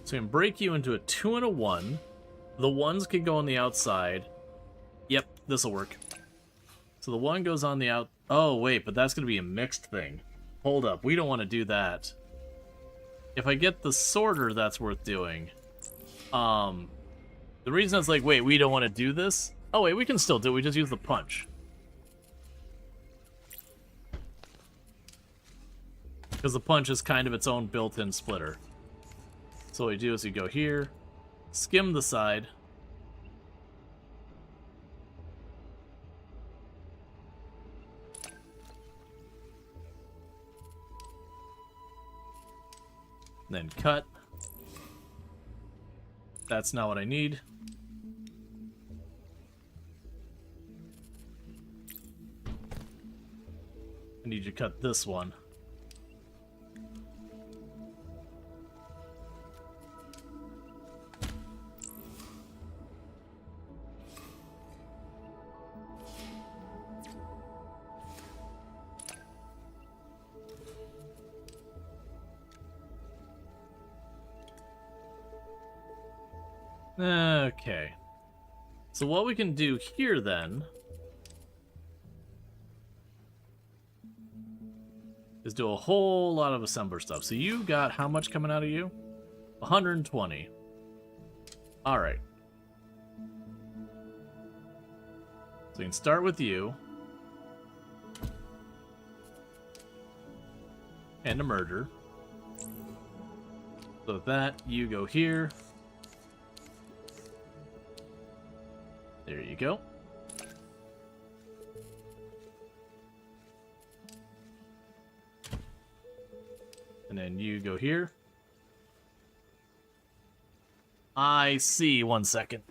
So I'm gonna break you into a 2 and a 1. The 1s can go on the outside. Yep, this'll work. So the 1 goes on the out... Oh, wait, but that's gonna be a mixed thing. Hold up, we don't want to do that. if I get the sorter, that's worth doing. The reason it's like, wait, we don't want to do this? Oh, wait, we can still do it. We just use the punch. Because the punch is kind of its own built-in splitter. So what you do is you go here, skim the side. Then cut. That's not what I need. I need you to cut this one. Okay. So what we can do here then is do a whole lot of assembler stuff. So you got how much coming out of you? 120. Alright. So we can start with you. And a merger. So with that, you go here. There you go. And then you go here. I see. 1 second.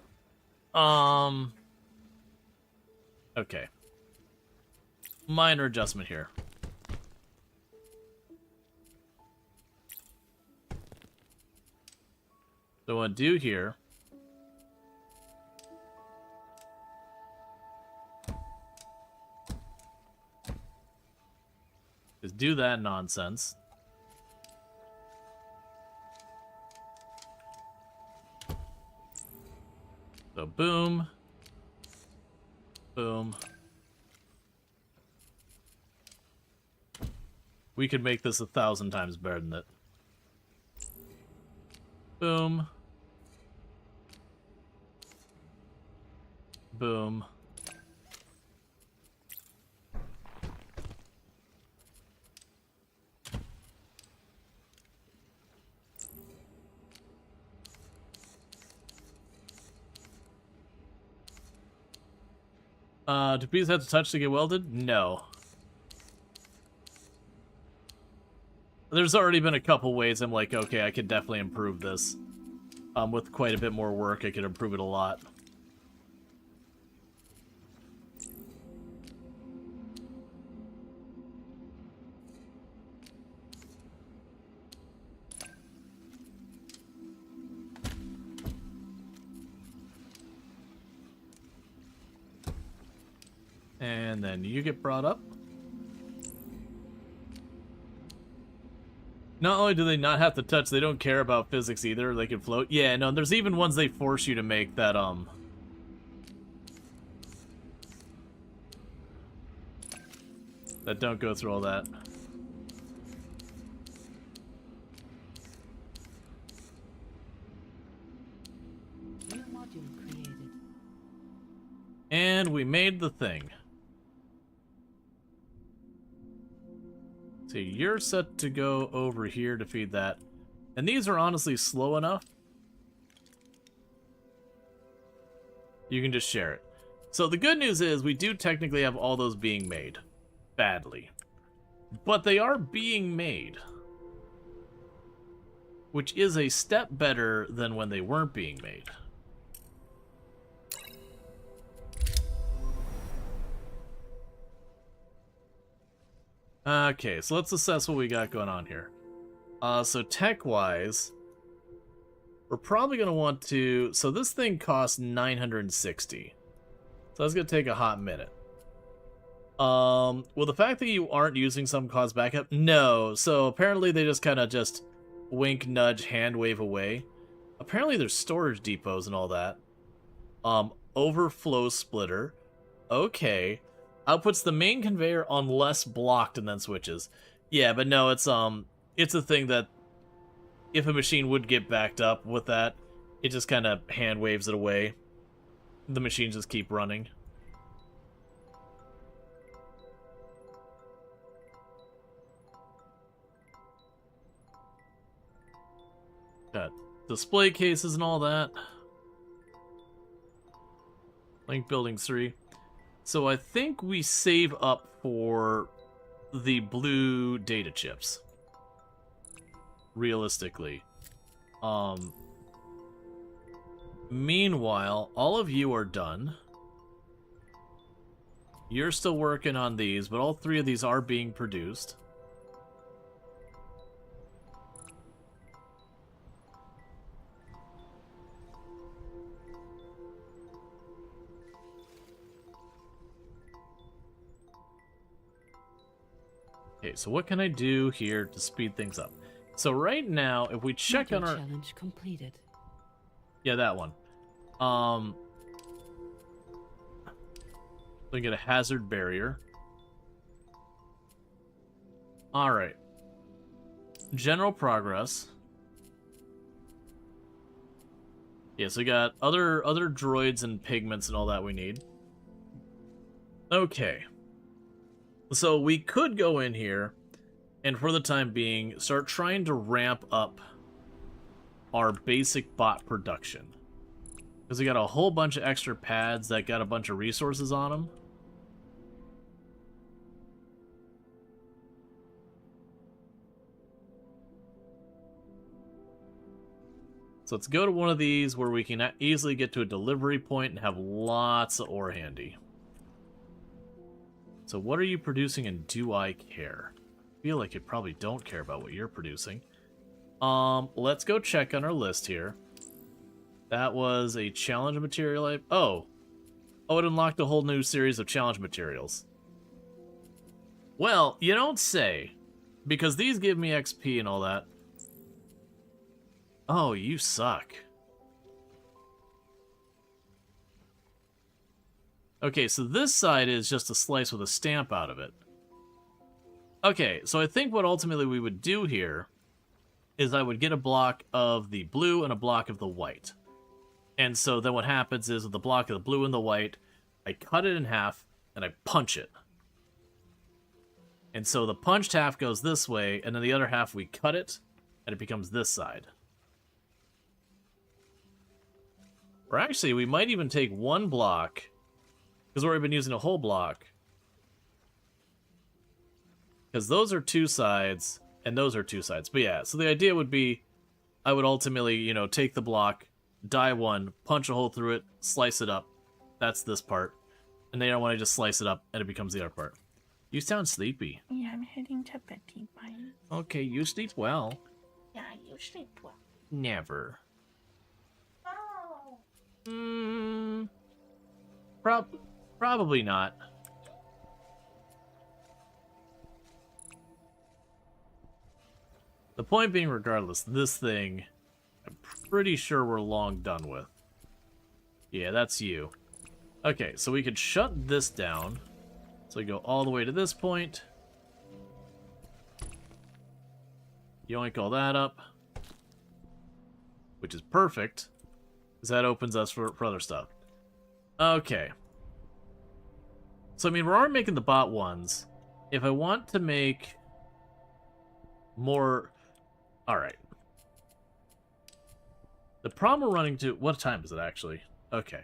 Okay. Minor adjustment here. So what I do here is do that nonsense. So boom. Boom. We could make this 1,000 times better than it. Boom. Boom. Do pieces have to touch to get welded? No. There's already been a couple ways I'm like, okay, I could definitely improve this. With quite a bit more work, I could improve it a lot. And then you get brought up. Not only do they not have to touch, they don't care about physics either. They can float. Yeah, no, there's even ones they force you to make that, that don't go through all that. New module created. And we made the thing. So you're set to go over here to feed that. And these are honestly slow enough. You can just share it. So the good news is we do technically have all those being made. Badly. But they are being made. Which is a step better than when they weren't being made. Okay, so let's assess what we got going on here. So tech-wise, we're probably going to want to... So this thing costs 960. So that's going to take a hot minute. Well, the fact that you aren't using some cause backup? No. So apparently they just kind of just wink, nudge, hand wave away. Apparently there's storage depots and all that. Overflow splitter. Okay. Outputs the main conveyor unless blocked and then switches. Yeah, but no, it's a thing that if a machine would get backed up with that, it just kind of hand waves it away. The machines just keep running. Got display cases and all that. Link buildings 3. So I think we save up for the blue data chips. Realistically. Meanwhile, all of you are done. You're still working on these, but all 3 of these are being produced. Okay, so what can I do here to speed things up? So right now, if we check on our... challenge completed. Yeah, that one. We get a hazard barrier. Alright. General progress. Yeah, so we got other droids and pigments and all that we need. Okay. So we could go in here and for the time being start trying to ramp up our basic bot production. Because we got a whole bunch of extra pads that got a bunch of resources on them. So let's go to one of these where we can easily get to a delivery point and have lots of ore handy. So what are you producing and do I care? I feel like you probably don't care about what you're producing. Let's go check on our list here. That was a challenge material. Oh, it unlocked a whole new series of challenge materials. Well, you don't say. Because these give me XP and all that. Oh, you suck. Okay, so this side is just a slice with a stamp out of it. Okay, so I think what ultimately we would do here is I would get a block of the blue and a block of the white. And so then what happens is with the block of the blue and the white, I cut it in half and I punch it. And so the punched half goes this way, and then the other half we cut it, and it becomes this side. Or actually, we might even take one block, because we've been using a whole block. Because those are 2 sides, and those are 2 sides. But yeah, so the idea would be, I would ultimately, you know, take the block, die one, punch a hole through it, slice it up. That's this part. And then I want to just slice it up, and it becomes the other part. You sound sleepy. Yeah, I'm heading to bed, bye. Okay, you sleep well. Yeah, you sleep well. Never. Oh. Probably not. The point being, regardless, this thing, I'm pretty sure we're long done with. Yeah, that's you. Okay, so we could shut this down. So we go all the way to this point. Yoink all that up. Which is perfect, because that opens us for other stuff. Okay. So, I mean, we're already making the bot ones. If I want to make more... Alright. The problem we're running to... What time is it, actually? Okay.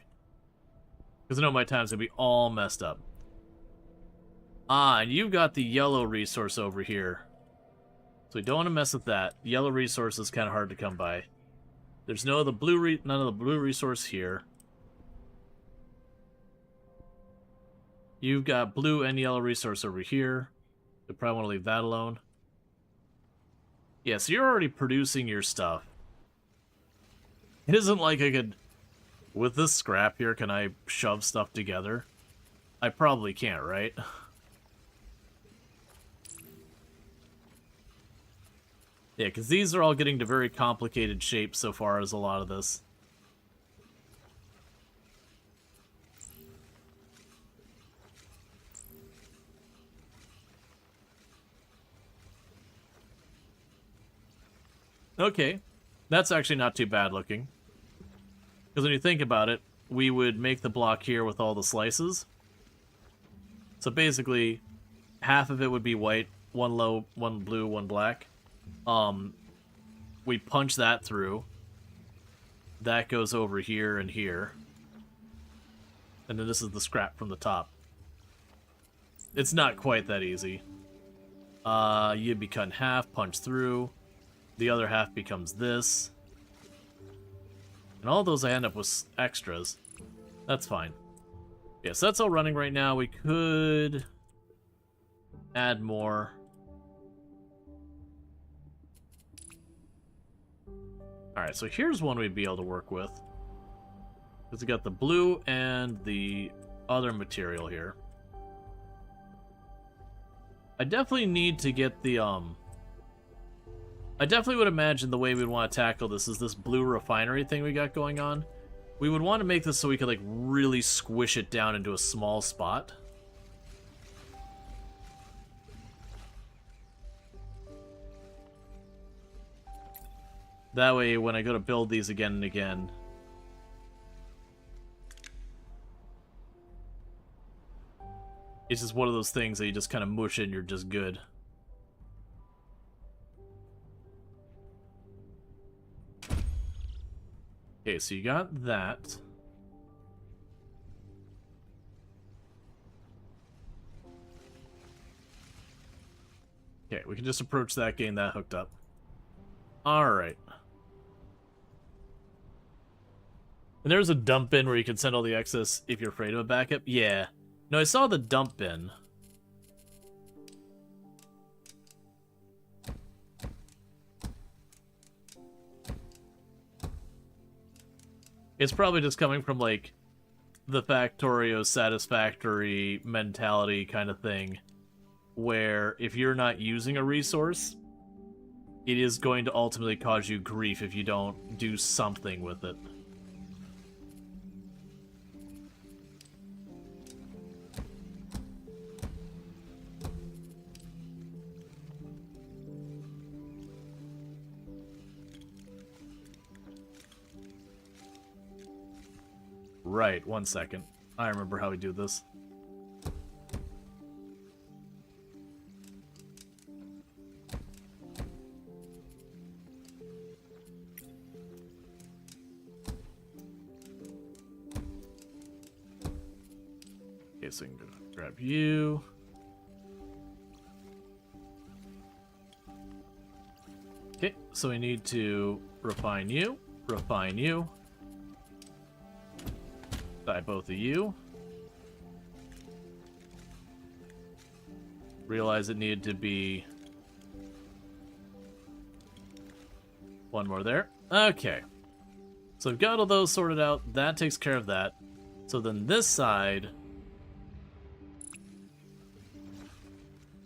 Because I know my time's going to be all messed up. Ah, and you've got the yellow resource over here. So we don't want to mess with that. The yellow resource is kind of hard to come by. There's none of the blue resource here. You've got blue and yellow resource over here. We probably want to leave that alone. Yeah, so you're already producing your stuff. It isn't like I could... With this scrap here, can I shove stuff together? I probably can't, right? Yeah, because these are all getting to very complicated shapes so far as a lot of this. Okay. That's actually not too bad looking. Because when you think about it, we would make the block here with all the slices. So basically, half of it would be white, one low, one blue, one black. We punch that through. That goes over here and here. And then this is the scrap from the top. It's not quite that easy. You'd be cut in half, punch through. The other half becomes this. And all those I end up with extras. That's fine. Yeah, so that's all running right now. We could add more. Alright, so here's one we'd be able to work with. Because we got the blue and the other material here. I definitely need to get the, I definitely would imagine the way we'd want to tackle this is this blue refinery thing we got going on. We would want to make this so we could, like, really squish it down into a small spot. That way, when I go to build these again and again... It's just one of those things that you just kind of mush in, you're just good. Okay, so you got that. Okay, we can just approach that, getting that hooked up. Alright. And there's a dump bin where you can send all the excess if you're afraid of a backup. Yeah. No, I saw the dump bin. It's probably just coming from, like, the Factorio satisfactory mentality kind of thing, where if you're not using a resource, it is going to ultimately cause you grief if you don't do something with it. Right, 1 second. I remember how we do this. Okay, so I can go grab you. Okay, so we need to refine you, refine you. Dye both of you. Realize it needed to be one more there. Okay. So we've got all those sorted out. That takes care of that. So then this side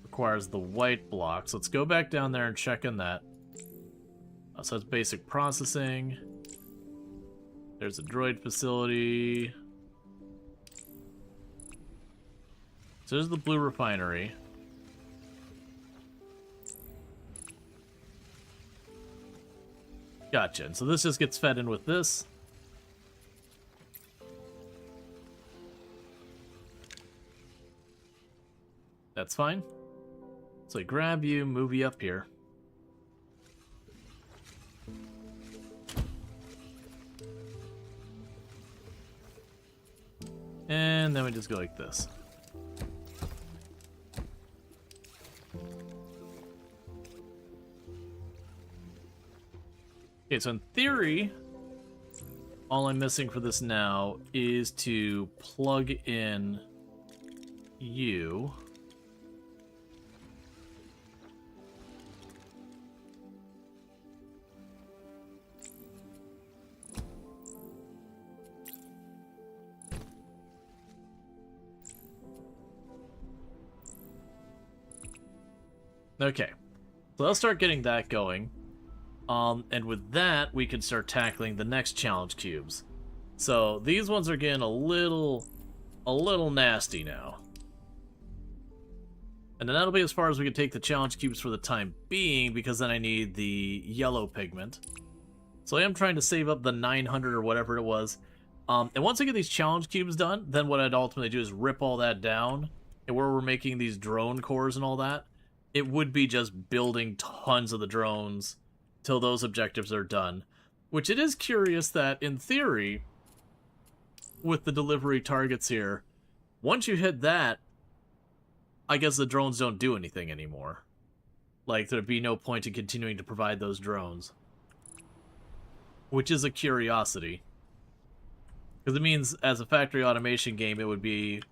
requires the white blocks. Let's go back down there and check in that. So it's basic processing. There's a droid facility. So there's the blue refinery. Gotcha. And so this just gets fed in with this. That's fine. So I grab you, move you up here. And then we just go like this. Okay, so in theory, all I'm missing for this now is to plug in you. Okay, so I'll start getting that going. And with that, we can start tackling the next challenge cubes. So these ones are getting a little nasty now. And then that'll be as far as we can take the challenge cubes for the time being, because then I need the yellow pigment. So I am trying to save up the 900 or whatever it was. And once I get these challenge cubes done, then what I'd ultimately do is rip all that down. And where we're making these drone cores and all that, it would be just building tons of the drones till those objectives are done. Which it is curious that, in theory, with the delivery targets here, once you hit that, I guess the drones don't do anything anymore. Like, there'd be no point in continuing to provide those drones. Which is a curiosity. Because it means, as a factory automation game, it would be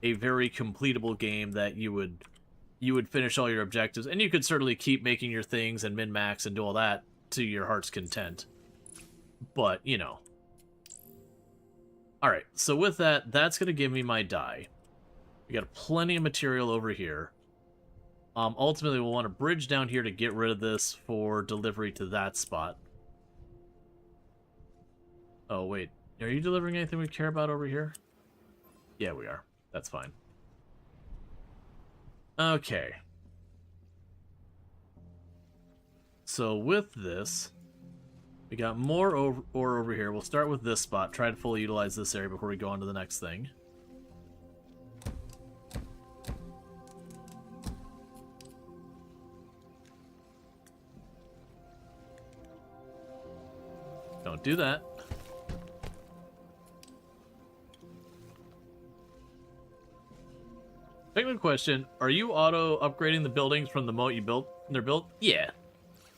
a very completable game that you would finish all your objectives, and you could certainly keep making your things and min-max and do all that to your heart's content. But, you know. Alright, so with that, that's going to give me my die. We got plenty of material over here. Ultimately, we'll want a bridge down here to get rid of this for delivery to that spot. Oh, wait. Are you delivering anything we care about over here? Yeah, we are. That's fine. Okay. So with this, we got more ore over here. We'll start with this spot. Try to fully utilize this area before we go on to the next thing. Don't do that. Technical question, are you auto-upgrading the buildings from the moment they're built? Yeah.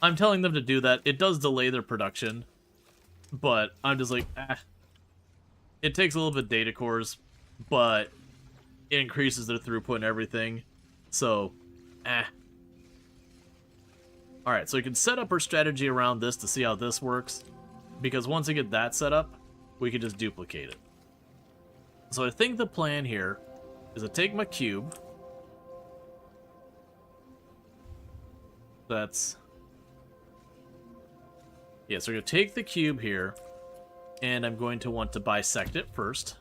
I'm telling them to do that. It does delay their production, but I'm just like, It takes a little bit of data cores, but it increases their throughput and everything, so, Alright, so we can set up our strategy around this to see how this works, because once I get that set up, we can just duplicate it. So I think the plan here is to take my cube. That's... Yeah, so we're going to take the cube here, and I'm going to want to bisect it first.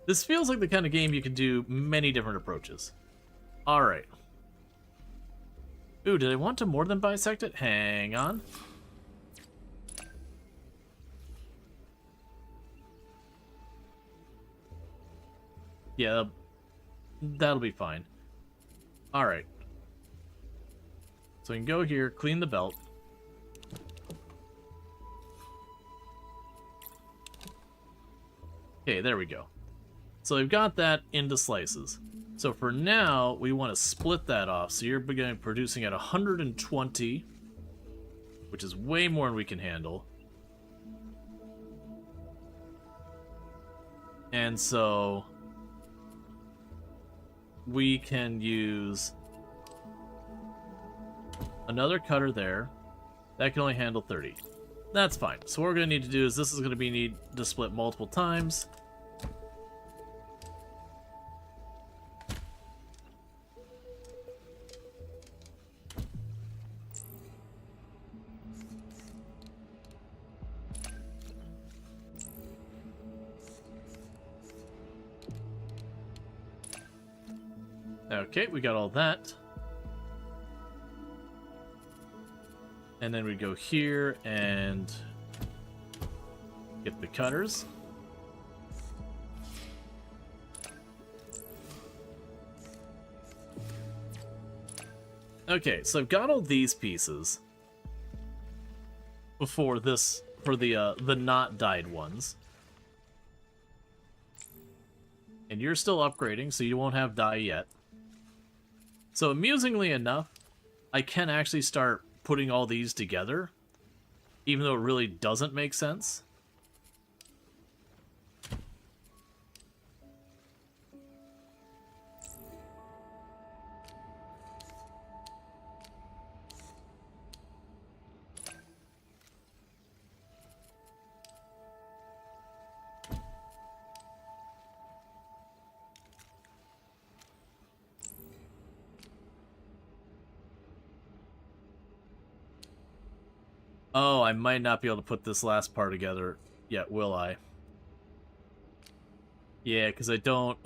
This feels like the kind of game you can do many different approaches. Alright. Ooh, did I want to more than bisect it? Hang on. Yeah, that'll be fine. Alright. So we can go here, clean the belt. Okay, there we go. So we've got that into slices. So for now, we want to split that off. So you're beginning producing at 120, which is way more than we can handle. And so we can use another cutter there. That can only handle 30. That's fine. So what we're going to need to do is this is going to be need to split multiple times. Okay, we got all that. And then we go here and get the cutters. Okay, so I've got all these pieces before this for the not dyed ones. And you're still upgrading, so you won't have dye yet. So amusingly enough, I can actually start putting all these together, even though it really doesn't make sense. Oh, I might not be able to put this last part together yet, will I? Yeah, because I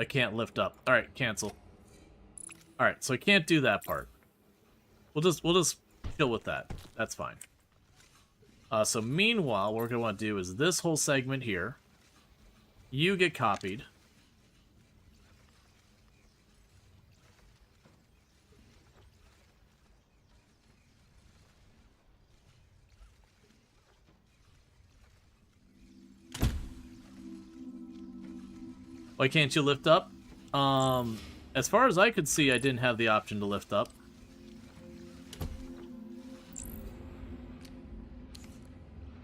can't lift up. Alright, cancel. Alright, so I can't do that part. We'll just chill with that. That's fine. So meanwhile, what we're gonna want to do is this whole segment here. You get copied. Why can't you lift up? As far as I could see, I didn't have the option to lift up.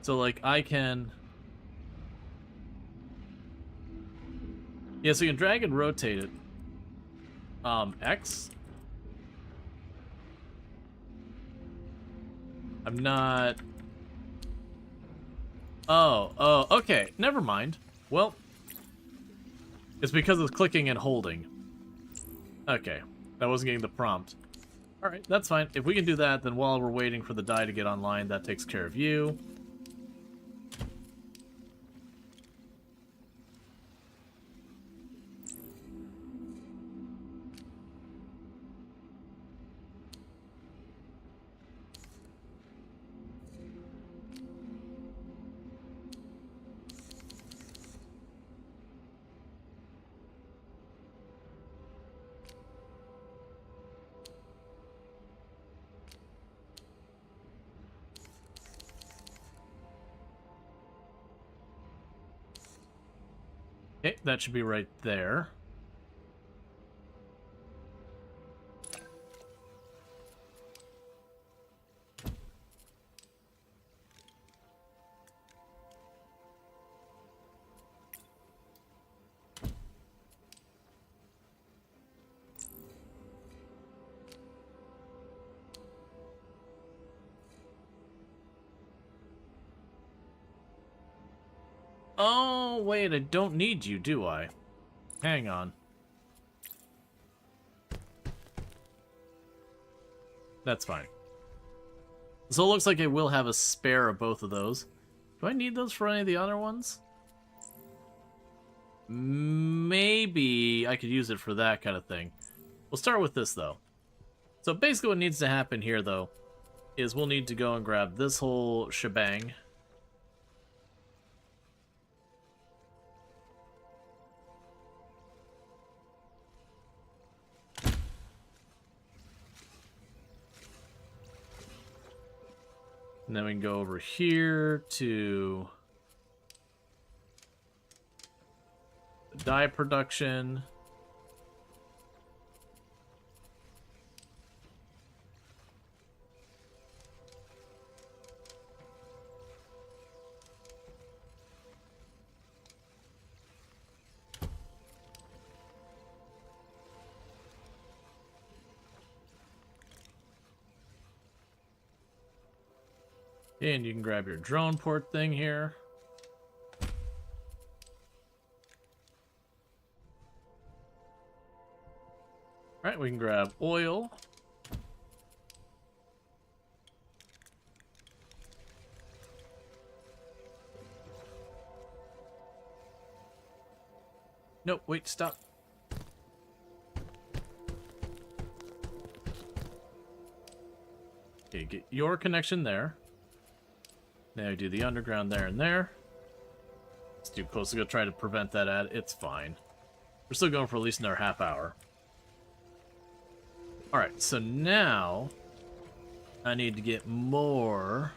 So, like, I can... Yeah, so you can drag and rotate it. X? I'm not... Oh, okay. Never mind. Well... It's because it's clicking and holding. Okay. That wasn't getting the prompt. Alright, that's fine. If we can do that, then while we're waiting for the die to get online, that takes care of you. Okay, that should be right there. Oh, wait, I don't need you, do I? Hang on. That's fine. So it looks like I will have a spare of both of those. Do I need those for any of the other ones? Maybe I could use it for that kind of thing. We'll start with this, though. So basically what needs to happen here, though, is we'll need to go and grab this whole shebang. And then we can go over here to the dye production. And you can grab your drone port thing here. Alright, we can grab oil. Nope, wait, stop. Okay, get your connection there. Now we do the underground there and there. It's too close to go try to prevent that ad. It's fine. We're still going for at least another half hour. Alright, so now I need to get more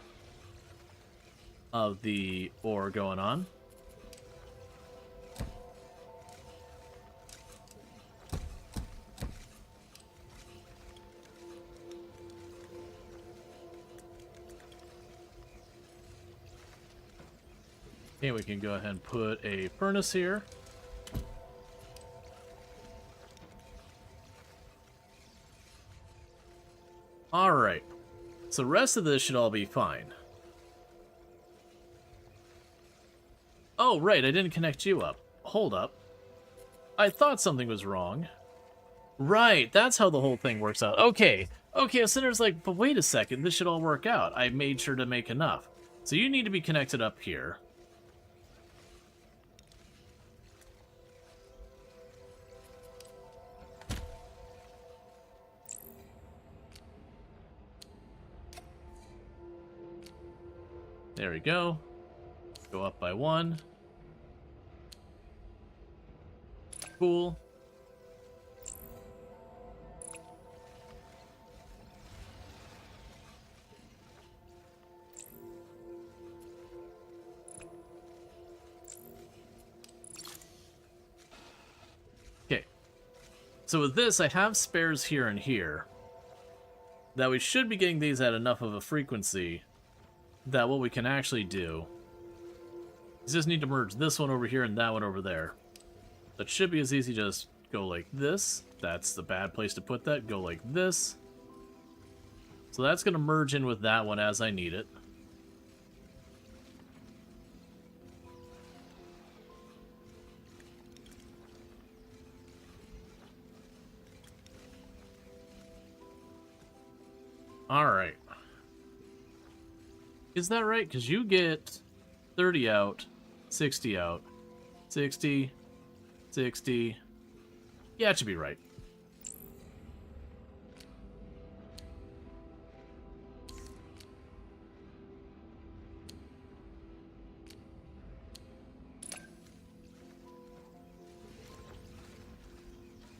of the ore going on. Okay, we can go ahead and put a furnace here. Alright. So the rest of this should all be fine. Oh, right, I didn't connect you up. Hold up. I thought something was wrong. Right, that's how the whole thing works out. Okay. Okay, so there's like, but wait a second, this should all work out. I made sure to make enough. So you need to be connected up here. There we go. Go up by 1. Cool. Okay. So with this, I have spares here and here. That we should be getting these at enough of a frequency that what we can actually do is just need to merge this one over here and that one over there. That should be as easy, just go like this. That's the bad place to put that. Go like this. So that's going to merge in with that one as I need it. Alright. Is that right? Because you get 30 out, 60 out, 60, 60. Yeah, it should be right.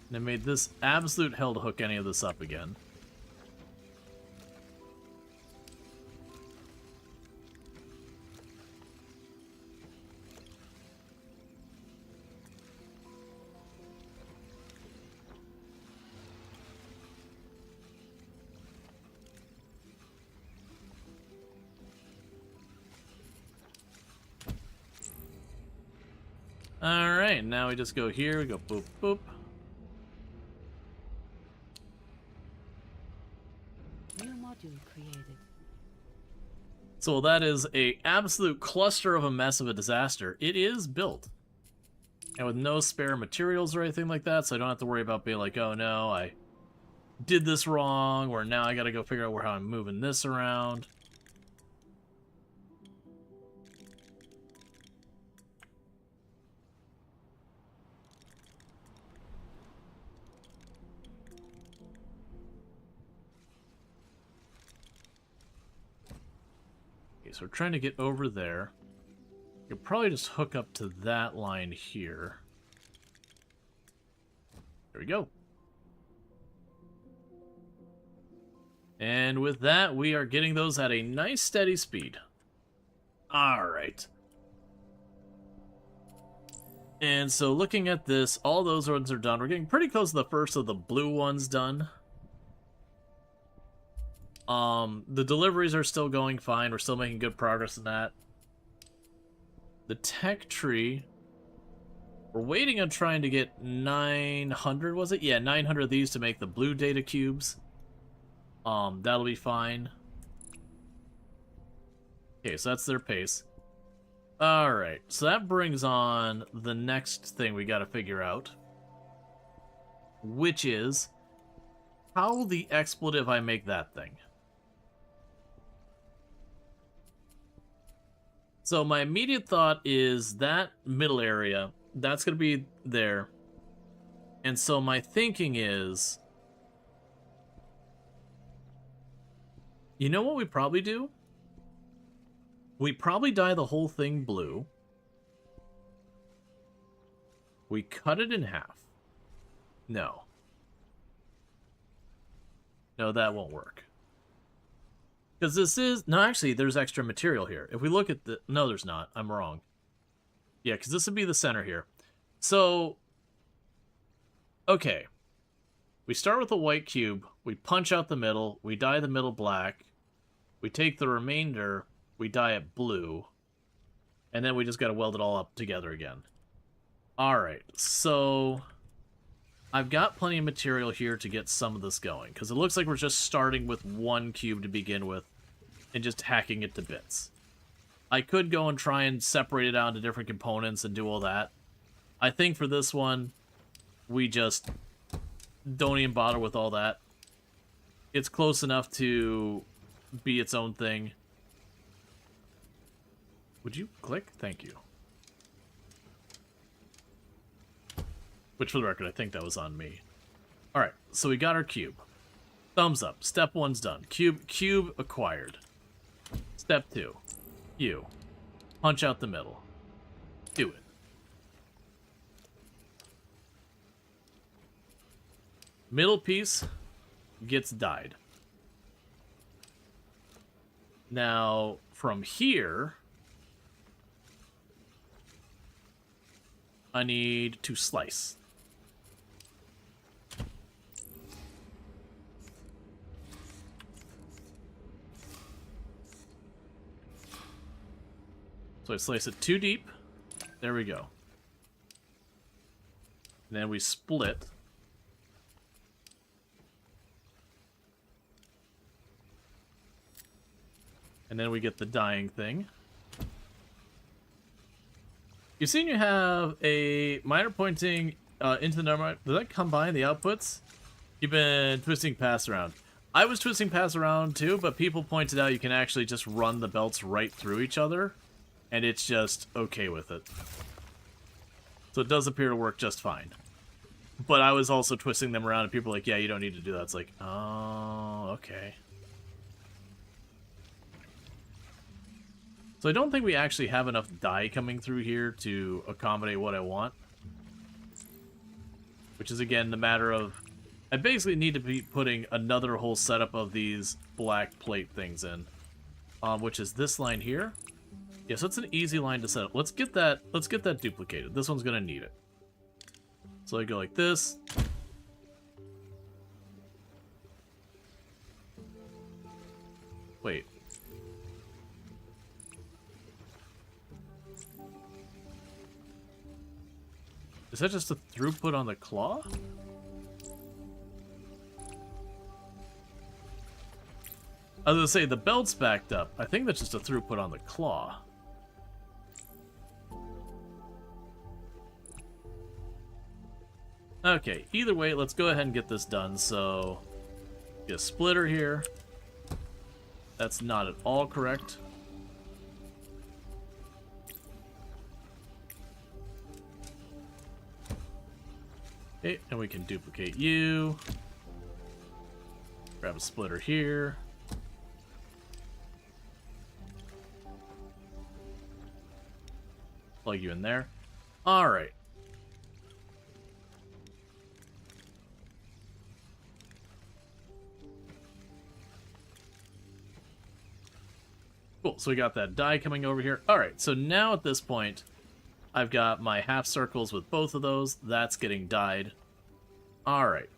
And it made this absolute hell to hook any of this up again. Alright, now we just go here, we go boop, boop. New module created. So that is a absolute cluster of a mess of a disaster. It is built. And with no spare materials or anything like that, so I don't have to worry about being like, oh no, I did this wrong, or now I gotta go figure out how I'm moving this around. So we're trying to get over there. You'll probably just hook up to that line here. There we go. And with that, we are getting those at a nice steady speed. Alright. And so looking at this, all those ones are done. We're getting pretty close to the first of the blue ones done. The deliveries are still going fine. We're still making good progress in that. The tech tree, we're waiting on trying to get 900, was it? Yeah, 900 of these to make the blue data cubes. That'll be fine. Okay, so that's their pace. Alright, so that brings on the next thing we gotta figure out. Which is, how the expletive I make that thing. So my immediate thought is that middle area, that's going to be there. And so my thinking is, you know what we probably do? We probably dye the whole thing blue. We cut it in half. No. No, that won't work. Because this is... No, actually, there's extra material here. If we look at the... No, there's not. I'm wrong. Yeah, because this would be the center here. So... Okay. We start with a white cube. We punch out the middle. We dye the middle black. We take the remainder. We dye it blue. And then we just got to weld it all up together again. Alright, so... I've got plenty of material here to get some of this going, because it looks like we're just starting with one cube to begin with, and just hacking it to bits. I could go and try and separate it out into different components and do all that. I think for this one, we just don't even bother with all that. It's close enough to be its own thing. Would you click? Thank you. Which, for the record, I think that was on me. Alright, so we got our cube. Thumbs up. Step 1's done. Cube acquired. Step 2. You. Punch out the middle. Do it. Middle piece gets dyed. Now, from here, I need to slice. So I slice it too deep. There we go. And then we split. And then we get the dyeing thing. You've seen you have a miner pointing into the number. Does that combine the outputs? You've been twisting pass around. I was twisting pass around too, but people pointed out you can actually just run the belts right through each other, and it's just okay with it. So it does appear to work just fine. But I was also twisting them around, and people were like, yeah, you don't need to do that. It's like, oh, okay. So I don't think we actually have enough dye coming through here to accommodate what I want. Which is, again, the matter of... I basically need to be putting another whole setup of these black plate things in. Which is this line here. Yeah, so it's an easy line to set up. Let's get that duplicated. This one's gonna need it. So I go like this. Wait. Is that just a throughput on the claw? I was gonna say, the belt's backed up. I think that's just a throughput on the claw. Okay, either way, let's go ahead and get this done. So, get a splitter here. That's not at all correct. Okay, and we can duplicate you. Grab a splitter here. Plug you in there. Alright. Cool, so we got that die coming over here. Alright, so now at this point, I've got my half circles with both of those. That's getting dyed. Alright.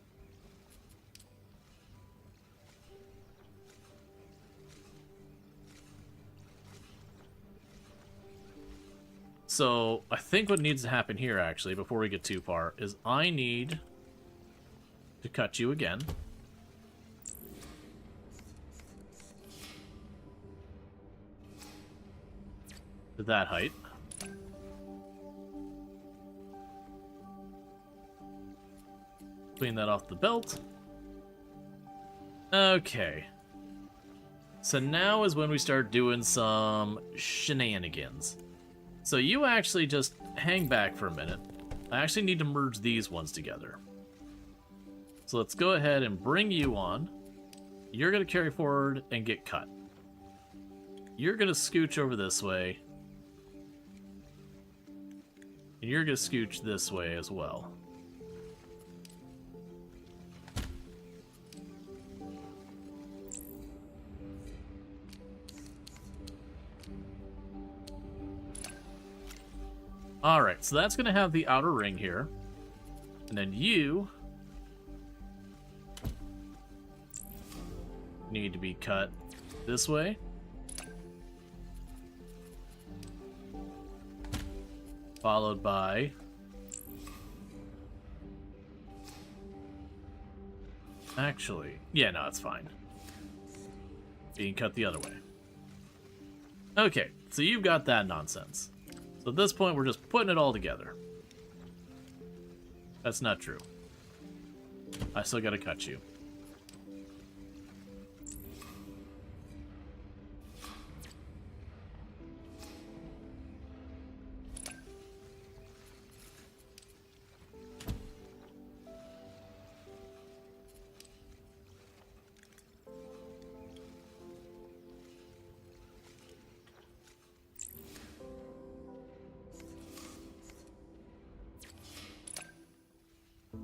So, I think what needs to happen here, actually, before we get too far, is I need to cut you again. To that height. Clean that off the belt. Okay. So now is when we start doing some shenanigans. So you actually just hang back for a minute. I actually need to merge these ones together. So let's go ahead and bring you on. You're going to carry forward and get cut. You're going to scooch over this way. And you're going to scooch this way as well. Alright, so that's going to have the outer ring here. And then you need to be cut this way. Followed by actually, yeah, no, it's fine. Being cut the other way. Okay, so you've got that nonsense. So at this point, we're just putting it all together. That's not true. I still gotta cut you.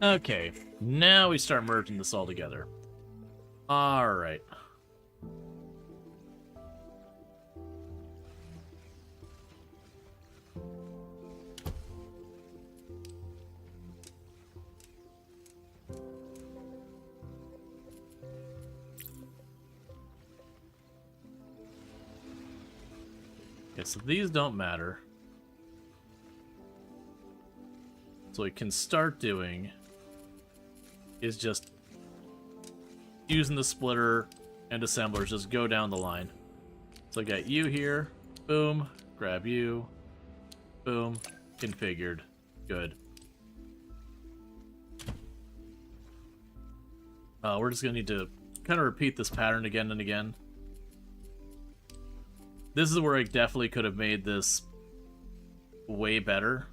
Okay, now we start merging this all together. Alright. Okay, so these don't matter. So we can start doing is just using the splitter and assemblers, just go down the line. So I got you here, boom, grab you, boom, configured, good. We're just gonna need to kind of repeat this pattern again and again. This is where I definitely could have made this way better,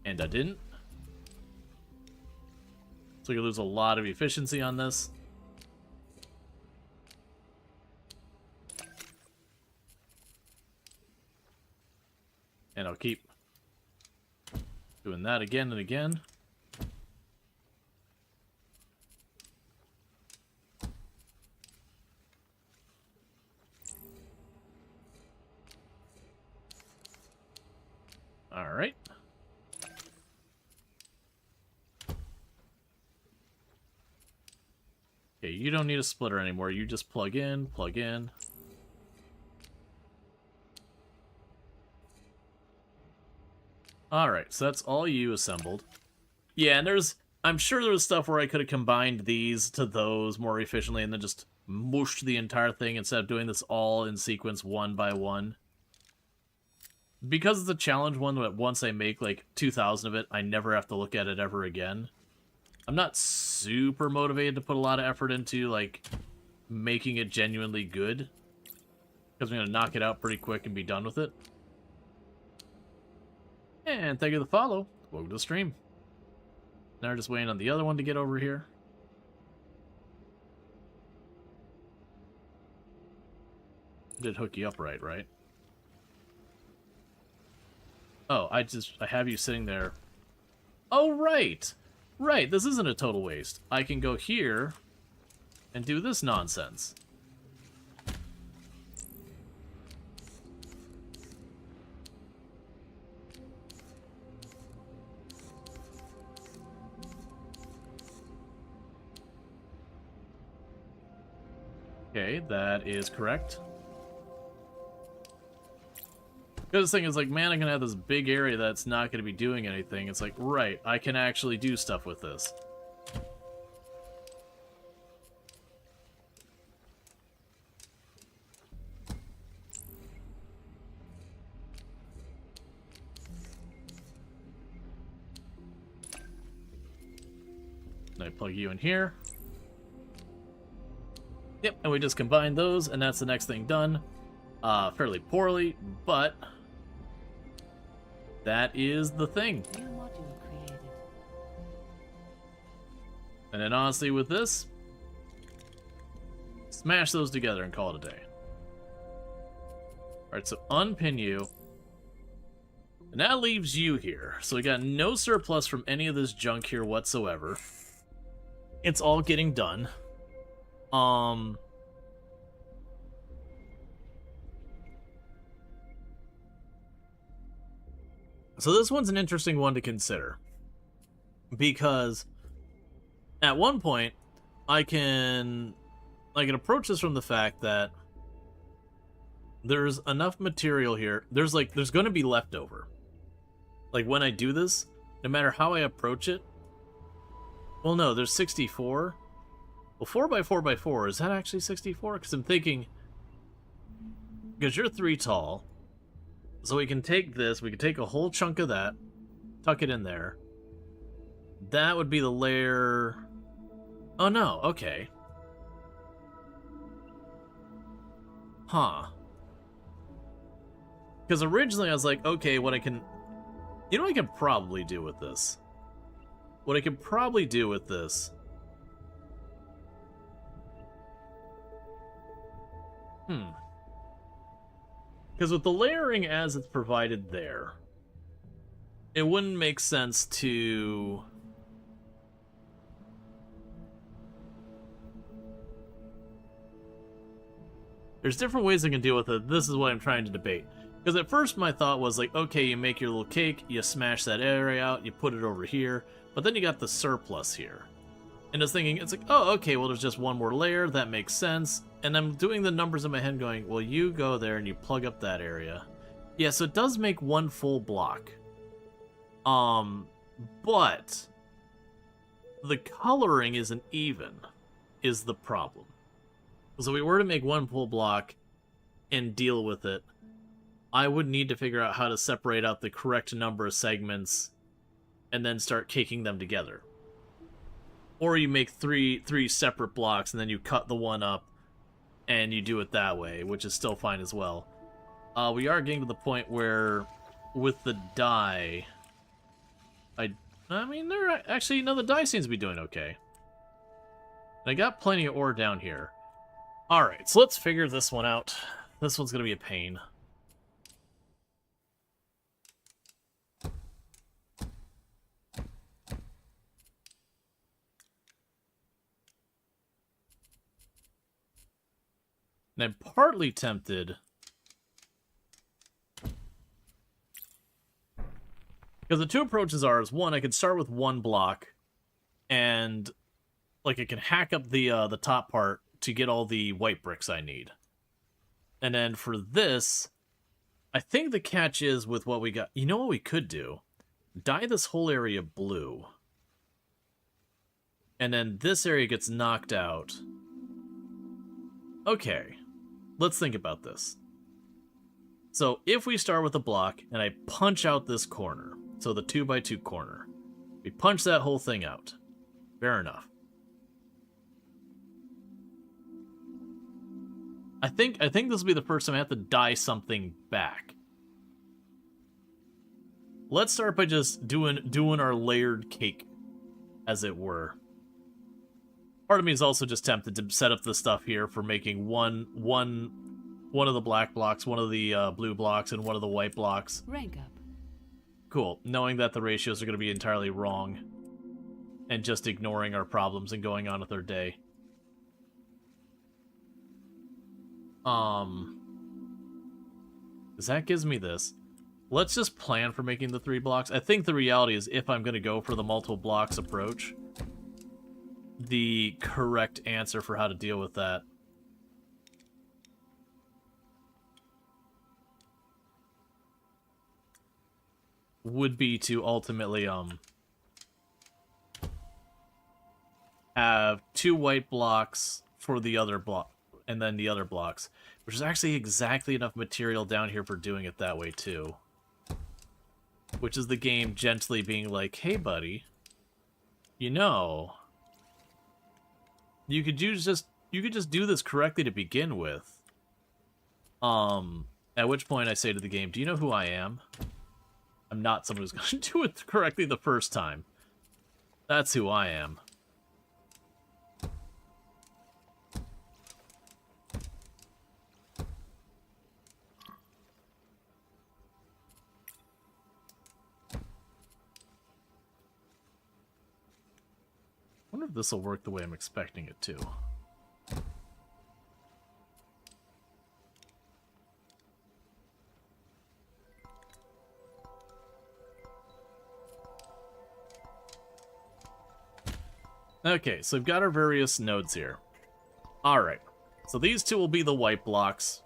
and I didn't. So you lose a lot of efficiency on this. And I'll keep doing that again and again. All right. Okay, you don't need a splitter anymore. You just plug in, plug in. Alright, so that's all you assembled. Yeah, and I'm sure there was stuff where I could have combined these to those more efficiently and then just mooshed the entire thing instead of doing this all in sequence one by one. Because it's a challenge one that once I make like 2,000 of it, I never have to look at it ever again. I'm not super motivated to put a lot of effort into like making it genuinely good. Because I'm going to knock it out pretty quick and be done with it. And thank you for the follow. Welcome to the stream. Now we're just waiting on the other one to get over here. Did hook you up right? Oh, I have you sitting there. Oh, right! Right, this isn't a total waste. I can go here and do this nonsense. Okay, that is correct. Because the thing is, like, man, I'm gonna have this big area that's not gonna be doing anything. It's like, right, I can actually do stuff with this. And I plug you in here. Yep, and we just combine those, and that's the next thing done. Fairly poorly, but that is the thing. New module created. And then honestly with this, smash those together and call it a day. Alright, so unpin you. And that leaves you here. So we got no surplus from any of this junk here whatsoever. It's all getting done. So this one's an interesting one to consider. Because at one point, I can approach this from the fact that there's enough material here. There's going to be leftover. Like when I do this, no matter how I approach it. Well, no, there's 64. Well, 4x4x4, is that actually 64? Because I'm thinking, because you're 3 tall, so we can take this, we can take a whole chunk of that, tuck it in there. That would be the layer... Oh no, okay. Huh. Because originally I was like, okay, what I can... You know what I could probably do with this? What I could probably do with this... Because with the layering as it's provided there, it wouldn't make sense to There's different ways I can deal with it. This is what I'm trying to debate. Because at first my thought was like, okay, you make your little cake, you smash that area out, you put it over here, but then you got the surplus here. And I was thinking, it's like, oh, okay, well, there's just one more layer, that makes sense. And I'm doing the numbers in my head going, well, you go there and you plug up that area. Yeah, so it does make one full block. But the coloring isn't even, is the problem. So if we were to make one full block and deal with it, I would need to figure out how to separate out the correct number of segments and then start caking them together. Or you make three separate blocks and then you cut the one up and you do it that way, which is still fine as well. We are getting to the point where with the die, I mean, they're actually, no, the die seems to be doing okay. And I got plenty of ore down here. Alright, so let's figure this one out. This one's gonna be a pain. And I'm partly tempted, because the two approaches are, is one, I could start with one block, and like I can hack up the top part to get all the white bricks I need. And then for this, I think the catch is with what we got. You know what we could do? Dye this whole area blue. And then this area gets knocked out. Okay. Let's think about this. So if we start with a block and I punch out this corner, so the 2x2 corner, we punch that whole thing out. Fair enough. I think this will be the first time I have to dye something back. Let's start by just doing our layered cake, as it were. Part of me is also just tempted to set up the stuff here for making one of the black blocks, one of the blue blocks, and one of the white blocks. Rank up. Cool, knowing that the ratios are going to be entirely wrong, and just ignoring our problems and going on with our day. Because that gives me this. Let's just plan for making the 3 blocks. I think the reality is if I'm going to go for the multiple blocks approach, the correct answer for how to deal with that would be to ultimately have 2 white blocks for the other block, and then the other blocks, which is actually exactly enough material down here for doing it that way too. Which is the game gently being like, hey buddy, you know, you could just do this correctly to begin with. At which point I say to the game, do you know who I am? I'm not someone who's going to do it correctly the first time. That's who I am. I wonder if this will work the way I'm expecting it to. Okay, so we've got our various nodes here. Alright, so these two will be the white blocks.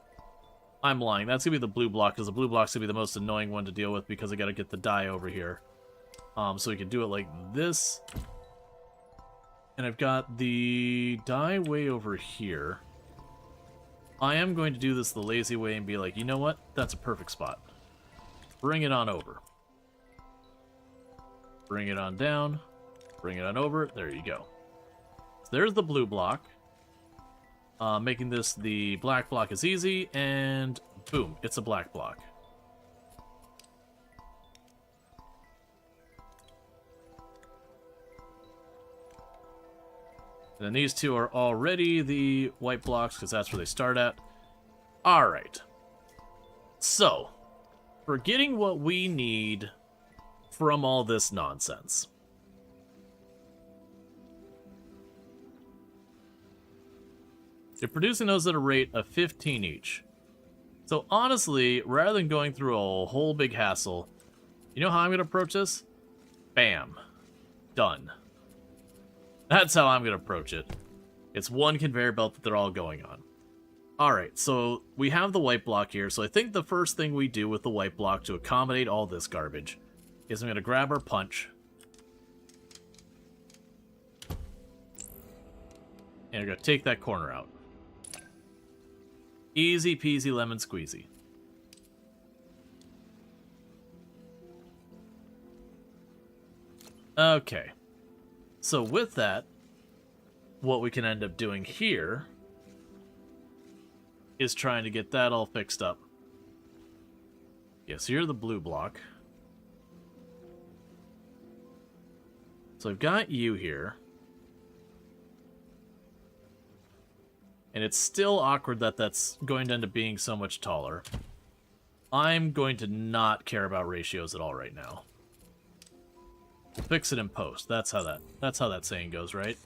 I'm lying, that's going to be the blue block, because the blue block's going to be the most annoying one to deal with because I got to get the dye over here. So we can do it like this. And I've got the dye way over here. I am going to do this the lazy way and be like, you know what? That's a perfect spot. Bring it on over. Bring it on down. Bring it on over. There you go. So there's the blue block. Making this the black block is easy, and boom, it's a black block. And then these two are already the white blocks, because that's where they start at. Alright. So, we're getting what we need from all this nonsense. They're producing those at a rate of 15 each. So honestly, rather than going through a whole big hassle, you know how I'm going to approach this? Bam. Done. That's how I'm going to approach it. It's one conveyor belt that they're all going on. Alright, so we have the white block here, so I think the first thing we do with the white block to accommodate all this garbage is I'm going to grab our punch. And I'm going to take that corner out. Easy peasy lemon squeezy. Okay. So with that, what we can end up doing here is trying to get that all fixed up. Yes, here's the blue block. So I've got you here. And it's still awkward that that's going to end up being so much taller. I'm going to not care about ratios at all right now. Fix it in post. That's how that saying goes, right?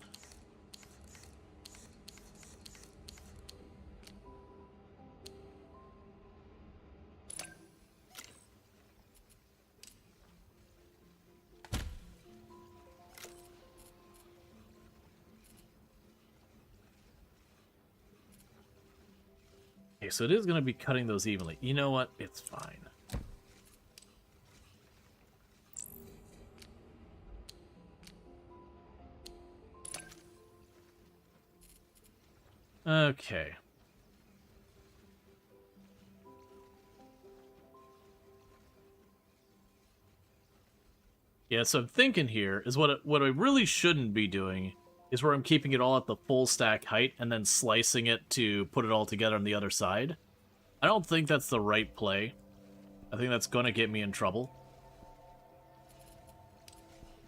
Okay, so it is going to be cutting those evenly. You know what? It's fine. Okay. Yeah, so I'm thinking here is what I really shouldn't be doing is where I'm keeping it all at the full stack height and then slicing it to put it all together on the other side. I don't think that's the right play. I think that's going to get me in trouble.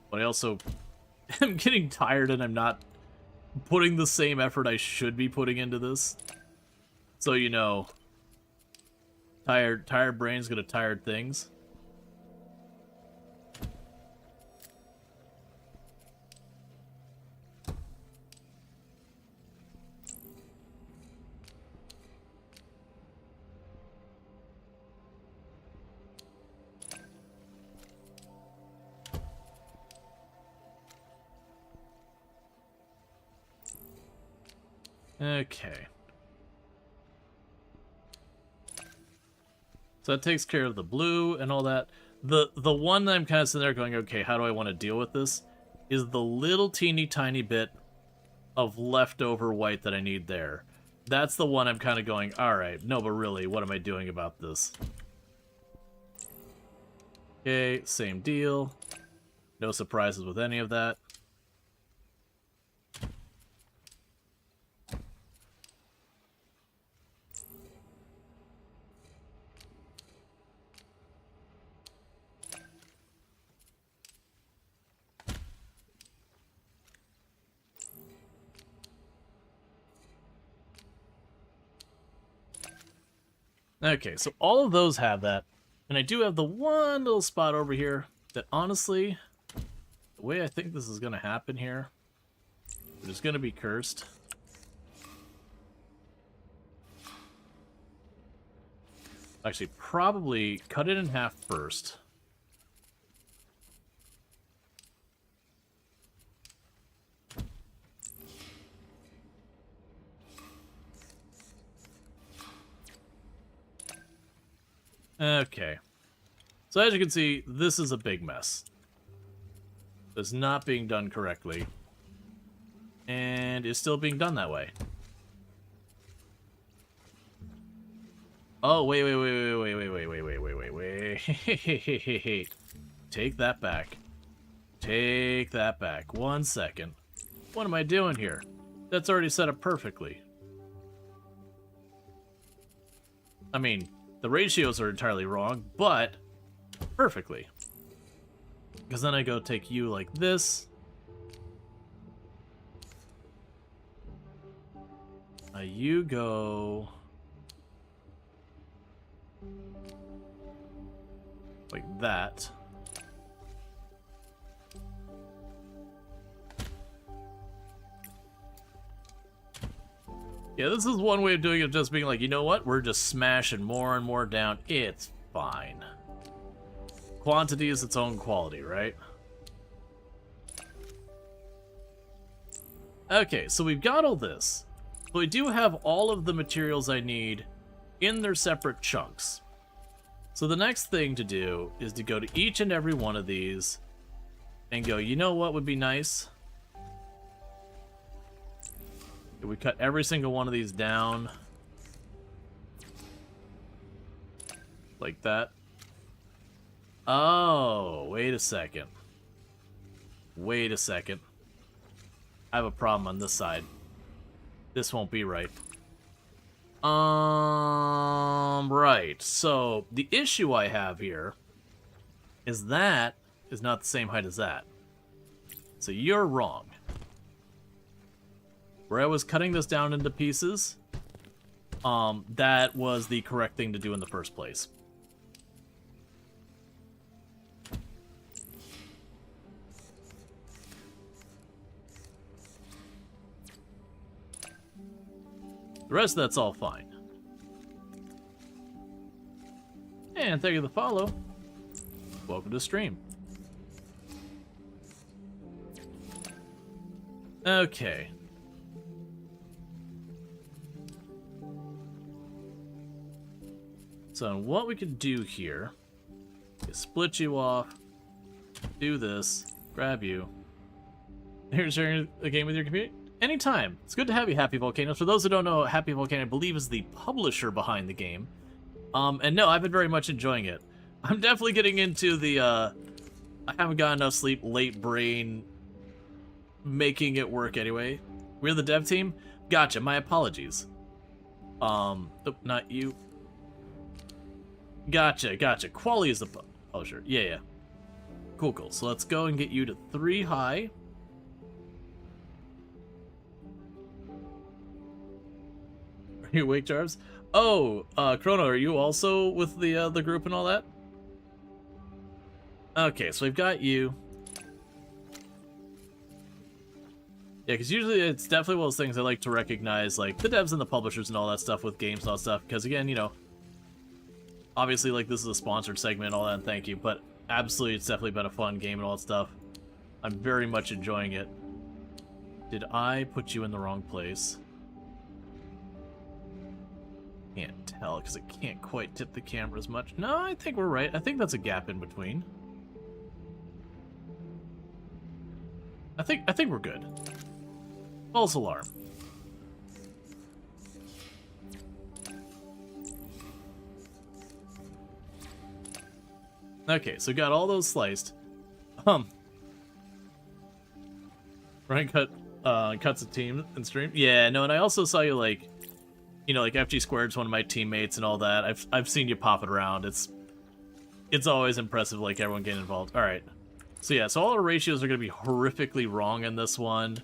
But I also am getting tired and I'm not putting the same effort I should be putting into this. So, you know, tired brains go to tired things. Okay. So that takes care of the blue and all that. The one that I'm kind of sitting there going, okay, how do I want to deal with this? Is the little teeny tiny bit of leftover white that I need there. That's the one I'm kind of going, alright, no, but really, what am I doing about this? Okay, same deal. No surprises with any of that. Okay, so all of those have that. And I do have the one little spot over here that honestly, the way I think this is going to happen here, it is going to be cursed. Actually, probably cut it in half first. Okay. So as you can see, this is a big mess. It's not being done correctly. And is still being done that way. Oh, wait. Take that back. Take that back. 1 second. What am I doing here? That's already set up perfectly. I mean, the ratios are entirely wrong, but perfectly. Because then I go take you like this. You go like that. Yeah, this is one way of doing it, just being like, you know what? We're just smashing more and more down. It's fine. Quantity is its own quality, right? Okay, so we've got all this. But we do have all of the materials I need in their separate chunks. So the next thing to do is to go to each and every one of these and go, you know what would be nice? If we cut every single one of these down like that. Oh, wait a second. Wait a second. I have a problem on this side. This won't be right. Right. So, the issue I have here is that is not the same height as that. So you're wrong. Where I was cutting this down into pieces, that was the correct thing to do in the first place. The rest of that's all fine. And thank you for the follow. Welcome to the stream. Okay. So what we could do here is split you off, do this, grab you. You're sharing a game with your community? Anytime. It's good to have you, Happy Volcano. For those who don't know, Happy Volcano, I believe, is the publisher behind the game. And no, I've been very much enjoying it. I'm definitely getting into the, I haven't got enough sleep, late brain, making it work anyway. We're the dev team? Gotcha, my apologies. Nope, not you. Gotcha, gotcha. Quali is the publisher. Yeah, yeah. Cool, cool. So let's go and get you to 3 high. Are you awake, Jarves? Oh, Chrono, are you also with the group and all that? Okay, so we've got you. Yeah, because usually it's definitely one of those things I like to recognize, like, the devs and the publishers and all that stuff with games and all that stuff, because, again, you know, obviously, like, this is a sponsored segment and all that, and thank you, but absolutely, it's definitely been a fun game and all that stuff. I'm very much enjoying it. Did I put you in the wrong place? Can't tell, because it can't quite tip the camera as much. No, I think we're right. I think that's a gap in between. I think we're good. False alarm. Okay, so got all those sliced. Ryan cuts a team in stream. Yeah, no, and I also saw you, like, you know, like FG Squared's one of my teammates and all that. I've seen you pop it around. It's always impressive, like, everyone getting involved. All right. So yeah, so all our ratios are going to be horrifically wrong in this one.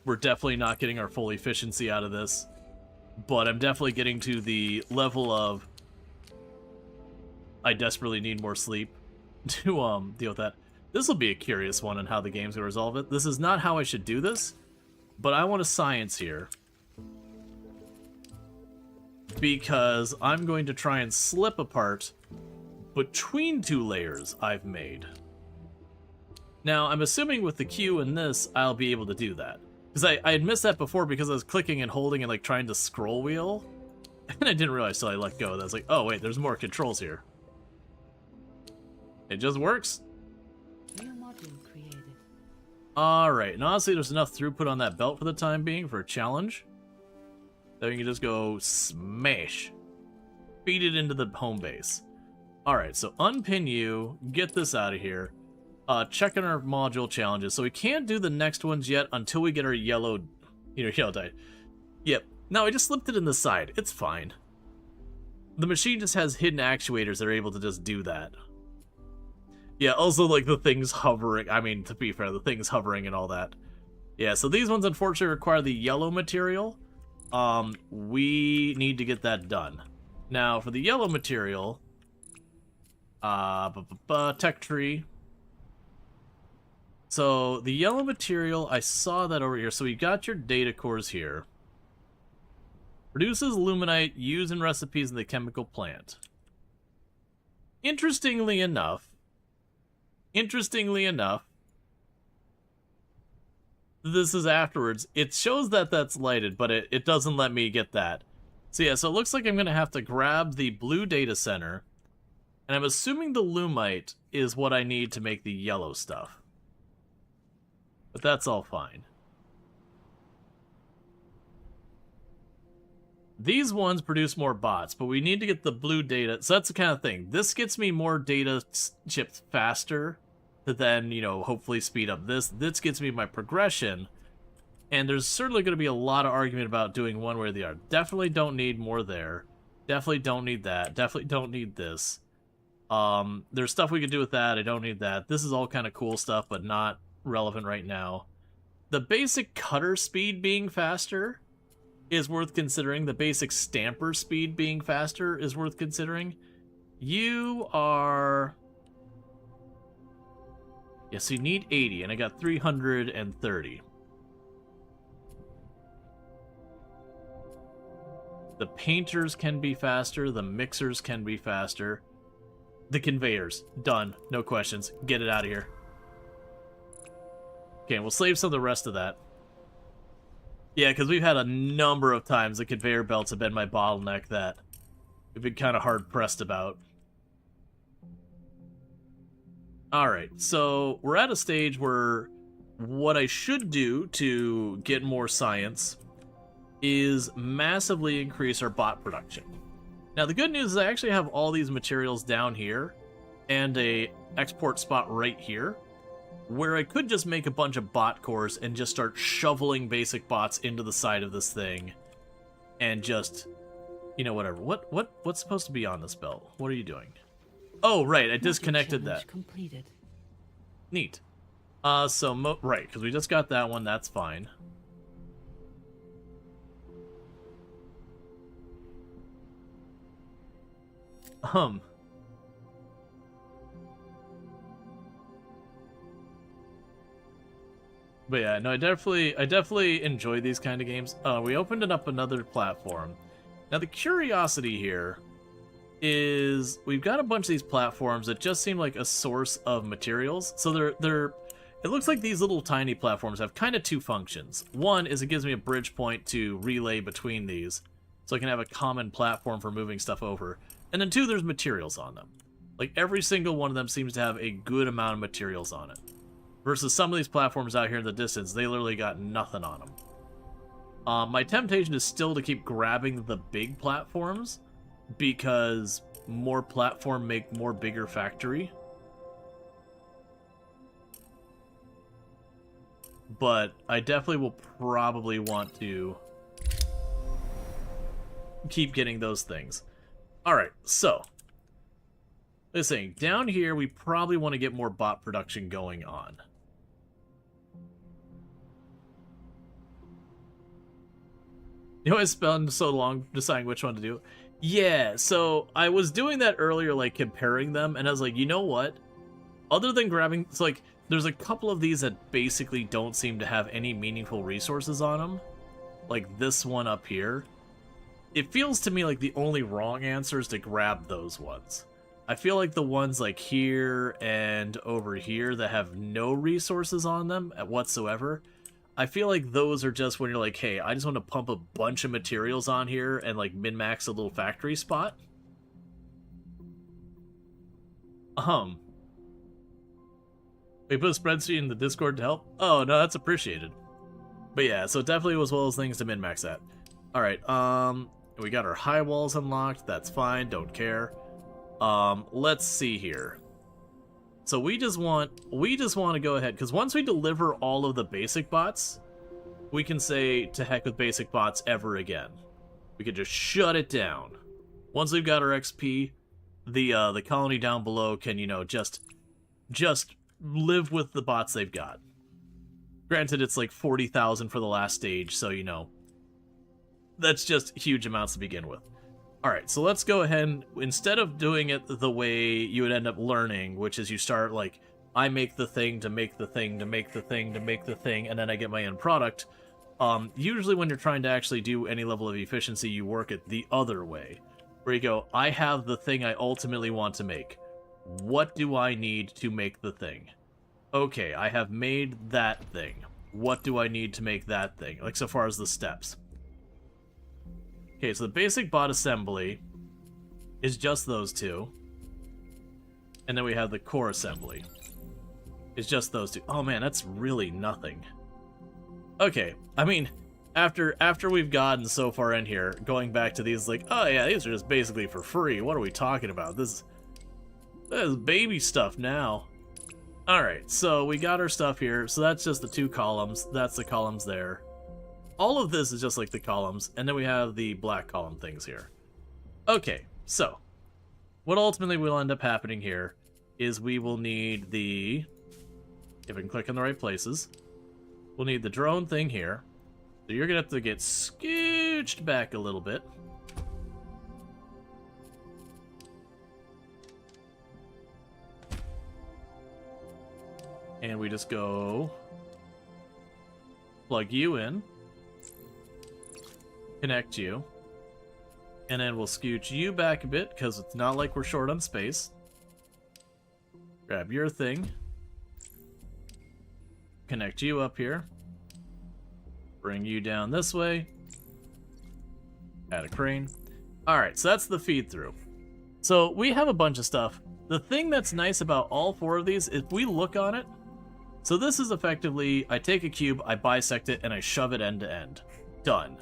We're definitely not getting our full efficiency out of this, but I'm definitely getting to the level of I desperately need more sleep to deal with that. This will be a curious one on how the game's going to resolve it. This is not how I should do this, but I want a science here, because I'm going to try and slip apart between 2 layers I've made. Now, I'm assuming with the Q and this, I'll be able to do that. Because I had missed that before because I was clicking and holding and, like, trying to scroll wheel. And I didn't realize till I let go that I was like, oh, wait, there's more controls here. It just works. New module created. Alright, and honestly, there's enough throughput on that belt for the time being for a challenge. Then we can just go smash. Feed it into the home base. Alright, so unpin you, get this out of here. Check on our module challenges. So we can't do the next ones yet until we get our yellow, yellow dye. Yep. No, I just slipped it in the side. It's fine. The machine just has hidden actuators that are able to just do that. Yeah, also, like, the things hovering. I mean, to be fair, the things hovering and all that. Yeah, so these ones, unfortunately, require the yellow material. We need to get that done. Now, for the yellow material, tech tree. So the yellow material, I saw that over here. So we got your data cores here. Produces luminite used in recipes in the chemical plant. Interestingly enough, this is afterwards. It shows that that's lighted, but it doesn't let me get that. So yeah, so it looks like I'm going to have to grab the blue data center, and I'm assuming the lumite is what I need to make the yellow stuff. But that's all fine. These ones produce more bots, but we need to get the blue data. So that's the kind of thing. This gets me more data chips faster to then, you know, hopefully speed up this. This gets me my progression. And there's certainly going to be a lot of argument about doing one way or the other. Definitely don't need more there. Definitely don't need that. Definitely don't need this. There's stuff we could do with that. I don't need that. This is all kind of cool stuff, but not relevant right now. The basic cutter speed being faster is worth considering. The basic stamper speed being faster is worth considering. You are... Yes, you need 80, and I got 330. The painters can be faster. The mixers can be faster. The conveyors. Done. No questions. Get it out of here. Okay, we'll save some of the rest of that. Yeah, because we've had a number of times the conveyor belts have been my bottleneck that we've been kind of hard-pressed about. Alright, so we're at a stage where what I should do to get more science is massively increase our bot production. Now, the good news is I actually have all these materials down here and a export spot right here, where I could just make a bunch of bot cores and just start shoveling basic bots into the side of this thing and just, you know, whatever. What's supposed to be on this belt? What are you doing? Oh, right, I disconnected that. Completed. Neat. Right, because we just got that one, that's fine. But yeah, no, I definitely enjoy these kind of games. We opened it up another platform. Now the curiosity here is we've got a bunch of these platforms that just seem like a source of materials. So it looks like these little tiny platforms have kind of two functions. One is it gives me a bridge point to relay between these, so I can have a common platform for moving stuff over. And then two, there's materials on them. Like every single one of them seems to have a good amount of materials on it. Versus some of these platforms out here in the distance, they literally got nothing on them. My temptation is still to keep grabbing the big platforms, because more platform make more bigger factory. But I definitely will probably want to keep getting those things. Alright, so let's say down here we probably want to get more bot production going on. You know, I spent so long deciding which one to do. Yeah, so I was doing that earlier, like comparing them, and I was like, you know what? Other than grabbing, it's like there's a couple of these that basically don't seem to have any meaningful resources on them, like this one up here. It feels to me like the only wrong answer is to grab those ones. I feel like the ones like here and over here that have no resources on them whatsoever, I feel like those are just when you're like, hey, I just want to pump a bunch of materials on here and like min-max a little factory spot. We put a spreadsheet in the Discord to help? Oh, no, that's appreciated. But yeah, so definitely as well as things to min-max that. Alright, we got our high walls unlocked, that's fine, don't care. Let's see here. So we just want to go ahead, because once we deliver all of the basic bots, we can say to heck with basic bots ever again. We can just shut it down. Once we've got our XP, the colony down below can, you know, just live with the bots they've got. Granted, it's like 40,000 for the last stage, so, you know, that's just huge amounts to begin with. Alright, so let's go ahead and, instead of doing it the way you would end up learning, which is you start, like, I make the thing to make the thing to make the thing to make the thing, and then I get my end product. Usually when you're trying to actually do any level of efficiency, you work it the other way. Where you go, I have the thing I ultimately want to make. What do I need to make the thing? Okay, I have made that thing. What do I need to make that thing? Like, so far as the steps. Okay, so the basic bot assembly is just those two. And then we have the core assembly. It's just those two. Oh man, that's really nothing. Okay, I mean, after we've gotten so far in here, going back to these, like, oh yeah, these are just basically for free. What are we talking about? This is baby stuff now. Alright, so we got our stuff here. So that's just the two columns. That's the columns there. All of this is just like the columns. And then we have the black column things here. Okay, so what ultimately will end up happening here is we will need the... If I can click in the right places. We'll need the drone thing here. So you're going to have to get scooched back a little bit. And we just go plug you in, connect you, and then we'll scooch you back a bit because it's not like we're short on space. Grab your thing, connect you up here, bring you down this way, add a crane. Alright, so that's the feed through. So we have a bunch of stuff. The thing that's nice about all four of these, if we look on it, so this is effectively, I take a cube, I bisect it, and I shove it end to end. Done.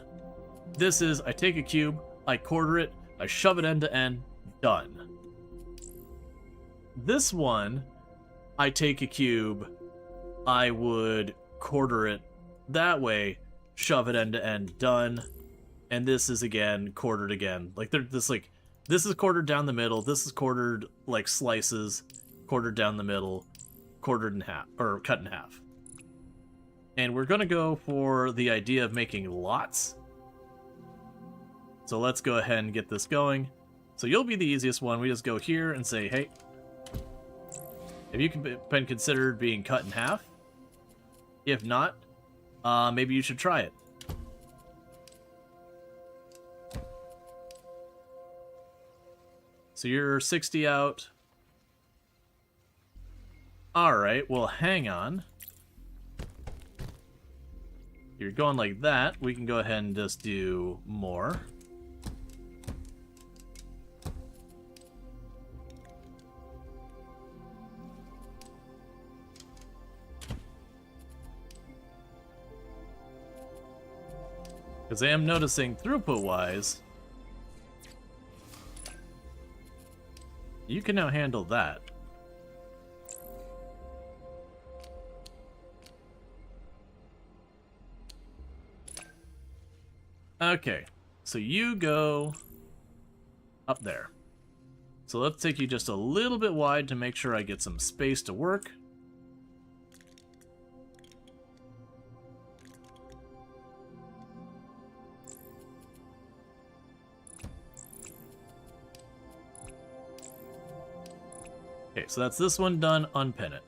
This is, I take a cube, I quarter it, I shove it end to end. Done. This one, I take a cube, I would quarter it that way, shove it end to end. Done. And this is again, quartered again. Like, they're this, like, this is quartered down the middle, this is quartered like slices, quartered down the middle, quartered in half, or cut in half. And we're gonna go for the idea of making lots. So let's go ahead and get this going. So you'll be the easiest one. We just go here and say, hey, have you been considered being cut in half? If not, maybe you should try it. So you're 60 out. Alright, well, hang on. You're going like that. We can go ahead and just do more. Because I am noticing throughput-wise, you can now handle that. Okay, so you go up there. So let's take you just a little bit wide to make sure I get some space to work. Okay, so that's this one done, unpin it.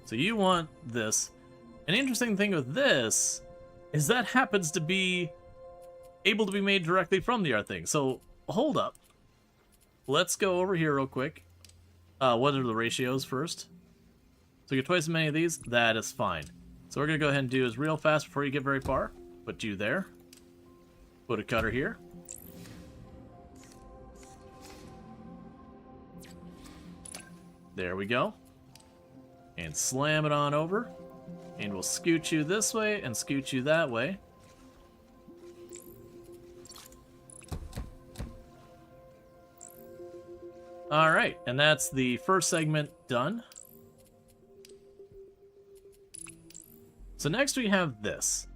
So you want this. An interesting thing with this is that happens to be able to be made directly from the art thing. So hold up. Let's go over here real quick. What are the ratios first? So you get twice as many of these. That is fine. So we're going to go ahead and do is real fast before you get very far. Put you there. Put a cutter here. There we go. And slam it on over. And we'll scoot you this way and scoot you that way. Alright, and that's the first segment done. So next we have this.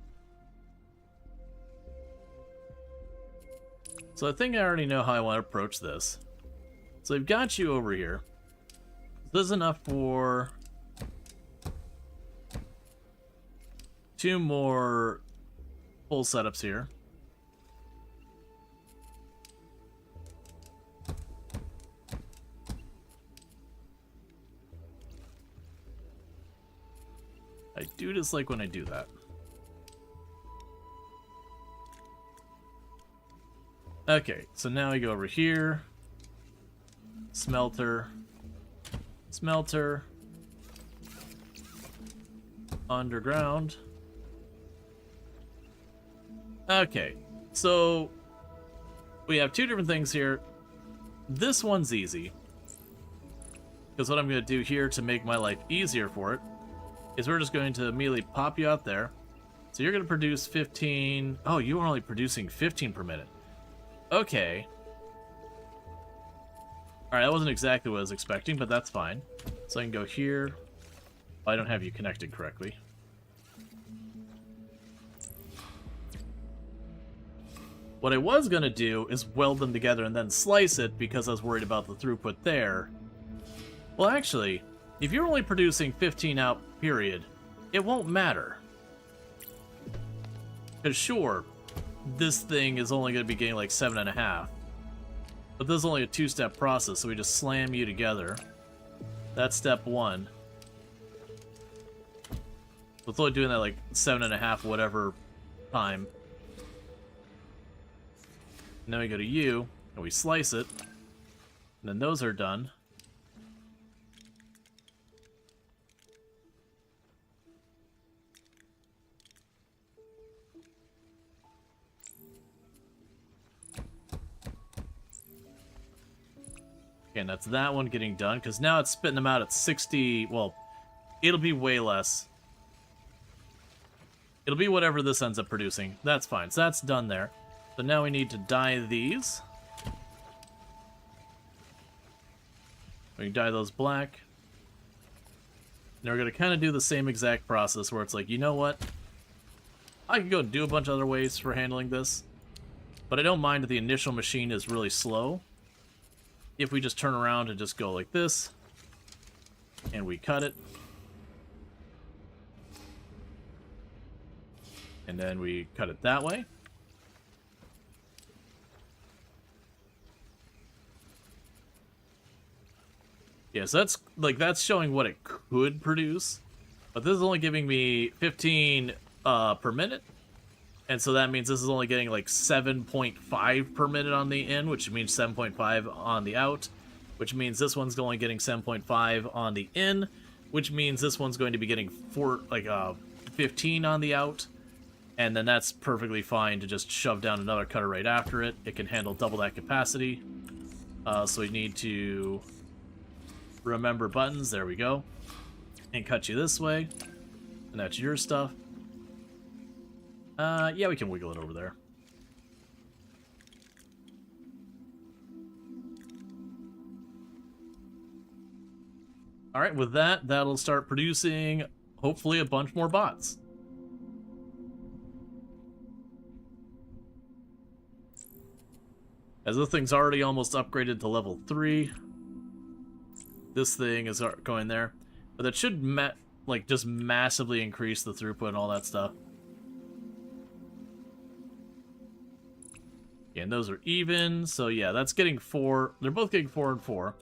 So I think I already know how I want to approach this. So I've got you over here. This is enough for 2 more full setups here. do dislike when I do that. Okay, so now we go over here. Smelter. Smelter. Underground. Okay, so we have two different things here. This one's easy. Because what I'm going to do here to make my life easier for it is we're just going to immediately pop you out there. So you're going to produce 15... Oh, you are only producing 15 per minute. Okay. Alright, that wasn't exactly what I was expecting, but that's fine. So I can go here. I don't have you connected correctly. What I was going to do is weld them together and then slice it because I was worried about the throughput there. Well, actually, if you're only producing 15 out, period, it won't matter. Because sure, this thing is only going to be getting like 7.5. But this is only a two-step process, so we just slam you together. That's step one. So it's only doing that like 7.5 whatever time. And then we go to you, and we slice it. And then those are done. Okay, and that's that one getting done, because now it's spitting them out at 60... Well, it'll be way less. It'll be whatever this ends up producing. That's fine. So that's done there. So now we need to dye these. We can dye those black. And we're going to kind of do the same exact process where it's like, you know what? I can go and do a bunch of other ways for handling this. But I don't mind that the initial machine is really slow. If we just turn around and just go like this. And we cut it. And then we cut it that way. Yeah, so that's showing what it could produce, but this is only giving me 15 per minute, and so that means this is only getting like 7.5 per minute on the in, which means 7.5 on the out, which means this one's only getting 7.5 on the in, which means this one's going to be getting 15 on the out, and then that's perfectly fine to just shove down another cutter right after it. It can handle double that capacity, so we need to remember buttons, there we go, and cut you this way, and that's your stuff. Yeah, we can wiggle it over there. Alright, with that, that'll start producing, hopefully, a bunch more bots. As this thing's already almost upgraded to level 3. This thing is going there, but that should just massively increase the throughput and all that stuff. Yeah, and those are even, so yeah, that's getting 4. They're both getting 4 and 4.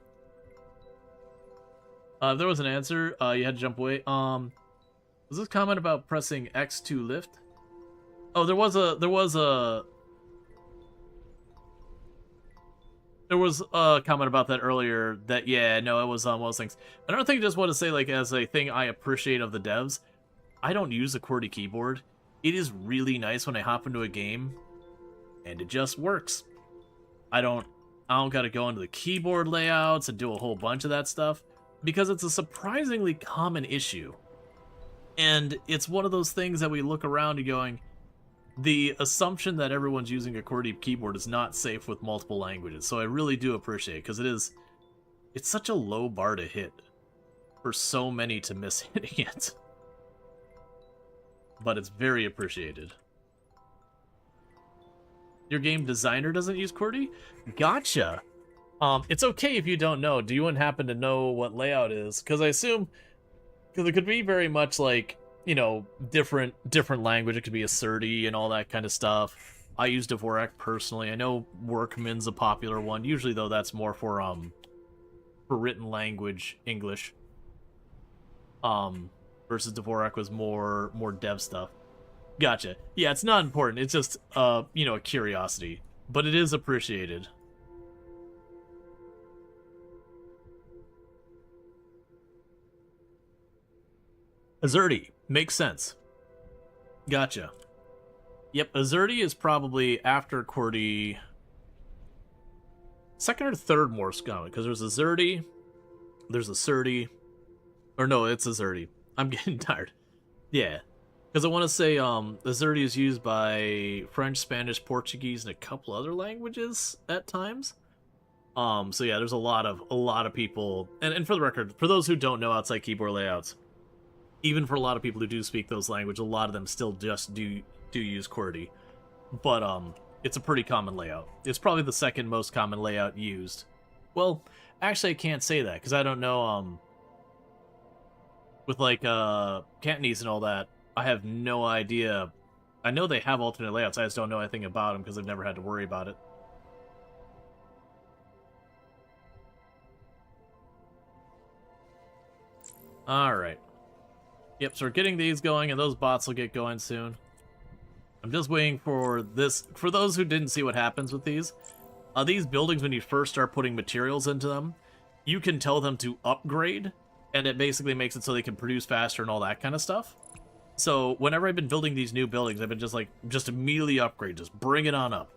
If there was an answer, you had to jump away. Was this comment about pressing X to lift? Oh, there was a comment about that earlier that, yeah, no, it was one of those things. I don't think I just want to say, like, as a thing I appreciate of the devs, I don't use a QWERTY keyboard. It is really nice when I hop into a game, and it just works. I don't gotta go into the keyboard layouts and do a whole bunch of that stuff, because it's a surprisingly common issue. And it's one of those things that we look around and going, the assumption that everyone's using a QWERTY keyboard is not safe with multiple languages, so I really do appreciate it, because it's such a low bar to hit for so many to miss hitting it. But it's very appreciated. Your game designer doesn't use QWERTY? Gotcha! It's okay if you don't know. Do you happen to know what layout is? Because I assume, because it could be very much like, you know, different language. It could be Asserty and all that kind of stuff. I use Dvorak personally. I know Workman's a popular one. Usually, though, that's more for written language English. versus Dvorak was more dev stuff. Gotcha. Yeah, it's not important. It's just you know, a curiosity, but it is appreciated. Azerty makes sense. Gotcha. Yep, Azerty is probably after QWERTY second or third most common, because there's Azerty, there's Acerty, or no, it's Azerty. I'm getting tired. Yeah, because I want to say Azerty is used by French, Spanish, Portuguese, and a couple other languages at times. So yeah, there's a lot of people, and for the record, for those who don't know outside keyboard layouts, even for a lot of people who do speak those languages, a lot of them still just do use QWERTY. But it's a pretty common layout. It's probably the second most common layout used. Well, actually I can't say that, because I don't know, with like Cantonese and all that, I have no idea. I know they have alternate layouts, I just don't know anything about them because I've never had to worry about it. Alright. Yep, so we're getting these going, and those bots will get going soon. I'm just waiting for this. For those who didn't see what happens with these buildings, when you first start putting materials into them, you can tell them to upgrade, and it basically makes it so they can produce faster and all that kind of stuff. So whenever I've been building these new buildings, I've been just like, just immediately upgrade, just bring it on up.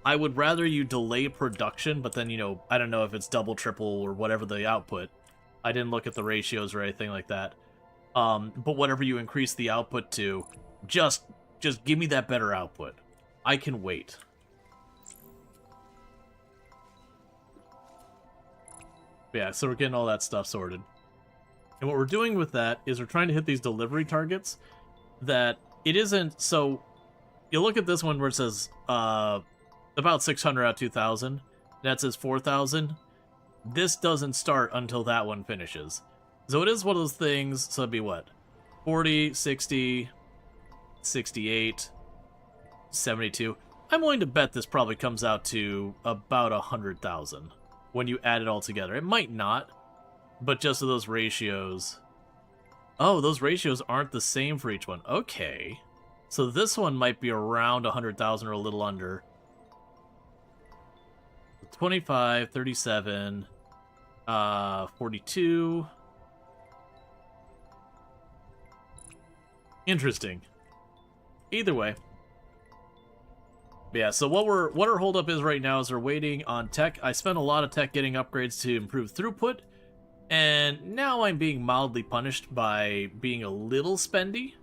I would rather you delay production, but then, you know, I don't know if it's double, triple, or whatever the output. I didn't look at the ratios or anything like that. But whatever you increase the output to, just give me that better output. I can wait. Yeah, so we're getting all that stuff sorted. And what we're doing with that is we're trying to hit these delivery targets that it isn't. So you look at this one where it says about 600 out of 2,000. That says 4,000. This doesn't start until that one finishes. So it is one of those things. So it'd be what? 40, 60, 68, 72. I'm willing to bet this probably comes out to about 100,000 when you add it all together. It might not, but just of those ratios. Oh, those ratios aren't the same for each one. Okay. So this one might be around 100,000 or a little under. 25, 37, 42. Interesting. Either way. Yeah, so what our holdup is right now is we're waiting on tech. I spent a lot of tech getting upgrades to improve throughput, and now I'm being mildly punished by being a little spendy,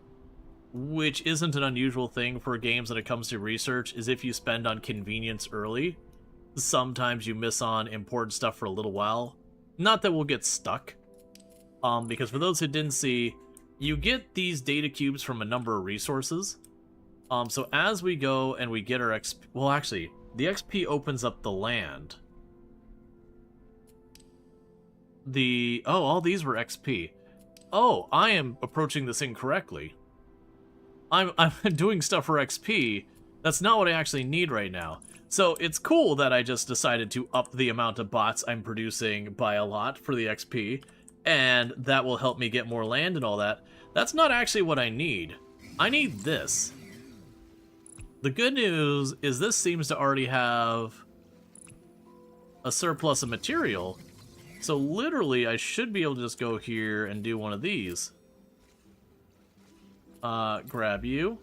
which isn't an unusual thing for games when it comes to research, is if you spend on convenience early, sometimes you miss on important stuff for a little while. Not that we'll get stuck, because for those who didn't see, you get these data cubes from a number of resources. So as we go and we get our XP... Well, actually, the XP opens up the land. Oh, all these were XP. Oh, I am approaching this incorrectly. I'm doing stuff for XP. That's not what I actually need right now. So it's cool that I just decided to up the amount of bots I'm producing by a lot for the XP, and that will help me get more land and all that. That's not actually what I need. I need this. The good news is this seems to already have a surplus of material, so literally I should be able to just go here and do one of these. Grab you.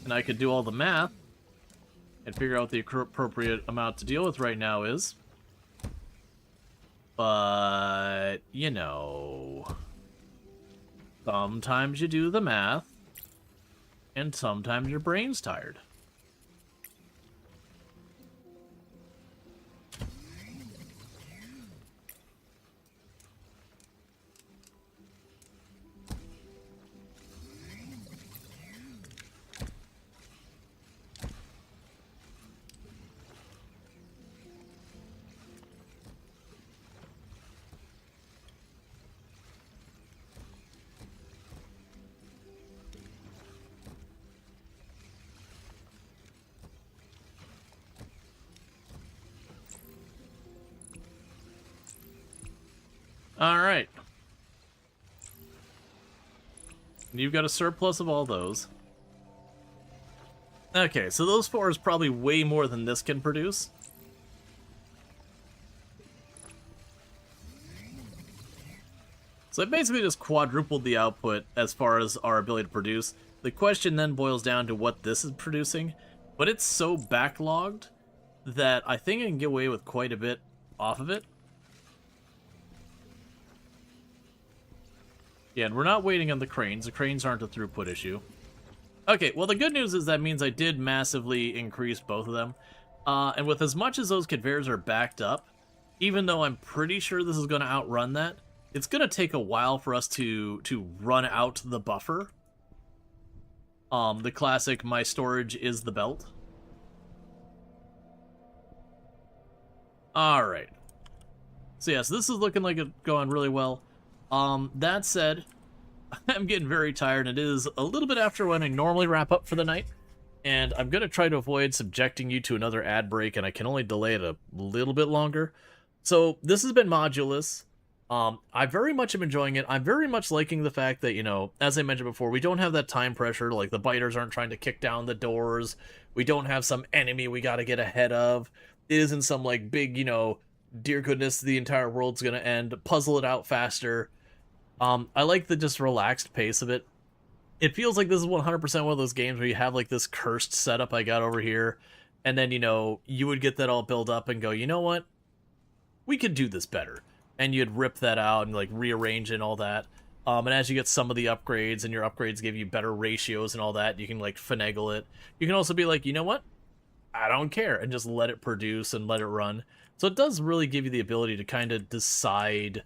And I could do all the math and figure out what the appropriate amount to deal with right now is. But, you know, sometimes you do the math, and sometimes your brain's tired. Alright. You've got a surplus of all those. Okay, so those 4 is probably way more than this can produce. So I basically just quadrupled the output as far as our ability to produce. The question then boils down to what this is producing, but it's so backlogged that I think I can get away with quite a bit off of it. Yeah, and we're not waiting on the cranes. The cranes aren't a throughput issue. Okay, well the good news is that means I did massively increase both of them. And with as much as those conveyors are backed up, even though I'm pretty sure this is going to outrun that, it's going to take a while for us to run out the buffer. The classic, my storage is the belt. Alright. So yes, this is looking like it's going really well. That said, I'm getting very tired. It is a little bit after when I normally wrap up for the night. And I'm going to try to avoid subjecting you to another ad break, and I can only delay it a little bit longer. So this has been Modulus. I very much am enjoying it. I'm very much liking the fact that, you know, as I mentioned before, we don't have that time pressure, like the biters aren't trying to kick down the doors. We don't have some enemy we got to get ahead of. It isn't some, like, big, you know, dear goodness, the entire world's going to end. Puzzle it out faster. I like the just relaxed pace of it. It feels like this is 100% one of those games where you have, like, this cursed setup I got over here, and then, you know, you would get that all built up and go, you know what? We could do this better. And you'd rip that out and like rearrange and all that. And as you get some of the upgrades and your upgrades give you better ratios and all that, you can like finagle it. You can also be like, you know what? I don't care, and just let it produce and let it run. So it does really give you the ability to kind of decide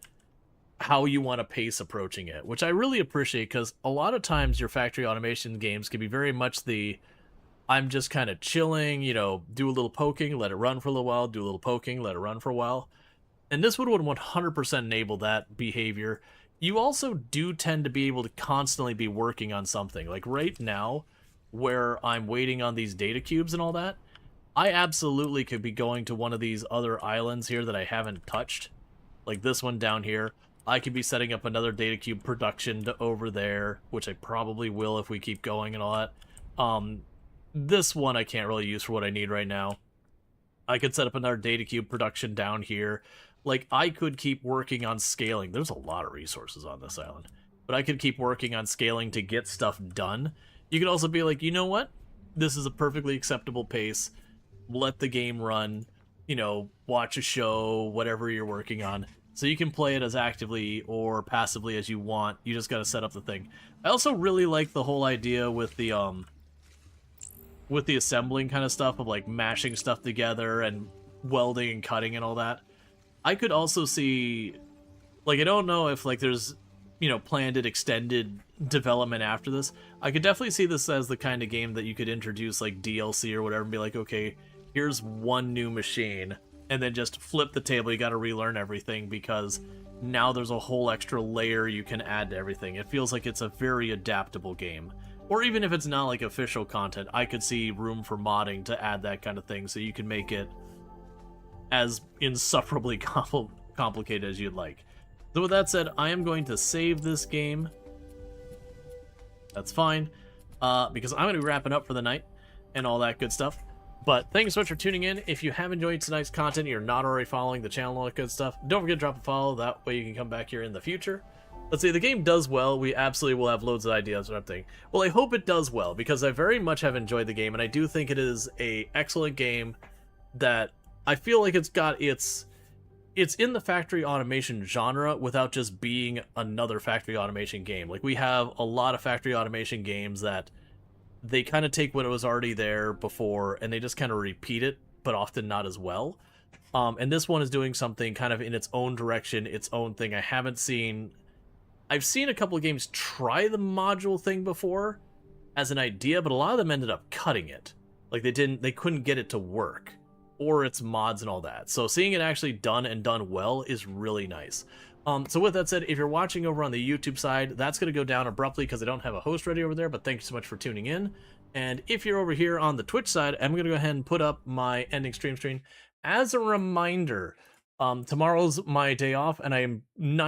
how you want to pace approaching it, which I really appreciate, because a lot of times your factory automation games can be very much the I'm just kind of chilling, you know, do a little poking, let it run for a little while, do a little poking, let it run for a while. And this would 100% enable that behavior. You also do tend to be able to constantly be working on something. Like right now, where I'm waiting on these data cubes and all that, I absolutely could be going to one of these other islands here that I haven't touched. Like this one down here. I could be setting up another data cube production to over there, which I probably will if we keep going and all that. This one I can't really use for what I need right now. I could set up another data cube production down here. Like, I could keep working on scaling. There's a lot of resources on this island. But I could keep working on scaling to get stuff done. You could also be like, you know what? This is a perfectly acceptable pace. Let the game run. You know, watch a show, whatever you're working on. So you can play it as actively or passively as you want. You just gotta set up the thing. I also really like the whole idea with the assembling kind of stuff of, like, mashing stuff together and welding and cutting and all that. I could also see, like, I don't know if, like, there's, you know, planned extended development after this. I could definitely see this as the kind of game that you could introduce, like, DLC or whatever, and be like, okay, here's one new machine, and then just flip the table. You gotta relearn everything, because now there's a whole extra layer you can add to everything. It feels like it's a very adaptable game. Or even if it's not, like, official content, I could see room for modding to add that kind of thing, so you can make it as insufferably complicated as you'd like. So with that said, I am going to save this game. That's fine, because I'm going to be wrapping up for the night and all that good stuff. But thank you so much for tuning in. If you have enjoyed tonight's content, you're not already following the channel and all that good stuff, don't forget to drop a follow. That way you can come back here in the future. Let's see, the game does well. We absolutely will have loads of ideas and everything. Well, I hope it does well, because I very much have enjoyed the game, and I do think it is an excellent game that I feel like it's in the factory automation genre without just being another factory automation game. Like, we have a lot of factory automation games that they kind of take what was already there before and they just kind of repeat it, but often not as well. And this one is doing something kind of in its own direction, its own thing. I've seen a couple of games try the module thing before as an idea, but a lot of them ended up cutting it. Like, they couldn't get it to work, or its mods and all that. So seeing it actually done and done well is really nice. So with that said, if you're watching over on the YouTube side, that's going to go down abruptly because I don't have a host ready over there, but thank you so much for tuning in. And if you're over here on the Twitch side, I'm going to go ahead and put up my ending stream. As a reminder, tomorrow's my day off, and I am